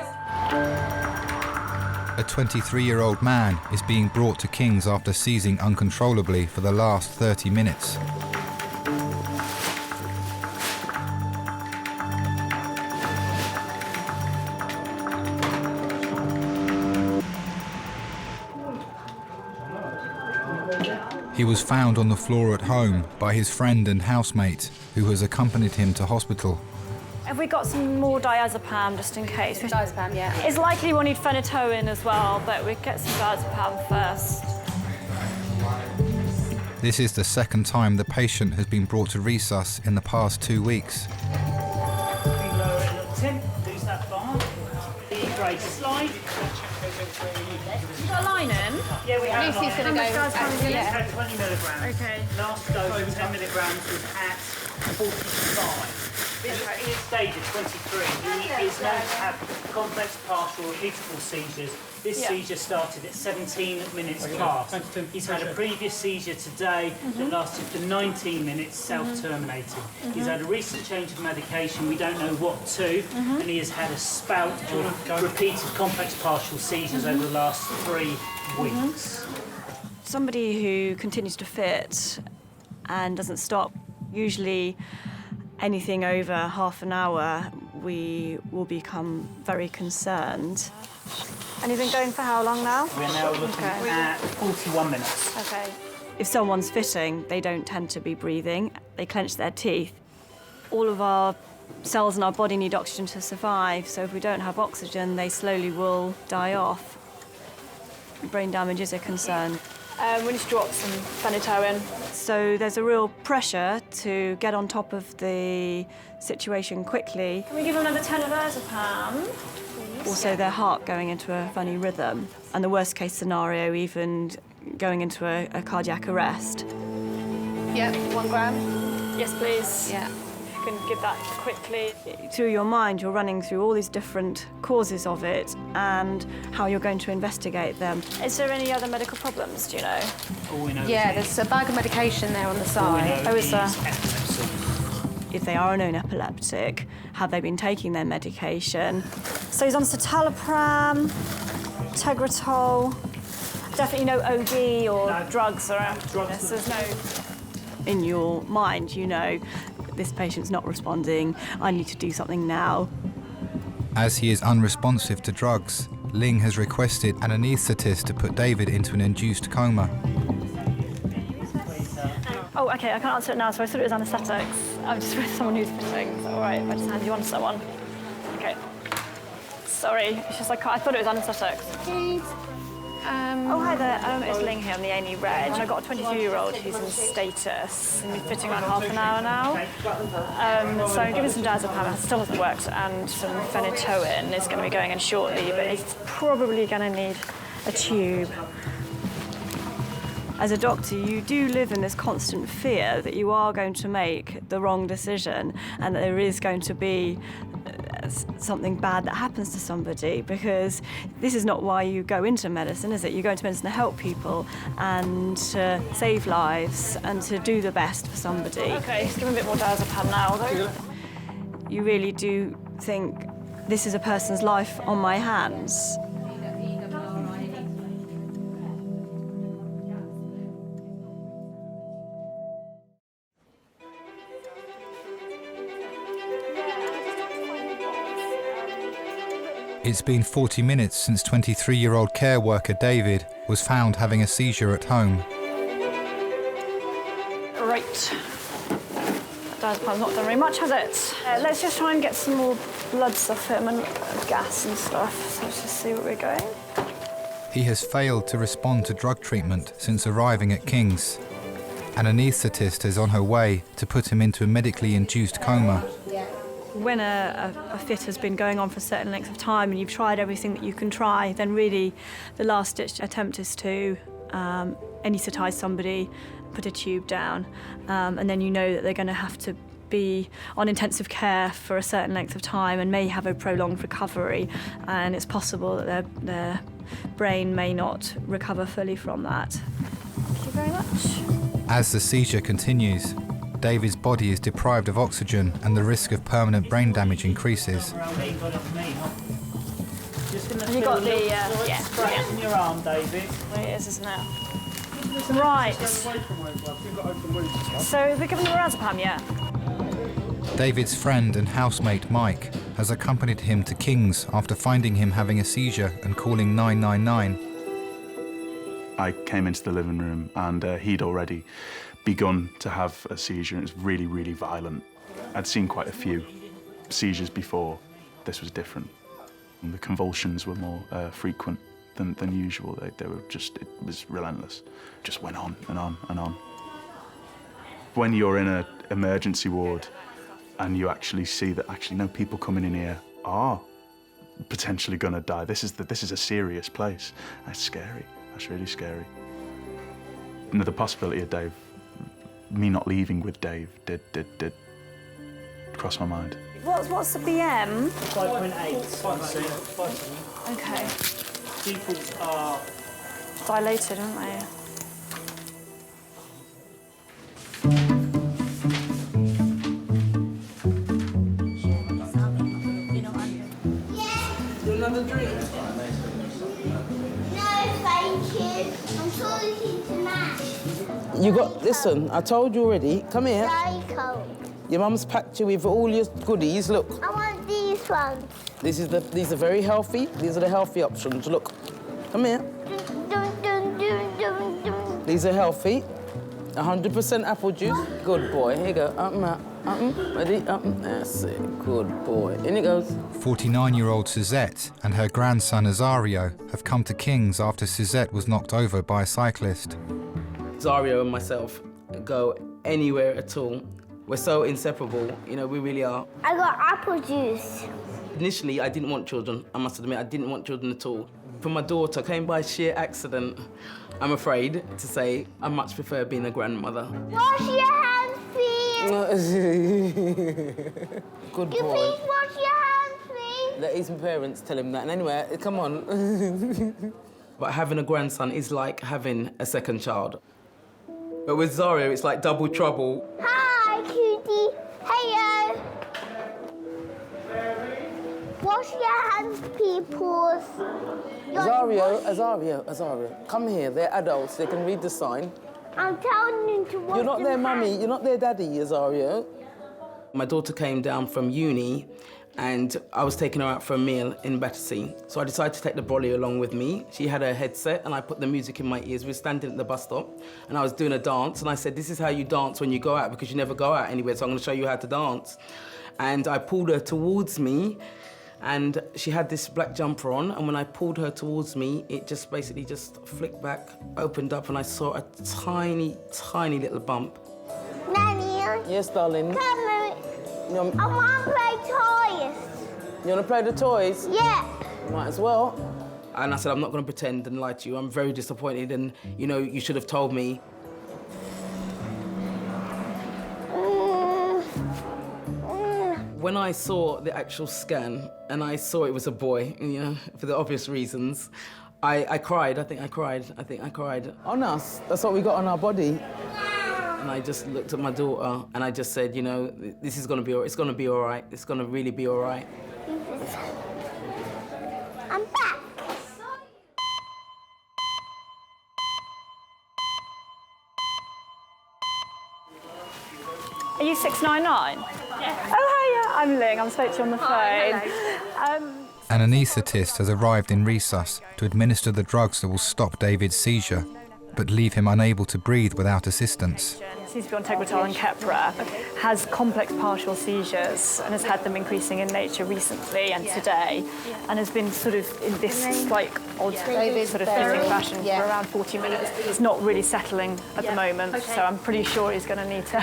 A 23-year-old man is being brought to King's after seizing uncontrollably for the last 30 minutes. He was found on the floor at home by his friend and housemate, who has accompanied him to hospital. Have we got some more diazepam, just in case? Diazepam, yeah. It's likely we'll need phenytoin as well, but we'll get some diazepam first. This is the second time the patient has been brought to resus in the past 2 weeks. Lose that bar. Great slide. You got a line in? Yeah, we have. Lucy's going to go. 20 milligrams. Okay. Last dose of 10 milligrams was at 45. This is stage of 23. He is known to have complex partial repeatable seizures. This seizure started at 17 minutes past. He's had a previous seizure today that lasted for 19 minutes, self-terminating. He's had a recent change of medication, we don't know what to, and he has had a spout of repeated complex partial seizures over the last 3 weeks. Somebody who continues to fit and doesn't stop, usually anything over half an hour, we will become very concerned. And you've been going for how long now? We're now looking at 41 minutes. Okay. If someone's fitting, they don't tend to be breathing. They clench their teeth. All of our cells in our body need oxygen to survive, so if we don't have oxygen, they slowly will die off. Brain damage is a concern. We need to drop some Panot in. So there's a real pressure to get on top of the situation quickly. Can we give them another 10 of diazepam? Also, their heart going into a funny rhythm, and the worst case scenario, even going into a cardiac arrest. Yep, 1 gram. Yes, please. Yeah. If you can give that quickly. Through your mind, you're running through all these different causes of it and how you're going to investigate them. Is there any other medical problems, do you know? All we know Yeah, there's a bag of medication there on the side. Oh, is there? Epilepsy. If they are a known epileptic, have they been taking their medication? So he's on citalopram, Tegretol, definitely no OD or drugs or drugs. There's no. In your mind, you know, this patient's not responding, I need to do something now. As he is unresponsive to drugs, Ling has requested an anaesthetist to put David into an induced coma. Oh, OK, I can't answer it now, so I thought it was anaesthetics. I'm just with someone who's fitting. Is that all right if I just hand you on to someone? OK. Sorry, it's just like I thought it was anaesthetics. Oh, hi there. It's Ling here on the A&E Reg. I've got a 22-year-old who's in status. And we're fitting around half an hour now. So I'm giving some diazepam. It still hasn't worked. And some phenytoin is going to be going in shortly, but he's probably going to need a tube. As a doctor, you do live in this constant fear that you are going to make the wrong decision and that there is going to be something bad that happens to somebody, because this is not why you go into medicine, is it? You go into medicine to help people and to save lives and to do the best for somebody. OK, just give him a bit more diazepam now, though. You really do think this is a person's life on my hands. It's been 40 minutes since 23-year-old care worker David was found having a seizure at home. Right. That diazepam's not done very much, has it? Let's just try and get some more bloods off him and gas and stuff. So let's just see where we're going. He has failed to respond to drug treatment since arriving at King's. An anaesthetist is on her way to put him into a medically induced coma. When a fit has been going on for a certain length of time and you've tried everything that you can try, then really the last-ditch attempt is to anaesthetise somebody, put a tube down, and then you know that they're going to have to be on intensive care for a certain length of time and may have a prolonged recovery, and it's possible that their brain may not recover fully from that. Thank you very much. As the seizure continues, David's body is deprived of oxygen and the risk of permanent brain damage increases. Have you got the, in your arm, David. Where it is, isn't it? Right. So we're giving him diazepam yet? David's friend and housemate Mike has accompanied him to King's after finding him having a seizure and calling 999. I came into the living room and he'd already begun to have a seizure, and it was really, really violent. I'd seen quite a few seizures before. This was different. And the convulsions were more frequent than usual. They were just, it was relentless. Just went on and on and on. when you're in an emergency ward and you actually see that actually no, people coming in here are potentially going to die. This is a serious place. That's scary. That's really scary. And the possibility of me not leaving with Dave did cross my mind. What's the BM? 5.8. Okay. Pupils are Dilated, aren't they? Another drink? No, thank you. I'm talking to Matt. You got, listen, I told you already. Come here. Psycho. Your mum's packed you with all your goodies. Look. I want these ones. These are very healthy. These are the healthy options. Look. Come here. These are healthy. 100% apple juice. Good boy. Here you go. Ready? That's it. Good boy. In it goes. 49-year-old Suzette and her grandson Azario have come to King's after Suzette was knocked over by a cyclist. Zario and myself go anywhere at all. We're so inseparable, you know, we really are. I got apple juice. Initially, I didn't want children. I must admit, I didn't want children at all. For my daughter, came by sheer accident. I'm afraid to say I much prefer being a grandmother. Wash your hands, please. Good You boy. please wash your hands, please. Let his parents tell him that. And anyway, come on. But having a grandson is like having a second child. But with Zario, it's like double trouble. Hi, cutie. Heyo. Wash your hands, peoples. Azario, come here. They're adults. They can read the sign. I'm telling you to wash You're not your their hands. mummy. You're not their daddy, Azario. My daughter came down from uni, and I was taking her out for a meal in Battersea. So I decided to take the brolly along with me. She had her headset, and I put the music in my ears. We were standing at the bus stop, and I was doing a dance, and I said, this is how you dance when you go out, because you never go out anywhere, so I'm gonna show you how to dance. And I pulled her towards me, and she had this black jumper on, and when I pulled her towards me, it just basically just flicked back, opened up, and I saw a tiny, tiny little bump. Nanny. Yes, darling. Come on. I want to play toys. You want to play the toys? Yeah. Might as well. And I said, I'm not going to pretend and lie to you. I'm very disappointed, and, you know, you should have told me. When I saw the actual scan, and I saw it was a boy, you know, for the obvious reasons, I cried. I think I cried. On us. That's what we got on our body. And I just looked at my daughter, and I just said, you know, this is going to be all right. It's going to be all right. It's going to really be all right. I'm back. Are you 699? Yeah. Oh, hiya. I'm Ling. I'm spoke to you on the phone. An anaesthetist has arrived in resus to administer the drugs that will stop David's seizure, but leave him unable to breathe without assistance. Seems to be on Tegretol and Keppra, has complex partial seizures and has had them increasing in nature recently and today, and has been sort of in this like odd sort of flickering fashion for around 40 minutes. It's not really settling at the moment, so I'm pretty sure he's going to need to...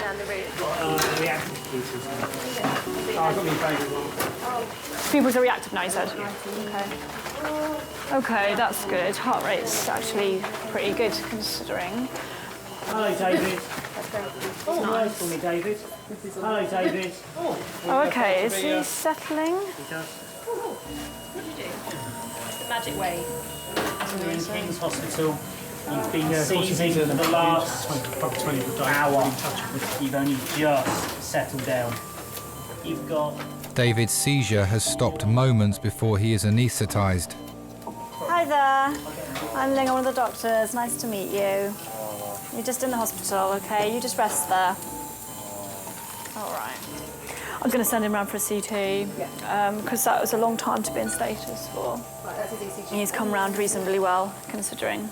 Pupils are reactive now, you said? Okay, that's good. Heart rate's actually pretty good considering. Hello, David. Oh, nice for me, David. Hello, David. Oh, okay. Is he settling? He does. What did you do? The magic way. You're in King's Hospital. You've been seizing for the last hour. You've only just settled down. You've got... David's seizure has stopped moments before he is anaesthetised. Hi there. I'm Ling, one of the doctors. Nice to meet you. You're just in the hospital, OK? You just rest there. All right. I'm going to send him round for a CT, because that was a long time to be in status for. He's come round reasonably well, considering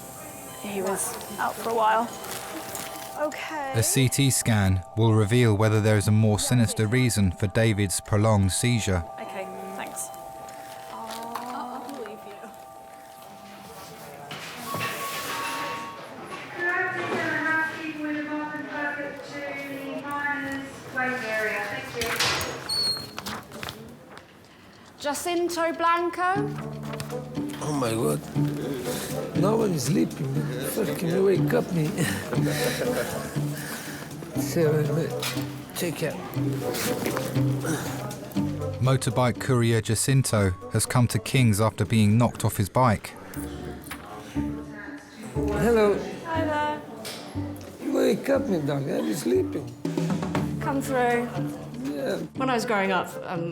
he was out for a while. OK. A CT scan will reveal whether there is a more sinister reason for David's prolonged seizure. OK, thanks. I'll believe you. Jacinto Blanco? Oh my God. No one is sleeping. Fucking wake up me. Take care. Motorbike courier Jacinto has come to King's after being knocked off his bike. Hello. Hi there. Wake up me, dog. I'm sleeping. Come through. Yeah. When I was growing up,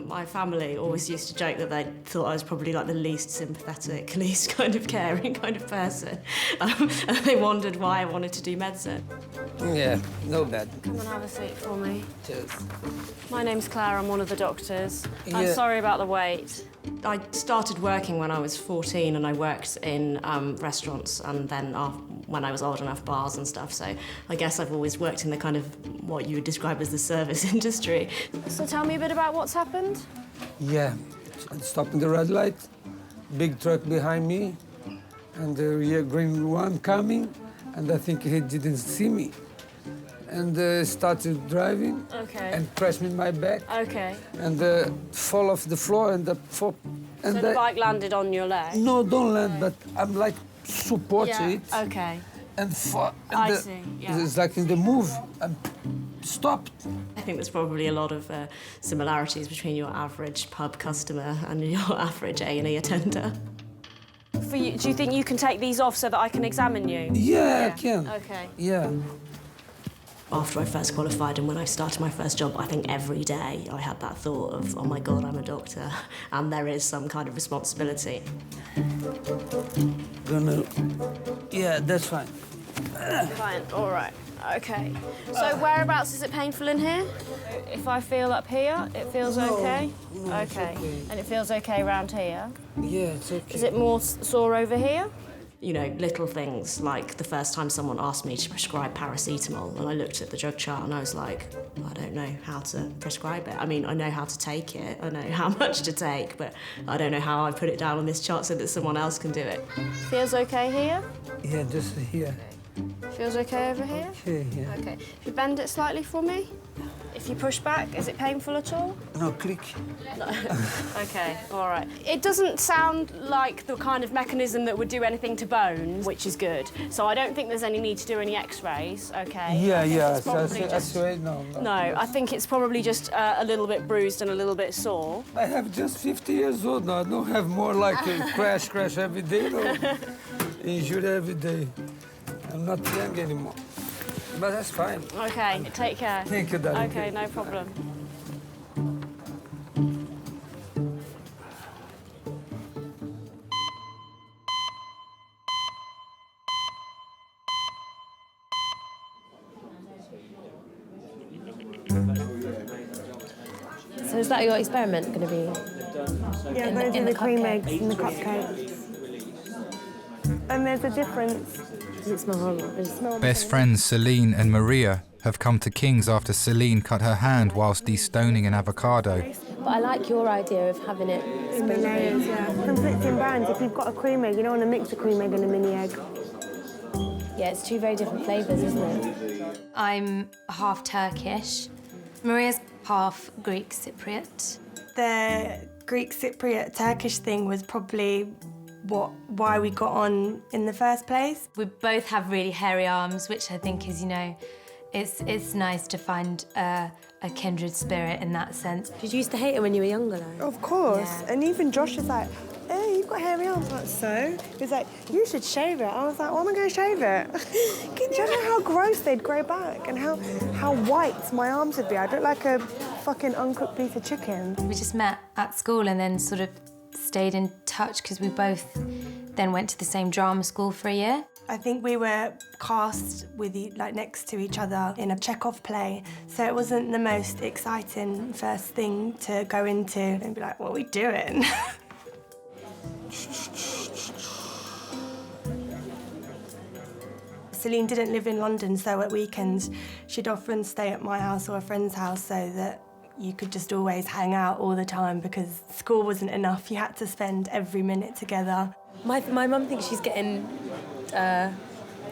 my family always used to joke that they thought I was probably like the least sympathetic, least kind of caring kind of person. And they wondered why I wanted to do medicine. Yeah, no bad. Come and have a seat for me. Cheers. My name's Claire, I'm one of the doctors. I'm Yeah. sorry about the wait. I started working when I was 14 and I worked in restaurants and then when I was old enough, bars and stuff. So I guess I've always worked in the kind of what you would describe as the service industry. So tell me a bit about what's happened. Yeah, I stopped in the red light. Big truck behind me, and the rear green one coming, and I think he didn't see me. And started driving. Okay. And crashed me in my back. Okay. And fall off the floor and fall. And So the bike landed on your leg? No, don't land, but I'm like support Yeah, it. okay. And fall. I see, yeah. It's like in the move. I'm stopped. I think there's probably a lot of similarities between your average pub customer and your average A&E attender. For you, do you think you can take these off so that I can examine you? Yeah, I can. Okay. Yeah. After I first qualified and when I started my first job, I think every day I had that thought of, oh my God, I'm a doctor, and there is some kind of responsibility. Yeah, that's fine. Fine, all right. Okay. So whereabouts is it painful in here? If I feel up here, it feels okay? No, it's okay. okay. And it feels okay around here? Yeah, it's okay. Is it more sore over here? You know, little things like the first time someone asked me to prescribe paracetamol and I looked at the drug chart and I was like, I don't know how to prescribe it. I mean, I know how to take it, I know how much to take, but I don't know how I put it down on this chart so that someone else can do it. Feels okay here? Yeah, just here. Feels okay over here? Okay, yeah. Okay. If you bend it slightly for me. If you push back, is it painful at all? No, click. No. Okay, all right. It doesn't sound like the kind of mechanism that would do anything to bones, which is good. So I don't think there's any need to do any X-rays, okay? Yeah. No, I think it's probably just a little bit bruised and a little bit sore. I have just 50 years old now. I don't have more like a crash every day, no. Injury every day. I'm not young anymore. But that's fine. Okay, take care. Thank you, darling. Okay, no problem. So is that your experiment going to be? Yeah, I'm going to do the cream eggs and the cupcakes. And there's a difference. Does it smell horrible? Best friends Celine and Maria have come to King's after Celine cut her hand whilst destoning an avocado. But I like your idea of having it In the layers, yeah. Conflicting brands. If you've got a cream egg, you don't want to mix a cream egg and a mini egg. Yeah, it's two very different flavours, isn't it? I'm half Turkish. Maria's half Greek Cypriot. The Greek Cypriot Turkish thing was probably why we got on in the first place. We both have really hairy arms, which I think is, you know, it's nice to find a kindred spirit in that sense. Did you used to hate it when you were younger, though? Of course. Yeah. And even Josh is like, hey, you've got hairy arms. Like, so? He's like, you should shave it. I was like, why am I going to shave it? Do you know how gross they'd grow back and how white my arms would be? I'd look like a fucking uncooked piece of chicken. We just met at school and then sort of stayed in touch because we both then went to the same drama school for a year. I think we were cast with next to each other in a Chekhov play, so it wasn't the most exciting first thing to go into and be like, what are we doing? Celine didn't live in London, so at weekends she'd often stay at my house or a friend's house so that you could just always hang out all the time because school wasn't enough. You had to spend every minute together. My mum thinks she's getting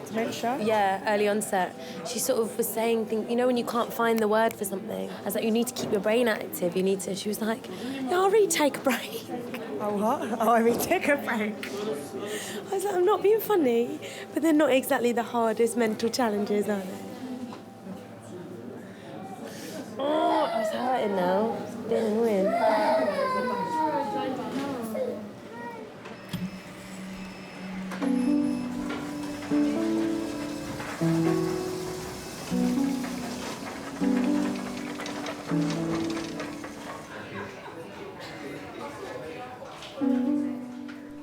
Dementia? Yeah, early onset. She sort of was saying things, you know, when you can't find the word for something. I was like, you need to keep your brain active. You need to. She was like, yeah, I'll really take a break. Oh, what? Oh, I mean, take a break. I was like, I'm not being funny, but they're not exactly the hardest mental challenges, are they? Oh, I was hurting now. It's a bit annoying.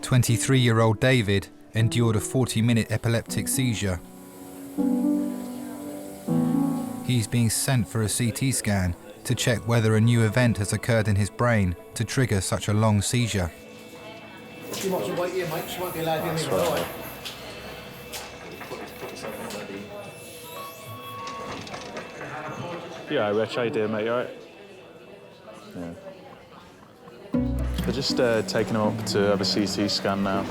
23-year-old David endured a 40-minute epileptic seizure. He's being sent for a CT scan to check whether a new event has occurred in his brain to trigger such a long seizure. She wants to wait here, mate. She won't be allowed in here. Right. Yeah, Rich, how you doing, mate? You alright? Yeah. They're just taking him up to have a CT scan now.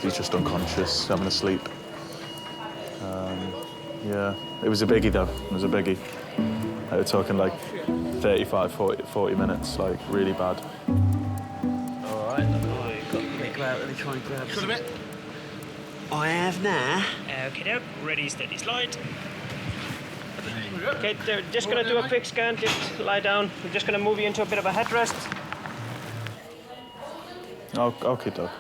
He's just unconscious, having a sleep. Yeah, it was a biggie though. It was a biggie. They were talking like 35, 40 minutes, like really bad. All right, I've got to go out and try and grab some. I have now. Okay, ready, steady, slide. Okay, they're just going to do a quick scan. Just lie down. We're just going to move you into a bit of a headrest. Okay, Doug.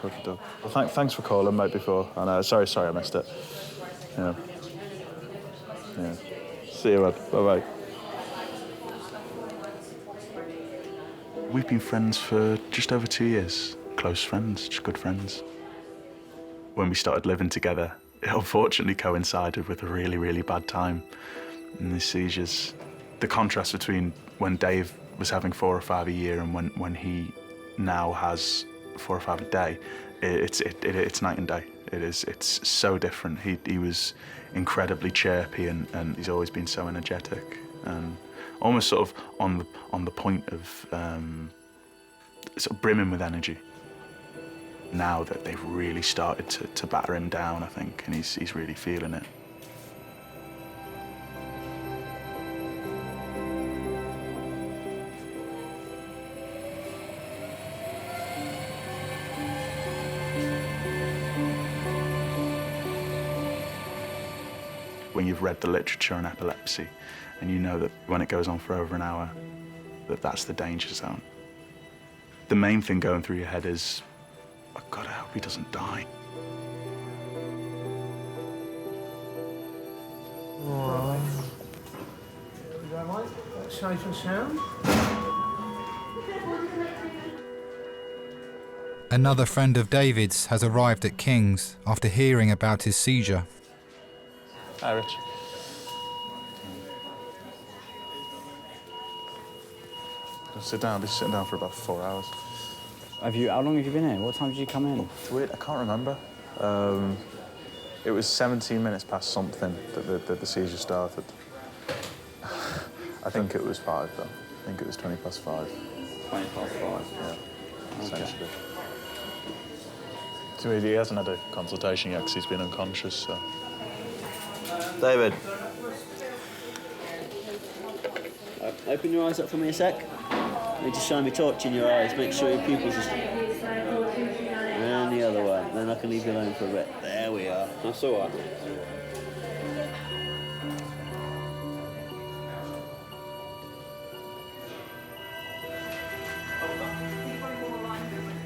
Well, thanks for calling, mate, before. And sorry I missed it. Yeah. See you, Rod. Bye-bye. We've been friends for just over 2 years. Close friends, just good friends. When we started living together, it unfortunately coincided with a really, really bad time. And the seizures, the contrast between when Dave was having 4 or 5 a year and when he now has 4 or 5 a day, it's night and day. It's so different. He was incredibly chirpy and he's always been so energetic and almost sort of on the point of sort of brimming with energy. Now that they've really started to batter him down, I think, and he's really feeling it. When you've read the literature on epilepsy, and you know that when it goes on for over an hour, that's the danger zone. The main thing going through your head is, oh God, I hope he doesn't die. All right. There we go, mate. That's safe and sound. Another friend of David's has arrived at King's after hearing about his seizure. Hi, Rich. Sit down. I've been sitting down for about 4 hours. How long have you been here? What time did you come in? It's weird. I can't remember. It was 17 minutes past something that the seizure started. I think it was 5 though. I think it was 20 past 5. 20 past 5. Yeah. Essentially. So he hasn't had a consultation yet because he's been unconscious. So. David. Open your eyes up for me a sec. Let me just shine my torch in your eyes. Make sure your pupils are... And the other way. Then I can leave you alone for a bit. There we are. That's all right.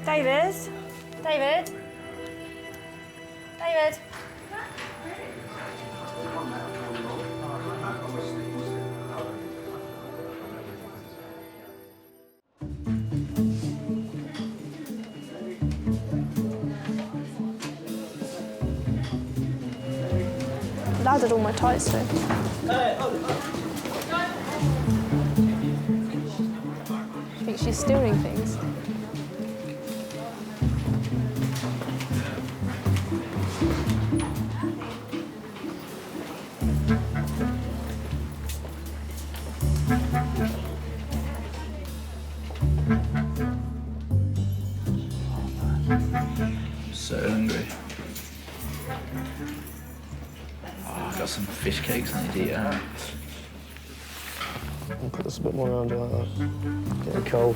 David? David? David? Dad did all my tights too. I think she's stealing things. So hungry. Oh, I've got some fish cakes I need to eat out. I'll put this a bit more around you like that. Getting cold.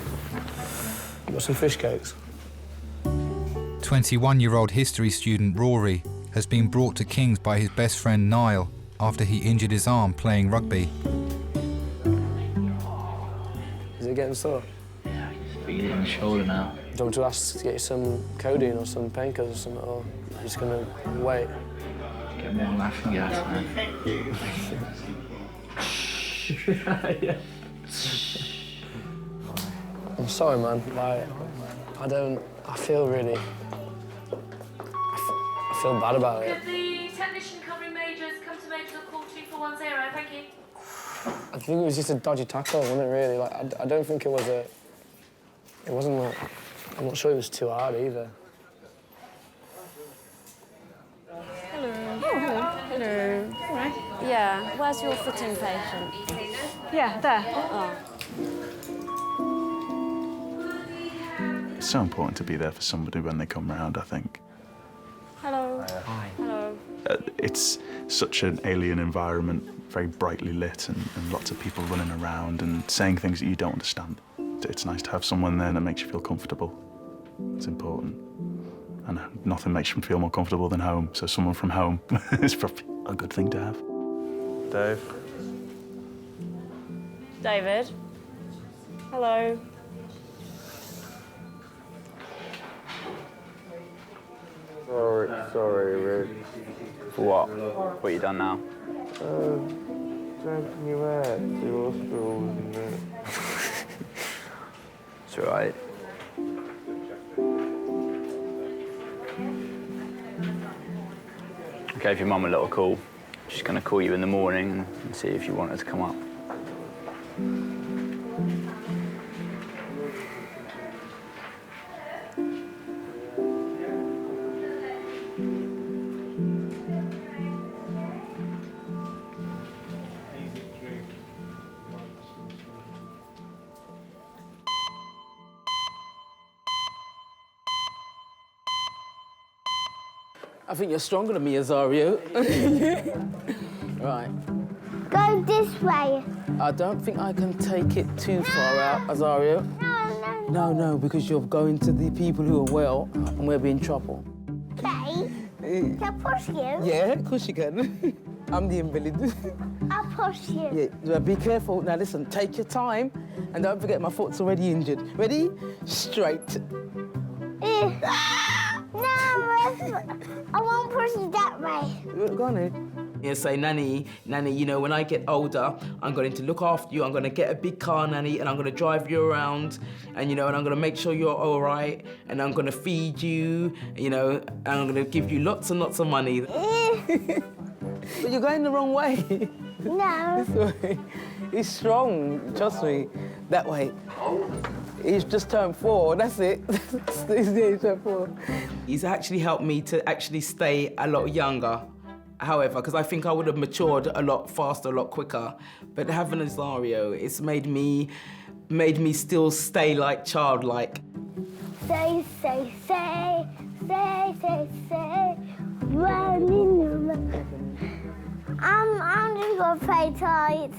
You got some fish cakes? 21-year-old history student Rory has been brought to King's by his best friend Niall after he injured his arm playing rugby. Is it getting sore? Yeah, I feel it in the shoulder now. Do you want to ask to get you some codeine or some painkillers or something, or you're just going to wait? Get more laughing gas, man. Yeah. I'm sorry, man. Like, I feel really... I feel bad about it. Could the technician covering majors come to majors or call 2410? Thank you. I think it was just a dodgy tackle, wasn't it, really? Like, I don't think it was a... It wasn't like... I'm not sure it was too hard, either. Hello. Oh, hello. Hello. All right. Yeah. Where's your fitting patient? Yeah, there. Oh. It's so important to be there for somebody when they come round, I think. Hello. Hi. Hello. It's such an alien environment, very brightly lit and lots of people running around and saying things that you don't understand. It's nice to have someone there that makes you feel comfortable. It's important. And nothing makes you feel more comfortable than home, so someone from home is probably a good thing to have. Dave. David. Hello. Sorry, Rick. For what? What you done now? Dragging you out to hospital and It's all right. I gave your mum a little call. She's going to call you in the morning and see if you want her to come up. I think you're stronger than me, Azario. Right. Go this way. I don't think I can take it too far out, Azario. No, because you're going to the people who are well and we'll be in trouble. Okay. Can I push you? Yeah, of course you can. I'm the invalid. I'll push you. Yeah, be careful. Now listen, take your time and don't forget my foot's already injured. Ready? Straight. No, I won't push you that way. Go on then. Yeah, say, Nanny, you know, when I get older, I'm going to look after you. I'm going to get a big car, Nanny, and I'm going to drive you around, and, you know, and I'm going to make sure you're all right, and I'm going to feed you, you know, and I'm going to give you lots and lots of money. But you're going the wrong way. No. He's strong, trust me. That way. He's just turned 4, that's it. He's turned 4. He's actually helped me to actually stay a lot younger. However, because I think I would have matured a lot faster, a lot quicker. But having Azario, it's made me still stay like childlike. Say, running. I'm just gonna play tight.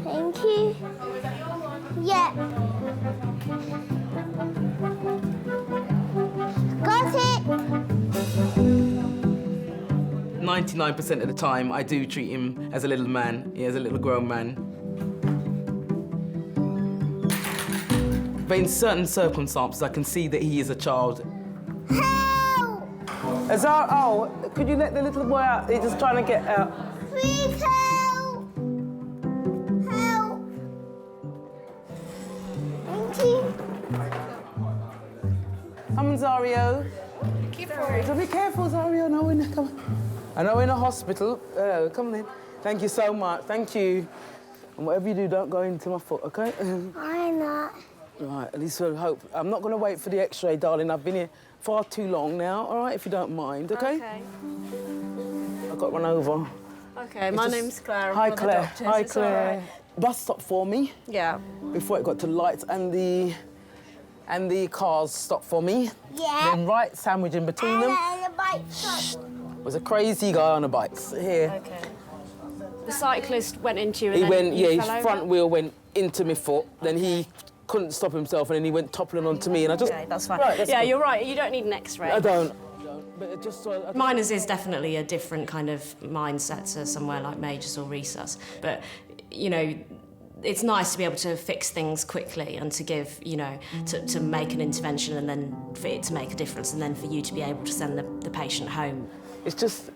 Thank you. Yeah. Got it. 99% of the time, I do treat him as a little man, as a little grown man. But in certain circumstances, I can see that he is a child. Help! Oh, could you let the little boy out? He's just trying to get out. Please help! Help! Thank you. Come on, Zario. Keep forward. So be careful, Zario. No, come on. I know we're in a hospital. Come on in. Thank you so much. Thank you. And whatever you do, don't go into my foot, okay? Why not? Right, at least we'll hope. I'm not going to wait for the X-ray, darling. I've been here far too long now, all right, if you don't mind, OK? OK. I've got to run over. OK, my name's Claire. Hi, I'm one of the Claire. doctors. Hi, It's all Claire. right. Bus stop for me. Yeah. Before it got to the lights and the cars stopped for me. Yeah. Then right sandwich in between them The bike stop. was a crazy guy on a bike. Here. OK. The cyclist went into you and He then went, you yeah, his fell front over? wheel went into my foot. Then he couldn't stop himself, and then he went toppling onto me, and I just... OK, that's fine. Right, yeah, you're right. You don't need an X-ray. I don't. But it just... Minors is definitely a different kind of mindset to somewhere like majors or resus. But, you know, it's nice to be able to fix things quickly and to give, you know, to make an intervention and then for it to make a difference and then for you to be able to send the patient home. It's just...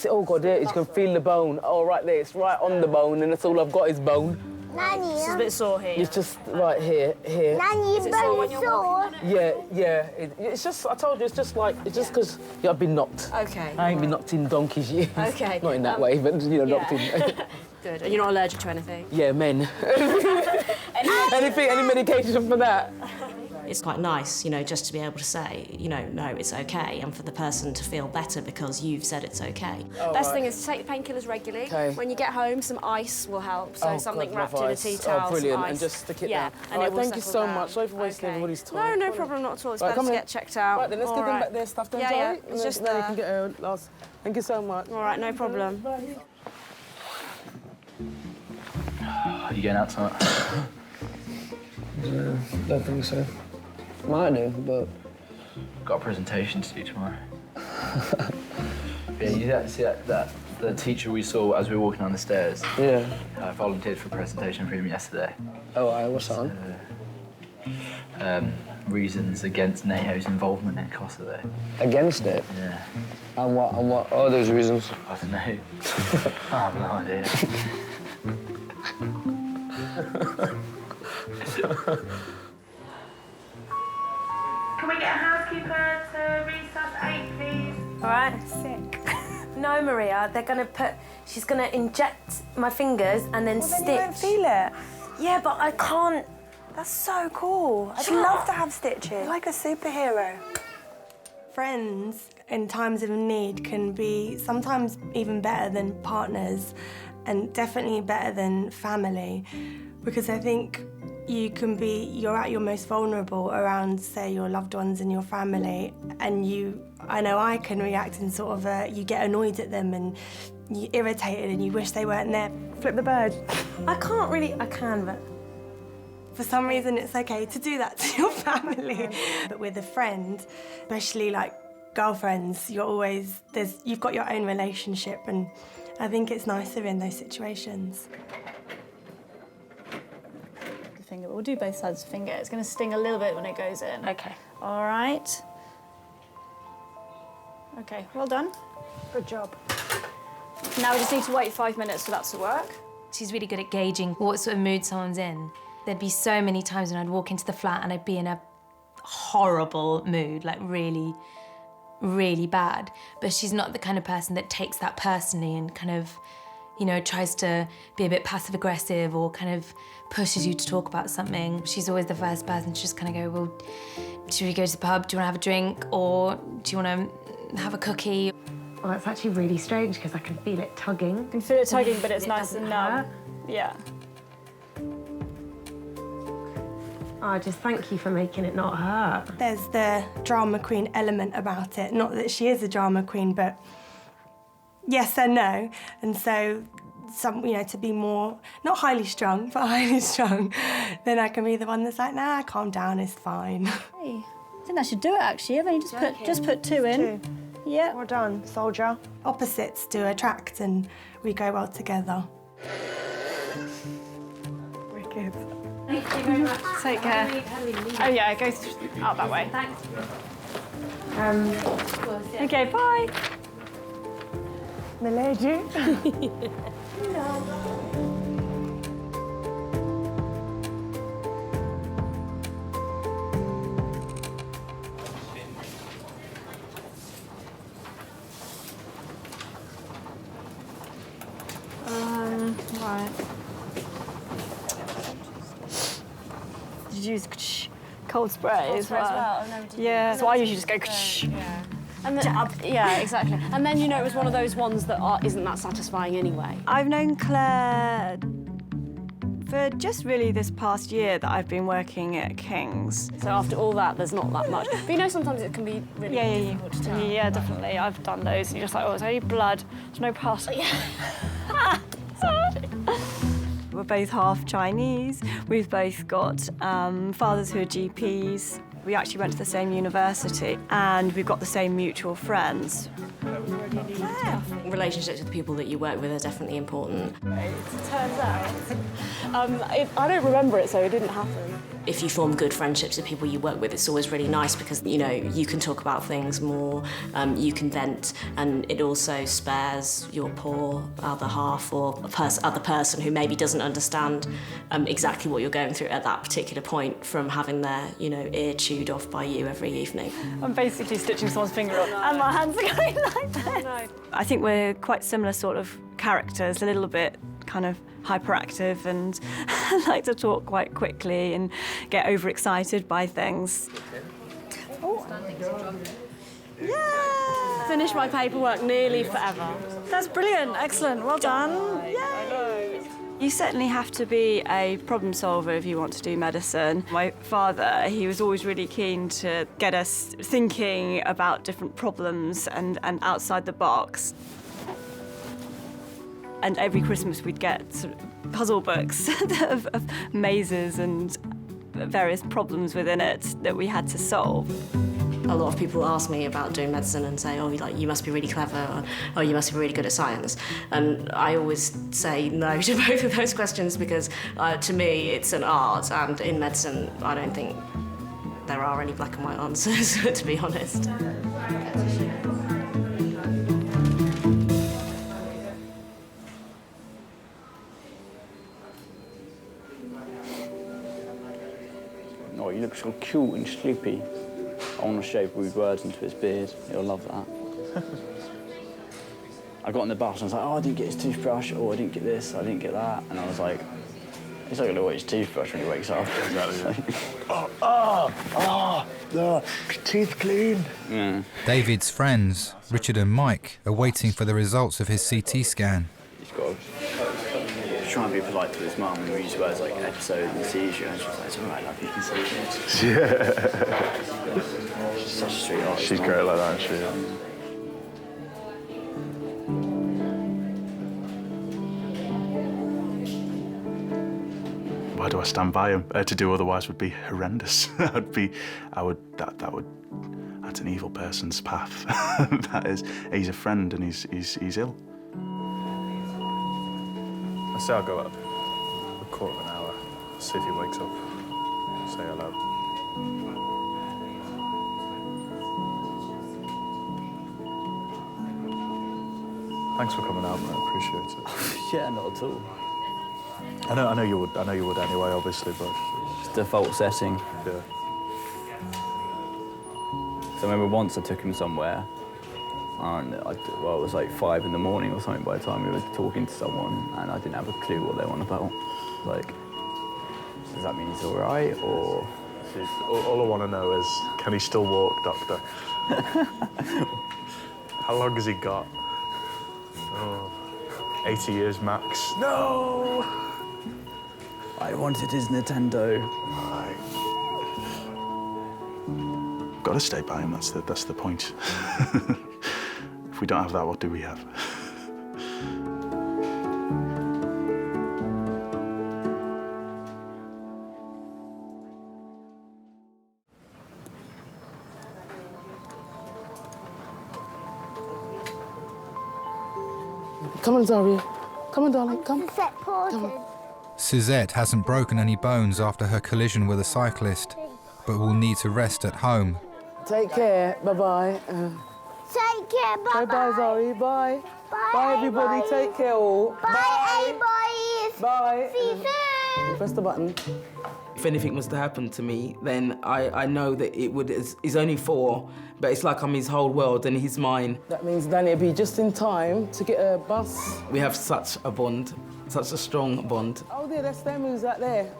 oh, God, there, you can feel the bone. Oh, right there, it's right on the bone, and that's all I've got is bone. Nanny. It's a bit sore here. It's just right here. Nanny, your bone is sore. Yeah. It's just, I told you, it's just like, it's just because I've been knocked. OK. I ain't been knocked in donkey's years. OK. Not in that way, but, you know, knocked in. Good. And you're not allergic to anything? Yeah, men. Any medication for that? It's quite nice, you know, just to be able to say, you know, no, it's OK, and for the person to feel better because you've said it's OK. Best thing is to take painkillers regularly. Okay. When you get home, some ice will help. So something wrapped in a tea towel, Oh, brilliant. some ice. And just stick it down. And Right, it will thank you settle so down. much. Sorry for wasting everybody's time. No problem, not at all. It's Right, better come to here. get checked out. Right, then let's give them back their stuff then, Yeah, Zoe, it's and just then there. you can get her last. Thank you so much. All right, no problem. Are you going out tonight? Don't think so. Might do, but... Got a presentation to do tomorrow. Yeah, you see that the teacher we saw as we were walking down the stairs? Yeah. I volunteered for a presentation for him yesterday. Oh, what's that on? Reasons against NATO's involvement in Kosovo. Against it? Yeah. And what are those reasons? I don't know. I have no idea. Can we get a housekeeper to resus 8, please? All right. Sick. No, Maria, she's gonna inject my fingers and then stitch. Then you won't feel it. Yeah, but I can't. That's so cool. I'd love to have stitches. You're like a superhero. Friends in times of need can be sometimes even better than partners and definitely better than family, because I think you're at your most vulnerable around, say, your loved ones and your family, and I know I can react in sort of you get annoyed at them and you're irritated and you wish they weren't there. Flip the bird. I can, but for some reason it's okay to do that to your family. But with a friend, especially like girlfriends, you've got your own relationship, and I think it's nicer in those situations. Finger, but we'll do both sides of the finger. It's going to sting a little bit when it goes in. Okay. All right. Okay, well done. Good job. Now we just need to wait 5 minutes for that to work. She's really good at gauging what sort of mood someone's in. There'd be so many times when I'd walk into the flat and I'd be in a horrible mood, like really, really bad. But she's not the kind of person that takes that personally and kind of, you know, tries to be a bit passive-aggressive or kind of pushes you to talk about something. She's always the first person to just kind of go, well, should we go to the pub? Do you want to have a drink? Or do you want to have a cookie? Well, it's actually really strange because I can feel it tugging. You can feel it tugging, but it's nice and numb. Yeah. Oh, just thank you for making it not hurt. There's the drama queen element about it. Not that she is a drama queen, but yes and no. And so, to be more, not highly strung, but highly strung, then I can be the one that's like, nah, calm down, it's fine. Hey, I think that should do it, actually. I've only just put 2 in. 2. Yeah. Well done, soldier. Opposites do attract, and we go well together. Wicked. Thank you very much. Take care. Oh yeah, go out that way. Thanks. Okay, bye. Milady. Right. Did you use cold spray as well. Oh, no, Yeah, so I usually just go. Yeah. And then, yeah, exactly. And then, you know, it was one of those ones that isn't that satisfying anyway. I've known Claire for just really this past year that I've been working at King's. So after all that, there's not that much. But you know, sometimes it can be really difficult to tell. Yeah, definitely. I've done those. And you're just like, oh, it's only blood. There's no pus. Sorry. We're both half Chinese. We've both got fathers who are GPs. We actually went to the same university and we've got the same mutual friends. Relationships with the people that you work with are definitely important. It turns out, I don't remember it, so it didn't happen. If you form good friendships with people you work with, it's always really nice because, you know, you can talk about things more, you can vent, and it also spares your poor other half or other person who maybe doesn't understand exactly what you're going through at that particular point from having their, you know, ear chewed off by you every evening. I'm basically stitching someone's finger on and my hands are going like this. I think we're quite similar sort of characters, a little bit kind of hyperactive and like to talk quite quickly and get overexcited by things. Yeah! Finished my paperwork nearly forever. That's brilliant, excellent, well done. Yay! You certainly have to be a problem solver if you want to do medicine. My father, he was always really keen to get us thinking about different problems and outside the box. And every Christmas we'd get sort of puzzle books of mazes and various problems within it that we had to solve. A lot of people ask me about doing medicine and say, oh, like, you must be really clever, or oh, you must be really good at science. And I always say no to both of those questions because to me it's an art, and in medicine I don't think there are any black and white answers, to be honest. Oh, you look so cute and sleepy. I want to shave rude words into his beard. He'll love that. I got on the bus and I was like, oh, I didn't get his toothbrush, or I didn't get this, I didn't get that. And I was like, he's not going to watch his toothbrush when he wakes up. Exactly. The teeth clean. Yeah. David's friends, Richard and Mike, are waiting for the results of his CT scan. He's got to try and be polite to his mum and use words like episode and seizure, and she's like, it's all right, love, you can say it. Yeah. She's such a sweet artist. She's great like that, she is. Why do I stand by him? To do otherwise would be horrendous. That's an evil person's path. That is, he's a friend and he's ill. I say I'll go up a quarter of an hour, see if he wakes up, say hello. Thanks for coming out, man. I appreciate it. Yeah, not at all. I know you would anyway, obviously, but it's default setting. Yeah. So I remember once I took him somewhere, and it was like 5 in the morning or something by the time we were talking to someone, and I didn't have a clue what they were on about. Like, does that mean he's all right, or? All I want to know is, can he still walk, doctor? How long has he got? Oh, 80 years max. No! I wanted his Nintendo. Got to stay by him, that's the point. If we don't have that, what do we have? Come on, Zaria. Come on, darling, come. Come. Suzette hasn't broken any bones after her collision with a cyclist, but will need to rest at home. Take care, bye-bye. Take care, bye-bye. Bye-bye, Zari, bye. Bye, Bye, everybody, everybody. take care all. Bye, everybody. Bye. See you soon. Press the button. If anything was to happen to me, then I know that it would. He's only 4, but it's like I'm his whole world and he's mine. That means Danny will be just in time to get a bus. We have such a bond, such a strong bond. Oh dear, that's them who's out there.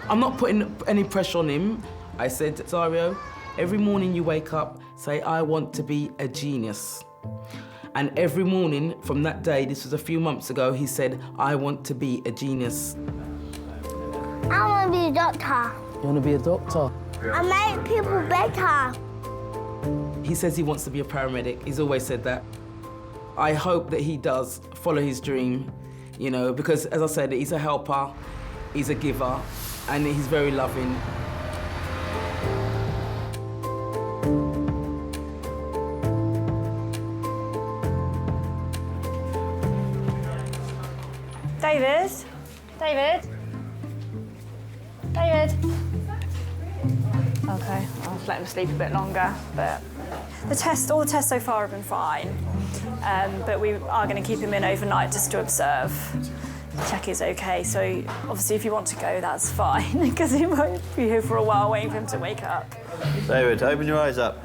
I'm not putting any pressure on him. I said, Zario, every morning you wake up, say, I want to be a genius. And every morning from that day, this was a few months ago, he said, I want to be a genius. I want to be a doctor. You want to be a doctor? I make people better. He says he wants to be a paramedic. He's always said that. I hope that he does follow his dream, you know, because as I said, he's a helper, he's a giver, and he's very loving. David? David? David? Okay, I'll let him sleep a bit longer, but all the tests so far have been fine. But we are going to keep him in overnight just to observe, check he's okay. So obviously if you want to go, that's fine, because he might be here for a while waiting for him to wake up. David, open your eyes up.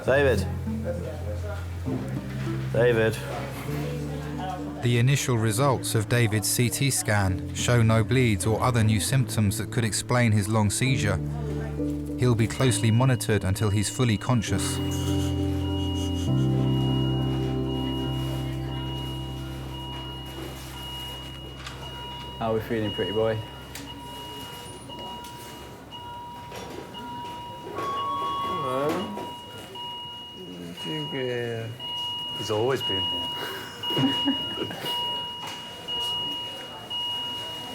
David. David. The initial results of David's CT scan show no bleeds or other new symptoms that could explain his long seizure. He'll be closely monitored until he's fully conscious. How are we feeling, pretty boy? Yeah. He's always been here.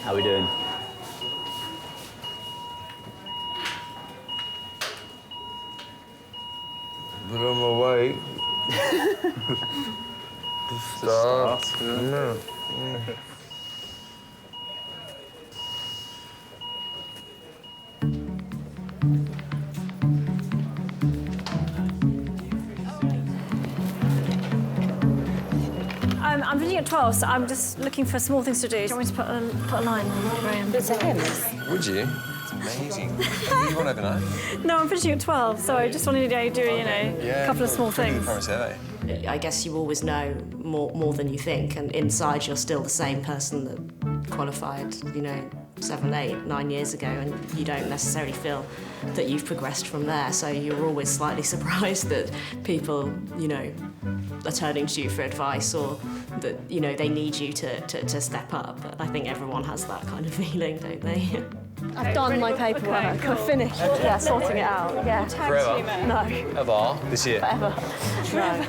How are we doing? But on my way. Start. Yeah. I'm finishing at 12, so I'm just looking for small things to do. Do you want me to put a line where I am? It's a hymn. Would you? It's amazing. You want overnight? No, I'm finishing at 12, so I just wanted to do, a couple of small things. I guess you always know more than you think, and inside you're still the same person that qualified, 7, 8, 9 years ago, and you don't necessarily feel that you've progressed from there. So you're always slightly surprised that people, are turning to you for advice, or that, they need you to step up. I think everyone has that kind of feeling, don't they? I've done my paperwork. I've finished. Yeah, sorting it out. Yeah. Forever? No. Ever? This year? Forever. No.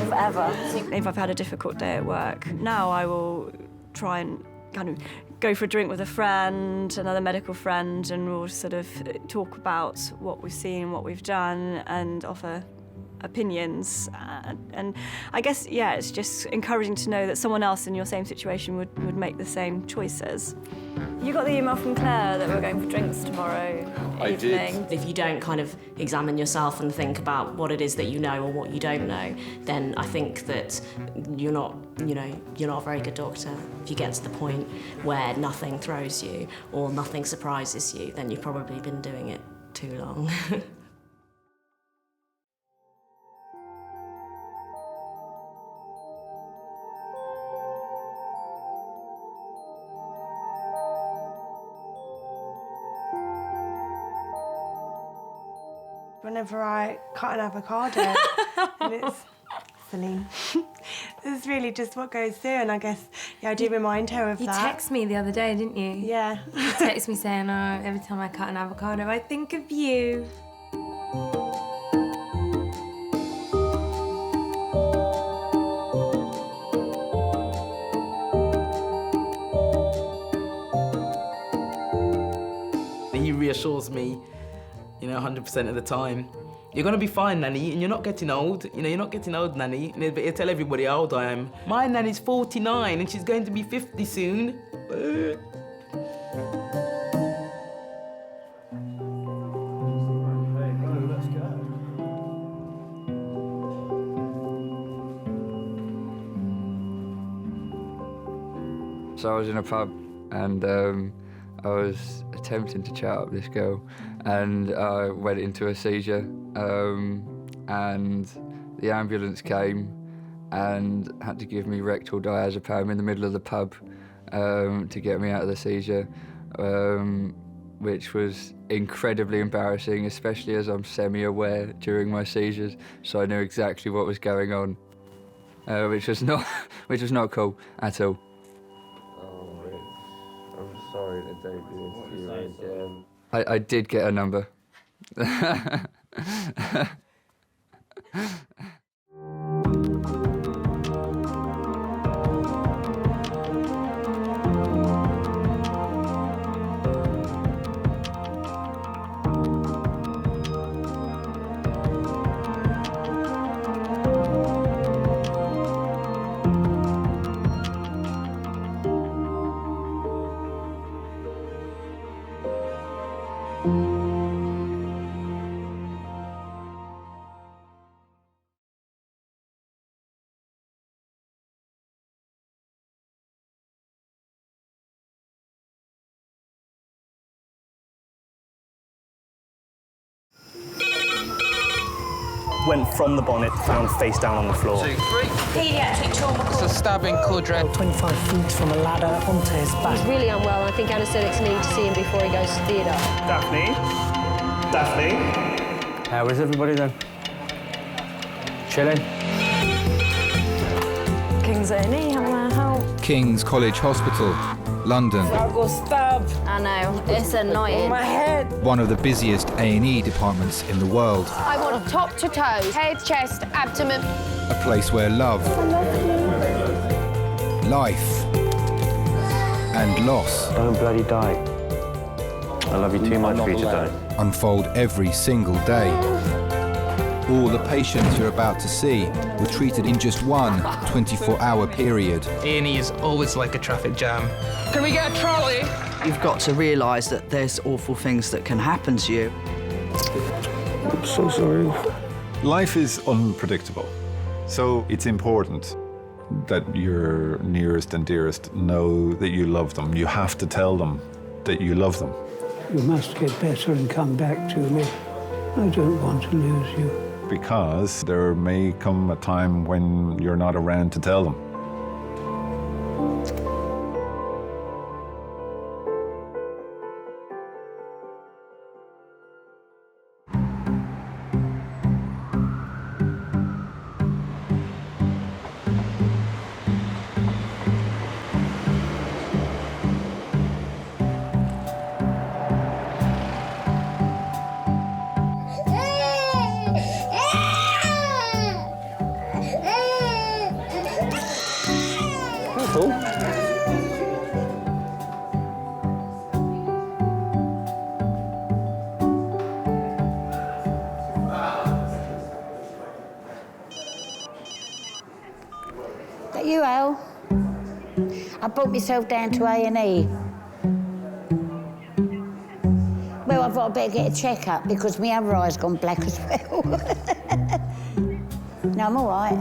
Forever. If I've had a difficult day at work, now I will try and kind of go for a drink with a friend, another medical friend, and we'll sort of talk about what we've seen, what we've done, and offer opinions. And I guess, it's just encouraging to know that someone else in your same situation would make the same choices. You got the email from Claire that we're going for drinks tomorrow evening. If you don't kind of examine yourself and think about what it is that you know or what you don't know, then I think that you're not a very good doctor. If you get to the point where nothing throws you or nothing surprises you, then you've probably been doing it too long. Whenever I cut an avocado, and it's Iselin. This is really just what goes through, and I guess, I do remind her of You that. You texted me the other day, didn't you? Yeah. You texted me saying, oh, every time I cut an avocado, I think of you. He reassures me, 100% of the time. You're gonna be fine, Nanny, and you're not getting old. You're not getting old, Nanny. But you tell everybody how old I am. My Nanny's 49 and she's going to be 50 soon. So I was in a pub and I was attempting to chat up this girl and I went into a seizure and the ambulance came and had to give me rectal diazepam in the middle of the pub to get me out of the seizure. which was incredibly embarrassing, especially as I'm semi-aware during my seizures, so I knew exactly what was going on, which was not cool at all. Oh, I'm sorry to do this to you again. I did get a number. Went from the bonnet, found face down on the floor. 2, 3. Pediatric trauma. It's a stabbing quadrant. 25 feet from a ladder onto his back. He's really unwell, and I think anaesthetics need to see him before he goes to theatre. Daphne? Daphne? How is everybody then? Chilling? King's A&E, how can I help? King's College Hospital, London. I got stabbed. I know, it's annoying. On my head. One of the busiest A&E departments in the world. I want top to toe, head, chest, abdomen. A place where love, life, and loss. Don't bloody die. I love you too much for you to die. Unfold every single day. All the patients you're about to see were treated in just one 24-hour period. A&E is always like a traffic jam. Can we get a trolley? You've got to realise that there's awful things that can happen to you. I'm so sorry. Life is unpredictable, so it's important that your nearest and dearest know that you love them. You have to tell them that you love them. You must get better and come back to me. I don't want to lose you. Because there may come a time when you're not around to tell them. That you, Al? I brought myself down to A&E. Well, I thought I'd better get a check-up because my other eye's gone black as well. No, I'm all right.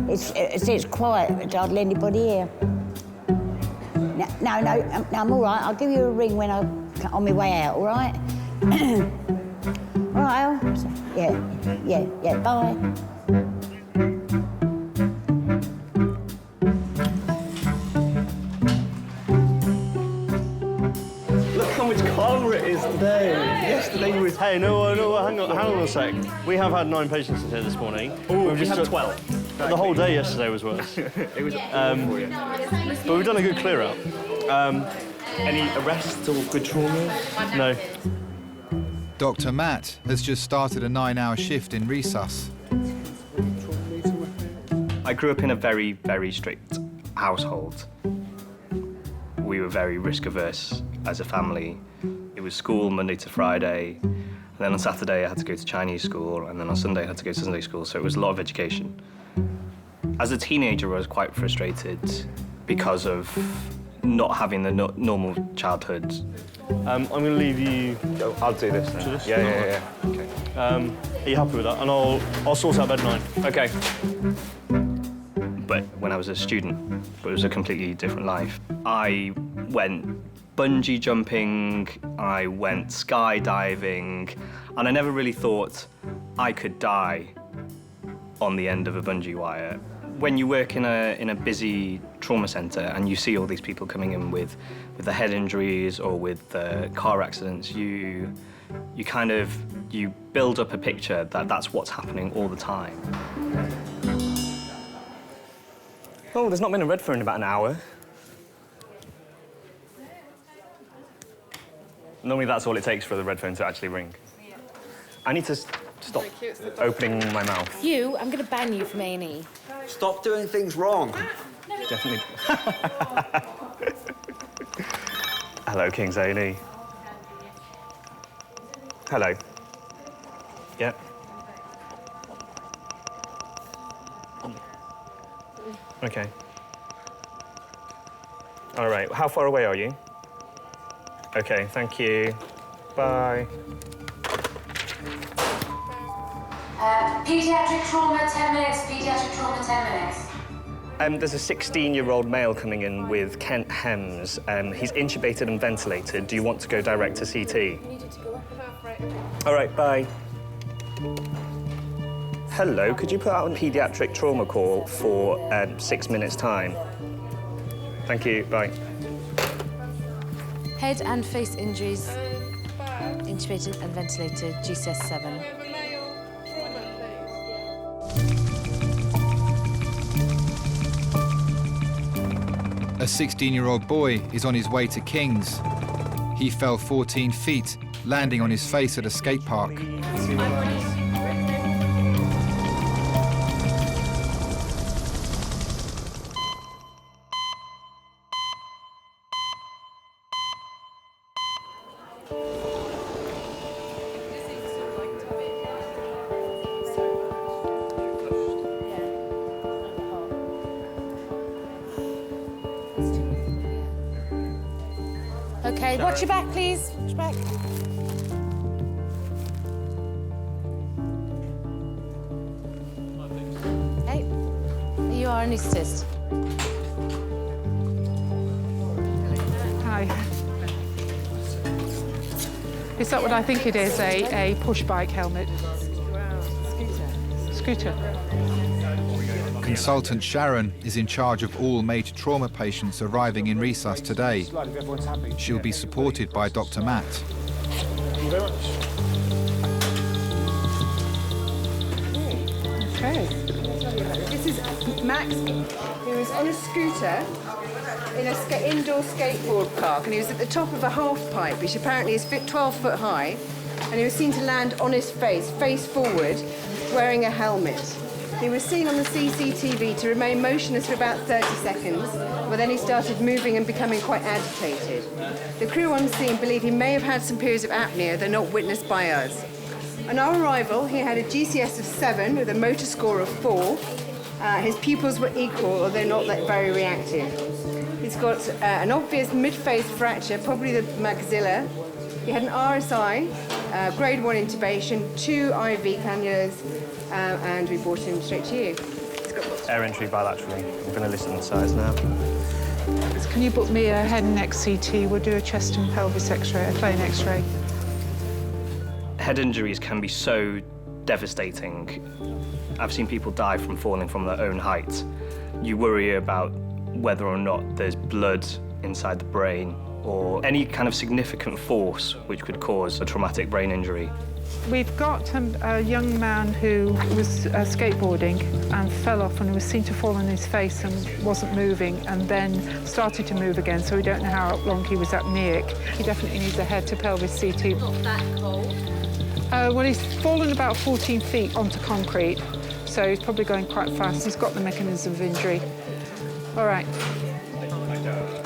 It's quiet, hardly anybody here. No, I'm all right. I'll give you a ring when I'm on my way out, all right? All right, Al? Yeah, bye. Look how much calmer it is today. Yesterday was... Hey, no, hang on a sec. We have had 9 patients in here this morning. Oh, we had 12. The whole day yesterday was worse. It was but we've done a good clear out. Any arrests or good traumas? No. Dr. Matt has just started a 9-hour shift in resus. I grew up in a very, very strict household. We were very risk-averse as a family. It was school Monday to Friday, and then on Saturday I had to go to Chinese school, and then on Sunday I had to go to Sunday school, so it was a lot of education. As a teenager, I was quite frustrated because of not having the normal childhood. I'm going to leave you... I'll do this then. Yeah. Okay. Are you happy with that? And I'll sort out bed 9. Okay. But when I was a student, but it was a completely different life. I went bungee jumping, I went skydiving, and I never really thought I could die on the end of a bungee wire. When you work in a busy trauma centre and you see all these people coming in with the head injuries or with car accidents, you build up a picture that that's what's happening all the time. Oh, there's not been a red phone in about an hour. Normally that's all it takes for the red phone to actually ring. I need to stop opening my mouth. You, I'm going to ban you from A&E. Stop doing things wrong. Definitely. Hello, King's A&E. Hello. Yep. Okay. All right, how far away are you? Okay, thank you. Bye. Pediatric trauma, 10 minutes. Pediatric trauma, 10 minutes. There's a 16-year-old male coming in with Kent Hems. He's intubated and ventilated. Do you want to go direct to CT? All right, bye. Hello, could you put out a pediatric trauma call for 6 minutes' time? Thank you, bye. Head and face injuries. Intubated and ventilated, GCS 7. A 16-year-old boy is on his way to King's. He fell 14 feet, landing on his face at a skate park. Okay, watch your back, please. Watch your back. Okay, you are anaesthetist. Hi. Is that what I think it is, a push bike helmet? Scooter. Consultant Sharon is in charge of all major trauma patients arriving in resus today. She'll be supported by Dr. Matt. Thank you very much. Okay. This is Max, who was on a scooter in an indoor skateboard park, and he was at the top of a half pipe, which apparently is 12 foot high, and he was seen to land on his face forward, wearing a helmet. He was seen on the CCTV to remain motionless for about 30 seconds, but then he started moving and becoming quite agitated. The crew on scene believe he may have had some periods of apnea, though not witnessed by us. On our arrival, he had a GCS of 7 with a motor score of 4. His pupils were equal, although not that very reactive. He's got an obvious mid-face fracture, probably the maxilla. He had an RSI, grade 1 intubation, 2 IV cannulas, and we brought him straight to you. Air entry bilaterally. I'm going to listen to the size now. Can you book me a head and neck CT? We'll do a chest and pelvis X-ray, a plain X-ray. Head injuries can be so devastating. I've seen people die from falling from their own height. You worry about whether or not there's blood inside the brain or any kind of significant force which could cause a traumatic brain injury. We've got a young man who was skateboarding and fell off and was seen to fall on his face and wasn't moving and then started to move again, so we don't know how long he was apneic. He definitely needs a head to pelvis CT. Not that cold. Well, he's fallen about 14 feet onto concrete, so he's probably going quite fast. He's got the mechanism of injury. All right.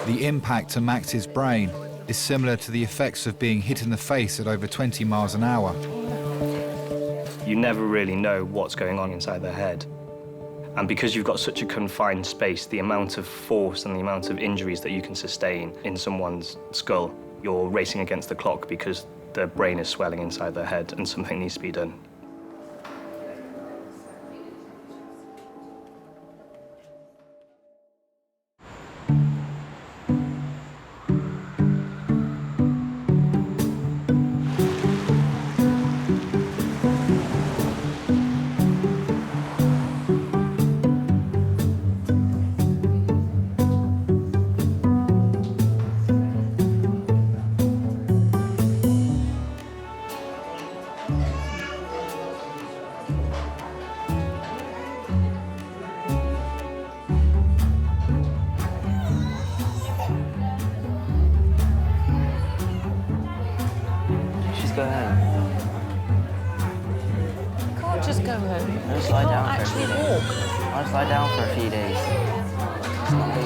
The impact to Max's brain is similar to the effects of being hit in the face at over 20 miles an hour. You never really know what's going on inside their head. And because you've got such a confined space, the amount of force and the amount of injuries that you can sustain in someone's skull, you're racing against the clock because the brain is swelling inside their head and something needs to be done. Just lie down for a actually few days. walk. I'll just lie down for a few days.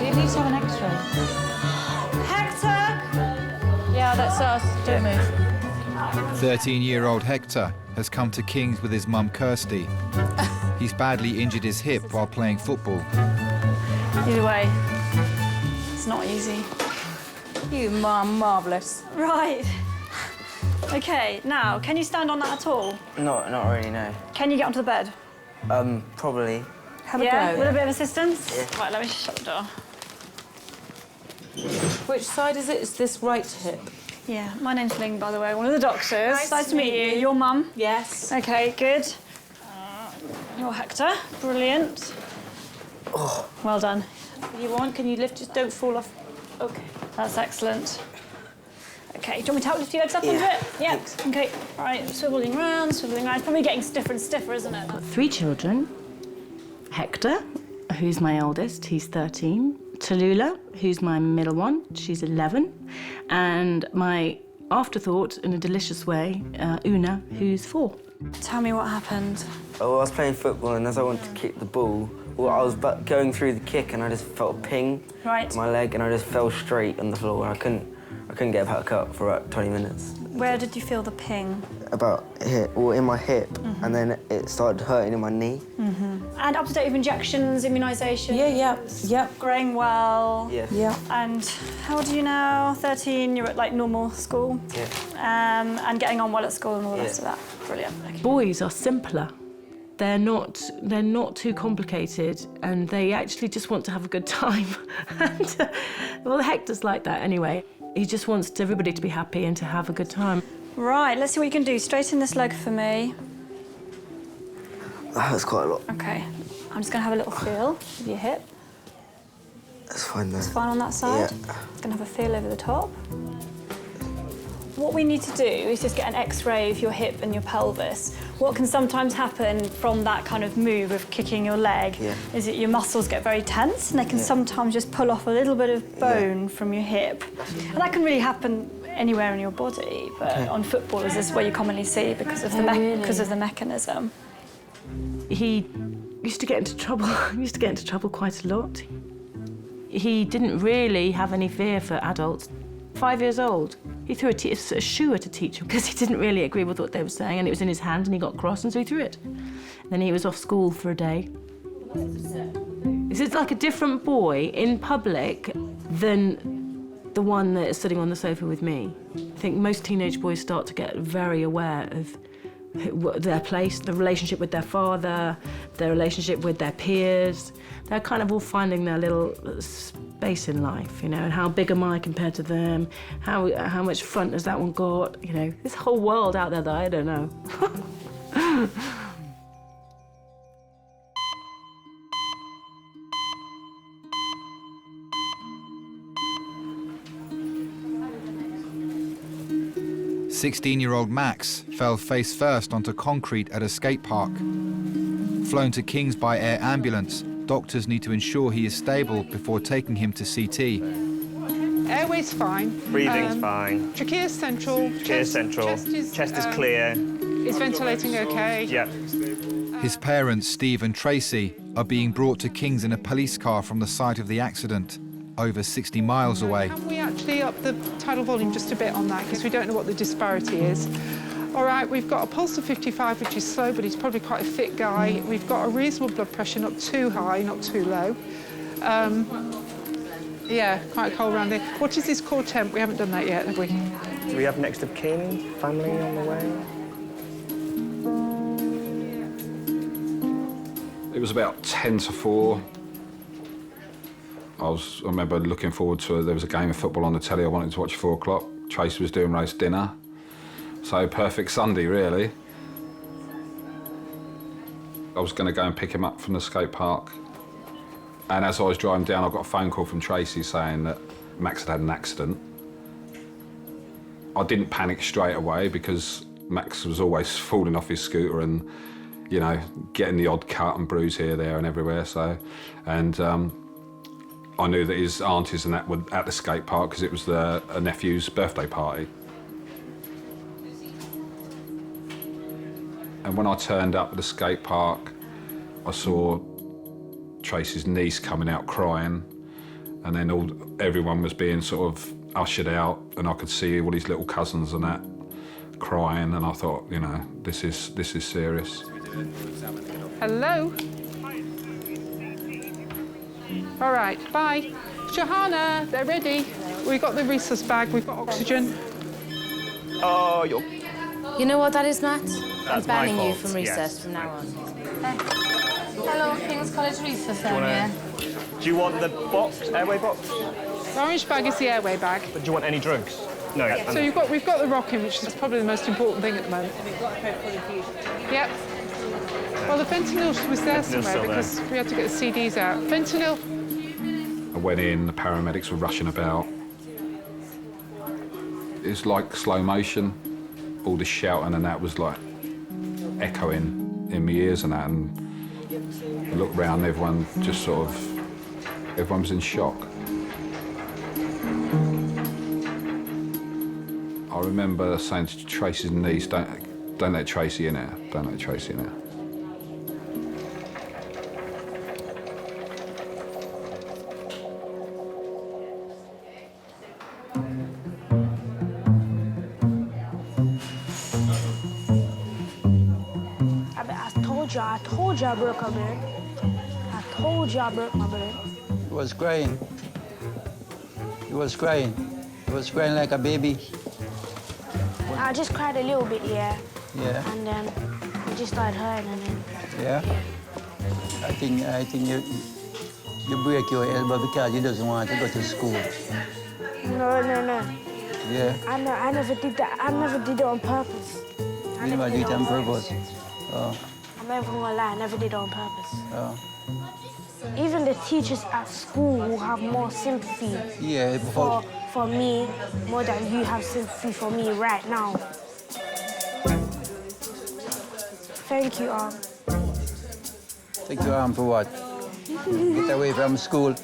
You need to have an X-ray. Hector! Yeah, that's us. Don't move. 13-year-old Hector has come to King's with his mum Kirsty. He's badly injured his hip while playing football. Either way, it's not easy. You are marvellous. Right. OK, now, can you stand on that at all? Not really, no. Can you get onto the bed? Probably. Have a go. With a bit of assistance? Yeah. Right, let me shut the door. Which side is it? It's this right hip. Yeah, my name's Ling, by the way, one of the doctors. Nice to meet you. Your mum? Yes. OK, good. You're Hector. Brilliant. Oh. Well done. You want? Can you lift? Just don't fall off. OK. That's excellent. OK, do you want me to help lift your legs up onto it? Yeah. OK. Right, swiveling round, swiveling round. It's probably getting stiffer and stiffer, isn't it? Got 3 children. Hector, who's my eldest, he's 13. Tallulah, who's my middle one, she's 11. And my afterthought, in a delicious way, Una, who's 4. Tell me what happened. Oh, I was playing football, and as I wanted to kick the ball, well, I was going through the kick, and I just felt a ping in my leg, and I just fell straight on the floor. I couldn't get back up for about 20 minutes. Where did you feel the ping? About here, well, in my hip, and then it started hurting in my knee. And up to date with injections, immunisation? Yeah. Growing well? Yeah. And how old are you now? 13, you're at like normal school? Yeah. And getting on well at school and all the rest of that? Brilliant. Okay. Boys are simpler. They're not too complicated, and they actually just want to have a good time. And, well, Hector's like that anyway. He just wants everybody to be happy and to have a good time. Right, let's see what you can do. Straighten this leg for me. That hurts quite a lot. OK. I'm just going to have a little feel of your hip. That's fine, though. It's fine on that side? Yeah. Just going to have a feel over the top. What we need to do is just get an X-ray of your hip and your pelvis. What can sometimes happen from that kind of move of kicking your leg is that your muscles get very tense, and they can sometimes just pull off a little bit of bone from your hip. And that can really happen anywhere in your body, but on footballers this is where you commonly see because of the mechanism. He used to get into trouble. He used to get into trouble quite a lot. He didn't really have any fear for adults. 5 years old, he threw a shoe at a teacher because he didn't really agree with what they were saying, and it was in his hand, and he got cross, and so he threw it. Then he was off school for a day. It's like a different boy in public than the one that is sitting on the sofa with me. I think most teenage boys start to get very aware of their place, the relationship with their father, their relationship with their peers. They're kind of all finding their little space in life, you know, and how big am I compared to them? How much front has that one got? You know, this whole world out there that I don't know. 16-year-old Max fell face first onto concrete at a skate park. Flown to King's by air ambulance, doctors need to ensure he is stable before taking him to CT. Airway's fine. Breathing's fine. Trachea's central. Trachea's central. Chest is clear. Is ventilating okay? Yeah. His parents, Steve and Tracy, are being brought to King's in a police car from the site of the accident, over 60 miles away. Can we actually up the tidal volume just a bit on that, because we don't know what the disparity is. All right, we've got a pulse of 55, which is slow, but he's probably quite a fit guy. We've got a reasonable blood pressure, not too high, not too low. Yeah, quite cold around here. What is his core temp? We haven't done that yet, have we? Do we have next of kin, family on the way? It was about 10 to 4. I remember looking forward to there was a game of football on the telly I wanted to watch at 4 o'clock. Tracy was doing roast dinner. So perfect Sunday, really. I was going to go and pick him up from the skate park. And as I was driving down, I got a phone call from Tracy saying that Max had an accident. I didn't panic straight away because Max was always falling off his scooter and, you know, getting the odd cut and bruise here, there and everywhere. So, and I knew that his aunties and that were at the skate park because it was a nephew's birthday party. And when I turned up at the skate park, I saw Tracy's niece coming out crying, and then everyone was being sort of ushered out, and I could see all his little cousins and that crying, and I thought, you know, this is serious. Hello? All right, bye. Shahana, they're ready. We've got the resus bag, we've got oxygen. Oh, you're... You know what that is, Matt? I'm That's banning my you fault, from yes. recess from now on. Hello, King's College recess area. Do you want the box, airway box? The orange bag is the airway bag. But do you want any drugs? No. So we've got the rocking, which is probably the most important thing at the moment. Yep. Well, the fentanyl was there somewhere because we had to get the CDs out. Fentanyl. I went in, the paramedics were rushing about. It's like slow motion. All the shouting and that was like echoing in my ears and that, and I looked round, everyone just sort of, everyone was in shock. I remember saying to Tracy's niece, don't let Tracy in there, don't let Tracy in there. I told you I broke my brain. I told you I broke my brain. He was crying. He was crying. He was crying like a baby. I just cried a little bit, yeah. Yeah. And then it just started hurting and then... Yeah? I think you break your elbow because you doesn't want to go to school. No. Yeah? I never did that. I never did it on purpose. You never did it on purpose? Oh. I'm never gonna lie, I never did it on purpose. Oh. Even the teachers at school will have more sympathy for me more than you have sympathy for me right now. Thank you, Arm. Take your arm for what? Get away from school.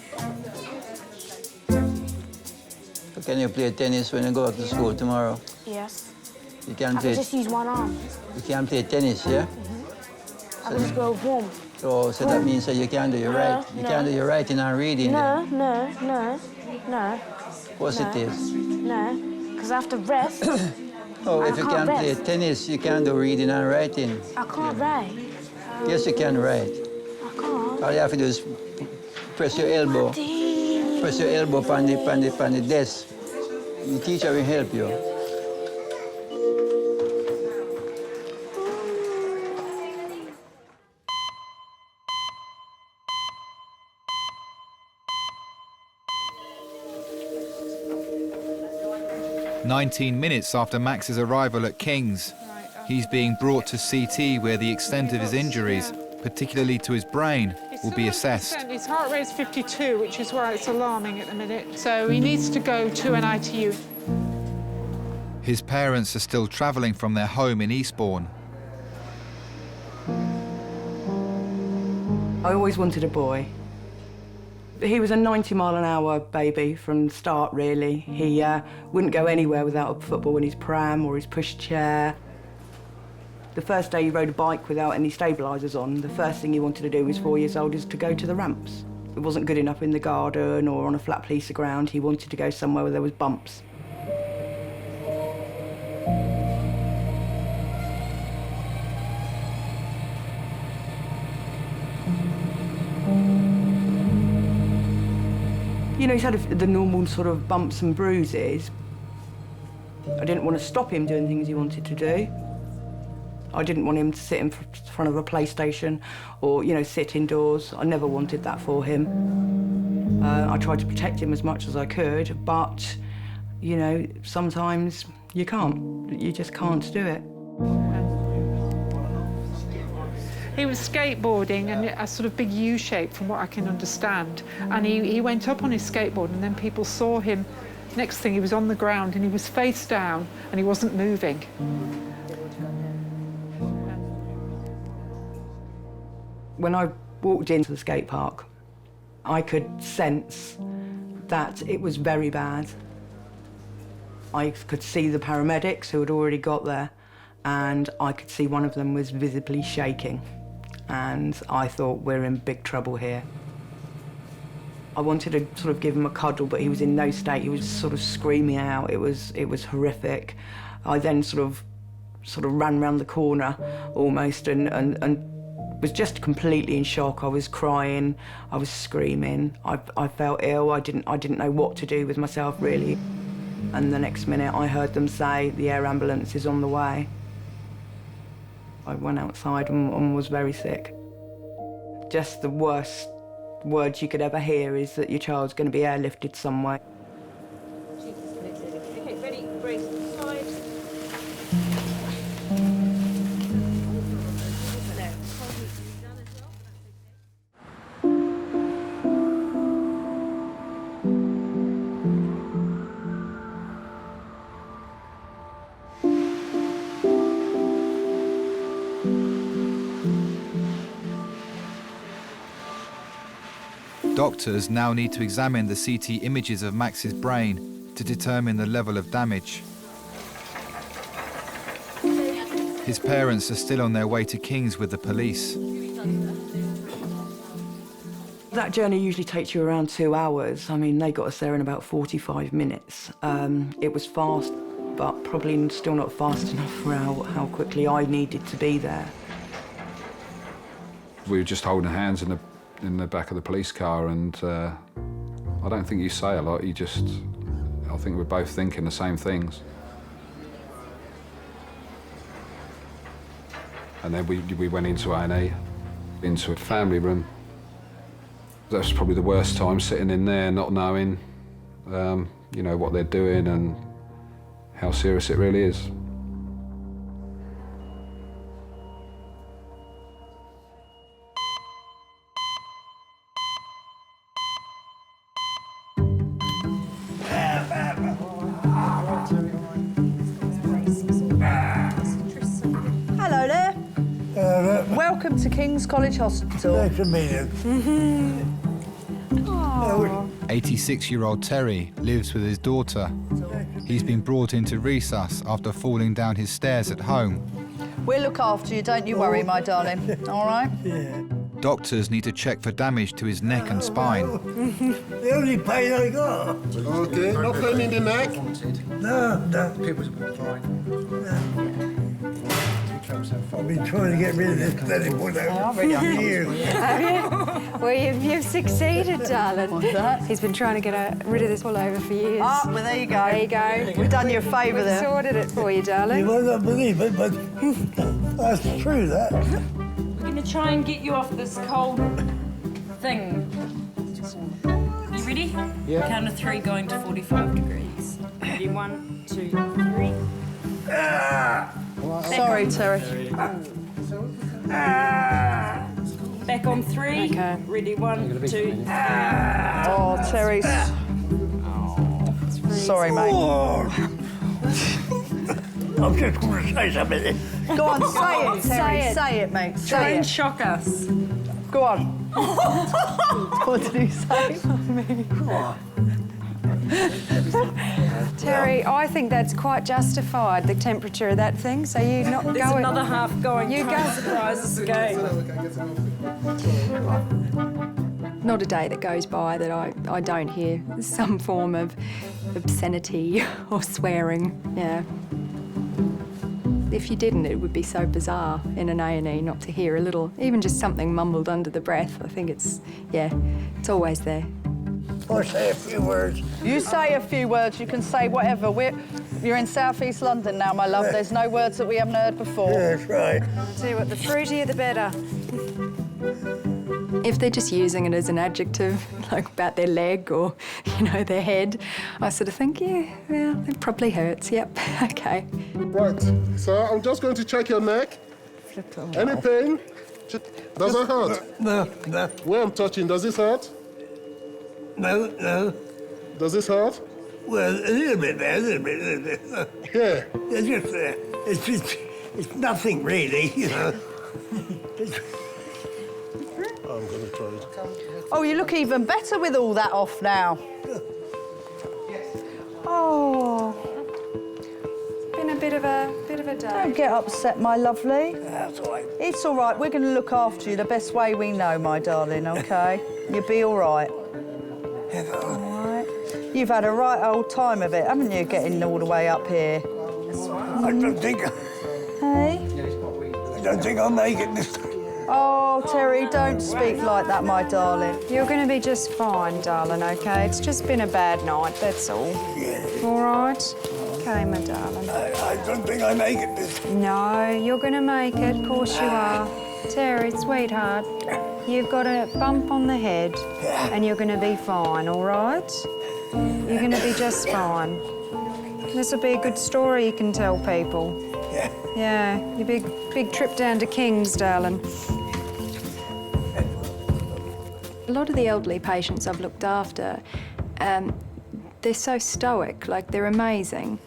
So can you play tennis when you go to school tomorrow? Yes. You can I play. can just use one arm. You can play tennis, yeah? I can just go home. So that means that you can't do your You can't do your writing and reading. No. What's it is? No, because I have to rest. Oh, if you can't play tennis, you can't do reading and writing. I can't write. Yes, you can write. I can't. All you have to do is press your elbow. Press your elbow on the desk. The teacher will help you. "19 minutes after Max's arrival at King's, he's being brought to CT where the extent of his injuries, particularly to his brain, will be assessed. His heart rate's 52, which is why it's alarming at the minute. So he needs to go to an ITU. His parents are still travelling from their home in Eastbourne. I always wanted a boy. He was a 90-mile-an-hour baby from the start, really. He wouldn't go anywhere without a football in his pram or his pushchair. The first day he rode a bike without any stabilisers on, the first thing he wanted to do, he was 4 years old, is to go to the ramps. It wasn't good enough in the garden or on a flat piece of ground. He wanted to go somewhere where there was bumps. You know, he's had the normal sort of bumps and bruises. I didn't want to stop him doing things he wanted to do. I didn't want him to sit in front of a PlayStation or, you know, sit indoors. I never wanted that for him. I tried to protect him as much as I could, but, you know, sometimes you can't. You just can't do it. He was skateboarding in a sort of big U shape, from what I can understand. And he went up on his skateboard, and then people saw him. Next thing, he was on the ground, and he was face down, and he wasn't moving. When I walked into the skate park, I could sense that it was very bad. I could see the paramedics who had already got there, and I could see one of them was visibly shaking. and I thought, we're in big trouble here. I wanted to sort of give him a cuddle, but he was in no state. He was sort of screaming out. It was horrific. I then sort of ran round the corner almost and was just completely in shock. I was crying, I was screaming. I felt ill. I didn't know what to do with myself, really. And the next minute I heard them say, the air ambulance is on the way. I went outside and was very sick. Just the worst words you could ever hear is that your child's going to be airlifted somewhere. Okay, ready, brace, side. Doctors now need to examine the CT images of Max's brain to determine the level of damage. His parents are still on their way to King's with the police. That journey usually takes you around 2 hours. I mean, they got us there in about 45 minutes. It was fast, but probably still not fast enough for how quickly I needed to be there. We were just holding hands in the back of the police car, and I don't think you say a lot, I think we're both thinking the same things. And then we went into A&E, into a family room. That was probably the worst time, sitting in there, not knowing, you know, what they're doing and how serious it really is. Hello there. Welcome to King's College Hospital. Nice to meet you. 86-year-old Terry lives with his daughter. He's been brought into resus after falling down his stairs at home. We'll look after you, don't you worry, my darling. All right? Yeah. Doctors need to check for damage to his neck and spine. The only pain I got. Okay, no pain in the neck? No. People's been fine. No. I've been trying to get rid of this bloody one for years. Well, you've succeeded, darling. What's that? He's been trying to get rid of this all over for years. Ah, well, there you go. There you go. We've done you a favour We've there. sorted it for you, darling. You might not believe it, but that's true, that. We're going to try and get you off this cold thing. You ready? Yeah. Count of 3 going to 45 degrees. Ready? 1, 2, 3. Sorry, Terry. Back on 3. Okay. Ready? 1, 2, 3. Oh, Terry's... Sorry, mate. I'm just going to say something. Go on, say it, Terry. Say it, mate. Try Say and it. shock us. Go on. What did he say? Terry, I think that's quite justified, the temperature of that thing, so you not go... There's another half going. You Try and surprise us again. Not a day that goes by that I don't hear some form of obscenity or swearing, yeah. If you didn't, it would be so bizarre in an A&E not to hear a little, even just something mumbled under the breath. I think it's always there. I'll say a few words. You say a few words, you can say whatever. You're in South East London now, my love. There's no words that we haven't heard before. Yeah, that's right. See what, the fruitier the better. If they're just using it as an adjective, like about their leg or, you know, their head, I sort of think, yeah, it probably hurts, yep, okay. Right, so I'm just going to check your neck. Any pain? Does it hurt? No. Where I'm touching, does this hurt? No. Does this hurt? Well, a little bit there, a little bit. Yeah. It's just, it's nothing really, you know. I'm going to try it. Oh, you look even better with all that off now. Oh. Been a bit of a a day. Don't get upset, my lovely. That's all right. It's all right. We're going to look after you the best way we know, my darling, OK? You'll be all right. All right. You've had a right old time of it, haven't you, getting all the way up here? I don't think... Hey? I don't think I'll make it this time. Oh, Terry, don't speak like that, my darling. You're going to be just fine, darling, OK? It's just been a bad night, that's all. Yeah. All right? OK, my darling. I don't think I make it this time. No, you're going to make it, of course you are. Terry, sweetheart, you've got a bump on the head and you're going to be fine, all right? You're going to be just fine. This will be a good story you can tell people. Yeah, your big trip down to King's, darling. A lot of the elderly patients I've looked after, they're so stoic, like they're amazing.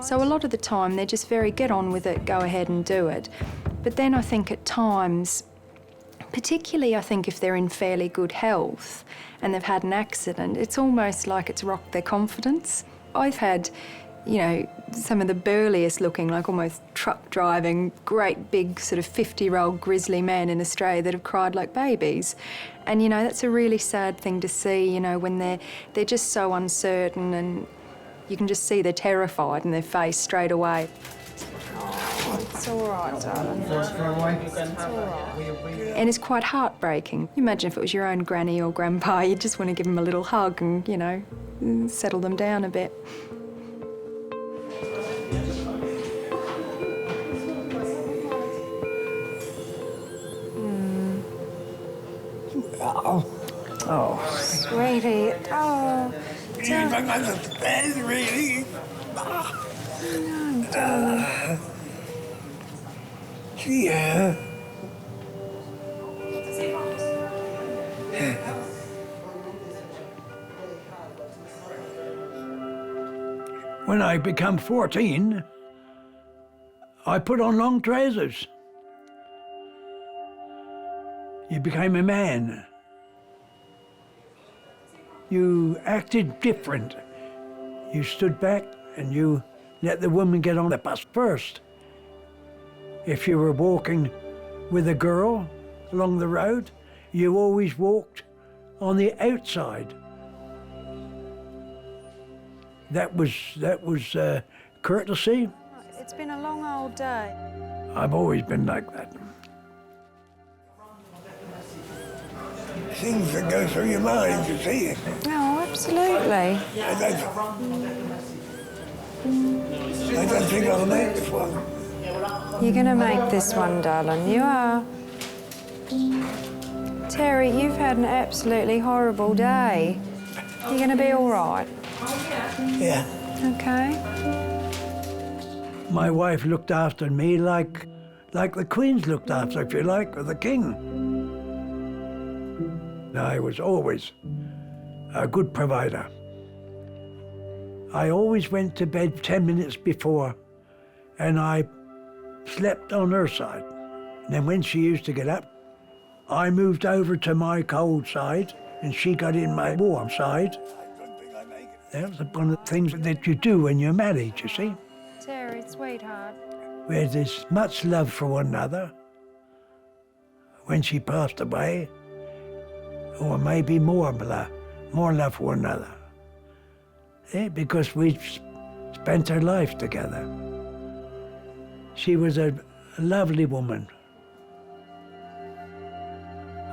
So a lot of the time they're just very get on with it, go ahead and do it. But then I think at times, particularly I think if they're in fairly good health and they've had an accident, it's almost like it's rocked their confidence. I've had, you know, some of the burliest looking, like almost truck driving, great big sort of 50-year-old grizzly men in Australia that have cried like babies. And, you know, that's a really sad thing to see, you know, when they're just so uncertain and you can just see they're terrified in their face straight away. Oh, it's all right, darling. It's all right. And it's quite heartbreaking. You imagine if it was your own granny or grandpa, you'd just want to give them a little hug and, you know, settle them down a bit. Oh, sweetie. Oh, You don't understand, really. Yeah. When I become 14, I put on long trousers. You became a man. You acted different. You stood back and you let the woman get on the bus first. If you were walking with a girl along the road, you always walked on the outside. That was courtesy. It's been a long old day. I've always been like that. Things that go through your mind, you see. Oh, absolutely. I don't think I'll make this one. You're going to make this one, darling. You are. Terry, you've had an absolutely horrible day. You're going to be all right. Yeah. Okay. My wife looked after me like the Queen's looked after, if you like, or the King. I was always a good provider. I always went to bed 10 minutes before, and I slept on her side. And then when she used to get up, I moved over to my cold side, and she got in my warm side. That was one of the things that you do when you're married, you see. Terry, sweetheart. Where there's much love for one another. When she passed away, or maybe more love for one another. Yeah, because we spent our life together. She was a lovely woman.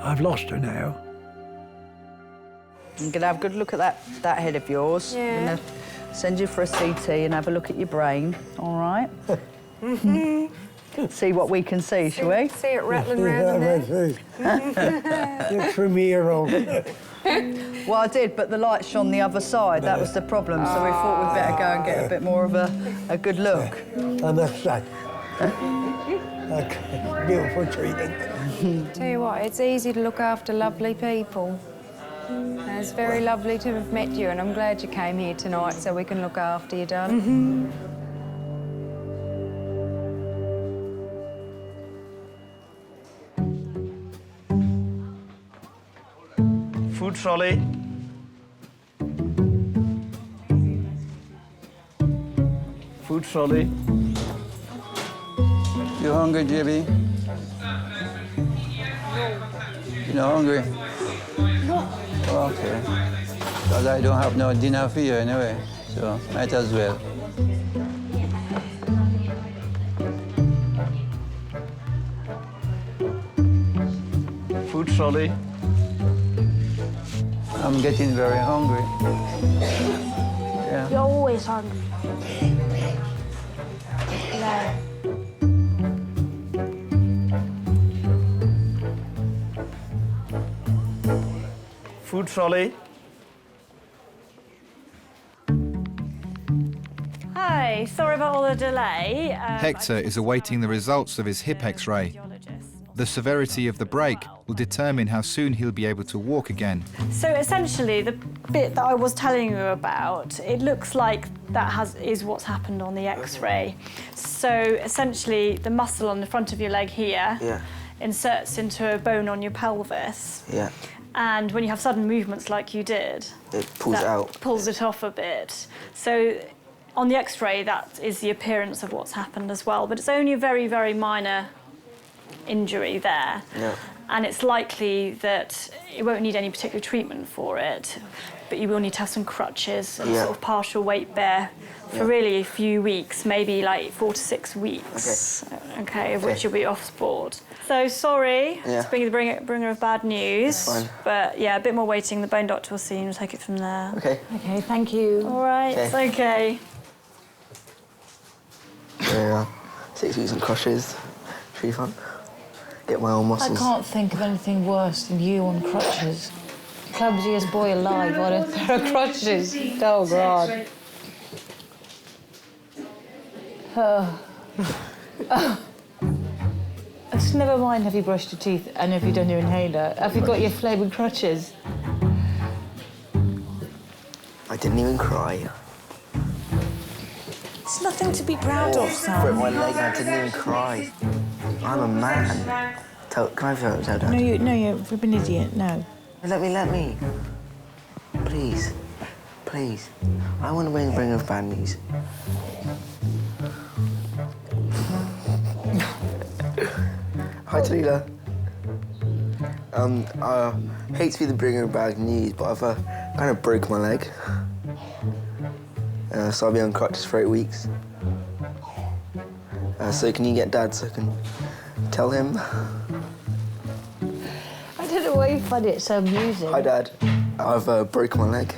I've lost her now. I'm going to have a good look at that head of yours. Yeah. I'm going to send you for a CT and have a look at your brain, all right? See what we can see, shall we? See it rattling around in there. Look for me, you're old. Well, I did, but the light shone the other side. That was the problem, so we thought we'd better go and get a bit more of a good look. On that side. Okay. Beautiful treatment. Tell you what, it's easy to look after lovely people. And it's very lovely to have met you, and I'm glad you came here tonight so we can look after you, darling. Food trolley. Food trolley. You hungry, JB? You not hungry? No. Oh, okay. Because I don't have no dinner for you anyway, so might as well. Food trolley. I'm getting very hungry. Yeah. You're always hungry. No. Food trolley. Hi, sorry about all the delay. Hector is awaiting the results of his hip X-ray. The severity of the break will determine how soon he'll be able to walk again. So essentially, the bit that I was telling you about, it looks like that is what's happened on the X-ray. So essentially, the muscle on the front of your leg here inserts into a bone on your pelvis. Yeah. And when you have sudden movements like you did, it pulls it out. Pulls it off a bit. So on the X-ray, that is the appearance of what's happened as well. But it's only a very, very minor injury there. Yeah. And it's likely that it won't need any particular treatment for it, but you will need to have some crutches and sort of partial weight bear for really a few weeks, maybe like 4 to 6 weeks, of which you'll be off sport. So sorry to bring the bringer of bad news, but yeah, a bit more waiting. The bone doctor will see and we'll take it from there. Okay. Okay, thank you. All right, it's okay. Yeah, 6 weeks on crutches. Pretty fun. Get my own muscles. I can't think of anything worse than you on crutches. Clumsiest boy alive on a pair of crutches. Oh, God. Just never mind, have you brushed your teeth and have you done your inhaler? Have you got your flaming crutches? I didn't even cry. It's nothing to be proud of, Sam. I broke my leg and I didn't even cry. I'm a man. Can I tell Dad? No, you're an idiot, no. Let me. Please. Please. I want to bring of bad news. Hi, Talila. I hate to be the bringer of bad news, but I've kind of broke my leg. So I'll be on crutches for 8 weeks. So can you get Dad so I can tell him? I don't know why you find it so amusing. Hi, Dad. I've broken my leg.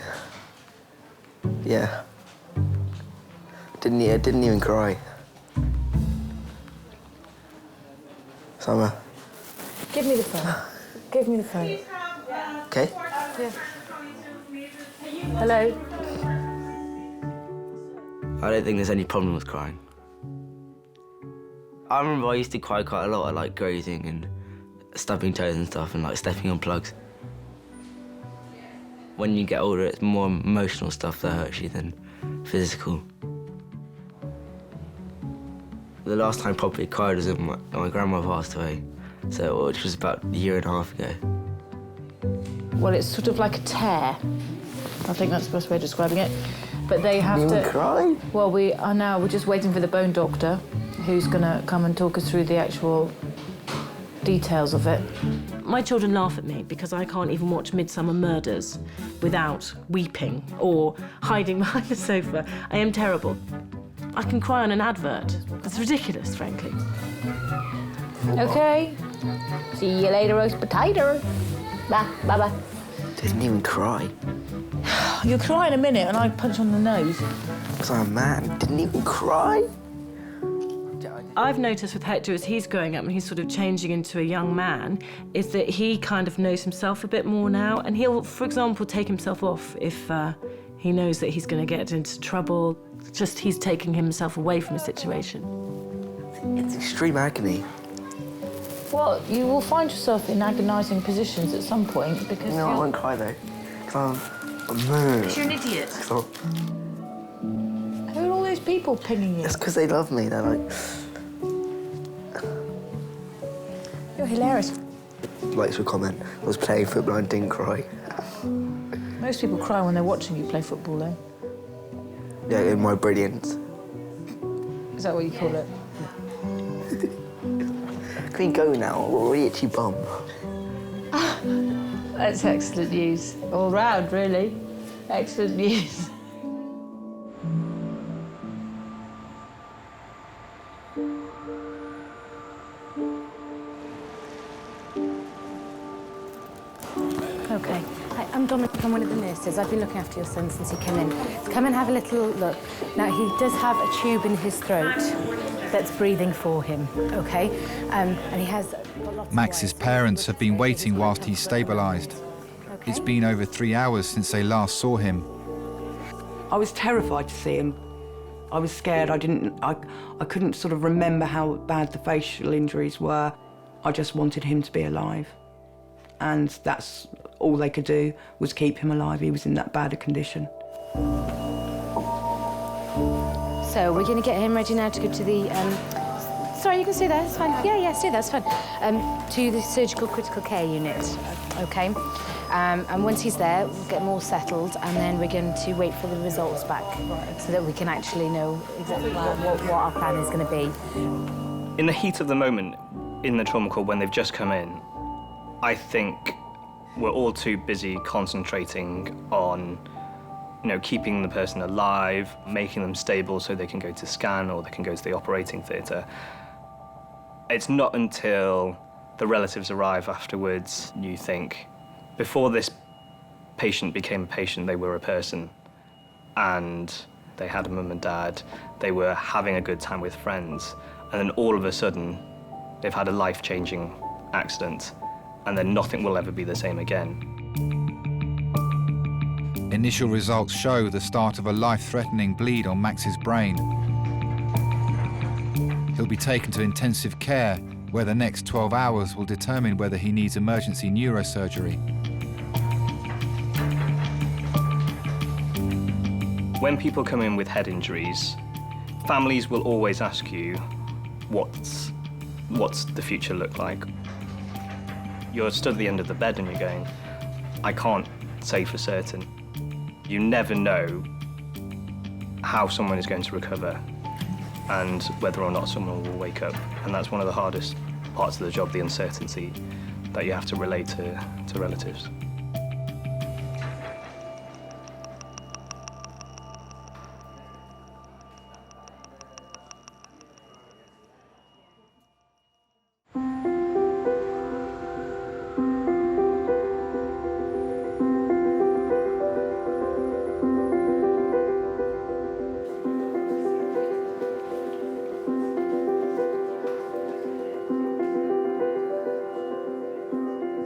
Yeah. Didn't even cry. Summer. Give me the phone. Give me the phone. Okay. Yeah. Hello? I don't think there's any problem with crying. I remember I used to cry quite a lot at like grazing and stubbing toes and stuff and like stepping on plugs. When you get older, it's more emotional stuff that hurts you than physical. The last time I properly cried was when my grandma passed away, which was about a year and a half ago. Well, it's sort of like a tear. I think that's the best way of describing it. But they have you to... cry? Well, we're just waiting for the bone doctor, who's going to come and talk us through the actual details of it. My children laugh at me because I can't even watch Midsummer Murders without weeping or hiding behind the sofa. I am terrible. I can cry on an advert. It's ridiculous, frankly. OK. See you later, roast potato. Bye-bye. Didn't even cry. You'll cry in a minute and I punch on the nose. Because I'm a man. Didn't even cry. I've noticed with Hector as he's growing up and he's sort of changing into a young man, is that he kind of knows himself a bit more now, and he'll, for example, take himself off if he knows that he's going to get into trouble. Just he's taking himself away from a situation. It's extreme agony. Well, you will find yourself in agonising positions at some point because... No, I won't cry though. Because you're an idiot. Who are all those people pinging you? It's because they love me. They're like... You're hilarious. Likes to comment, I was playing football and didn't cry. Most people cry when they're watching you play football, though. Yeah, in my brilliance. Is that what you call it? Can you go now? I've got a really itchy bum. That's excellent news. All round, really. Excellent news. Okay. Hi, I'm Dominic. I'm one of the nurses. I've been looking after your son since he came in. So come and have a little look. Now, he does have a tube in his throat that's breathing for him, OK? And he has... Max's parents have been waiting whilst he's stabilised. It's been over 3 hours since they last saw him. I was terrified to see him. I was scared. I couldn't sort of remember how bad the facial injuries were. I just wanted him to be alive. And that's all they could do, was keep him alive. He was in that bad a condition. So we're going to get him ready now to go to the... Sorry, you can stay there, it's fine. Yeah, stay there, it's fine. To the surgical critical care unit, OK? And once he's there, we'll get him all settled, and then we're going to wait for the results back so that we can actually know exactly what our plan is going to be. In the heat of the moment, in the trauma call, when they've just come in, I think we're all too busy concentrating on, keeping the person alive, making them stable so they can go to scan or they can go to the operating theatre. It's not until the relatives arrive afterwards you think, before this patient became a patient, they were a person, and they had a mum and dad, they were having a good time with friends, and then all of a sudden, they've had a life-changing accident, and then nothing will ever be the same again. Initial results show the start of a life-threatening bleed on Max's brain. He'll be taken to intensive care, where the next 12 hours will determine whether he needs emergency neurosurgery. When people come in with head injuries, families will always ask you, what's the future look like? You're stood at the end of the bed and you're going, I can't say for certain. You never know how someone is going to recover and whether or not someone will wake up. And that's one of the hardest parts of the job, the uncertainty that you have to relate to relatives.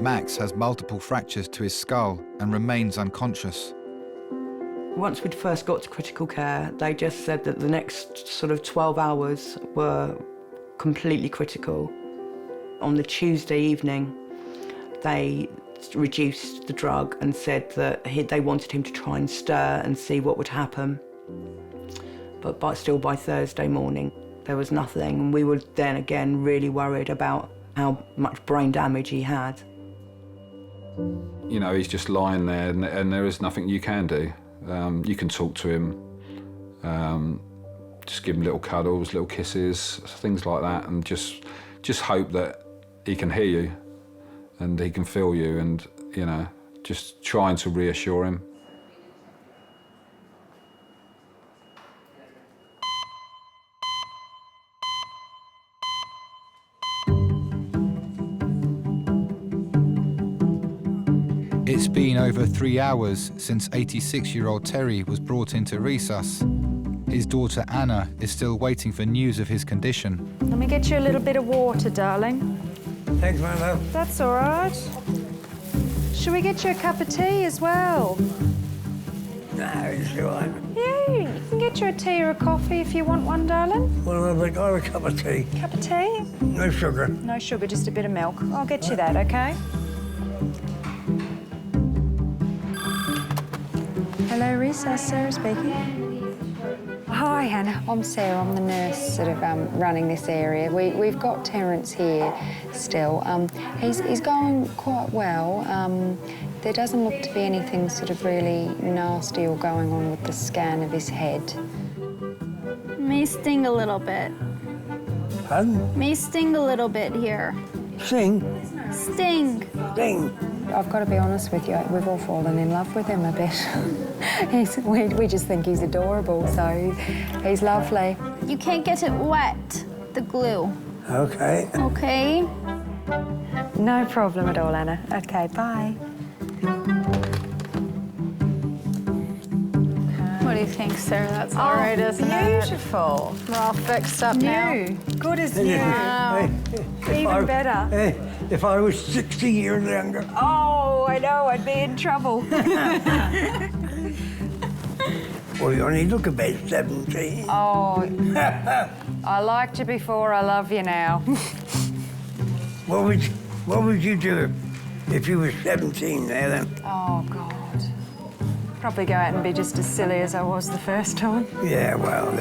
Max has multiple fractures to his skull and remains unconscious. Once we'd first got to critical care, they just said that the next sort of 12 hours were completely critical. On the Tuesday evening, they reduced the drug and said that they wanted him to try and stir and see what would happen. But still by Thursday morning, there was nothing, and we were then again really worried about how much brain damage he had. He's just lying there, and there is nothing you can do. You can talk to him, just give him little cuddles, little kisses, things like that, and just hope that he can hear you and he can feel you, and just trying to reassure him. It's been over 3 hours since 86-year-old Terry was brought into resus. His daughter Anna is still waiting for news of his condition. Let me get you a little bit of water, darling. Thanks, my love. That's all right. Should we get you a cup of tea as well? No, it's all right. Yeah, you can get you a tea or a coffee if you want one, darling. Well, I'll have a cup of tea. Cup of tea? No sugar. No sugar, just a bit of milk. I'll get you that, OK? Hello, resus. Sarah speaking. Hi, Hannah. I'm Sarah. I'm the nurse sort of running this area. We've got Terence here still. He's going quite well. There doesn't look to be anything sort of really nasty or going on with the scan of his head. May sting a little bit. Pardon? May sting a little bit here. Sing? Sting. Sing. I've got to be honest with you, we've all fallen in love with him a bit. we just think he's adorable, so he's lovely. You can't get it wet, the glue. Okay. Okay? No problem at all, Anna. Okay, bye. What do you think, Sarah? That's all right, isn't it? Beautiful. We're all fixed up now. New. Good as new. Wow. Even better. Hey, if I was 60 years younger. Oh, I know, I'd be in trouble. Well, you only look about 17. Oh, I liked you before, I love you now. What would you do if you were 17 now then? Oh, God. Probably go out and be just as silly as I was the first time. Yeah, well,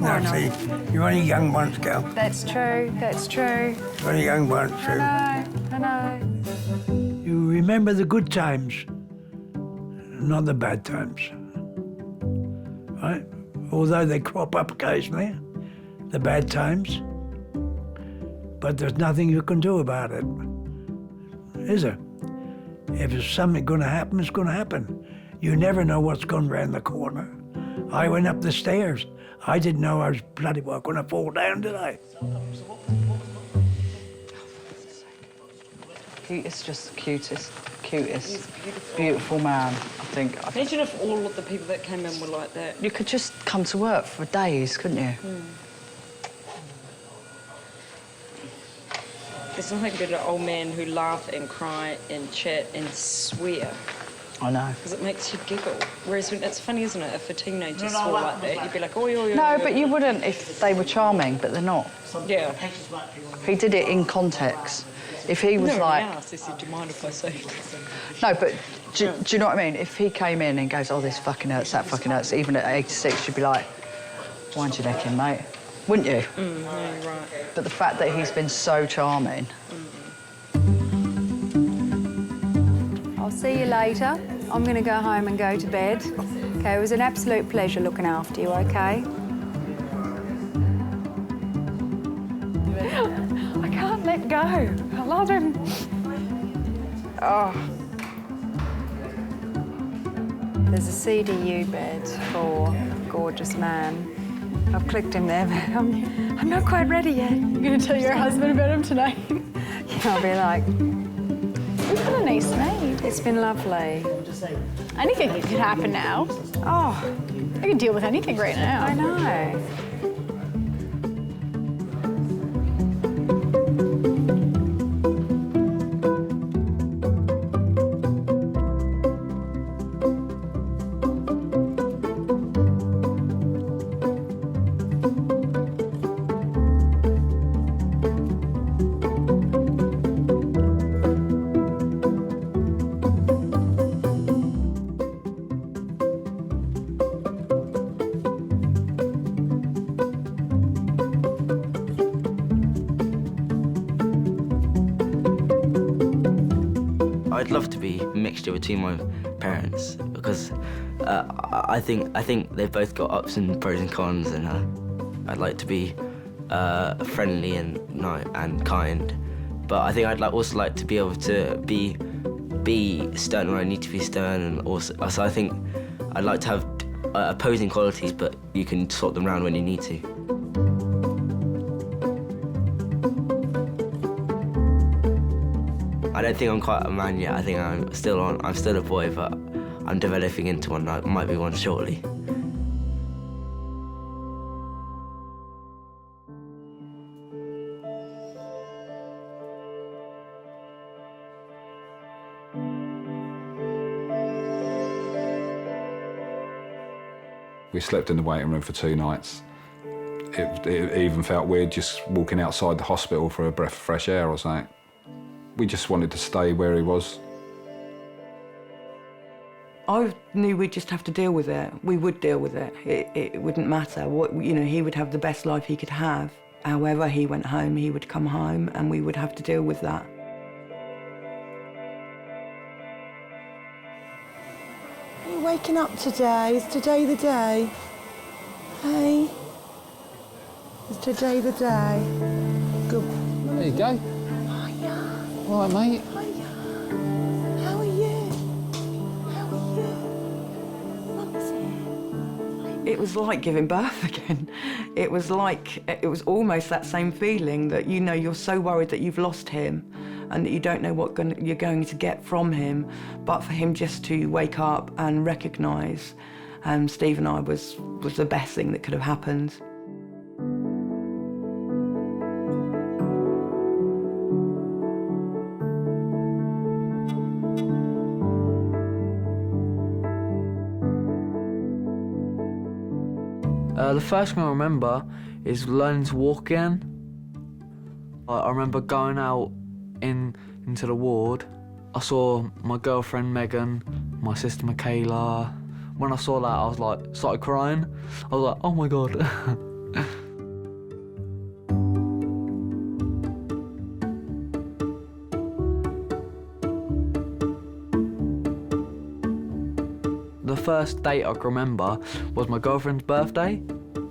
now see, you're only young once, girl. That's true, that's true. You're only young once, so. I know. You remember the good times, not the bad times. Right? Although they crop up occasionally, the bad times. But there's nothing you can do about it, is there? If there's something going to happen, it's going to happen. You never know what's going round the corner. I went up the stairs. I didn't know I was bloody well going to fall down, did I? He's just the cutest, beautiful man, I think. Imagine if all of the people that came in were like that. You could just come to work for days, couldn't you? There's nothing better than an old man who laugh and cry and chat and swear. I know. Because it makes you giggle. Whereas when, it's funny, isn't it? If a teenager swore like that, you'd be like, oi, oi, oi. No, but you wouldn't if they were charming, but they're not. Yeah. He did it in context. If he was like... He said, do you mind if I say it? No, but do you know what I mean? If he came in and goes, oh, this fucking hurts, that fucking hurts, even at 86, you'd be like, wind your neck in, mate. Wouldn't you? Yeah, you're right. But the fact that he's been so charming... I'll see you later. I'm going to go home and go to bed. Okay, it was an absolute pleasure looking after you, okay? I can't let go. I love him. Oh. There's a CDU bed for a gorgeous man. I've clicked him there, but I'm not quite ready yet. You're going to tell your husband about him tonight? Yeah, I'll be like... We've got a nice night. It's been lovely. Anything could happen now. Oh. I can deal with anything right now. I know. I'd love to be a mixture between my parents because I think they've both got ups and pros and cons, and I'd like to be friendly and kind, but I think I'd also like to be able to be stern when I need to be stern, and also so I think I'd like to have opposing qualities, but you can swap them around when you need to. I don't think I'm quite a man yet. I think I'm still a boy, but I'm developing into one. I might be one shortly. We slept in the waiting room for 2 nights. It even felt weird just walking outside the hospital for a breath of fresh air or something. We just wanted to stay where he was. I knew we'd just have to deal with it. We would deal with it. It wouldn't matter. He would have the best life he could have. However he went home, he would come home, and we would have to deal with that. Are you waking up today? Is today the day? Hey? Is today the day? Good. There you go. Hiya. All right, mate. Hiya. How are you? How are you? Mum's here. It was like giving birth again. It was almost that same feeling that, you know, you're so worried that you've lost him and that you don't know what you're going to get from him. But for him just to wake up and recognise Steve and I was the best thing that could have happened. The first thing I remember is learning to walk again. I remember going out into the ward. I saw my girlfriend Megan, my sister Michaela. When I saw that, I was like, started crying. I was like, oh my God. The first date I can remember was my girlfriend's birthday.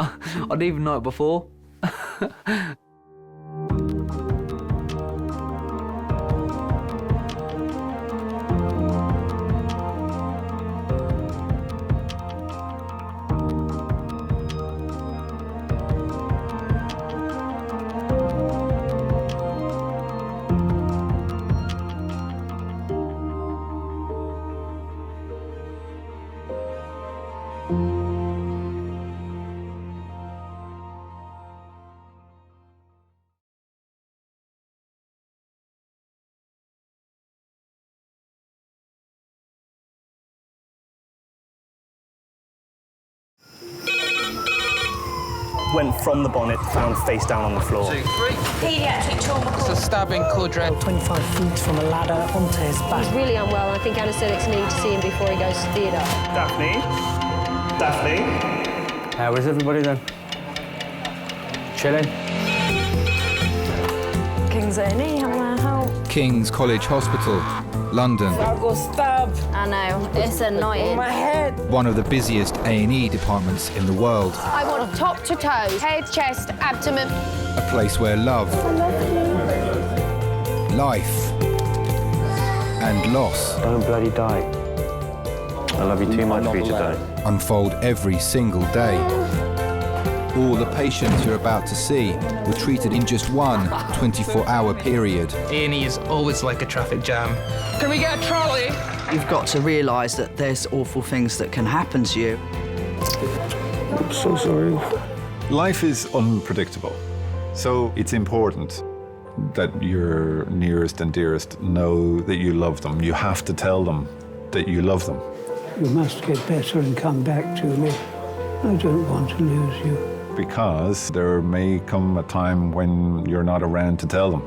I didn't even know it before. Went from the bonnet, found face down on the floor. 2, 3. Pediatric trauma. It's a stabbing quadrant. 25 feet from a ladder onto his back. He's really unwell, and I think anaesthetics need to see him before he goes to theatre. Daphne? Daphne? How is everybody then? Chilling? King's A&E, how may I help? King's College Hospital, London. I got stabbed. I know, it's annoying. My head. One of the busiest A&E departments in the world. I want top to toe, head, chest, abdomen. A place where love, life, and loss. Don't bloody die. I love you too much for you to die. Unfold every single day. All the patients you're about to see were treated in just one 24-hour period. A&E is always like a traffic jam. Can we get a trolley? You've got to realise that there's awful things that can happen to you. I'm so sorry. Life is unpredictable, so it's important that your nearest and dearest know that you love them. You have to tell them that you love them. You must get better and come back to me. I don't want to lose you. Because there may come a time when you're not around to tell them.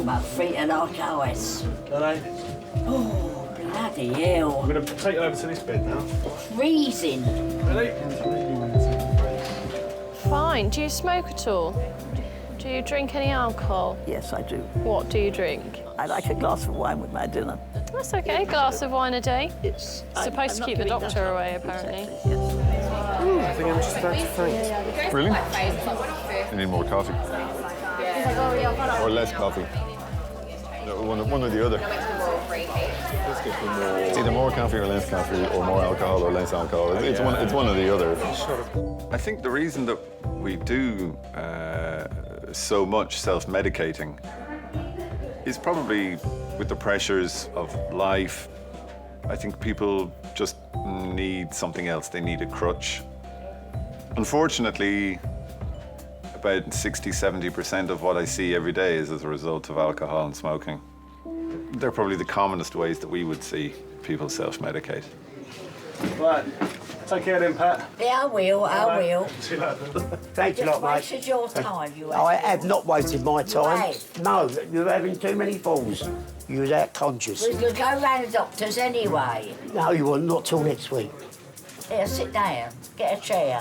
My feet are like ice. Oh, bloody hell. I'm going to take you over to this bed now. Freezing. Ready? Fine. Do you smoke at all? Do you drink any alcohol? Yes, I do. What do you drink? I like a glass of wine with my dinner. That's okay. A glass of wine a day. It's supposed to keep the doctor away, apparently. I think I'm just about to faint. Really? You need more coffee. Or less coffee. No, one or the other. It's either more coffee or less coffee, or more alcohol or less alcohol. It's one or the other. I think the reason that we do so much self-medicating is probably with the pressures of life. I think people just need something else. They need a crutch. Unfortunately, about 60–70% of what I see every day is as a result of alcohol and smoking. They're probably the commonest ways that we would see people self-medicate. Right, Take care then, Pat. Yeah, I will, I will. See you later. Thanks a lot, mate. Wasted your time, you I have not wasted my time. Right. No, you're having too many falls. You was out conscious. We could go round the doctors anyway. No, you will not till next week. Here, sit down. Get a chair.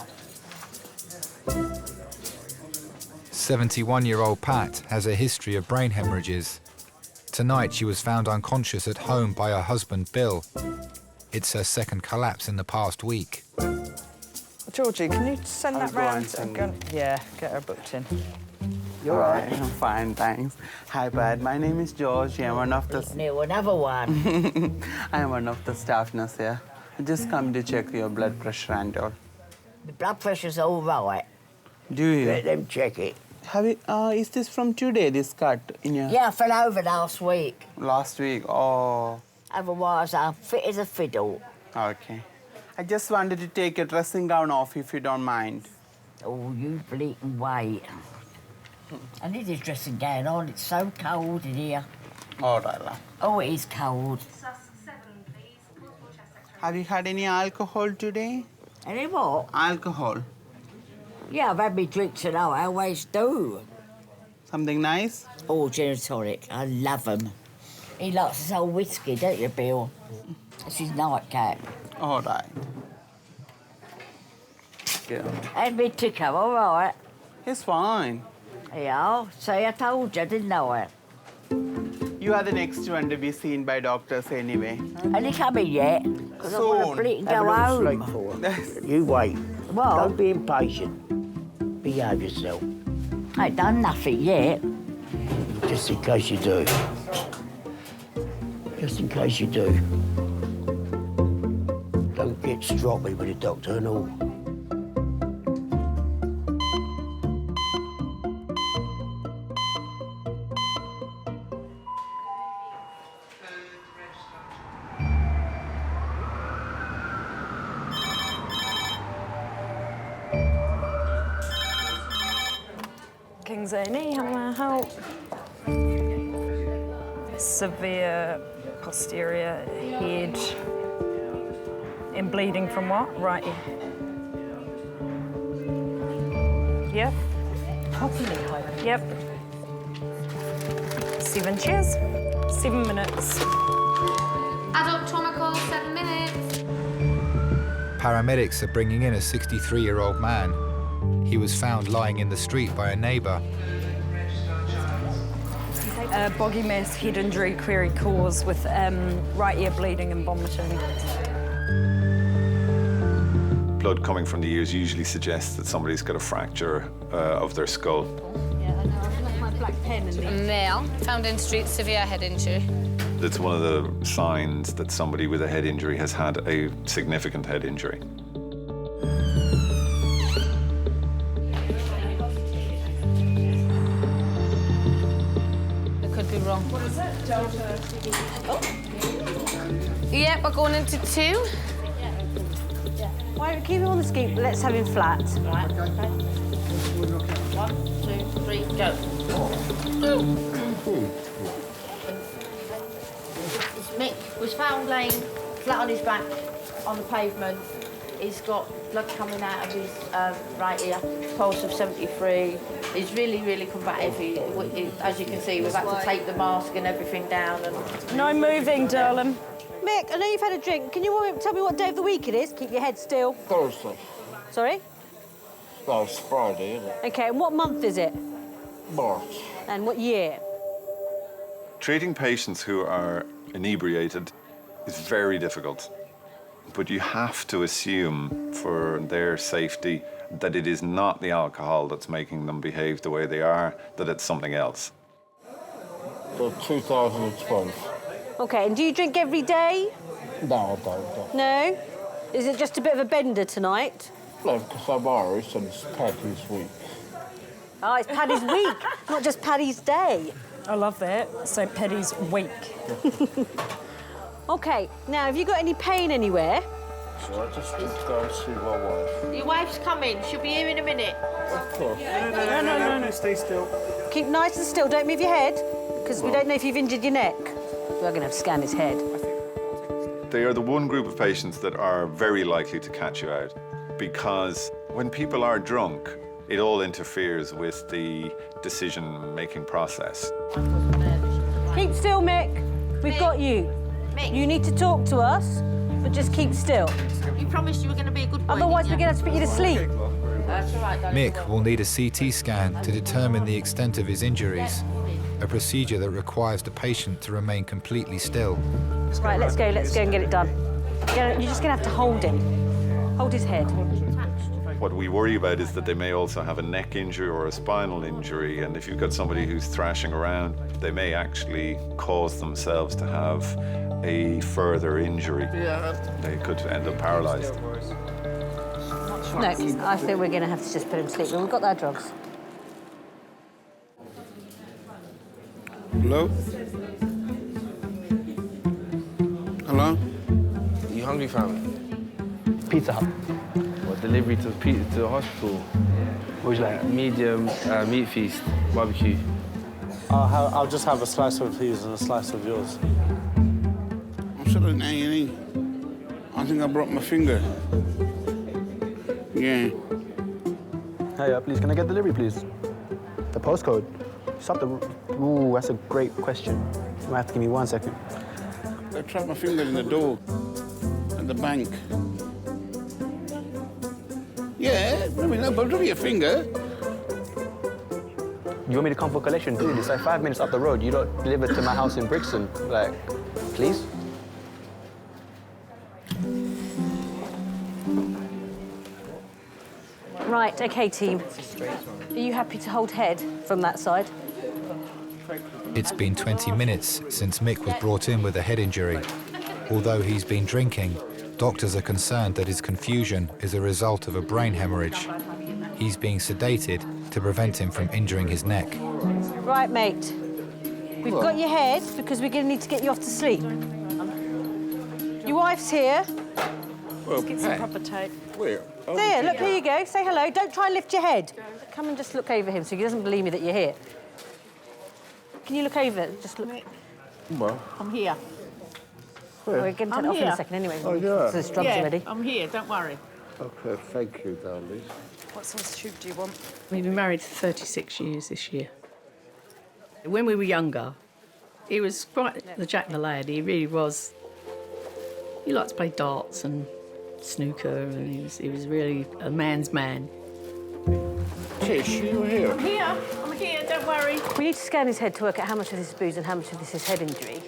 71-year-old Pat has a history of brain hemorrhages. Tonight she was found unconscious at home by her husband Bill. It's her second collapse in the past week. Georgie, can you send that round? Yeah, get her booked in. You're right. I'm fine, thanks. Hi, Pat. My name is George. I'm one of the... New, another one. I'm one of the staff nurse here. I just come to check your blood pressure and all. The blood pressure's all right. Do you? Let them check it. Have you, is this from today, this cut in your... Yeah, I fell over last week. Last week? Oh. Otherwise, I'm fit as a fiddle. Okay. I just wanted to take your dressing gown off, if you don't mind. Oh, you bleating wait. I need this dressing gown on. It's so cold in here. All right, love. Oh, it is cold. Have you had any alcohol today? Any what? Alcohol. Yeah, I've had me drinks and I always do. Something nice? Oh, gin and tonic. I love them. He likes his old whiskey, don't you, Bill? That's his nightcap. All right. Yeah. And me ticker, all right? It's fine. Yeah, see, I told you, didn't I? You are the next one to be seen by doctors anyway. Ain't he coming yet? Because I want to bleat and go home. You wait. What? Don't be impatient. Behave yourself. I ain't done nothing yet. Just in case you do. Just in case you do. Don't get stroppy with the doctor and all. King's A&E, how may I help? Severe posterior head. In bleeding from what? Right. Yep. Yep. 7 chairs, 7 minutes. Adult trauma call, 7 minutes. Paramedics are bringing in a 63-year-old man. He was found lying in the street by a neighbour. Boggy mess, head injury, query cause with right ear bleeding and vomiting. Blood coming from the ears usually suggests that somebody's got a fracture of their skull. Yeah, I know. I've left my black pen in there. Male, found in street, severe head injury. That's one of the signs that somebody with a head injury has had a significant head injury. Wrong. What is it? Delta. Oh. Yep, we're going into 2. Yeah. Why don't we keep him on the scoop? Let's have him flat. Right. Okay. 1, 2, 3, go. This Mick was found laying flat on his back on the pavement. He's got blood coming out of his right ear, pulse of 73. He's really, really combative. As you can see, we've had to take the mask and everything down. And no moving, darling. Mick, I know you've had a drink. Can you tell me what day of the week it is? Keep your head still. Thursday. Sorry? Well, it's Friday, isn't it? OK, and what month is it? March. And what year? Treating patients who are inebriated is very difficult. But you have to assume, for their safety, that it is not the alcohol that's making them behave the way they are, that it's something else. So 2012. OK, and do you drink every day? No, I don't. No? Is it just a bit of a bender tonight? No, because I'm Irish and it's Paddy's week. Oh, it's Paddy's week, not just Paddy's day. I love that. St. Paddy's week. OK, now, have you got any pain anywhere? So I just need to go and see my wife. Your wife's coming. She'll be here in a minute. Of course. No. Stay still. Keep nice and still. Don't move your head, because we don't know if you've injured your neck. We're going to have to scan his head. They are the one group of patients that are very likely to catch you out, because when people are drunk, it all interferes with the decision-making process. Keep still, Mick. We've got you. Mick. You need to talk to us, but just keep still. You promised you were going to be a good boy. Otherwise, we're going to have to put you to sleep. That's all right, darling. Mick will need a CT scan to determine the extent of his injuries, a procedure that requires the patient to remain completely still. Right, let's go and get it done. You're just going to have to hold him. Hold his head. What we worry about is that they may also have a neck injury or a spinal injury, and if you've got somebody who's thrashing around, they may actually cause themselves to have a further injury. They could end up paralysed. No, I think we're going to have to just put him to sleep. We've got our drugs. Hello? Hello? Are you hungry, fam? Pizza Hut. What, delivery to the hospital? What would you like? Medium meat feast, barbecue. I'll just have a slice of his and a slice of yours. I'm still in A&E. I think I broke my finger. Yeah. Hey, please, can I get delivery, please? The postcode? Stop the... Ooh, that's a great question. You might have to give me 1 second. I trapped my finger in the door at the bank. Yeah, I mean, but look at your finger. You want me to come for collection, dude? It's like 5 minutes up the road. You don't deliver to my house in Brixton. Like, please? Right, OK, team. Are you happy to hold head from that side? It's been 20 minutes since Mick was brought in with a head injury. Although he's been drinking, doctors are concerned that his confusion is a result of a brain hemorrhage. He's being sedated to prevent him from injuring his neck. Right, mate. We've got your head because we're going to need to get you off to sleep. Your wife's here. Well, Let's get some proper tape. Where? There, look, here you go. Say hello. Don't try and lift your head. Come and just look over him so he doesn't believe me that you're here. Can you look over? Just look. Well, I'm here. We're going to turn it off in a second anyway. Oh, yeah. So there's drugs already. I'm here, don't worry. okay, thank you, darling. What size tube do you want? We've been married for 36 years this year. When we were younger, he was quite the Jack the lad. He really was. He liked to play darts and snooker, and he was really a man's man. Tish, you here? I'm here, don't worry. We need to scan his head to work out how much of this is booze and how much of this is head injury.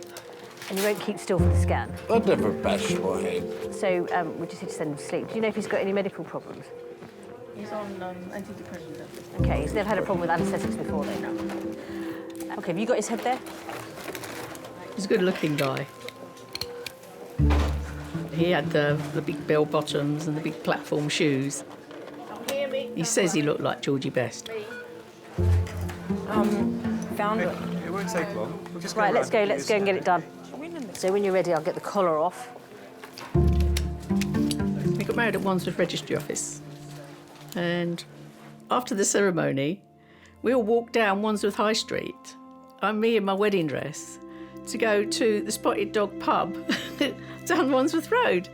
And you won't keep still for the scan. I'd never bash my head. So we just need to send him to sleep. Do you know if he's got any medical problems? He's on antidepressants. OK, he's never had a problem with anaesthetics before, though. OK, have you got his head there? He's a good-looking guy. He had the big bell bottoms and the big platform shoes. He says he looked like Georgie Best. Found it. It won't take long. We'll just Right, let's go and get it done. So when you're ready, I'll get the collar off. We got married at Wandsworth Registry Office. And after the ceremony, we all walked down Wandsworth High Street, me in my wedding dress, to go to the Spotted Dog pub down Wandsworth Road.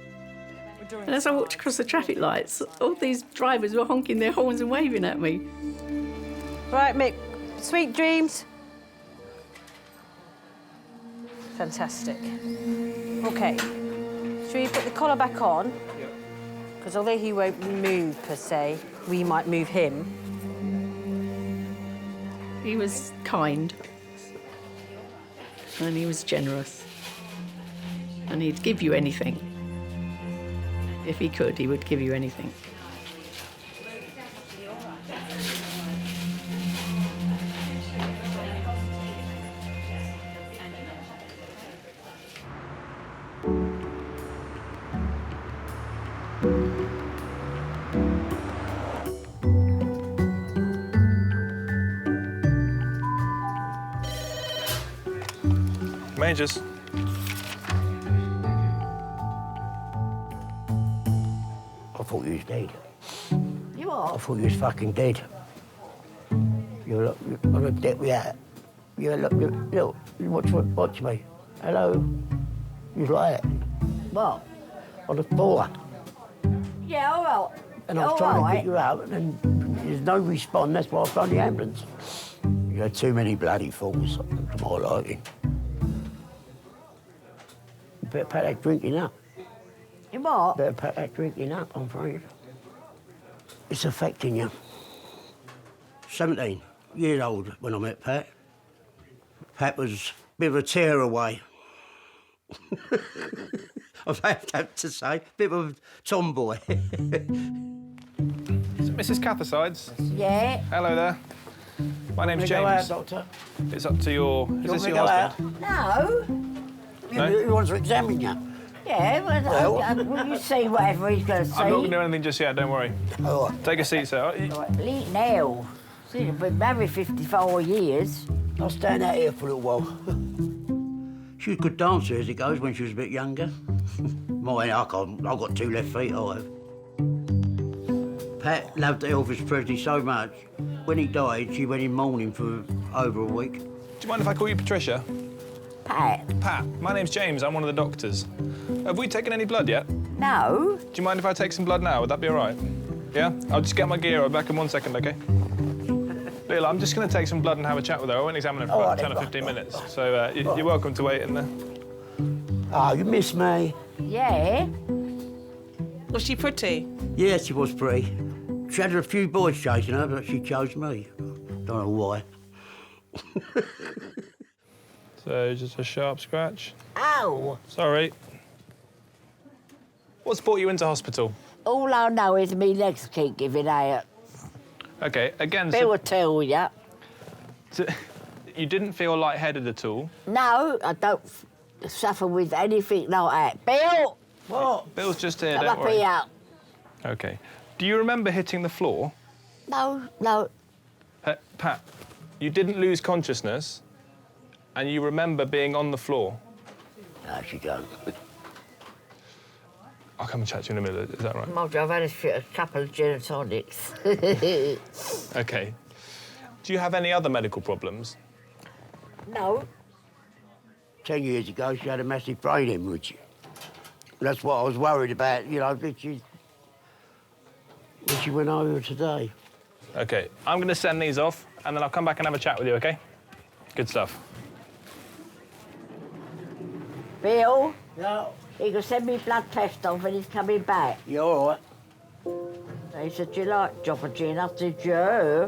And as I walked across the traffic lights, all these drivers were honking their horns and waving at me. Right, Mick, sweet dreams. Fantastic. OK, should we put the collar back on? Because although he won't move, per se, we might move him. He was kind. And he was generous. And he'd give you anything. If he could, he would give you anything. Majors. I thought you was dead. You are? I thought you was fucking dead. You look dead without. You look, watch me. Hello. You was like that. What? On the floor. Yeah, all right. And I was trying to pick you up, and then there's no response. That's why I phoned the ambulance. You had too many bloody falls to my liking. You better pack that drinking up. You what? Better pack that drinking up, I'm afraid. It's affecting you. 17 years old when I met Pat. Pat was a bit of a tearaway. I have to say, bit of a tomboy. Is it Mrs. Cathersides? Yeah. Hello there. My name's Go out, James. Doctor. It's up to your... Is this your go husband? No. No? He wants to examine you. Yeah, well, will you see whatever he's going to see? I'm not going to do anything just yet, don't worry. All right. Take a seat, sir. Lyndon. She's been married 54 years. I'll stand out here for a little while. She was a good dancer as it goes when she was a bit younger. Mine, I've got 2 left feet, I have. Pat loved Elvis Presley so much. When he died, she went in mourning for over a week. Do you mind if I call you Patricia? Pat. Pat. My name's James. I'm one of the doctors. Have we taken any blood yet? No. Do you mind if I take some blood now? Would that be all right? Yeah? I'll just get my gear. I'll be back in 1 second, OK? Lil, I'm just going to take some blood and have a chat with her. I won't examine her for about 10 or 15 minutes. So you're welcome to wait in there. Oh, you miss me? Yeah. Was she pretty? Yeah, she was pretty. She had a few boys chasing her, but she chose me. Don't know why. So, just a sharp scratch. Ow. Sorry. What's brought you into hospital? All I know is me legs keep giving out. OK, again... Bill will tell you. So, you didn't feel lightheaded at all? No, I don't suffer with anything like that. Bill! What? Bill's just here, Come don't up worry. here. OK. Do you remember hitting the floor? No, no. Pat, you didn't lose consciousness, and you remember being on the floor? No, she don't. I'll come and chat to you in a minute, is that right? Mind you, I've had a couple of gin and tonics. OK. Do you have any other medical problems? No. 10 years ago, she had a massive brain hemorrhage. That's what I was worried about, you know, when she went over today. OK, I'm going to send these off, and then I'll come back and have a chat with you, OK? Good stuff. Bill? Yeah? He can send me blood test off when he's coming back. You all right? He said, do you like drop of gin? I said, yeah.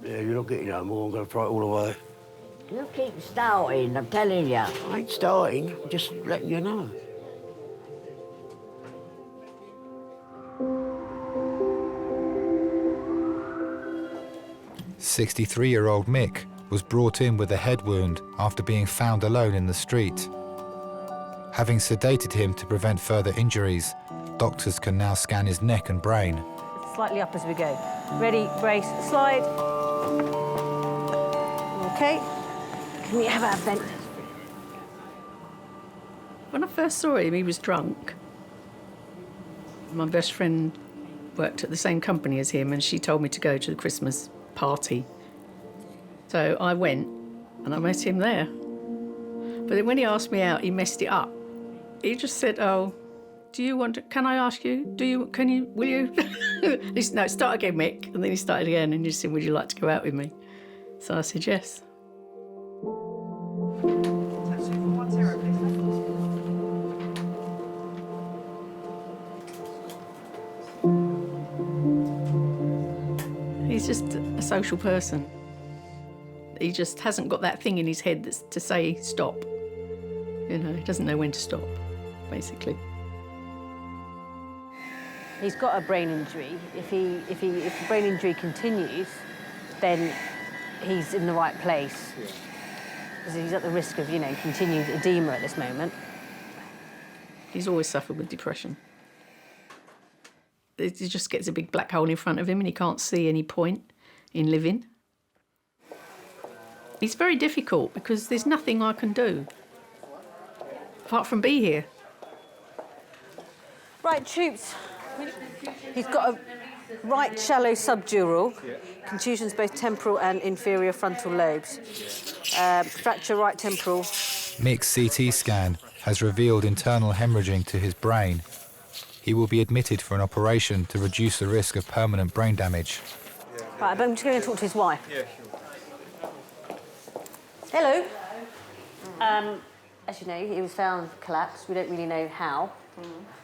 Yeah, you're not getting no more. I'm going to throw it all away. You keep starting, I'm telling you. I ain't starting, I'm just letting you know. "63-year-old Mick was brought in with a head wound after being found alone in the street. Having sedated him to prevent further injuries, doctors can now scan his neck and brain. Slightly up as we go. Ready, brace, slide. OK. Can we have our vent? When I first saw him, he was drunk. My best friend worked at the same company as him, and she told me to go to the Christmas party. So I went, and I met him there. But then when he asked me out, he messed it up. He just said, "Oh, do you want to, can I ask you, will you?" He said, "No, start again, Mick." And then he started again, and he said, "Would you like to go out with me?" So I said, yes. He's just a social person. He just hasn't got that thing in his head that's to say stop. You know, he doesn't know when to stop, basically. He's got a brain injury. If the brain injury continues, then he's in the right place. Because he's at the risk of, continued edema at this moment. He's always suffered with depression. He just gets a big black hole in front of him and he can't see any point in living. It's very difficult because there's nothing I can do apart from be here. Right, troops. He's got a right shallow subdural, contusions both temporal and inferior frontal lobes. Fracture right temporal Mick's CT scan has revealed internal hemorrhaging to his brain. He will be admitted for an operation to reduce the risk of permanent brain damage. Right, I'm just going to talk to his wife. Yeah, Hello. As you know, he was found collapsed. We don't really know how,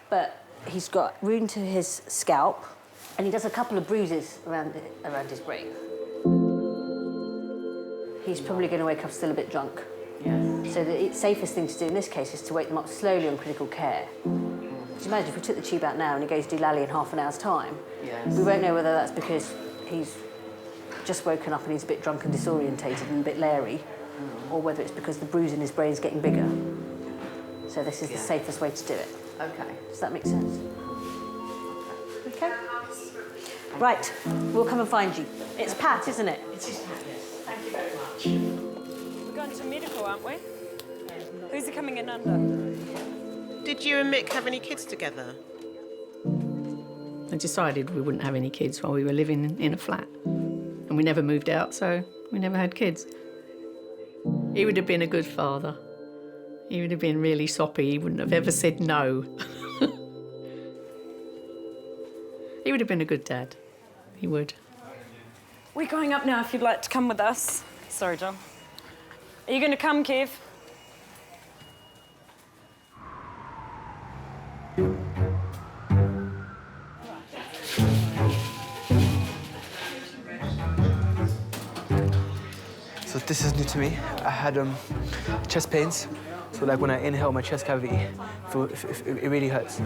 but he's got wound to his scalp, and he does a couple of bruises around his brain. He's probably going to wake up still a bit drunk. So the safest thing to do in this case is to wake them up slowly on critical care. Just imagine if we took the tube out now and he goes to do Lally in half an hour's time. We won't know whether that's because he's just woken up and he's a bit drunk and disorientated and a bit leery, or whether it's because the bruise in his brain is getting bigger. So this is the safest way to do it. Okay. Does that make sense? Okay. Right, we'll come and find you. It's Pat, isn't it? It is Pat, yes. Thank you very much. We're going to medical, aren't we? Who's he coming in under? Did you and Mick have any kids together? I decided we wouldn't have any kids while we were living in a flat. And we never moved out, so we never had kids. He would have been a good father. He would have been really soppy. He wouldn't have ever said no. He would have been a good dad. He would. We're going up now if you'd like to come with us. Sorry, John. Are you going to come, Kev? So this is new to me. I had chest pains. So like when I inhale my chest cavity, it really hurts.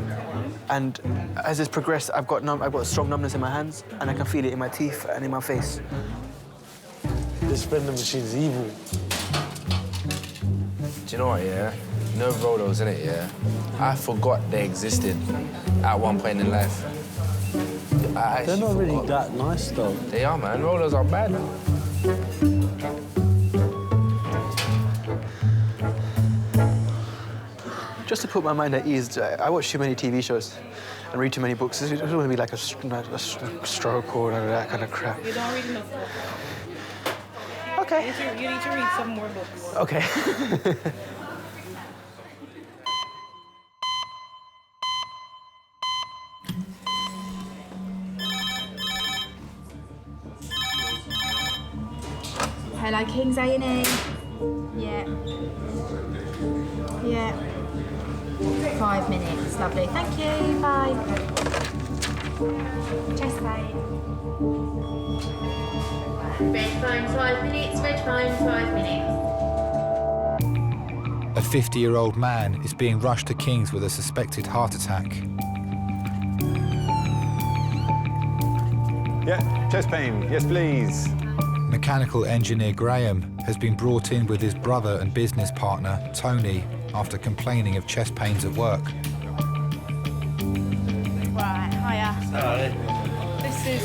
And as it's progressed, I've got a strong numbness in my hands, and I can feel it in my teeth and in my face. This vending machine's evil. Do you know what, yeah? No rolos in it, yeah? I forgot they existed at one point in life. They're not really that nice, though. They are, man. Rolos are bad. Just to put my mind at ease, I watch too many TV shows and read too many books. It doesn't want to be like a stroke or that kind of crap. You don't read enough books. Okay. You need to read some more books. Okay. Hello, Kings A&E. Yeah. Yeah. 5 minutes, lovely. Thank you, bye. Chest pain. Red phone 5 minutes, red phone 5 minutes. A 50-year-old man is being rushed to King's with a suspected heart attack. Yeah, chest pain. Yes, please. Mechanical engineer Graham has been brought in with his brother and business partner, Tony, after complaining of chest pains at work. Right, hiya. This is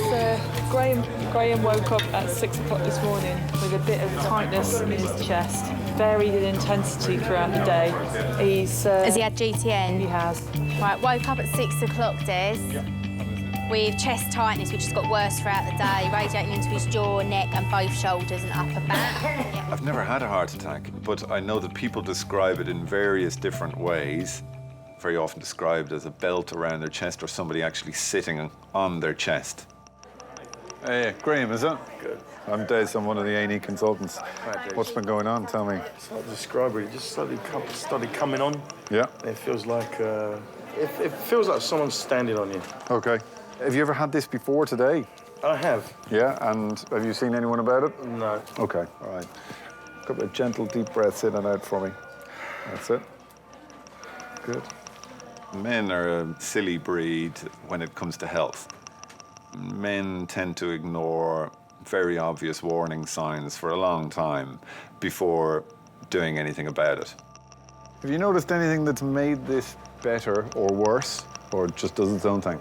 Graham. Graham woke up at 6 o'clock this morning with a bit of tightness in his chest. Varied in intensity throughout the day. Has he had GTN? He has. Right, woke up at 6 o'clock, Des. With chest tightness, which has got worse throughout the day, radiating into his jaw, neck, and both shoulders and upper back. I've never had a heart attack, but I know that people describe it in various different ways. Very often described as a belt around their chest or somebody actually sitting on their chest. Hey, Graham, is it? Good. I'm Des, I'm one of the A&E consultants. What's been going on? Tell me. It's hard to describe it. It just started coming on. Yeah. It feels like it feels like someone's standing on you. Okay. Have you ever had this before today? I have. Yeah, and have you seen anyone about it? No. Okay, all right. A couple of gentle, deep breaths in and out for me. That's it. Good. Men are a silly breed when it comes to health. Men tend to ignore very obvious warning signs for a long time before doing anything about it. Have you noticed anything that's made this better or worse, or just does its own thing?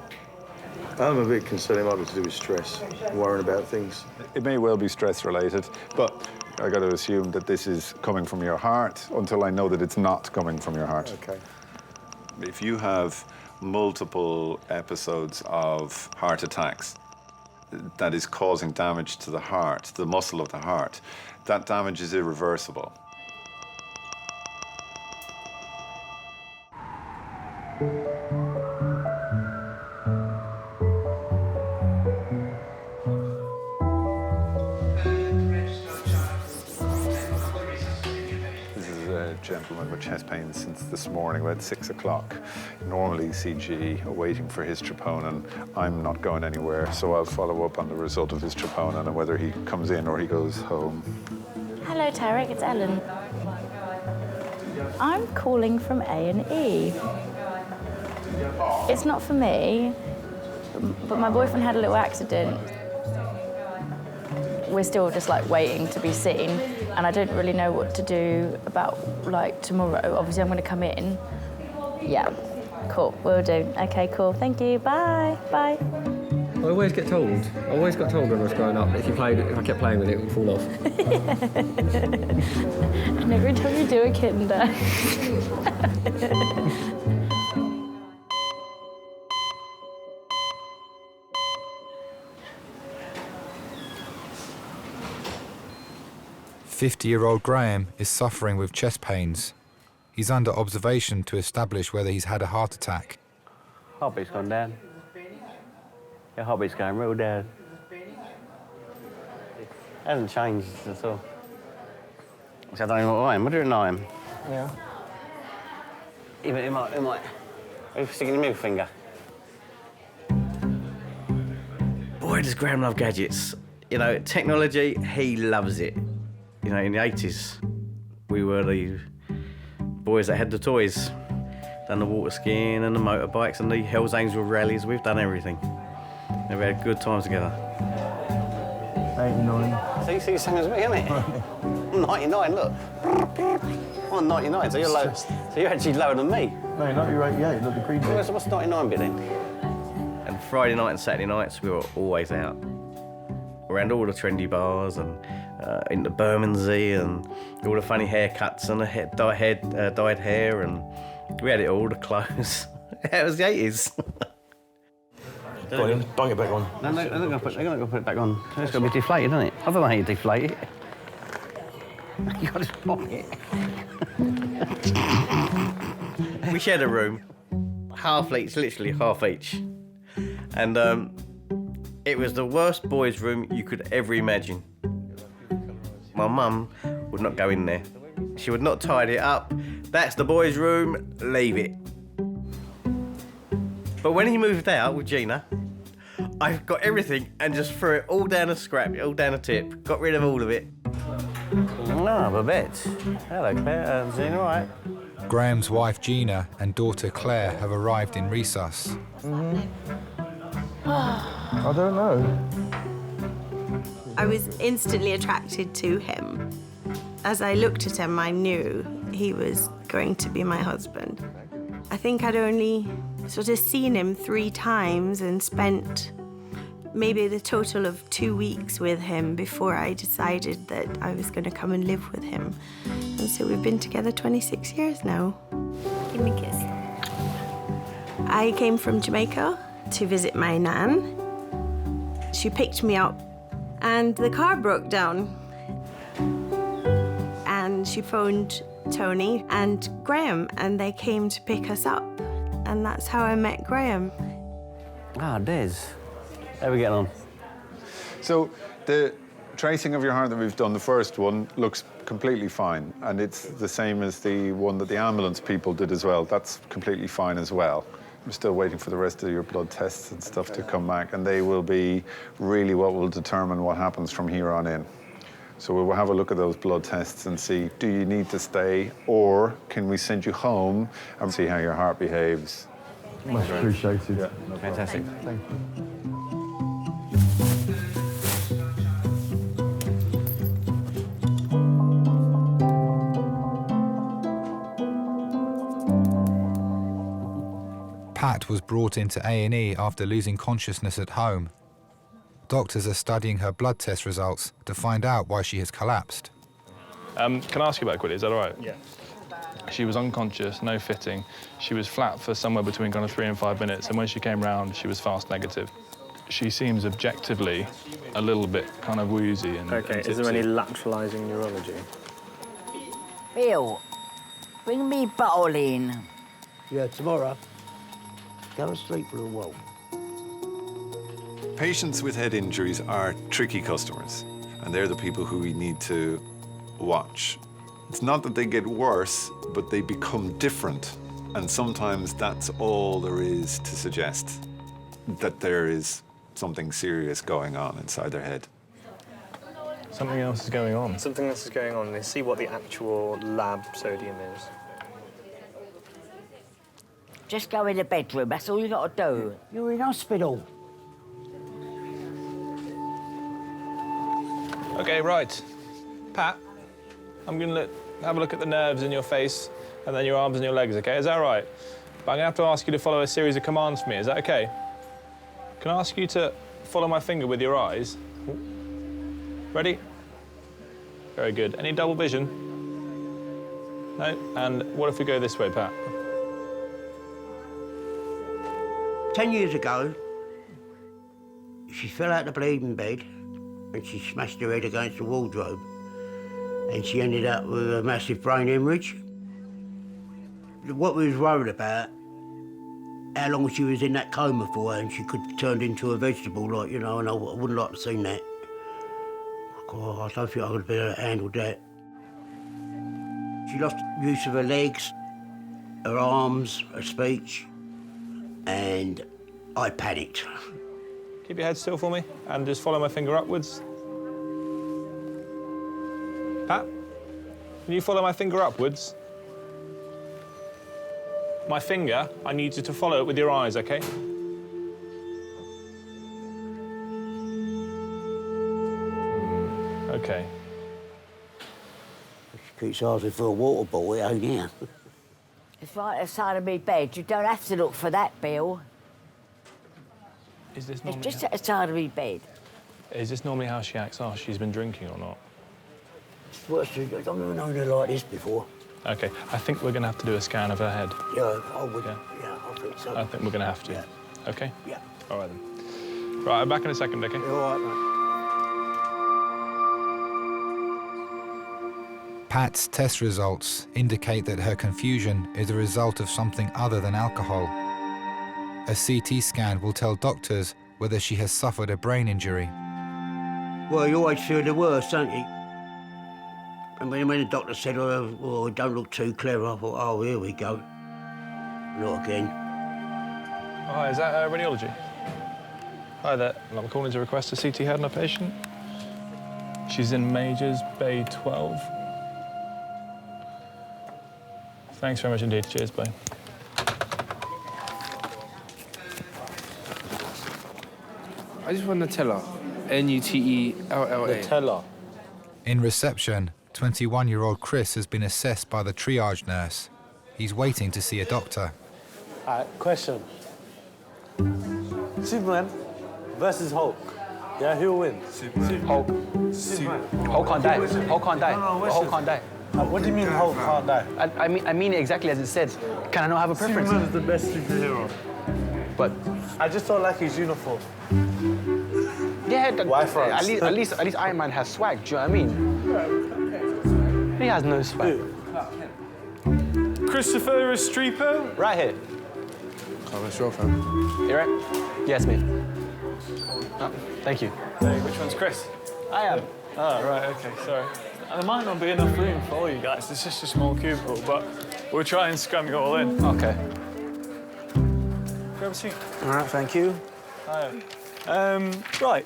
I'm a bit concerned it might be to do with stress, worrying about things. It may well be stress-related, but I got to assume that this is coming from your heart until I know that it's not coming from your heart. Okay. If you have multiple episodes of heart attacks that is causing damage to the heart, the muscle of the heart, that damage is irreversible. gentleman with chest pains since this morning, about 6 o'clock. Normally CG, waiting for his troponin. I'm not going anywhere, so I'll follow up on the result of his troponin and whether he comes in or he goes home. Hello, Tarek, it's Ellen. I'm calling from A&E. It's not for me, but my boyfriend had a little accident. We're still just like waiting to be seen, and I don't really know what to do about like tomorrow. Obviously, I'm going to come in. Yeah, cool, will do. Okay, cool. Thank you. Bye. Bye. I always got told when I was growing up, if I kept playing with it, it would fall off. And every time you do, a kitten dies. 50-year-old Graham is suffering with chest pains. He's under observation to establish whether he's had a heart attack. Heartbeat's gone down. Your heartbeat's going real down. Hasn't changed at all. So I don't know what I am. What do you know I am? Yeah. It might. Are you sticking your middle finger? Boy, does Graham love gadgets. You know, technology, he loves it. You know, in the 80s, we were the boys that had the toys. Done the water skiing and the motorbikes and the Hells Angel rallies. We've done everything. And we had good times together. 89. See, same as me, isn't it? I'm 99, look. I'm 99, so you're low. So you're actually lower than me. No, not you're 88, not the green bit. So what's 99 bit then? And Friday night and Saturday nights, we were always out. Around all the trendy bars and into Bermondsey and all the funny haircuts and the dyed hair, and we had it all, the clothes. It was the 80s. Bung it back on. No, they're not going to put it back on. It's got to be deflated, isn't it? I don't know how you deflate it. You got to pop it. We shared a room, half each, literally half each. And it was the worst boys' room you could ever imagine. My mum would not go in there. She would not tidy it up. That's the boys' room, leave it. But when he moved out with Gina, I got everything and just threw it all down a scrap, all down a tip. Got rid of all of it. No, Babette. Hello, Claire. Gina, all right? Graham's wife Gina and daughter Claire have arrived in resus. I don't know. I was instantly attracted to him. As I looked at him, I knew he was going to be my husband. I think I'd only sort of seen him 3 times and spent maybe the total of 2 weeks with him before I decided that I was going to come and live with him. And so we've been together 26 years now. Give me a kiss. I came from Jamaica to visit my nan. She picked me up and the car broke down. And she phoned Tony and Graham and they came to pick us up. And that's how I met Graham. Ah, Des. How are we getting on? So the tracing of your heart that we've done, the first one, looks completely fine. And it's the same as the one that the ambulance people did as well. That's completely fine as well. We're still waiting for the rest of your blood tests and stuff to come back, and they will be really what will determine what happens from here on in. So we'll have a look at those blood tests and see, do you need to stay, or can we send you home and see how your heart behaves? Much appreciated. Yeah, no fantastic. Thank you. Pat was brought into A&E after losing consciousness at home. Doctors are studying her blood test results to find out why she has collapsed. Can I ask you about it quickly? Is that all right? Yeah. She was unconscious, no fitting. She was flat for somewhere between kind of 3 and 5 minutes, and when she came round, she was fast negative. She seems objectively a little bit kind of woozy and Okay, and is there any tipsy. lateralizing neurology? Bill, bring me bottle in. Yeah, tomorrow. Go to sleep for a while. Patients with head injuries are tricky customers, and they're the people who we need to watch It's not that they get worse, but they become different. And sometimes that's all there is to suggest that there is something serious going on inside their head. Something else is going on. Something else is going on. They see what the actual lab sodium is. Just go in the bedroom, that's all you got to do. You're in hospital. OK, right. Pat, I'm going to have a look at the nerves in your face and then your arms and your legs, OK? Is that right? But I'm going to have to ask you to follow a series of commands for me. Is that OK? Can I ask you to follow my finger with your eyes? Ready? Very good. Any double vision? No? And what if we go this way, Pat? 10 years ago, she fell out the bleeding bed and she smashed her head against the wardrobe and she ended up with a massive brain hemorrhage. What we was worried about, how long she was in that coma for, and she could have turned into a vegetable, like, you know, and I wouldn't like to have seen that. God, I don't think I would have been able to handle that. She lost use of her legs, her arms, her speech, and I panicked. Keep your head still for me and just follow my finger upwards. Pat, can you follow my finger upwards? My finger, I need you to follow it with your eyes, OK? OK. She keeps asking for a water bottle, it ain't here. It's right outside of me bed. You don't have to look for that, Bill. Is this It's normally just outside of me bed. Is this normally how she acts after she's been drinking or not? Well, I've never known her like this before. OK, I think we're going to have to do a scan of her head. Yeah, I would. Yeah, I think so. I think we're going to have to. Yeah. OK? Yeah. All right, then. Right, I'm back in a second, OK? All right, mate. Pat's test results indicate that her confusion is a result of something other than alcohol. A CT scan will tell doctors whether she has suffered a brain injury. Well, you always feel the worst, don't you? And when the doctor said, oh, don't look too clever, I thought, oh, here we go. Not again. Oh, hi, is that radiology? Hi there. I'm calling to request a CT head on a patient. She's in Majors Bay 12. Thanks very much indeed. Cheers, bye. I just want Nutella. N-U-T-E-L-L-A. Nutella. In reception, 21-year-old Chris has been assessed by the triage nurse. He's waiting to see a doctor. Question. Superman versus Hulk. Yeah, who'll win? Superman. Hulk. Superman. Hulk can't die. Hulk can't die. Hulk can't die. What do you mean Hulk can't die? I mean it exactly as it said. Can I not have a preference? Superman is the best superhero. But I just don't like his uniform. yeah, Why France? at least Iron Man has swag. Do you know what I mean? He has no swag. Christopher Restrepo? Right here. Oh, that's your phone. You right? Yes, mate. Oh, thank you. Hey, which one's Chris? I am. Oh, right, OK, sorry. There might not be enough room for all you guys. It's just a small cubicle, but we'll try and scrum you all in. OK. Grab a seat. All right, thank you. Right,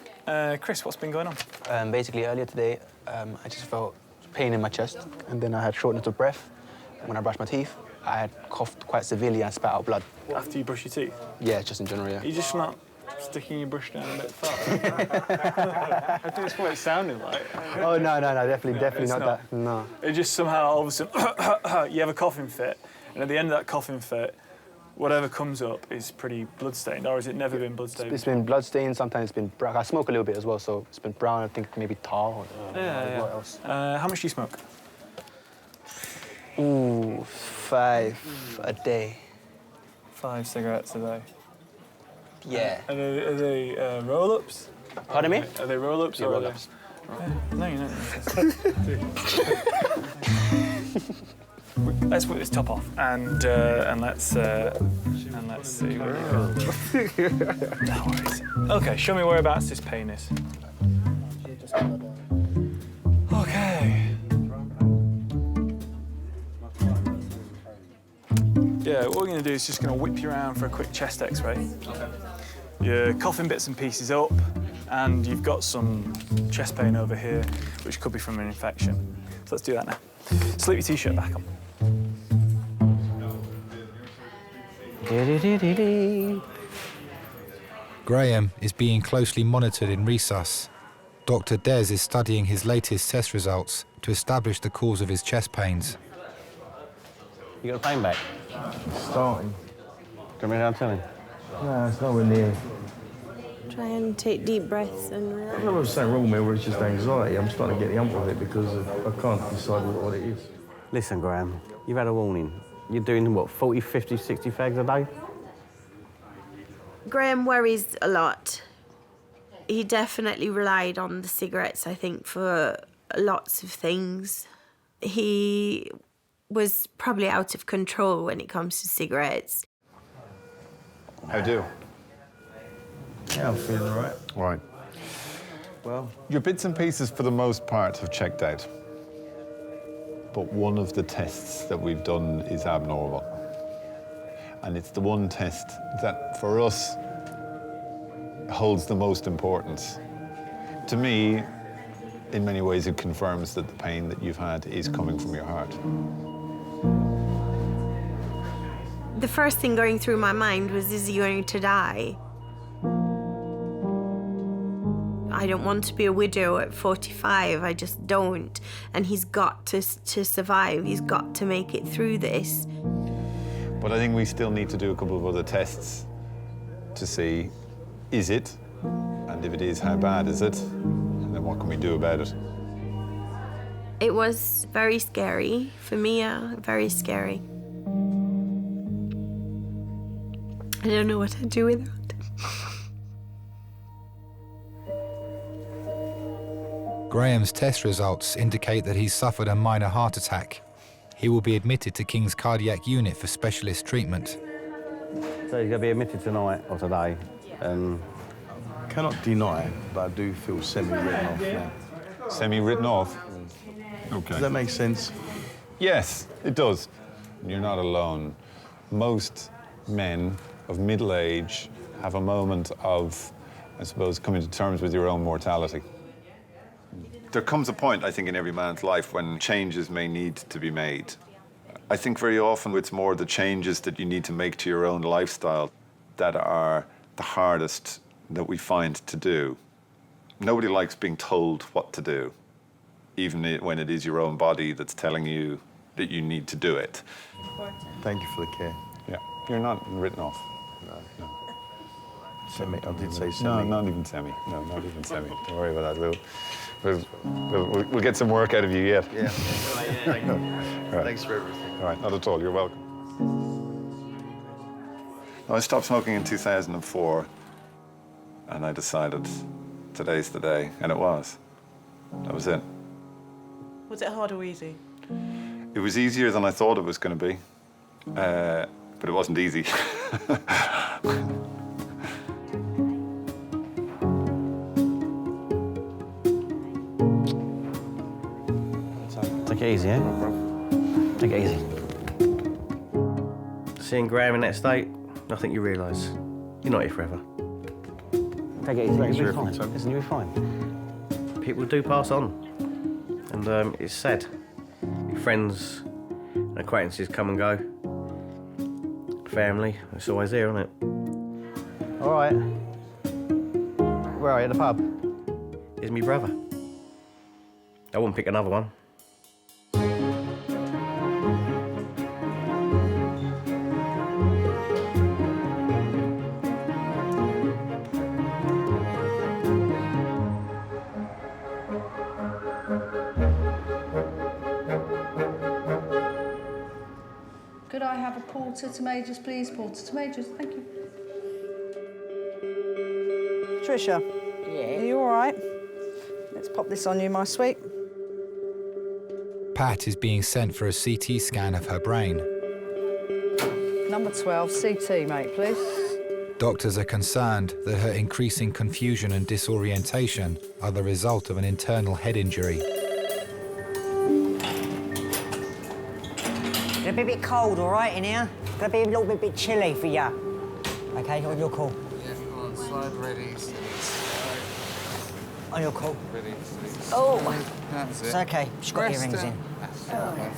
Chris, what's been going on? Basically, earlier today, I just felt pain in my chest, and then I had shortness of breath. When I brushed my teeth, I had coughed quite severely and spat out blood. After you brush your teeth? Yeah, just in general, yeah. You just not sticking your brush down a bit further? I think that's what it sounded like. Oh, no, definitely not that, no. It just somehow, all of a sudden, you have a coughing fit, and at the end of that coughing fit, whatever comes up is pretty bloodstained, or has it never been bloodstained? It's been bloodstained, sometimes it's been brown. I smoke a little bit as well, so it's been brown, I think maybe tar or what else. How much do you smoke? Ooh, 5 a day. 5 cigarettes a day? Yeah. Are they roll-ups? Pardon me? Are they roll-ups Yeah, or roll-ups. No, you're not. Let's put this top off and let's see where it goes. No worries. Okay, show me whereabouts this pain is. Okay. Yeah, what we're going to do is just going to whip you around for a quick chest X-ray. Okay. You're coughing bits and pieces up, and you've got some chest pain over here, which could be from an infection. So let's do that now. Slip your T-shirt back on. Graham is being closely monitored in resus. Dr. Des is studying his latest test results to establish the cause of his chest pains. You got the pain back? Starting. Come here and tell him. No, it's nowhere near. Try and take deep breaths and relax. I'm not saying wrong, where it's just anxiety. I'm starting to get the hump of it because I can't decide what it is. Listen, Graham, you've had a warning. You're doing, what, 40, 50, 60 fags a day? Graham worries a lot. He definitely relied on the cigarettes, I think, for lots of things. He was probably out of control when it comes to cigarettes. How do? Yeah, I'm feeling all right. Right. Well, your bits and pieces, for the most part, have checked out. But one of the tests that we've done is abnormal. And it's the one test that, for us, holds the most importance. To me, in many ways, it confirms that the pain that you've had is coming from your heart. The first thing going through my mind was, is he going to die? I don't want to be a widow at 45, I just don't. And he's got to survive, he's got to make it through this. But I think we still need to do a couple of other tests to see, is it? And if it is, how bad is it? And then what can we do about it? It was very scary for me, very scary. I don't know what I'd do without him. Graham's test results indicate that he's suffered a minor heart attack. He will be admitted to King's Cardiac Unit for specialist treatment. So he's going to be admitted tonight or today. Cannot deny, but I do feel semi-written off now. Semi-written off? Okay. Does that make sense? Yes, it does. You're not alone. Most men of middle age have a moment of, I suppose, coming to terms with your own mortality. There comes a point, I think, in every man's life when changes may need to be made. I think very often it's more the changes that you need to make to your own lifestyle that are the hardest that we find to do. Nobody likes being told what to do, even when it is your own body that's telling you that you need to do it. Thank you for the care. Yeah, you're not written off. No. Semi, I did say semi. No, not even semi. No, not even semi. Don't worry about that. We'll get some work out of you yet. Yeah. Thank you. Right. Thanks for everything. All right, not at all. You're welcome. I stopped smoking in 2004, and I decided today's the day, and it was. That was it. Was it hard or easy? It was easier than I thought it was going to be, but it wasn't easy. Take it easy, eh? Take it easy. Seeing Graham in that state, I think you realise you're not here forever. Take it easy. Thanks You'll for be fine. everything, Listen, you'll be fine. People do pass on, and it's sad. Your friends and acquaintances come and go. Family, it's always there, isn't it? All right. Where are you? At the pub? Here's me brother. I wouldn't pick another one. Could I have a porter to majors, please? Porter to majors, thank you. Tricia? Yeah? Are you all right? Let's pop this on you, my sweet. Pat is being sent for a CT scan of her brain. Number 12, CT, mate, please. Doctors are concerned that her increasing confusion and disorientation are the result of an internal head injury. It'll be a bit cold, all right, in here? gonna be a little bit chilly for you. Okay, on your call. Yeah, on slide ready. On your call. Ready. Oh, That's it. it's okay. She's got Rest earrings down. in. That's it.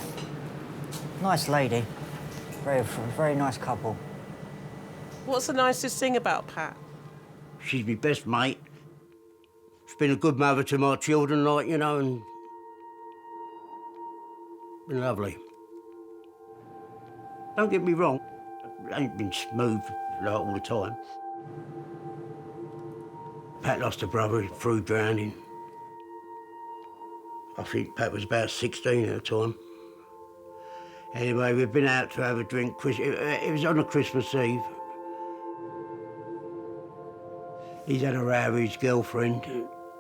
Nice lady. Very nice couple. What's the nicest thing about Pat? She's my best mate. She's been a good mother to my children, like, you know, and been lovely. Don't get me wrong, it ain't been smooth like all the time. Pat lost a brother through drowning. I think Pat was about 16 at the time. Anyway, we've been out to have a drink. It was on a Christmas Eve. He's had a row with his girlfriend,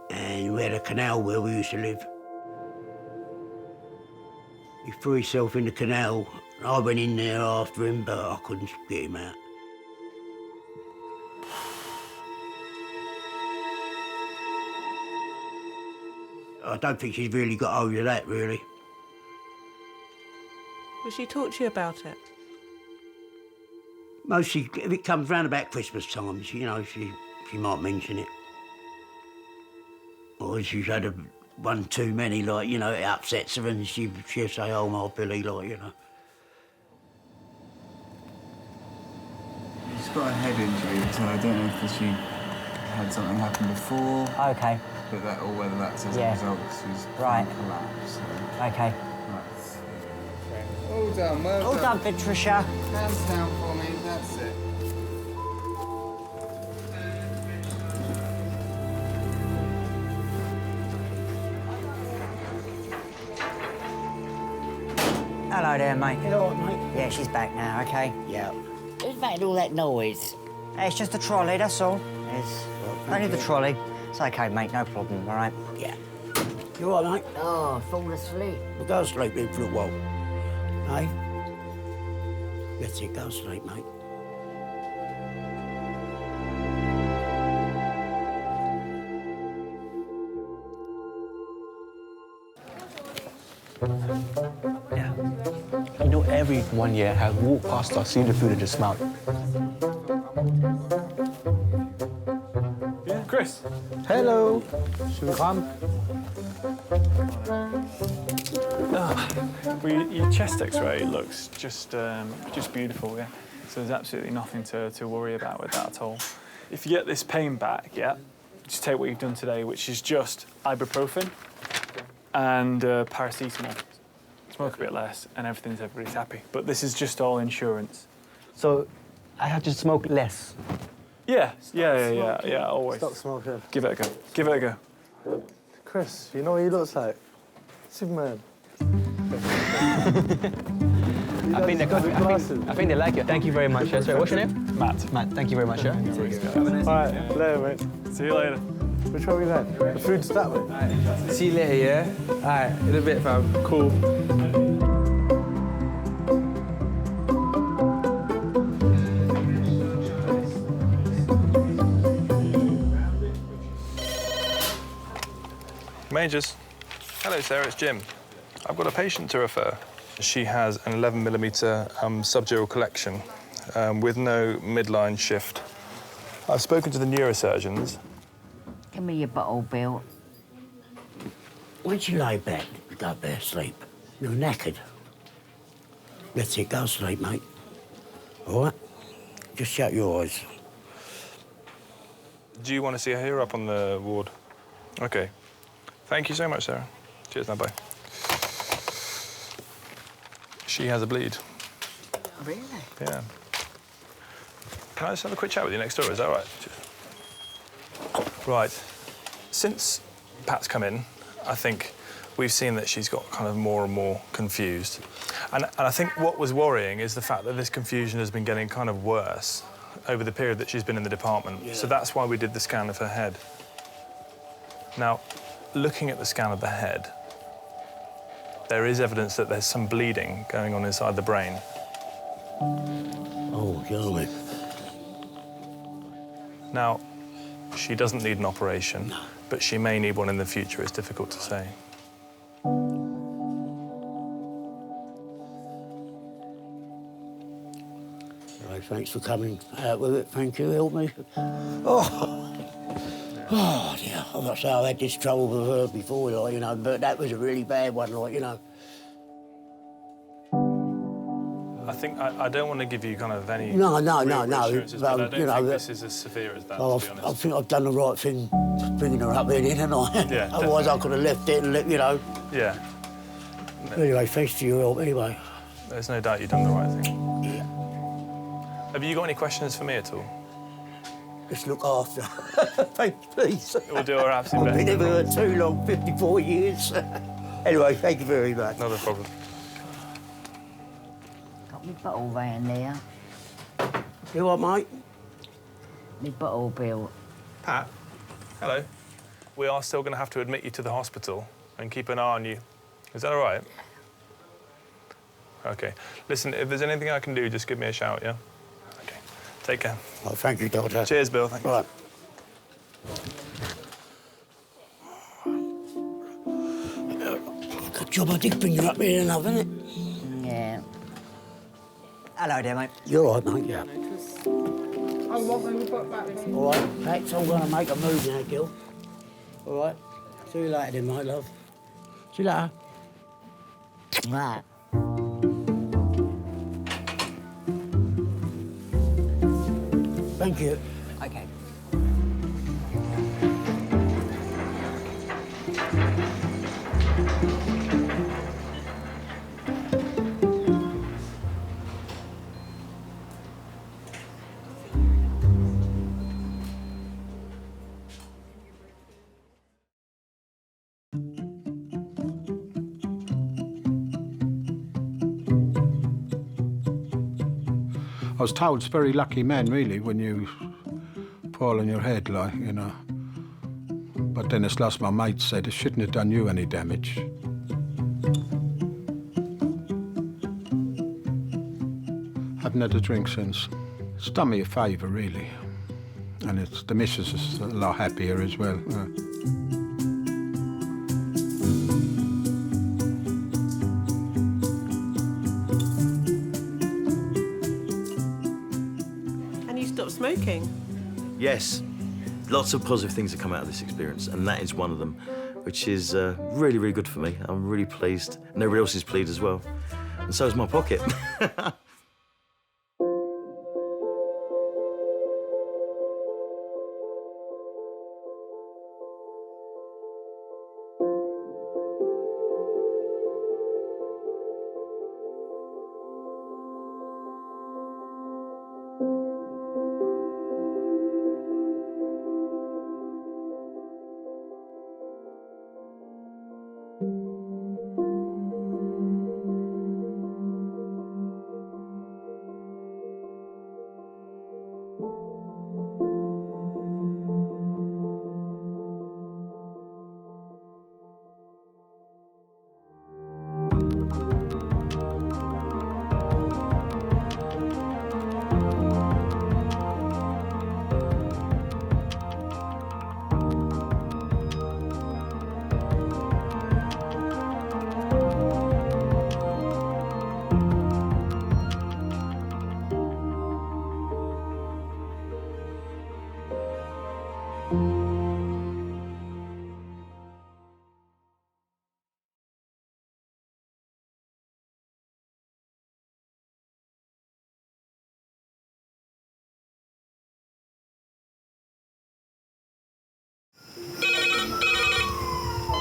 and we had a canal where we used to live. He threw himself in the canal. I went in there after him, but I couldn't get him out. I don't think she's really got over that, really. Will she talk to you about it? Mostly, if it comes round about Christmas time, you know, she might mention it. Or if she's had one too many, like, you know, it upsets her, and she'll say, oh, my Billy, like, you know. She's got a head injury, so I don't know if she had something happen before. Okay. But that, or whether that's as a result, because she's collapsed. So. Okay. All done, well All done, Patricia. Hands down for me, that's it. Hello there, mate. You all right, mate? Yeah, she's back now, okay? Yeah. Who's making all that noise? Hey, it's just a trolley, that's all. It's only the trolley. It's okay, mate, no problem, all right? Yeah. You all right, mate? Oh, fall asleep. Well, go to sleep then for a while. Hey? That's it, go to sleep, mate. Yeah. You know, every 1 year I walk past us, see the food and just smell it. Yeah, Chris. Hello. Should we come? Well, your chest X-ray looks just beautiful, yeah. So there's absolutely nothing to worry about with that at all. If you get this pain back, yeah, just take what you've done today, which is just ibuprofen and paracetamol. Smoke a bit less, and everybody's happy. But this is just all insurance. So I have to smoke less. Yeah, always. Stop smoking. Give it a go. Give it a go. Chris, you know what he looks like? Superman. I think they like it. Thank you very much. Sorry, what's your name? Matt. Matt, thank you very much. Yeah? All right, later, mate. See you later. Which way are we going? The food's that way. See you later, yeah? All right, in a bit, fam. Cool. Majors. Hello, Sarah, it's Jim. I've got a patient to refer. She has an 11mm subdural collection with no midline shift. I've spoken to the neurosurgeons. Give me your bottle, Bill. When she lay back, go there, sleep. You're knackered. That's it, go to sleep, mate. All right? Just shut your eyes. Do you want to see her here up on the ward? OK. Thank you so much, Sarah. Cheers, now, bye. She has a bleed. Really? Yeah. Can I just have a quick chat with you next door? Is that all right? Right. Since Pat's come in, I think we've seen that she's got kind of more and more confused. And I think what was worrying is the fact that this confusion has been getting kind of worse over the period that she's been in the department. Yeah. So that's why we did the scan of her head. Now, looking at the scan of the head, there is evidence that there's some bleeding going on inside the brain. Oh, golly. Now, she doesn't need an operation, but she may need one in the future. It's difficult to say. Anyway, thanks for coming out with it. Thank you. Help me. Oh dear. I'm not saying I've had this trouble with her before, like, you know, but that was a really bad one, like, you know. I think I don't want to give you kind of any No. reassurances, but I don't you know, think this is as severe as that, well, to be honest. I think I've done the right thing bringing her up here, didn't I? Yeah, Otherwise I could have left it and, you know. Yeah. Anyway, thanks to your help, anyway. There's no doubt you've done the right thing. Yeah. Have you got any questions for me at all? Just look after. Thanks, please. We'll do our absolute best. I've been here too long, 54 years. Anyway, thank you very much. Not a problem. Got my bottle round there. You what, mate? My bottle, Bill. Pat, hello. We are still going to have to admit you to the hospital and keep an eye on you. Is that all right? OK. Listen, if there's anything I can do, just give me a shout, yeah? OK. Take care. Oh, thank you, Doctor. Cheers, Bill. Thanks. Right. Good job I did bring you up here enough, innit? Yeah. Hello there, mate. You're all right, mate, yeah. I want them to put back this. All right, Pat's all going to make a move now, Gil. All right. See you later then, mate, love. See you later. Right. Thank you. OK. I was told it's very lucky men, really, when you fall on your head, like, you know. But then as last my mate said, it shouldn't have done you any damage. Haven't had a drink since. It's done me a favour, really. And it's the missus is a lot happier as well. Smoking? Yes. Lots of positive things have come out of this experience, and that is one of them, which is really, really good for me. I'm really pleased, and everybody else is pleased as well. And so is my pocket.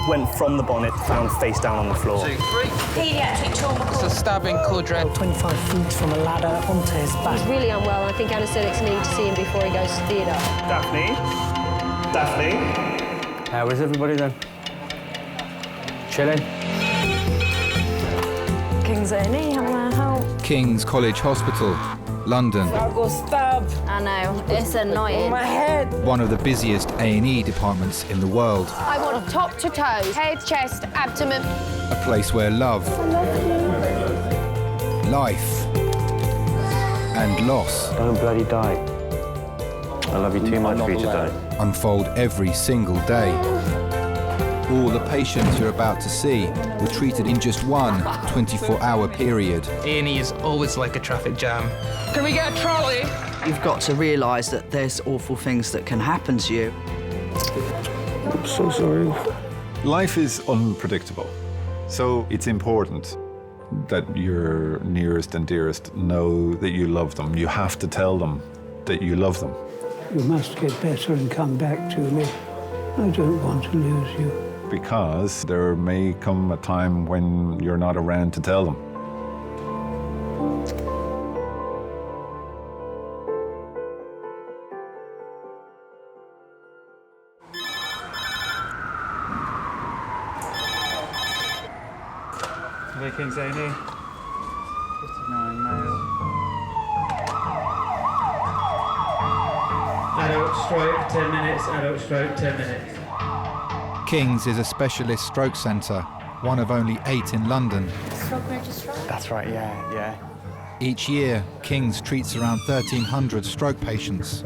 Went from the bonnet, found face down on the floor. 2, 3. Pediatric trauma. It's a stabbing cordra. 25 feet from a ladder onto his back. He's really unwell. I think anaesthetics need to see him before he goes to theatre. Daphne? How is everybody then? Chilling? King's A&E, how may I help? King's College Hospital, London. I got stabbed. I know, it's annoying. My head. One of the busiest A&E departments in the world. I want top to toe, head, chest, abdomen. A place where love, life, and loss. Don't bloody die. I love you too much for you to die. Unfold every single day. All the patients you're about to see were treated in just one 24-hour period. A&E is always like a traffic jam. Can we get a trolley? You've got to realise that there's awful things that can happen to you. I'm so sorry. Life is unpredictable, so it's important that your nearest and dearest know that you love them. You have to tell them that you love them. You must get better and come back to me. I don't want to lose you. Because there may come a time when you're not around to tell them. King's A&E. 59 male. Adult stroke, 10 minutes. Adult stroke, 10 minutes. King's is a specialist stroke centre, one of only 8 in London. Stroke registrar? That's right, yeah. Each year, King's treats around 1,300 stroke patients.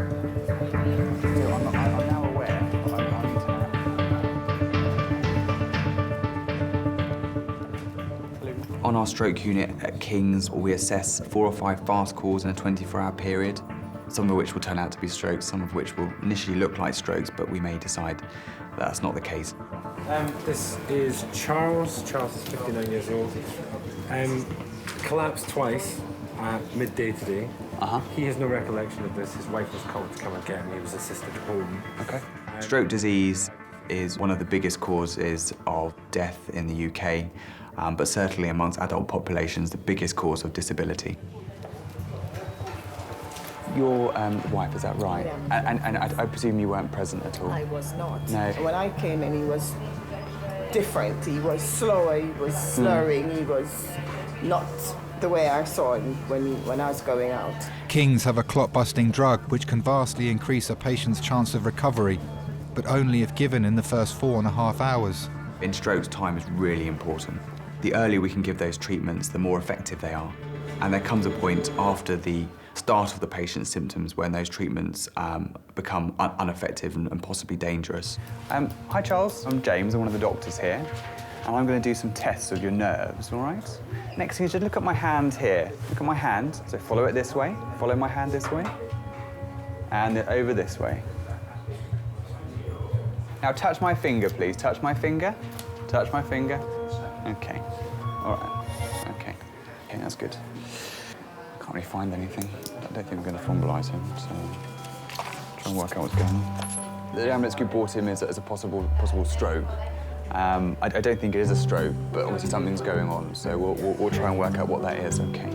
On our stroke unit at King's, we assess 4 or 5 fast calls in a 24-hour period, some of which will turn out to be strokes, some of which will initially look like strokes, but we may decide that's not the case. This is Charles. Charles is 59 years old. Collapsed twice at midday today. He has no recollection of this. His wife was called to come and get him. He was assisted home. Okay. Stroke disease is one of the biggest causes of death in the UK, but certainly amongst adult populations, the biggest cause of disability. Your wife, is that right? Yeah. And I presume you weren't present at all? I was not. No. When I came in, he was different. He was slower, he was slurring, he was not the way I saw him when I was going out. King's have a clot-busting drug which can vastly increase a patient's chance of recovery, but only if given in the first 4.5 hours. In strokes, time is really important. The earlier we can give those treatments, the more effective they are. And there comes a point after the start of the patient's symptoms when those treatments become ineffective and possibly dangerous. Hi, Charles. I'm James. I'm one of the doctors here. And I'm going to do some tests of your nerves, all right? Next thing is just look at my hand here. Look at my hand. So follow it this way. Follow my hand this way. And then over this way. Now touch my finger, please. Touch my finger. Touch my finger. Okay. All right. Okay. Okay, that's good. Can't really find anything. I don't think we're going to thrombolise him, so try and work out what's going on. The ambulance crew brought him as a possible stroke. I don't think it is a stroke, but obviously something's going on, so we'll try and work out what that is, okay?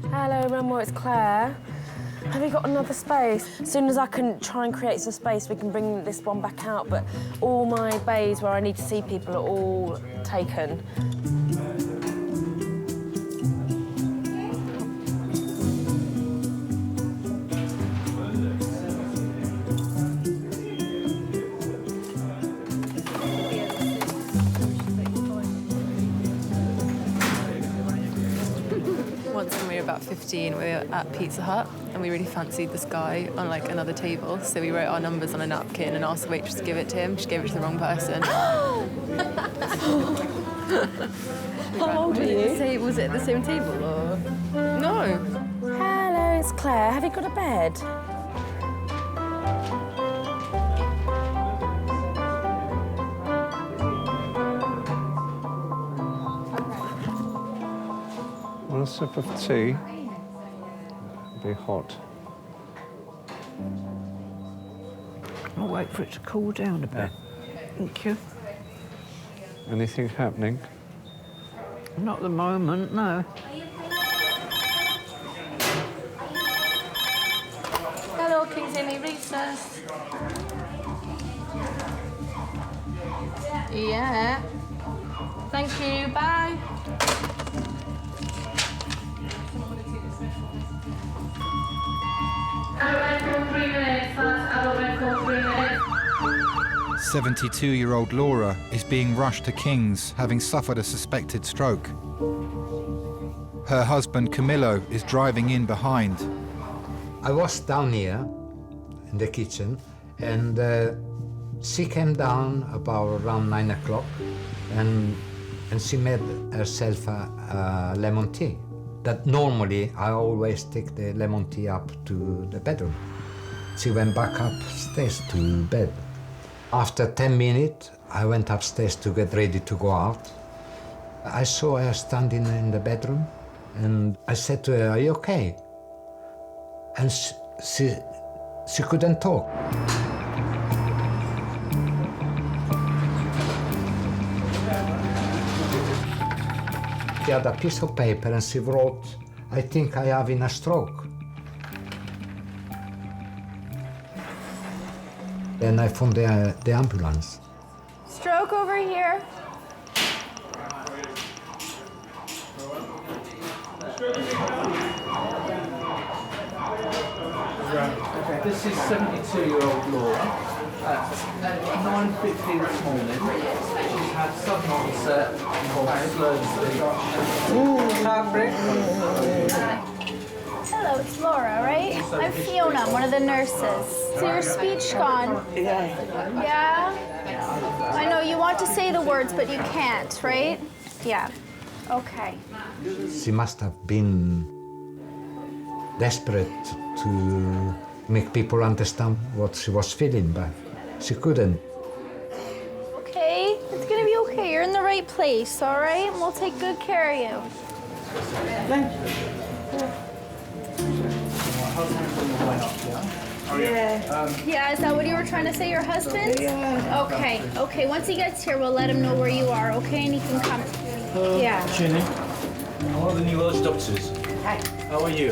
Hello, Remo, it's Claire. Have you got another space? As soon as I can try and create some space, we can bring this one back out, but all my bays where I need to see people are all taken. Once when we were about 15, we were at Pizza Hut and we really fancied this guy on like another table. So we wrote our numbers on a napkin and asked the waitress to give it to him. She gave it to the wrong person. How old are you? Was it at the same table or? No. Hello, it's Claire. Have you got a bed? Want a sip of tea? Be hot. I'll wait for it to cool down a bit. Thank you. Anything happening? Not at the moment, no. Hello, King's A&E recess. Yeah. Thank you, bye. Adult medical 3 minutes, that's adult medical 3 minutes. 72-year-old Laura is being rushed to King's, having suffered a suspected stroke. Her husband Camilo is driving in behind. I was down here in the kitchen, and she came down about around 9 o'clock, and she made herself a lemon tea. That normally I always take the lemon tea up to the bedroom. She went back upstairs to bed. After 10 minutes, I went upstairs to get ready to go out. I saw her standing in the bedroom, and I said to her, "Are you okay?" And she couldn't talk. She had a piece of paper and she wrote, "I think I have a stroke." Then I phoned the ambulance. Stroke over here. Okay, this is 72-year-old Laura. At 9:50 this morning, she's had sudden onset of slurred Hello, it's Laura, right? I'm Fiona, I'm one of the nurses. So your speech gone? Yeah? I know you want to say the words, but you can't, right? Yeah. Okay. She must have been desperate to make people understand what she was feeling, but she couldn't. Okay, it's gonna be okay. You're in the right place, all right? And we'll take good care of you. Yeah, is that what you were trying to say, your husband? Yeah. Okay, okay. Once he gets here, we'll let him know where you are, okay? And he can come. Yeah. Jenny, I'm one of the neurological doctors. Hi. How are you?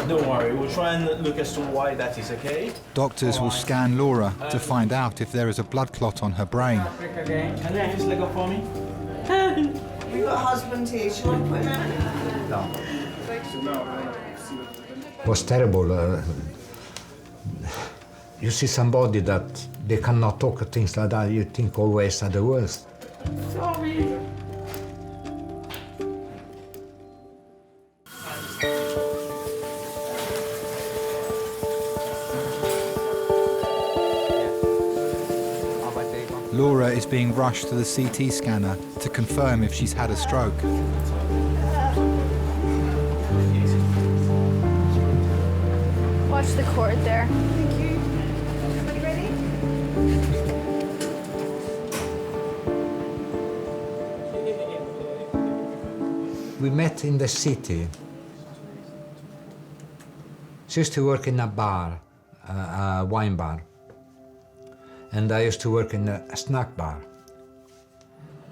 Don't worry, we'll try and look as to why that is, okay? Doctors will scan Laura to find out if there is a blood clot on her brain. Can you just leg up for me? We got husband here. Shall I put him out? No. It was terrible. You see somebody that they cannot talk things like that, you think always are the worst. Sorry. Laura is being rushed to the CT scanner to confirm if she's had a stroke. Watch the cord there. Thank you. Everybody ready? We met in the city. She used to work in a bar, a wine bar. And I used to work in a snack bar,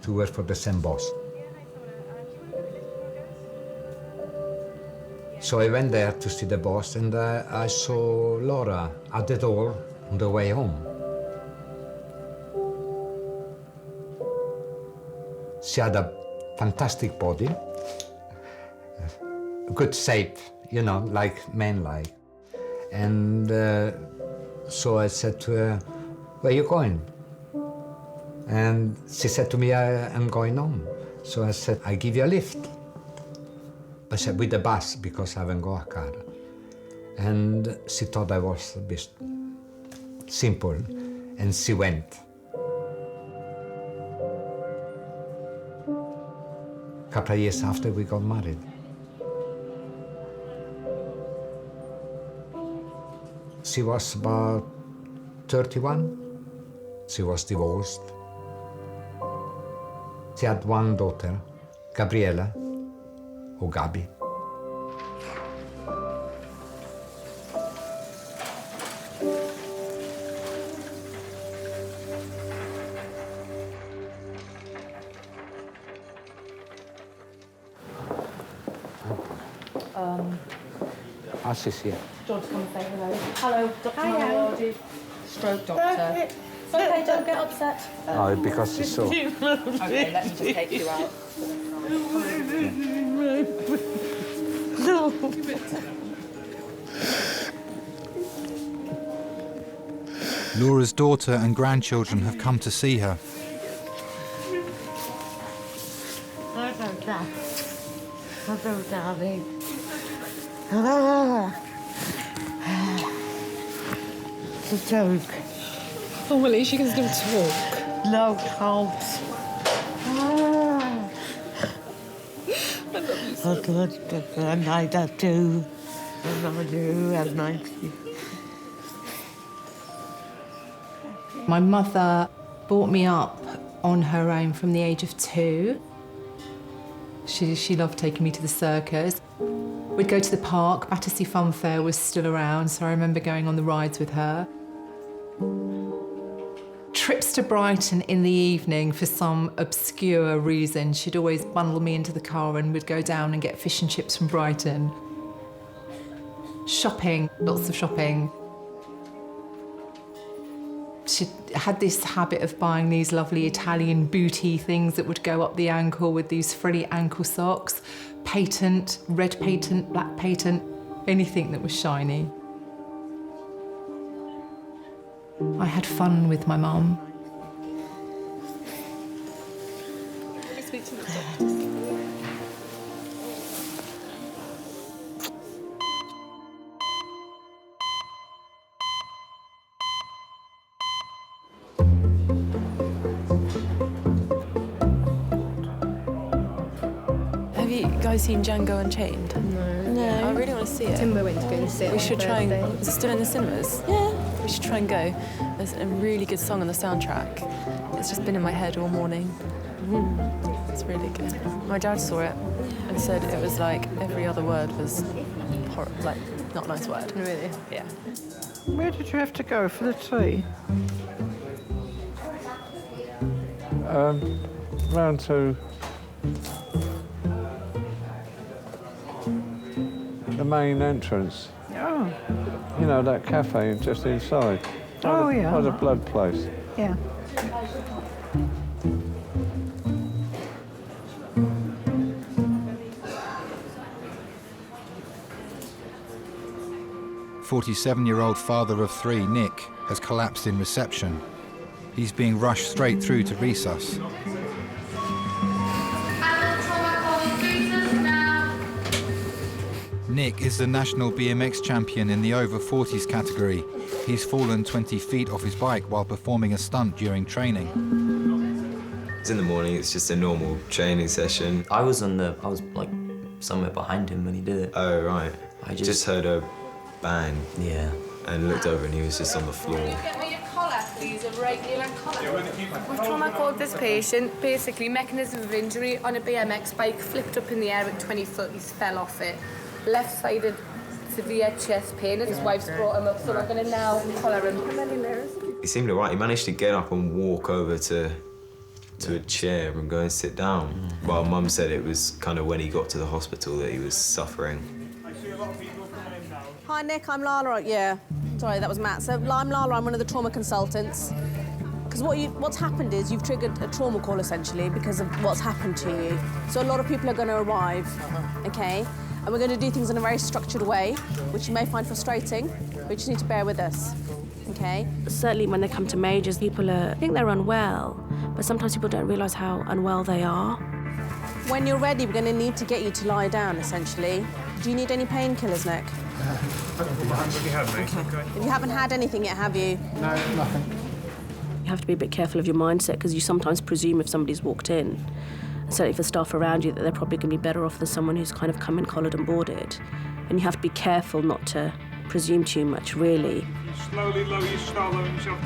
to work for the same boss. So I went there to see the boss, and I saw Laura at the door on the way home. She had a fantastic body, good shape, you know, like men like. And so I said to her, "Where are you going?" And she said to me, "I'm going home." So I said, "I give you a lift." I said, "With the bus, because I haven't got a car." And she thought I was a bit simple, and she went. A couple of years after, we got married. She was about 31. She was divorced. She had one daughter, Gabriela, or Gabi. She's here. Do you want to come and say hello? Hello, Dr. Ronald. Stroke doctor. Okay, don't get upset. Oh, because she's so... Okay, let me just take you out. Laura's daughter and grandchildren have come to see her. Hello, darling. It's a joke. Oh, well, at least you can still talk. No, can't. I love you so much. And I do too. And I do, and I do. My mother brought me up on her own from the age of 2. She loved taking me to the circus. We'd go to the park. Battersea Fun Fair was still around, so I remember going on the rides with her. Trips to Brighton in the evening, for some obscure reason, she'd always bundle me into the car and we'd go down and get fish and chips from Brighton. Shopping, lots of shopping. She had this habit of buying these lovely Italian booty things that would go up the ankle with these frilly ankle socks. Patent, red patent, black patent, anything that was shiny. I had fun with my mum. Speak to the doctors. Have you guys seen Django Unchained? No. I really want to see it. Timber went to go and see it. We should try and... Thursday. Is it still in the cinemas? Yeah. We should try and go. There's a really good song on the soundtrack. It's just been in my head all morning. It's really good. My dad saw it and said it was like every other word was like not a nice word. Really? Yeah. Where did you have to go for the tea? Round to the main entrance. Oh. You know, that cafe just inside. Oh, yeah. By the blood place. Yeah. "47-year-old father of 3, Nick, has collapsed in reception. He's being rushed straight through to resus. Nick is the national BMX champion in the over 40s category. He's fallen 20 feet off his bike while performing a stunt during training. It's in the morning, it's just a normal training session. I was like somewhere behind him when he did it. Oh, right. I just heard a bang. Yeah. And looked over and he was just on the floor. Get me a collar, please, a regular collar. We've trauma called this patient. Basically, mechanism of injury on a BMX bike, flipped up in the air at 20 foot, he's fell off it. Left-sided severe chest pain, and his wife's brought him up, so we're going to now collar him. He seemed all right. He managed to get up and walk over to a chair and go and sit down. While Mum said it was kind of when he got to the hospital that he was suffering. Hi, Nick, I'm Lala. Yeah, sorry, that was Matt. So I'm Lala, I'm one of the trauma consultants. Because what's happened is you've triggered a trauma call, essentially, because of what's happened to you. So a lot of people are going to arrive, OK? And we're going to do things in a very structured way, which you may find frustrating, but you just need to bear with us, OK? Certainly when they come to majors, people think they're unwell, but sometimes people don't realise how unwell they are. When you're ready, we're going to need to get you to lie down, essentially. Do you need any painkillers, Nick? Okay. You haven't had anything yet, have you? No, nothing. You have to be a bit careful of your mindset, because you sometimes presume if somebody's walked in, certainly for staff around you, that they're probably going to be better off than someone who's kind of come in collared and boarded. And you have to be careful not to presume too much, really. Slowly lower yourself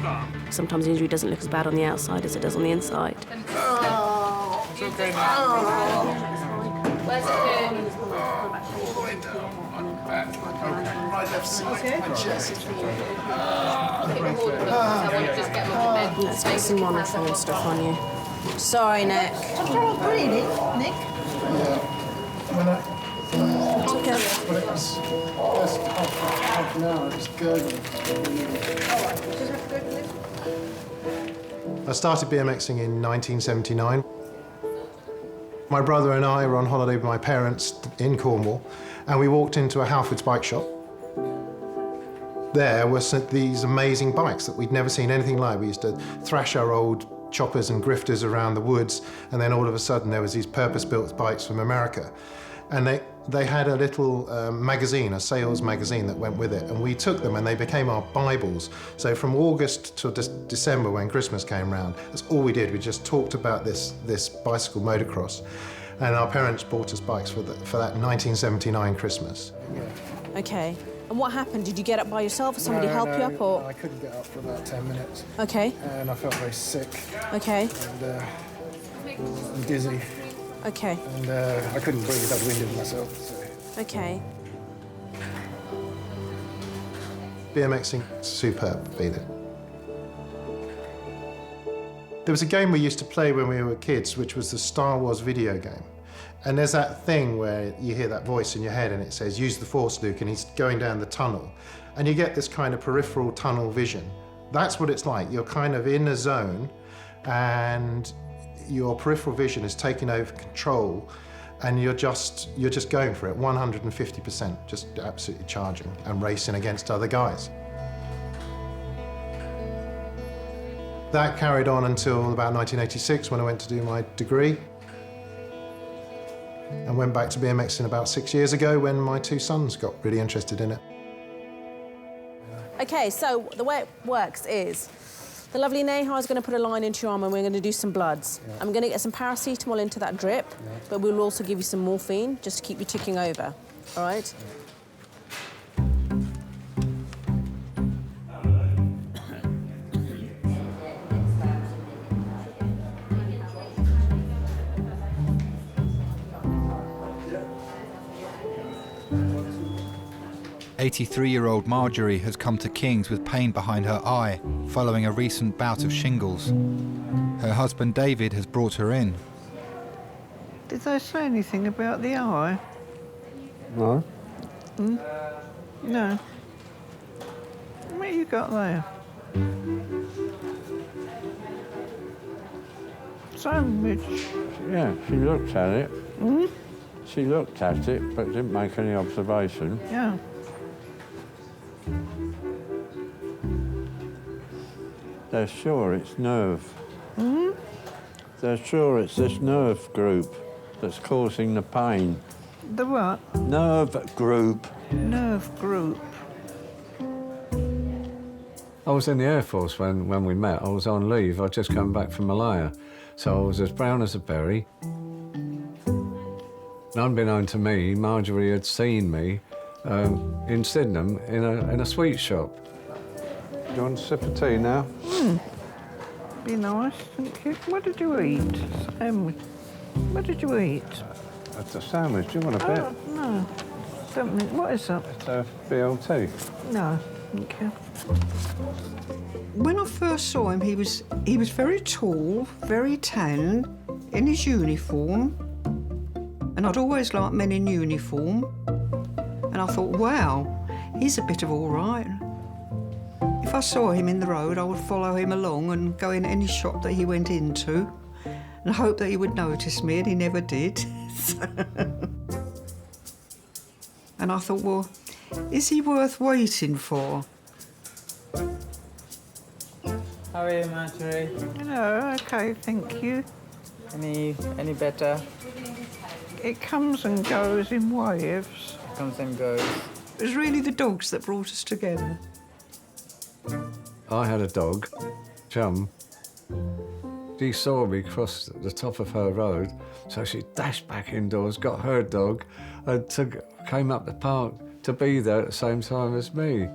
down. Sometimes the injury doesn't look as bad on the outside as it does on the inside. Oh. It's okay. Where's it? All the way down on your back. Okay. Right left side. My chest. Let's get some monitoring and stuff on you. Sorry, Nick. What's wrong, really, Nick? It's okay. When it was first half an hour, it was gurgling. I started BMXing in 1979. My brother and I were on holiday with my parents in Cornwall, and we walked into a Halfords bike shop. There were these amazing bikes that we'd never seen anything like. We used to thrash our old choppers and grifters around the woods, and then all of a sudden there was these purpose-built bikes from America. And they had a little magazine, a sales magazine that went with it, and we took them and they became our Bibles. So from August to December, when Christmas came round, that's all we did. We just talked about this bicycle motocross. And our parents bought us bikes for that 1979 Christmas. Okay. And what happened? Did you get up by yourself or somebody help you up? Or? I couldn't get up for about 10 minutes. Okay. And I felt very sick. Okay. And dizzy. Okay. And I couldn't breathe, I'd winded myself. So. Okay. BMXing, superb feeling. There was a game we used to play when we were kids, which was the Star Wars video game. And there's that thing where you hear that voice in your head and it says, use the Force, Luke, and he's going down the tunnel. And you get this kind of peripheral tunnel vision. That's what it's like. You're kind of in a zone and your peripheral vision is taking over control and you're just going for it, 150%, just absolutely charging and racing against other guys. That carried on until about 1986 when I went to do my degree. And went back to BMXing about 6 years ago when my two sons got really interested in it. Okay, so the way it works is the lovely Neha is going to put a line into your arm and we're going to do some bloods. Yeah. I'm going to get some paracetamol into that drip, but we'll also give you some morphine just to keep you ticking over, all right? Yeah. 83-year-old Marjorie has come to King's with pain behind her eye following a recent bout of shingles. Her husband David has brought her in. Did they say anything about the eye? No. Hmm? No. What you got there? Sandwich. Yeah, she looked at it. Hmm? She looked at it, but didn't make any observation. Yeah. They're sure it's nerve. Hmm? They're sure it's this nerve group that's causing the pain. The what? Nerve group. Nerve group. I was in the Air Force when we met. I was on leave. I'd just come back from Malaya. So I was as brown as a berry. Unbeknown to me, Marjorie had seen me in Sydenham in a sweet shop. Do you want a sip of tea now? Be nice, thank you. What did you eat? Sandwich. What did you eat? It's a sandwich. Do you want a bit? No. Something. What is that? It's a BLT. No, thank you. When I first saw him, he was very tall, very tan, in his uniform. And I'd always liked men in uniform. And I thought, wow, he's a bit of all right. If I saw him in the road, I would follow him along and go in any shop that he went into and hope that he would notice me, and he never did. And I thought, well, is he worth waiting for? How are you, Marjorie? No, okay, thank you. Any better? It comes and goes in waves. It comes and goes. It was really the dogs that brought us together. I had a dog, Chum. She saw me cross the top of her road, so she dashed back indoors, got her dog, and came up the park to be there at the same time as me.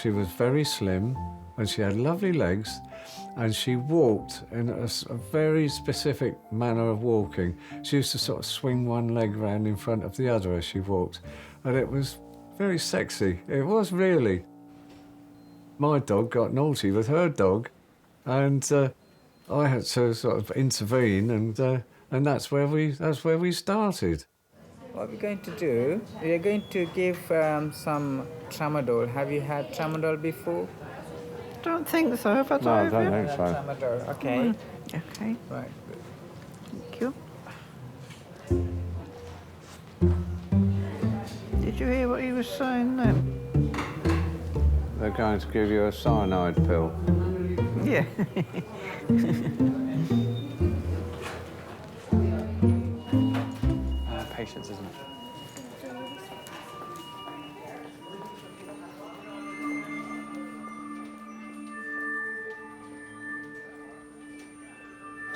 She was very slim, and she had lovely legs, and she walked in a very specific manner of walking. She used to sort of swing one leg round in front of the other as she walked, and it was very sexy. It was really. My dog got naughty with her dog, and I had to sort of intervene, and that's where we started. What we're going to do, we are going to give some tramadol. Have you had tramadol before? Don't think so, but no, I don't think so. Tramadol, okay. Okay. Right. Thank you. Did you hear what he was saying then? They're going to give you a cyanide pill. Yeah. Patience, isn't it?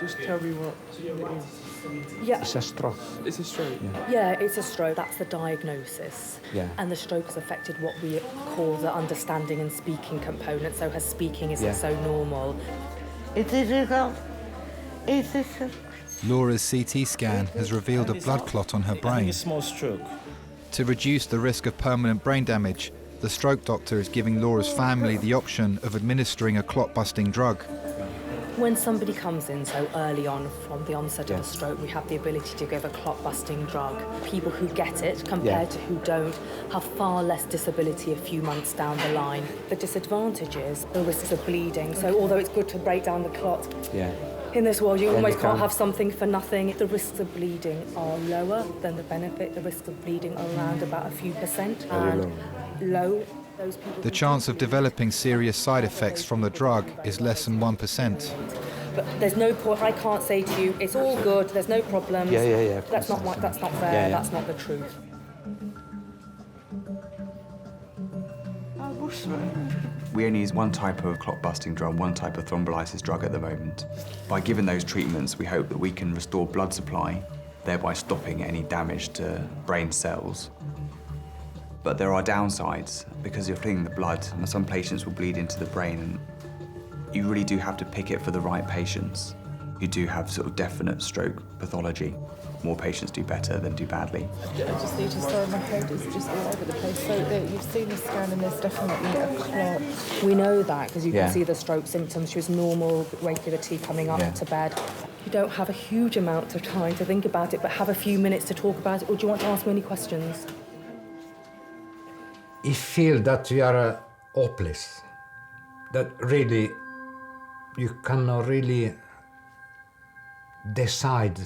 Just tell me what it is. Yeah. It's a stroke. It's a stroke. Yeah, it's a stroke. That's the diagnosis. Yeah. And the stroke has affected what we call the understanding and speaking component. So her speaking isn't Yeah. so normal. It's difficult. It's difficult. Laura's CT scan has revealed a blood clot on her brain. A small stroke. To reduce the risk of permanent brain damage, the stroke doctor is giving Laura's family the option of administering a clot-busting drug. When somebody comes in so early on from the onset of a stroke, we have the ability to give a clot-busting drug. People who get it, compared to who don't, have far less disability a few months down the line. The disadvantage is the risks of bleeding. So although it's good to break down the clot, in this world, you almost can't have something for nothing. The risks of bleeding are lower than the benefit. The risks of bleeding are around about a few percent. And low. Those people The chance of developing serious side effects from the drug is less than 1%. But there's no point. I can't say to you, it's all good. There's no problems. Yeah. That's not fair. That's not the truth. We only use one type of clot-busting drug, one type of thrombolysis drug at the moment. By giving those treatments, we hope that we can restore blood supply, thereby stopping any damage to brain cells. But there are downsides because you're filling the blood, and some patients will bleed into the brain, and you really do have to pick it for the right patients who do have sort of definite stroke pathology. More patients do better than do badly. I just need to sorry, my head is just all over the place. So you've seen the scan and there's definitely a clot. We know that because you Yeah. can see the stroke symptoms. She was normal, regular tea coming up to bed. You don't have a huge amount of time to think about it, but have a few minutes to talk about it. Or do you want to ask me any questions? You feel that you are hopeless, that really you cannot really decide.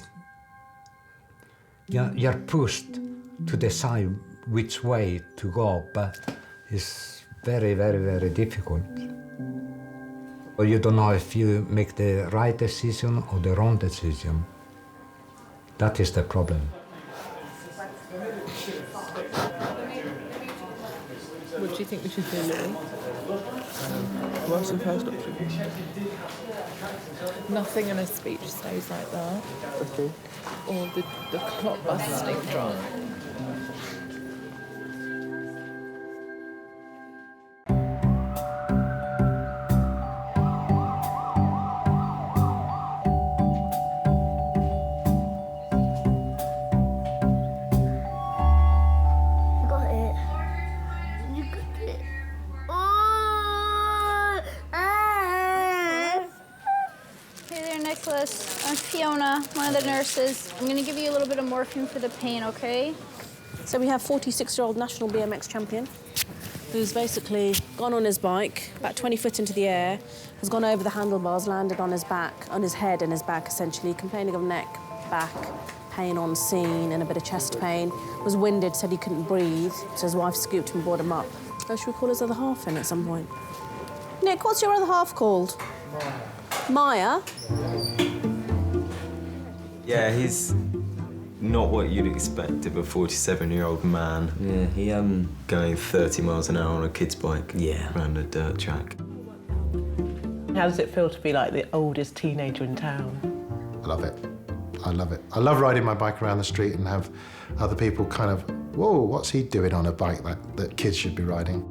You're pushed to decide which way to go, but it's very, very, very difficult. Or you don't know if you make the right decision or the wrong decision. That is the problem. What do you think we should do, Lorry? What's the first option? Nothing in her speech stays like that. Okay. Or the clot-busting drug. I'm Fiona, one of the nurses. I'm going to give you a little bit of morphine for the pain, okay? So we have 46-year-old national BMX champion who's basically gone on his bike, about 20 foot into the air, has gone over the handlebars, landed on his back, on his head and his back, essentially, complaining of neck, back, pain on scene and a bit of chest pain. Was winded, said he couldn't breathe, so his wife scooped him and brought him up. So should we call his other half in at some point? Nick, what's your other half called? Maya? Yeah, he's not what you'd expect of a 47-year-old man. Yeah, he going 30 miles an hour on a kid's bike. Yeah. Around a dirt track. How does it feel to be like the oldest teenager in town? I love it. I love it. I love riding my bike around the street and have other people kind of, whoa, what's he doing on a bike that kids should be riding?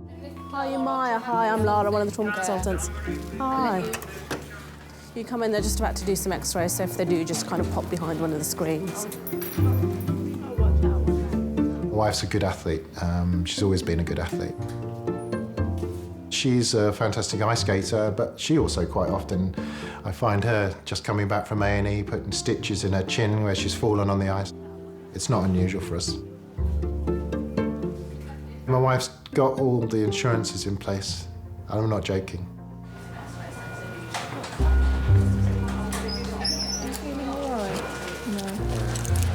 Hi, Maya. Hi, I'm Lara, one of the trauma consultants. Hi. You come in, they're just about to do some x-rays, so if they do, just kind of pop behind one of the screens. My wife's a good athlete. She's always been a good athlete. She's a fantastic ice skater, but she also quite often, I find her just coming back from A&E, putting stitches in her chin where she's fallen on the ice. It's not unusual for us. My wife's got all the insurances in place, and I'm not joking.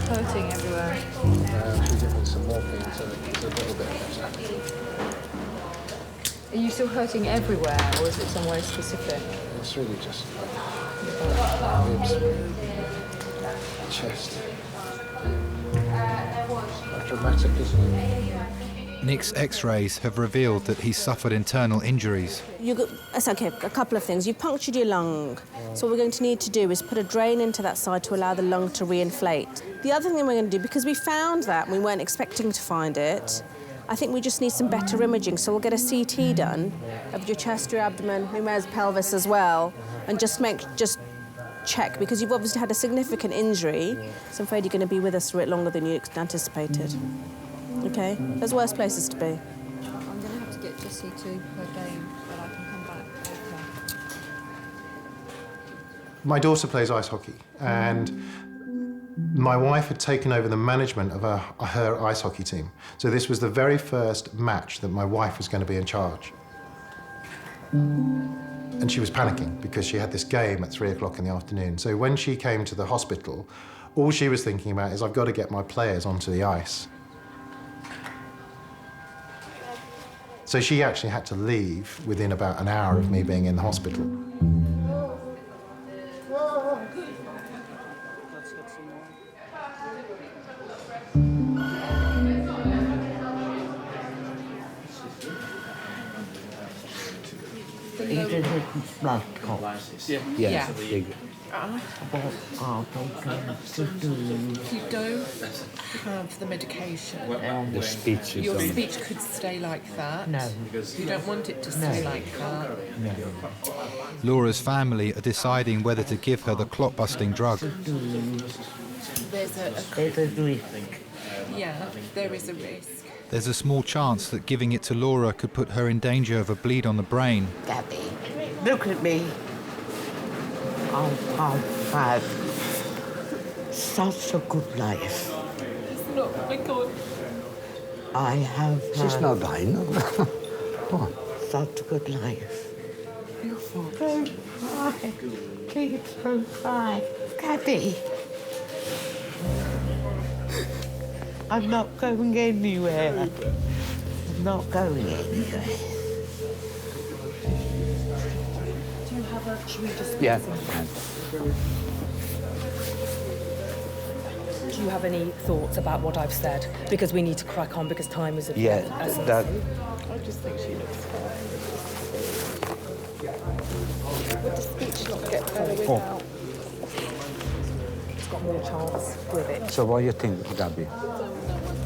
Hurting everywhere. She's given some morphine, so it's a little bit better. Are you still hurting everywhere, or is it somewhere specific? It's really just ribs, chest. Quite dramatic, isn't it? Nick's x-rays have revealed that he suffered internal injuries. That's okay, a couple of things. You've punctured your lung. So what we're going to need to do is put a drain into that side to allow the lung to reinflate. The other thing we're going to do, because we found that and we weren't expecting to find it, I think we just need some better imaging. So we'll get a CT done of your chest, your abdomen, whomever's pelvis as well, and just check, because you've obviously had a significant injury, so I'm afraid you're going to be with us for a bit longer than you anticipated. Okay? There's worse places to be. I'm going to have to get Jessie to her game, but I can come back later. My daughter plays ice hockey, and my wife had taken over the management of her ice hockey team. So this was the very first match that my wife was going to be in charge. And she was panicking because she had this game at 3 o'clock in the afternoon. So when she came to the hospital, all she was thinking about is, I've got to get my players onto the ice. So she actually had to leave within about an hour of me being in the hospital. Blood clots. Yeah. You don't have the medication. The speech is Your on. speech could stay like that. No. You don't want it to stay like that. No. Laura's family are deciding whether to give her the clot-busting drug. There's a risk. Yeah, there is a risk. There's a small chance that giving it to Laura could put her in danger of a bleed on the brain. Gabby, look at me. I've had such a good life. It's not, oh my God. I have She's had not dying. What? such a good life. Don't cry. Please don't cry. Gabby. I'm not going anywhere. I'm not going anywhere. Do you have a... Should we just... Yeah. Do you have any thoughts about what I've said? Because we need to crack on because time is of essence. That. I just think she looks fine. Would the speech not get better without... It's got more chance with it. So what do you think, Gabby?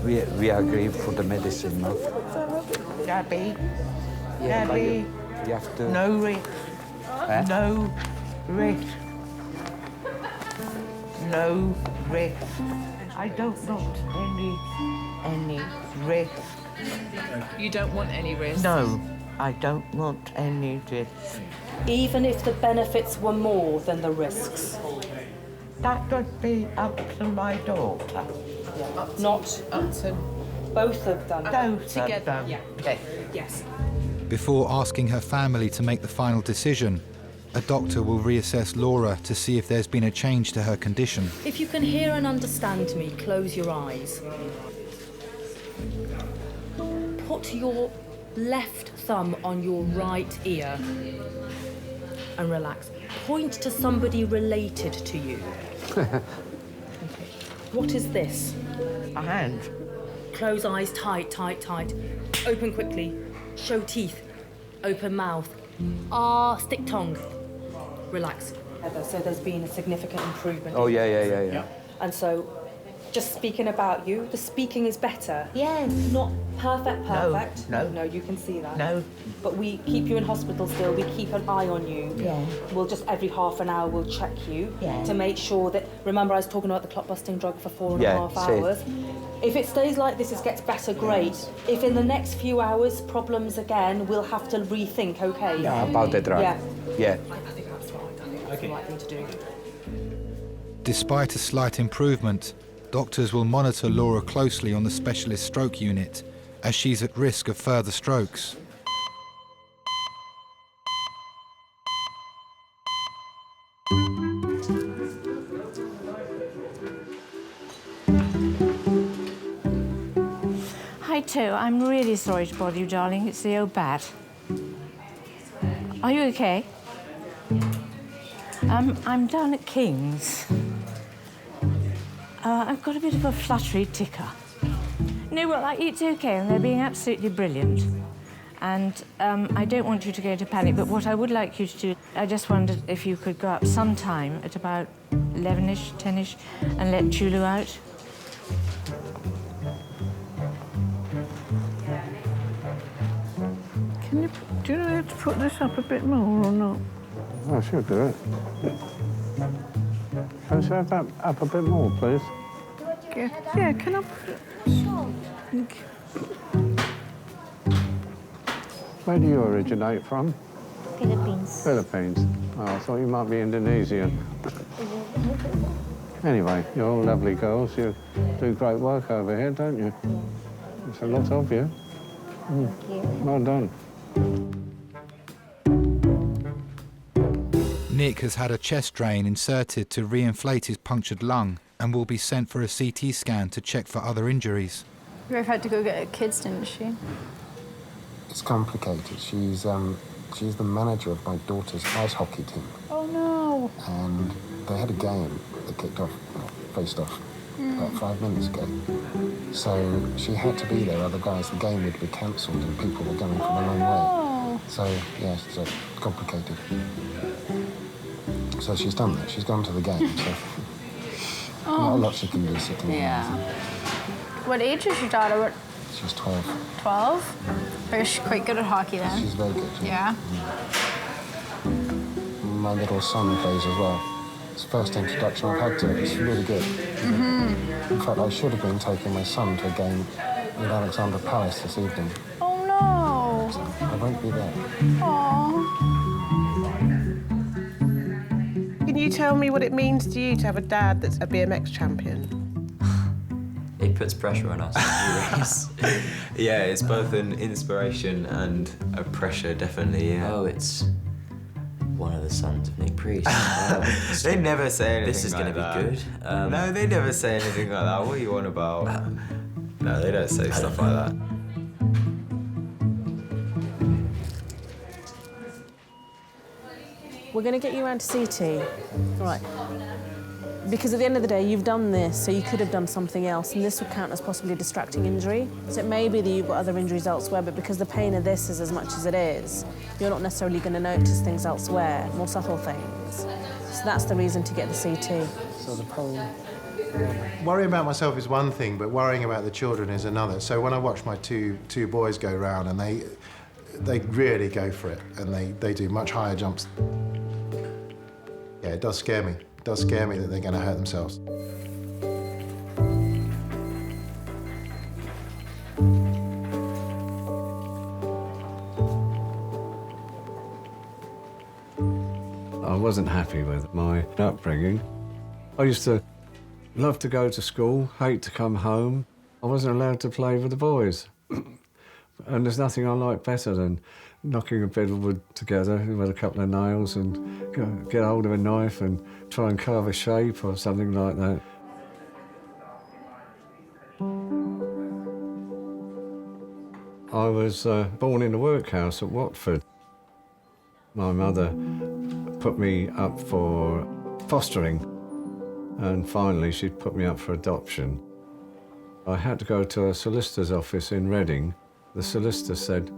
We agree for the medicine, no? Gabby. Yeah, but Gabby. you have to... No risk. No risk. No risk. I don't want any risk. You don't want any risk? No, I don't want any risk. Even if the benefits were more than the risks? That would be up to my daughter. Not up to both of them. Both together. of them. Yeah. Yes. Before asking her family to make the final decision, a doctor will reassess Laura to see if there's been a change to her condition. If you can hear and understand me, close your eyes. Put your left thumb on your right ear and relax. Point to somebody related to you. What is this? A hand. Close eyes tight, tight, tight. Open quickly. Show teeth. Open mouth. Stick tongue. Relax. So there's been a significant improvement. Oh, yeah. And so, just speaking about you, the speaking is better. Yes. Not perfect. No. You can see that. No. But we keep you in hospital still. We keep an eye on you. Yeah. We'll just every half an hour we'll check you to make sure that. Remember, I was talking about the clot-busting drug for 4.5 hours. If it stays like this, it gets better. Great. If in the next few hours problems again, we'll have to rethink. Okay. Yeah, about the drug. Yeah. Yeah. I think that's right. I think that's the right thing to do. Despite a slight improvement, doctors will monitor Laura closely on the specialist stroke unit, as she's at risk of further strokes. Hi, too. I'm really sorry to bother you, darling. It's the old bat. Are you okay? I'm down at King's. I've got a bit of a fluttery ticker. No, well, it's okay, and they're being absolutely brilliant. And I don't want you to go into panic, but what I would like you to do, I just wondered if you could go up sometime at about 11-ish, 10-ish, and let Chulu out. Do you know how to put this up a bit more or not? I should do it. Can you have that up a bit more, please? Yeah, can I put it? Sure. Thank you. Where do you originate from? Philippines. Philippines. Oh, I thought you might be Indonesian. Anyway, you're all lovely girls. You do great work over here, don't you? There's a lot of you. Thank you. Well done. Nick has had a chest drain inserted to re-inflate his punctured lung and will be sent for a CT scan to check for other injuries. Your wife had to go get her kids, didn't she? It's complicated. She's the manager of my daughter's ice hockey team. Oh, no. And they had a game that kicked off, faced off about 5 minutes ago. So she had to be there, otherwise the game would be cancelled and people were going from a long way. So, yeah, it's complicated. So she's done that. She's gone to the game, so not a lot she can do sitting there. What age is your daughter? She's 12. 12? Or is she quite good at hockey then? She's very good. Yeah? My little son plays as well. It's the first introduction I've had to it. It's really good. In fact, I should have been taking my son to a game with Alexandra Palace this evening. Oh, no. I won't be there. Aww. Can you tell me what it means to you to have a dad that's a BMX champion? It puts pressure on us. Yeah, it's both an inspiration and a pressure, definitely, yeah. Oh, it's one of the sons of Nick Priest. They never say anything This is like going to that. be good. No, they never say anything like that. What are you on about? No, they don't say stuff like that. We're going to get you around to CT. All right. Because at the end of the day, you've done this, so you could have done something else, and this would count as possibly a distracting injury. So it may be that you've got other injuries elsewhere, but because the pain of this is as much as it is, you're not necessarily going to notice things elsewhere, more subtle things. So that's the reason to get the CT. So the pain... Worrying about myself is one thing, but worrying about the children is another. So when I watch my two boys go round, and they really go for it, and they do much higher jumps. Yeah, it does scare me. It does scare me that they're going to hurt themselves. I wasn't happy with my upbringing. I used to love to go to school, hate to come home. I wasn't allowed to play with the boys. And there's nothing I like better than knocking a bit of wood together with a couple of nails and get hold of a knife and try and carve a shape or something like that. I was born in a workhouse at Watford. My mother put me up for fostering, and finally she'd put me up for adoption. I had to go to a solicitor's office in Reading. The solicitor said,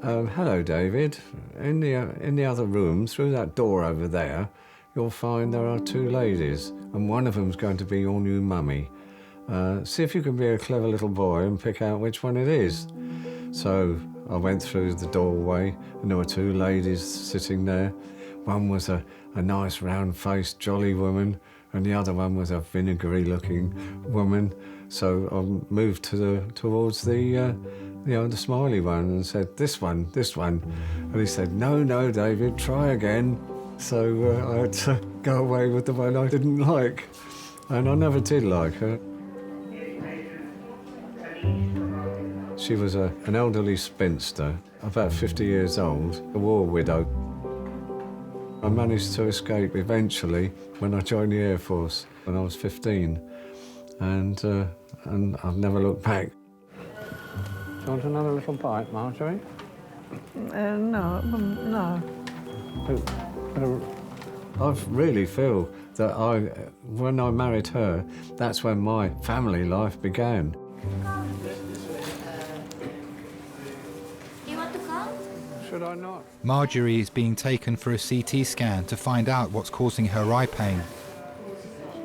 hello, David. In the other room, through that door over there, you'll find there are two ladies, and one of them's going to be your new mummy. See if you can be a clever little boy and pick out which one it is. So I went through the doorway, and there were two ladies sitting there. One was a nice, round-faced, jolly woman, and the other one was a vinegary-looking woman. So I moved towards the smiley one and said, this one. And he said, no, David, try again. So I had to go away with the one I didn't like. And I never did like her. She was an elderly spinster, about 50 years old, a war widow. I managed to escape eventually when I joined the Air Force when I was 15. And I've never looked back. Do you want another little bite, Marjorie? No. I really feel that when I married her, that's when my family life began. You want to come? Should I not? Marjorie is being taken for a CT scan to find out what's causing her eye pain.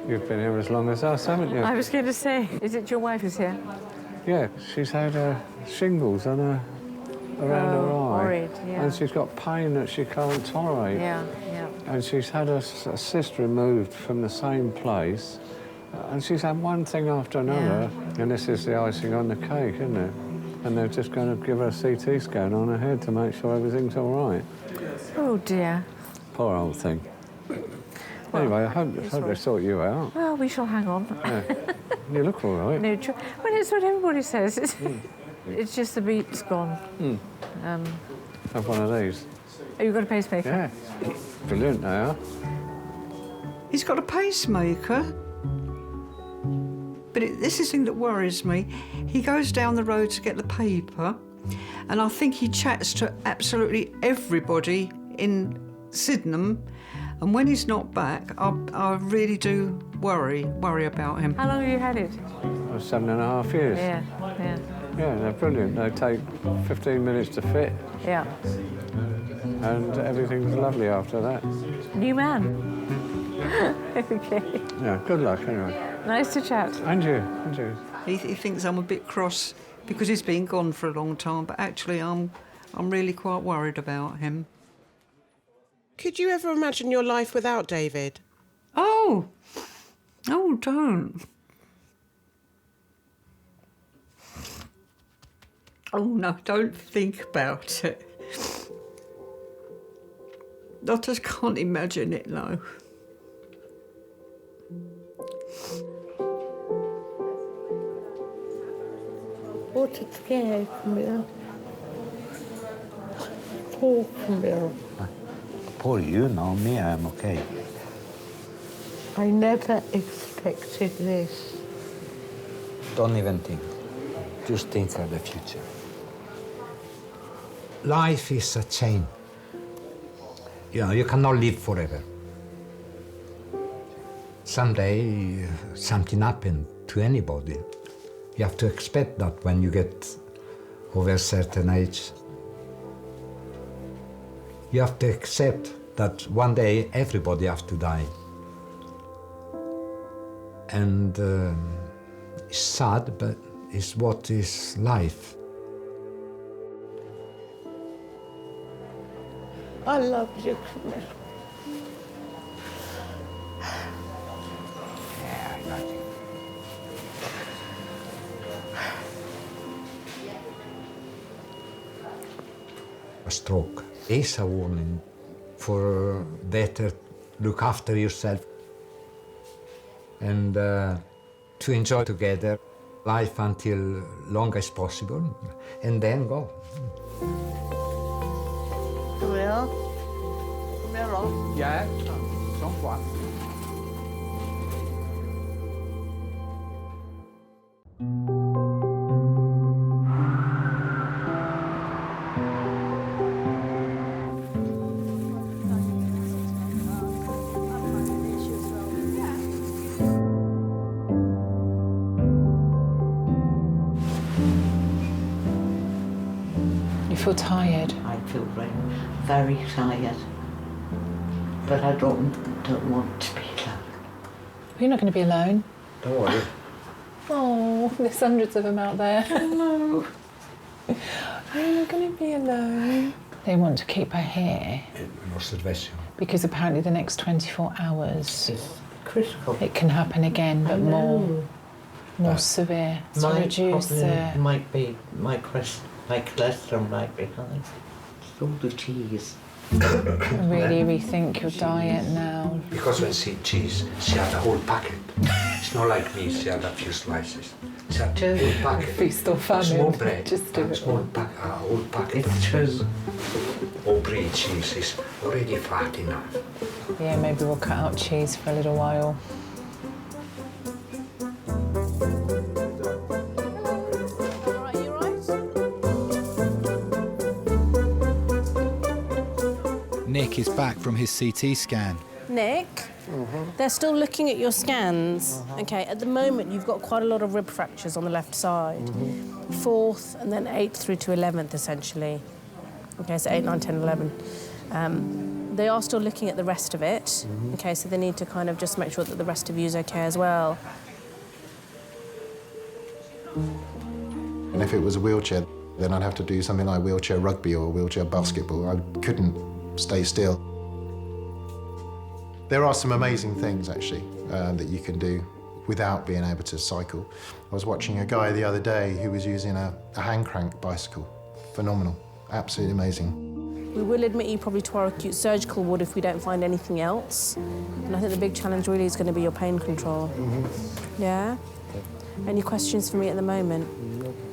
You've been here as long as us, haven't you? I was going to say, is it your wife who's here? Yeah, she's had shingles on her, around her eye. Horrid, yeah. And she's got pain that she can't tolerate. Yeah, yeah. And she's had a cyst removed from the same place. And she's had one thing after another. Yeah. And this is the icing on the cake, isn't it? And they're just going to give her a CT scan on her head to make sure everything's all right. Oh, dear. Poor old thing. Well, anyway, I hope they sort you out. Well, we shall hang on. Yeah. You look all right. No, well, it's what everybody says. It's just the beat's gone. Have one of these. Oh, you've got a pacemaker? Yeah. Brilliant, they are. He's got a pacemaker. But this is the thing that worries me. He goes down the road to get the paper, and I think he chats to absolutely everybody in Sydenham. And when he's not back, I really do worry about him. How long have you had it? 7.5 years. Yeah, yeah. Yeah, they're brilliant. They take 15 minutes to fit. Yeah. And everything's lovely after that. New man. OK. Yeah, good luck anyway. Nice to chat. And you, and you. He thinks I'm a bit cross because he's been gone for a long time, but actually I'm really quite worried about him. Could you ever imagine your life without David? Oh, don't. Oh, no, don't think about it. I just can't imagine it, no. What a scare, Camila. Poor Camila. Poor you, no, me, I'm okay. I never expected this. Don't even think. Just think of the future. Life is a chain. You know, you cannot live forever. Someday, something happened to anybody. You have to expect that when you get over a certain age. You have to accept that one day everybody has to die. And it's sad, but it's what is life. I love you, Camila. Yeah, I got you. A stroke is a warning for better look after yourself and to enjoy together life until long as possible and then go. Camila? Camila? Yeah, somewhat. You feel tired? I feel very tired. But I don't want to be alone. You're not going to be alone. Don't worry. Oh, there's hundreds of them out there. No. You're not going to be alone. They want to keep her here Observation. because apparently the next 24 hours It's critical. it can happen again, but more severe. To My reduce problem might be my cholesterol might be high. It's all the cheese. really rethink your diet now. Because when she eat cheese, she had a whole packet. It's not like me, she had a few slices. She had a whole packet. Feast or famine. Small bread, Just do it. small a whole packet of cheese. Or brie cheese is already fat enough. Yeah, maybe we'll cut out cheese for a little while. Nick is back from his CT scan. Nick, they're still looking at your scans. Okay, at the moment you've got quite a lot of rib fractures on the left side. 4th and then 8th through to 11th, essentially. Okay, so 8, 9, 10, 11. They are still looking at the rest of it. Okay, so they need to kind of just make sure that the rest of you is okay as well. And if it was a wheelchair, then I'd have to do something like wheelchair rugby or wheelchair basketball. I couldn't stay still. There are some amazing things, actually, that you can do without being able to cycle. I was watching a guy the other day who was using a hand crank bicycle. Phenomenal, absolutely amazing. We will admit you probably to our acute surgical ward if we don't find anything else. And I think the big challenge really is going to be your pain control. Yeah? Any questions for me at the moment?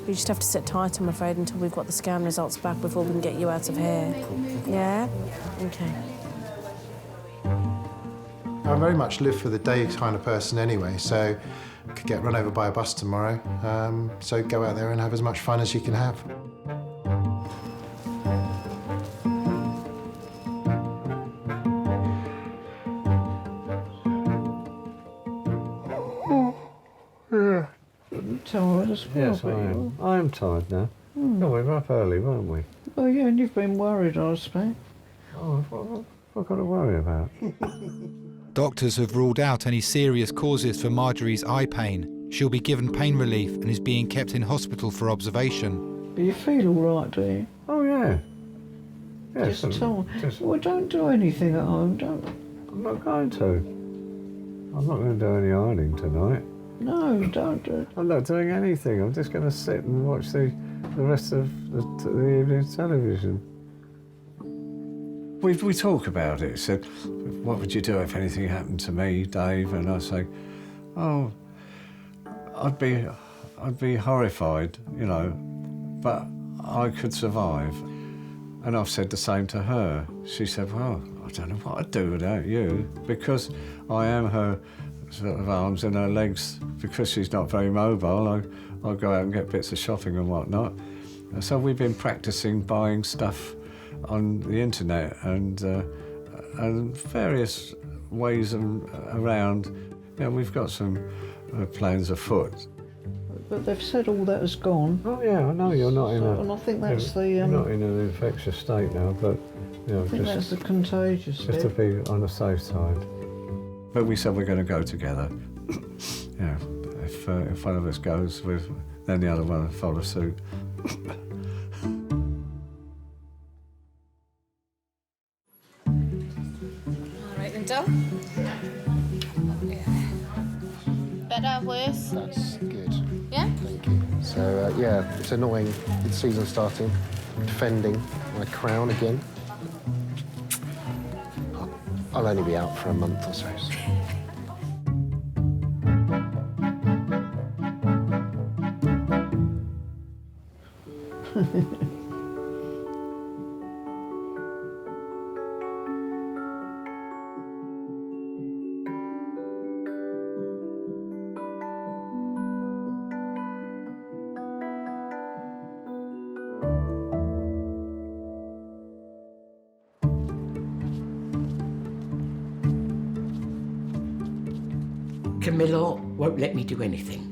You just have to sit tight, I'm afraid, until we've got the scan results back before we can get you out of here. Yeah? Okay. I very much live for the day kind of person anyway, so I could get run over by a bus tomorrow. So go out there and have as much fun as you can have. Tired as well. Yes, I am. I am tired now. No, we were up early, weren't we? Oh, yeah, and you've been worried, I expect. Oh, what I've got to worry about? Doctors have ruled out any serious causes for Marjorie's eye pain. She'll be given pain relief and is being kept in hospital for observation. Do you feel all right, do you? Oh, yeah. Yes, Just tell well, don't do anything at home, don't. I'm not going to. I'm not going to do any ironing tonight. No, don't do it. I'm not doing anything. I'm just going to sit and watch the rest of the evening television. We talk about it. Said, what would you do if anything happened to me, Dave? And I say, oh, I'd be horrified, you know, but I could survive. And I've said the same to her. She said, well, I don't know what I'd do without you, because I am her sort of arms and her legs. Because she's not very mobile, I'll go out and get bits of shopping and whatnot. So we've been practicing buying stuff on the internet and various ways around. You know, we've got some plans afoot. But they've said all that has gone. Oh yeah, I know you're not in a. And I think that's you're not in an infectious state now, but you know, I think that's the contagious just to be on the safe side. But we said we're going to go together. Yeah, if one of us goes with, then the other one will follow suit. All right, Lyndon. Better, worse? That's good. Yeah? Thank you. So, yeah, it's annoying with the season starting, defending my crown again. I'll only be out for a month or so. Camila won't let me do anything,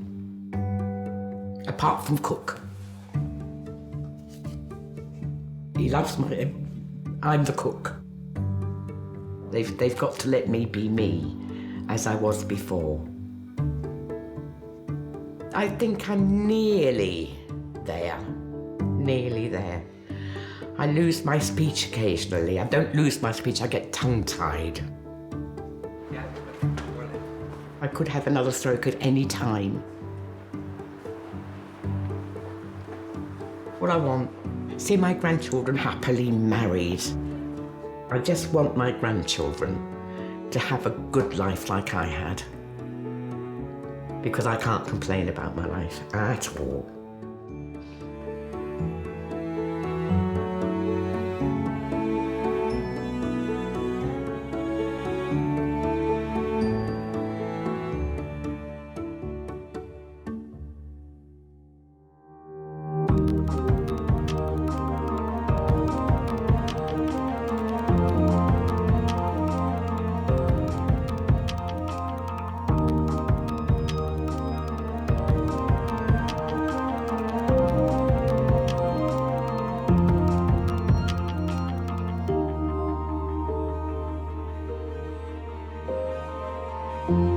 apart from cook. He loves my... I'm the cook. They've got to let me be me, as I was before. I think I'm nearly there. Nearly there. I lose my speech occasionally. I don't lose my speech, I get tongue-tied. I could have another stroke at any time. What I want, see my grandchildren happily married. I just want my grandchildren to have a good life like I had. Because I can't complain about my life at all. you.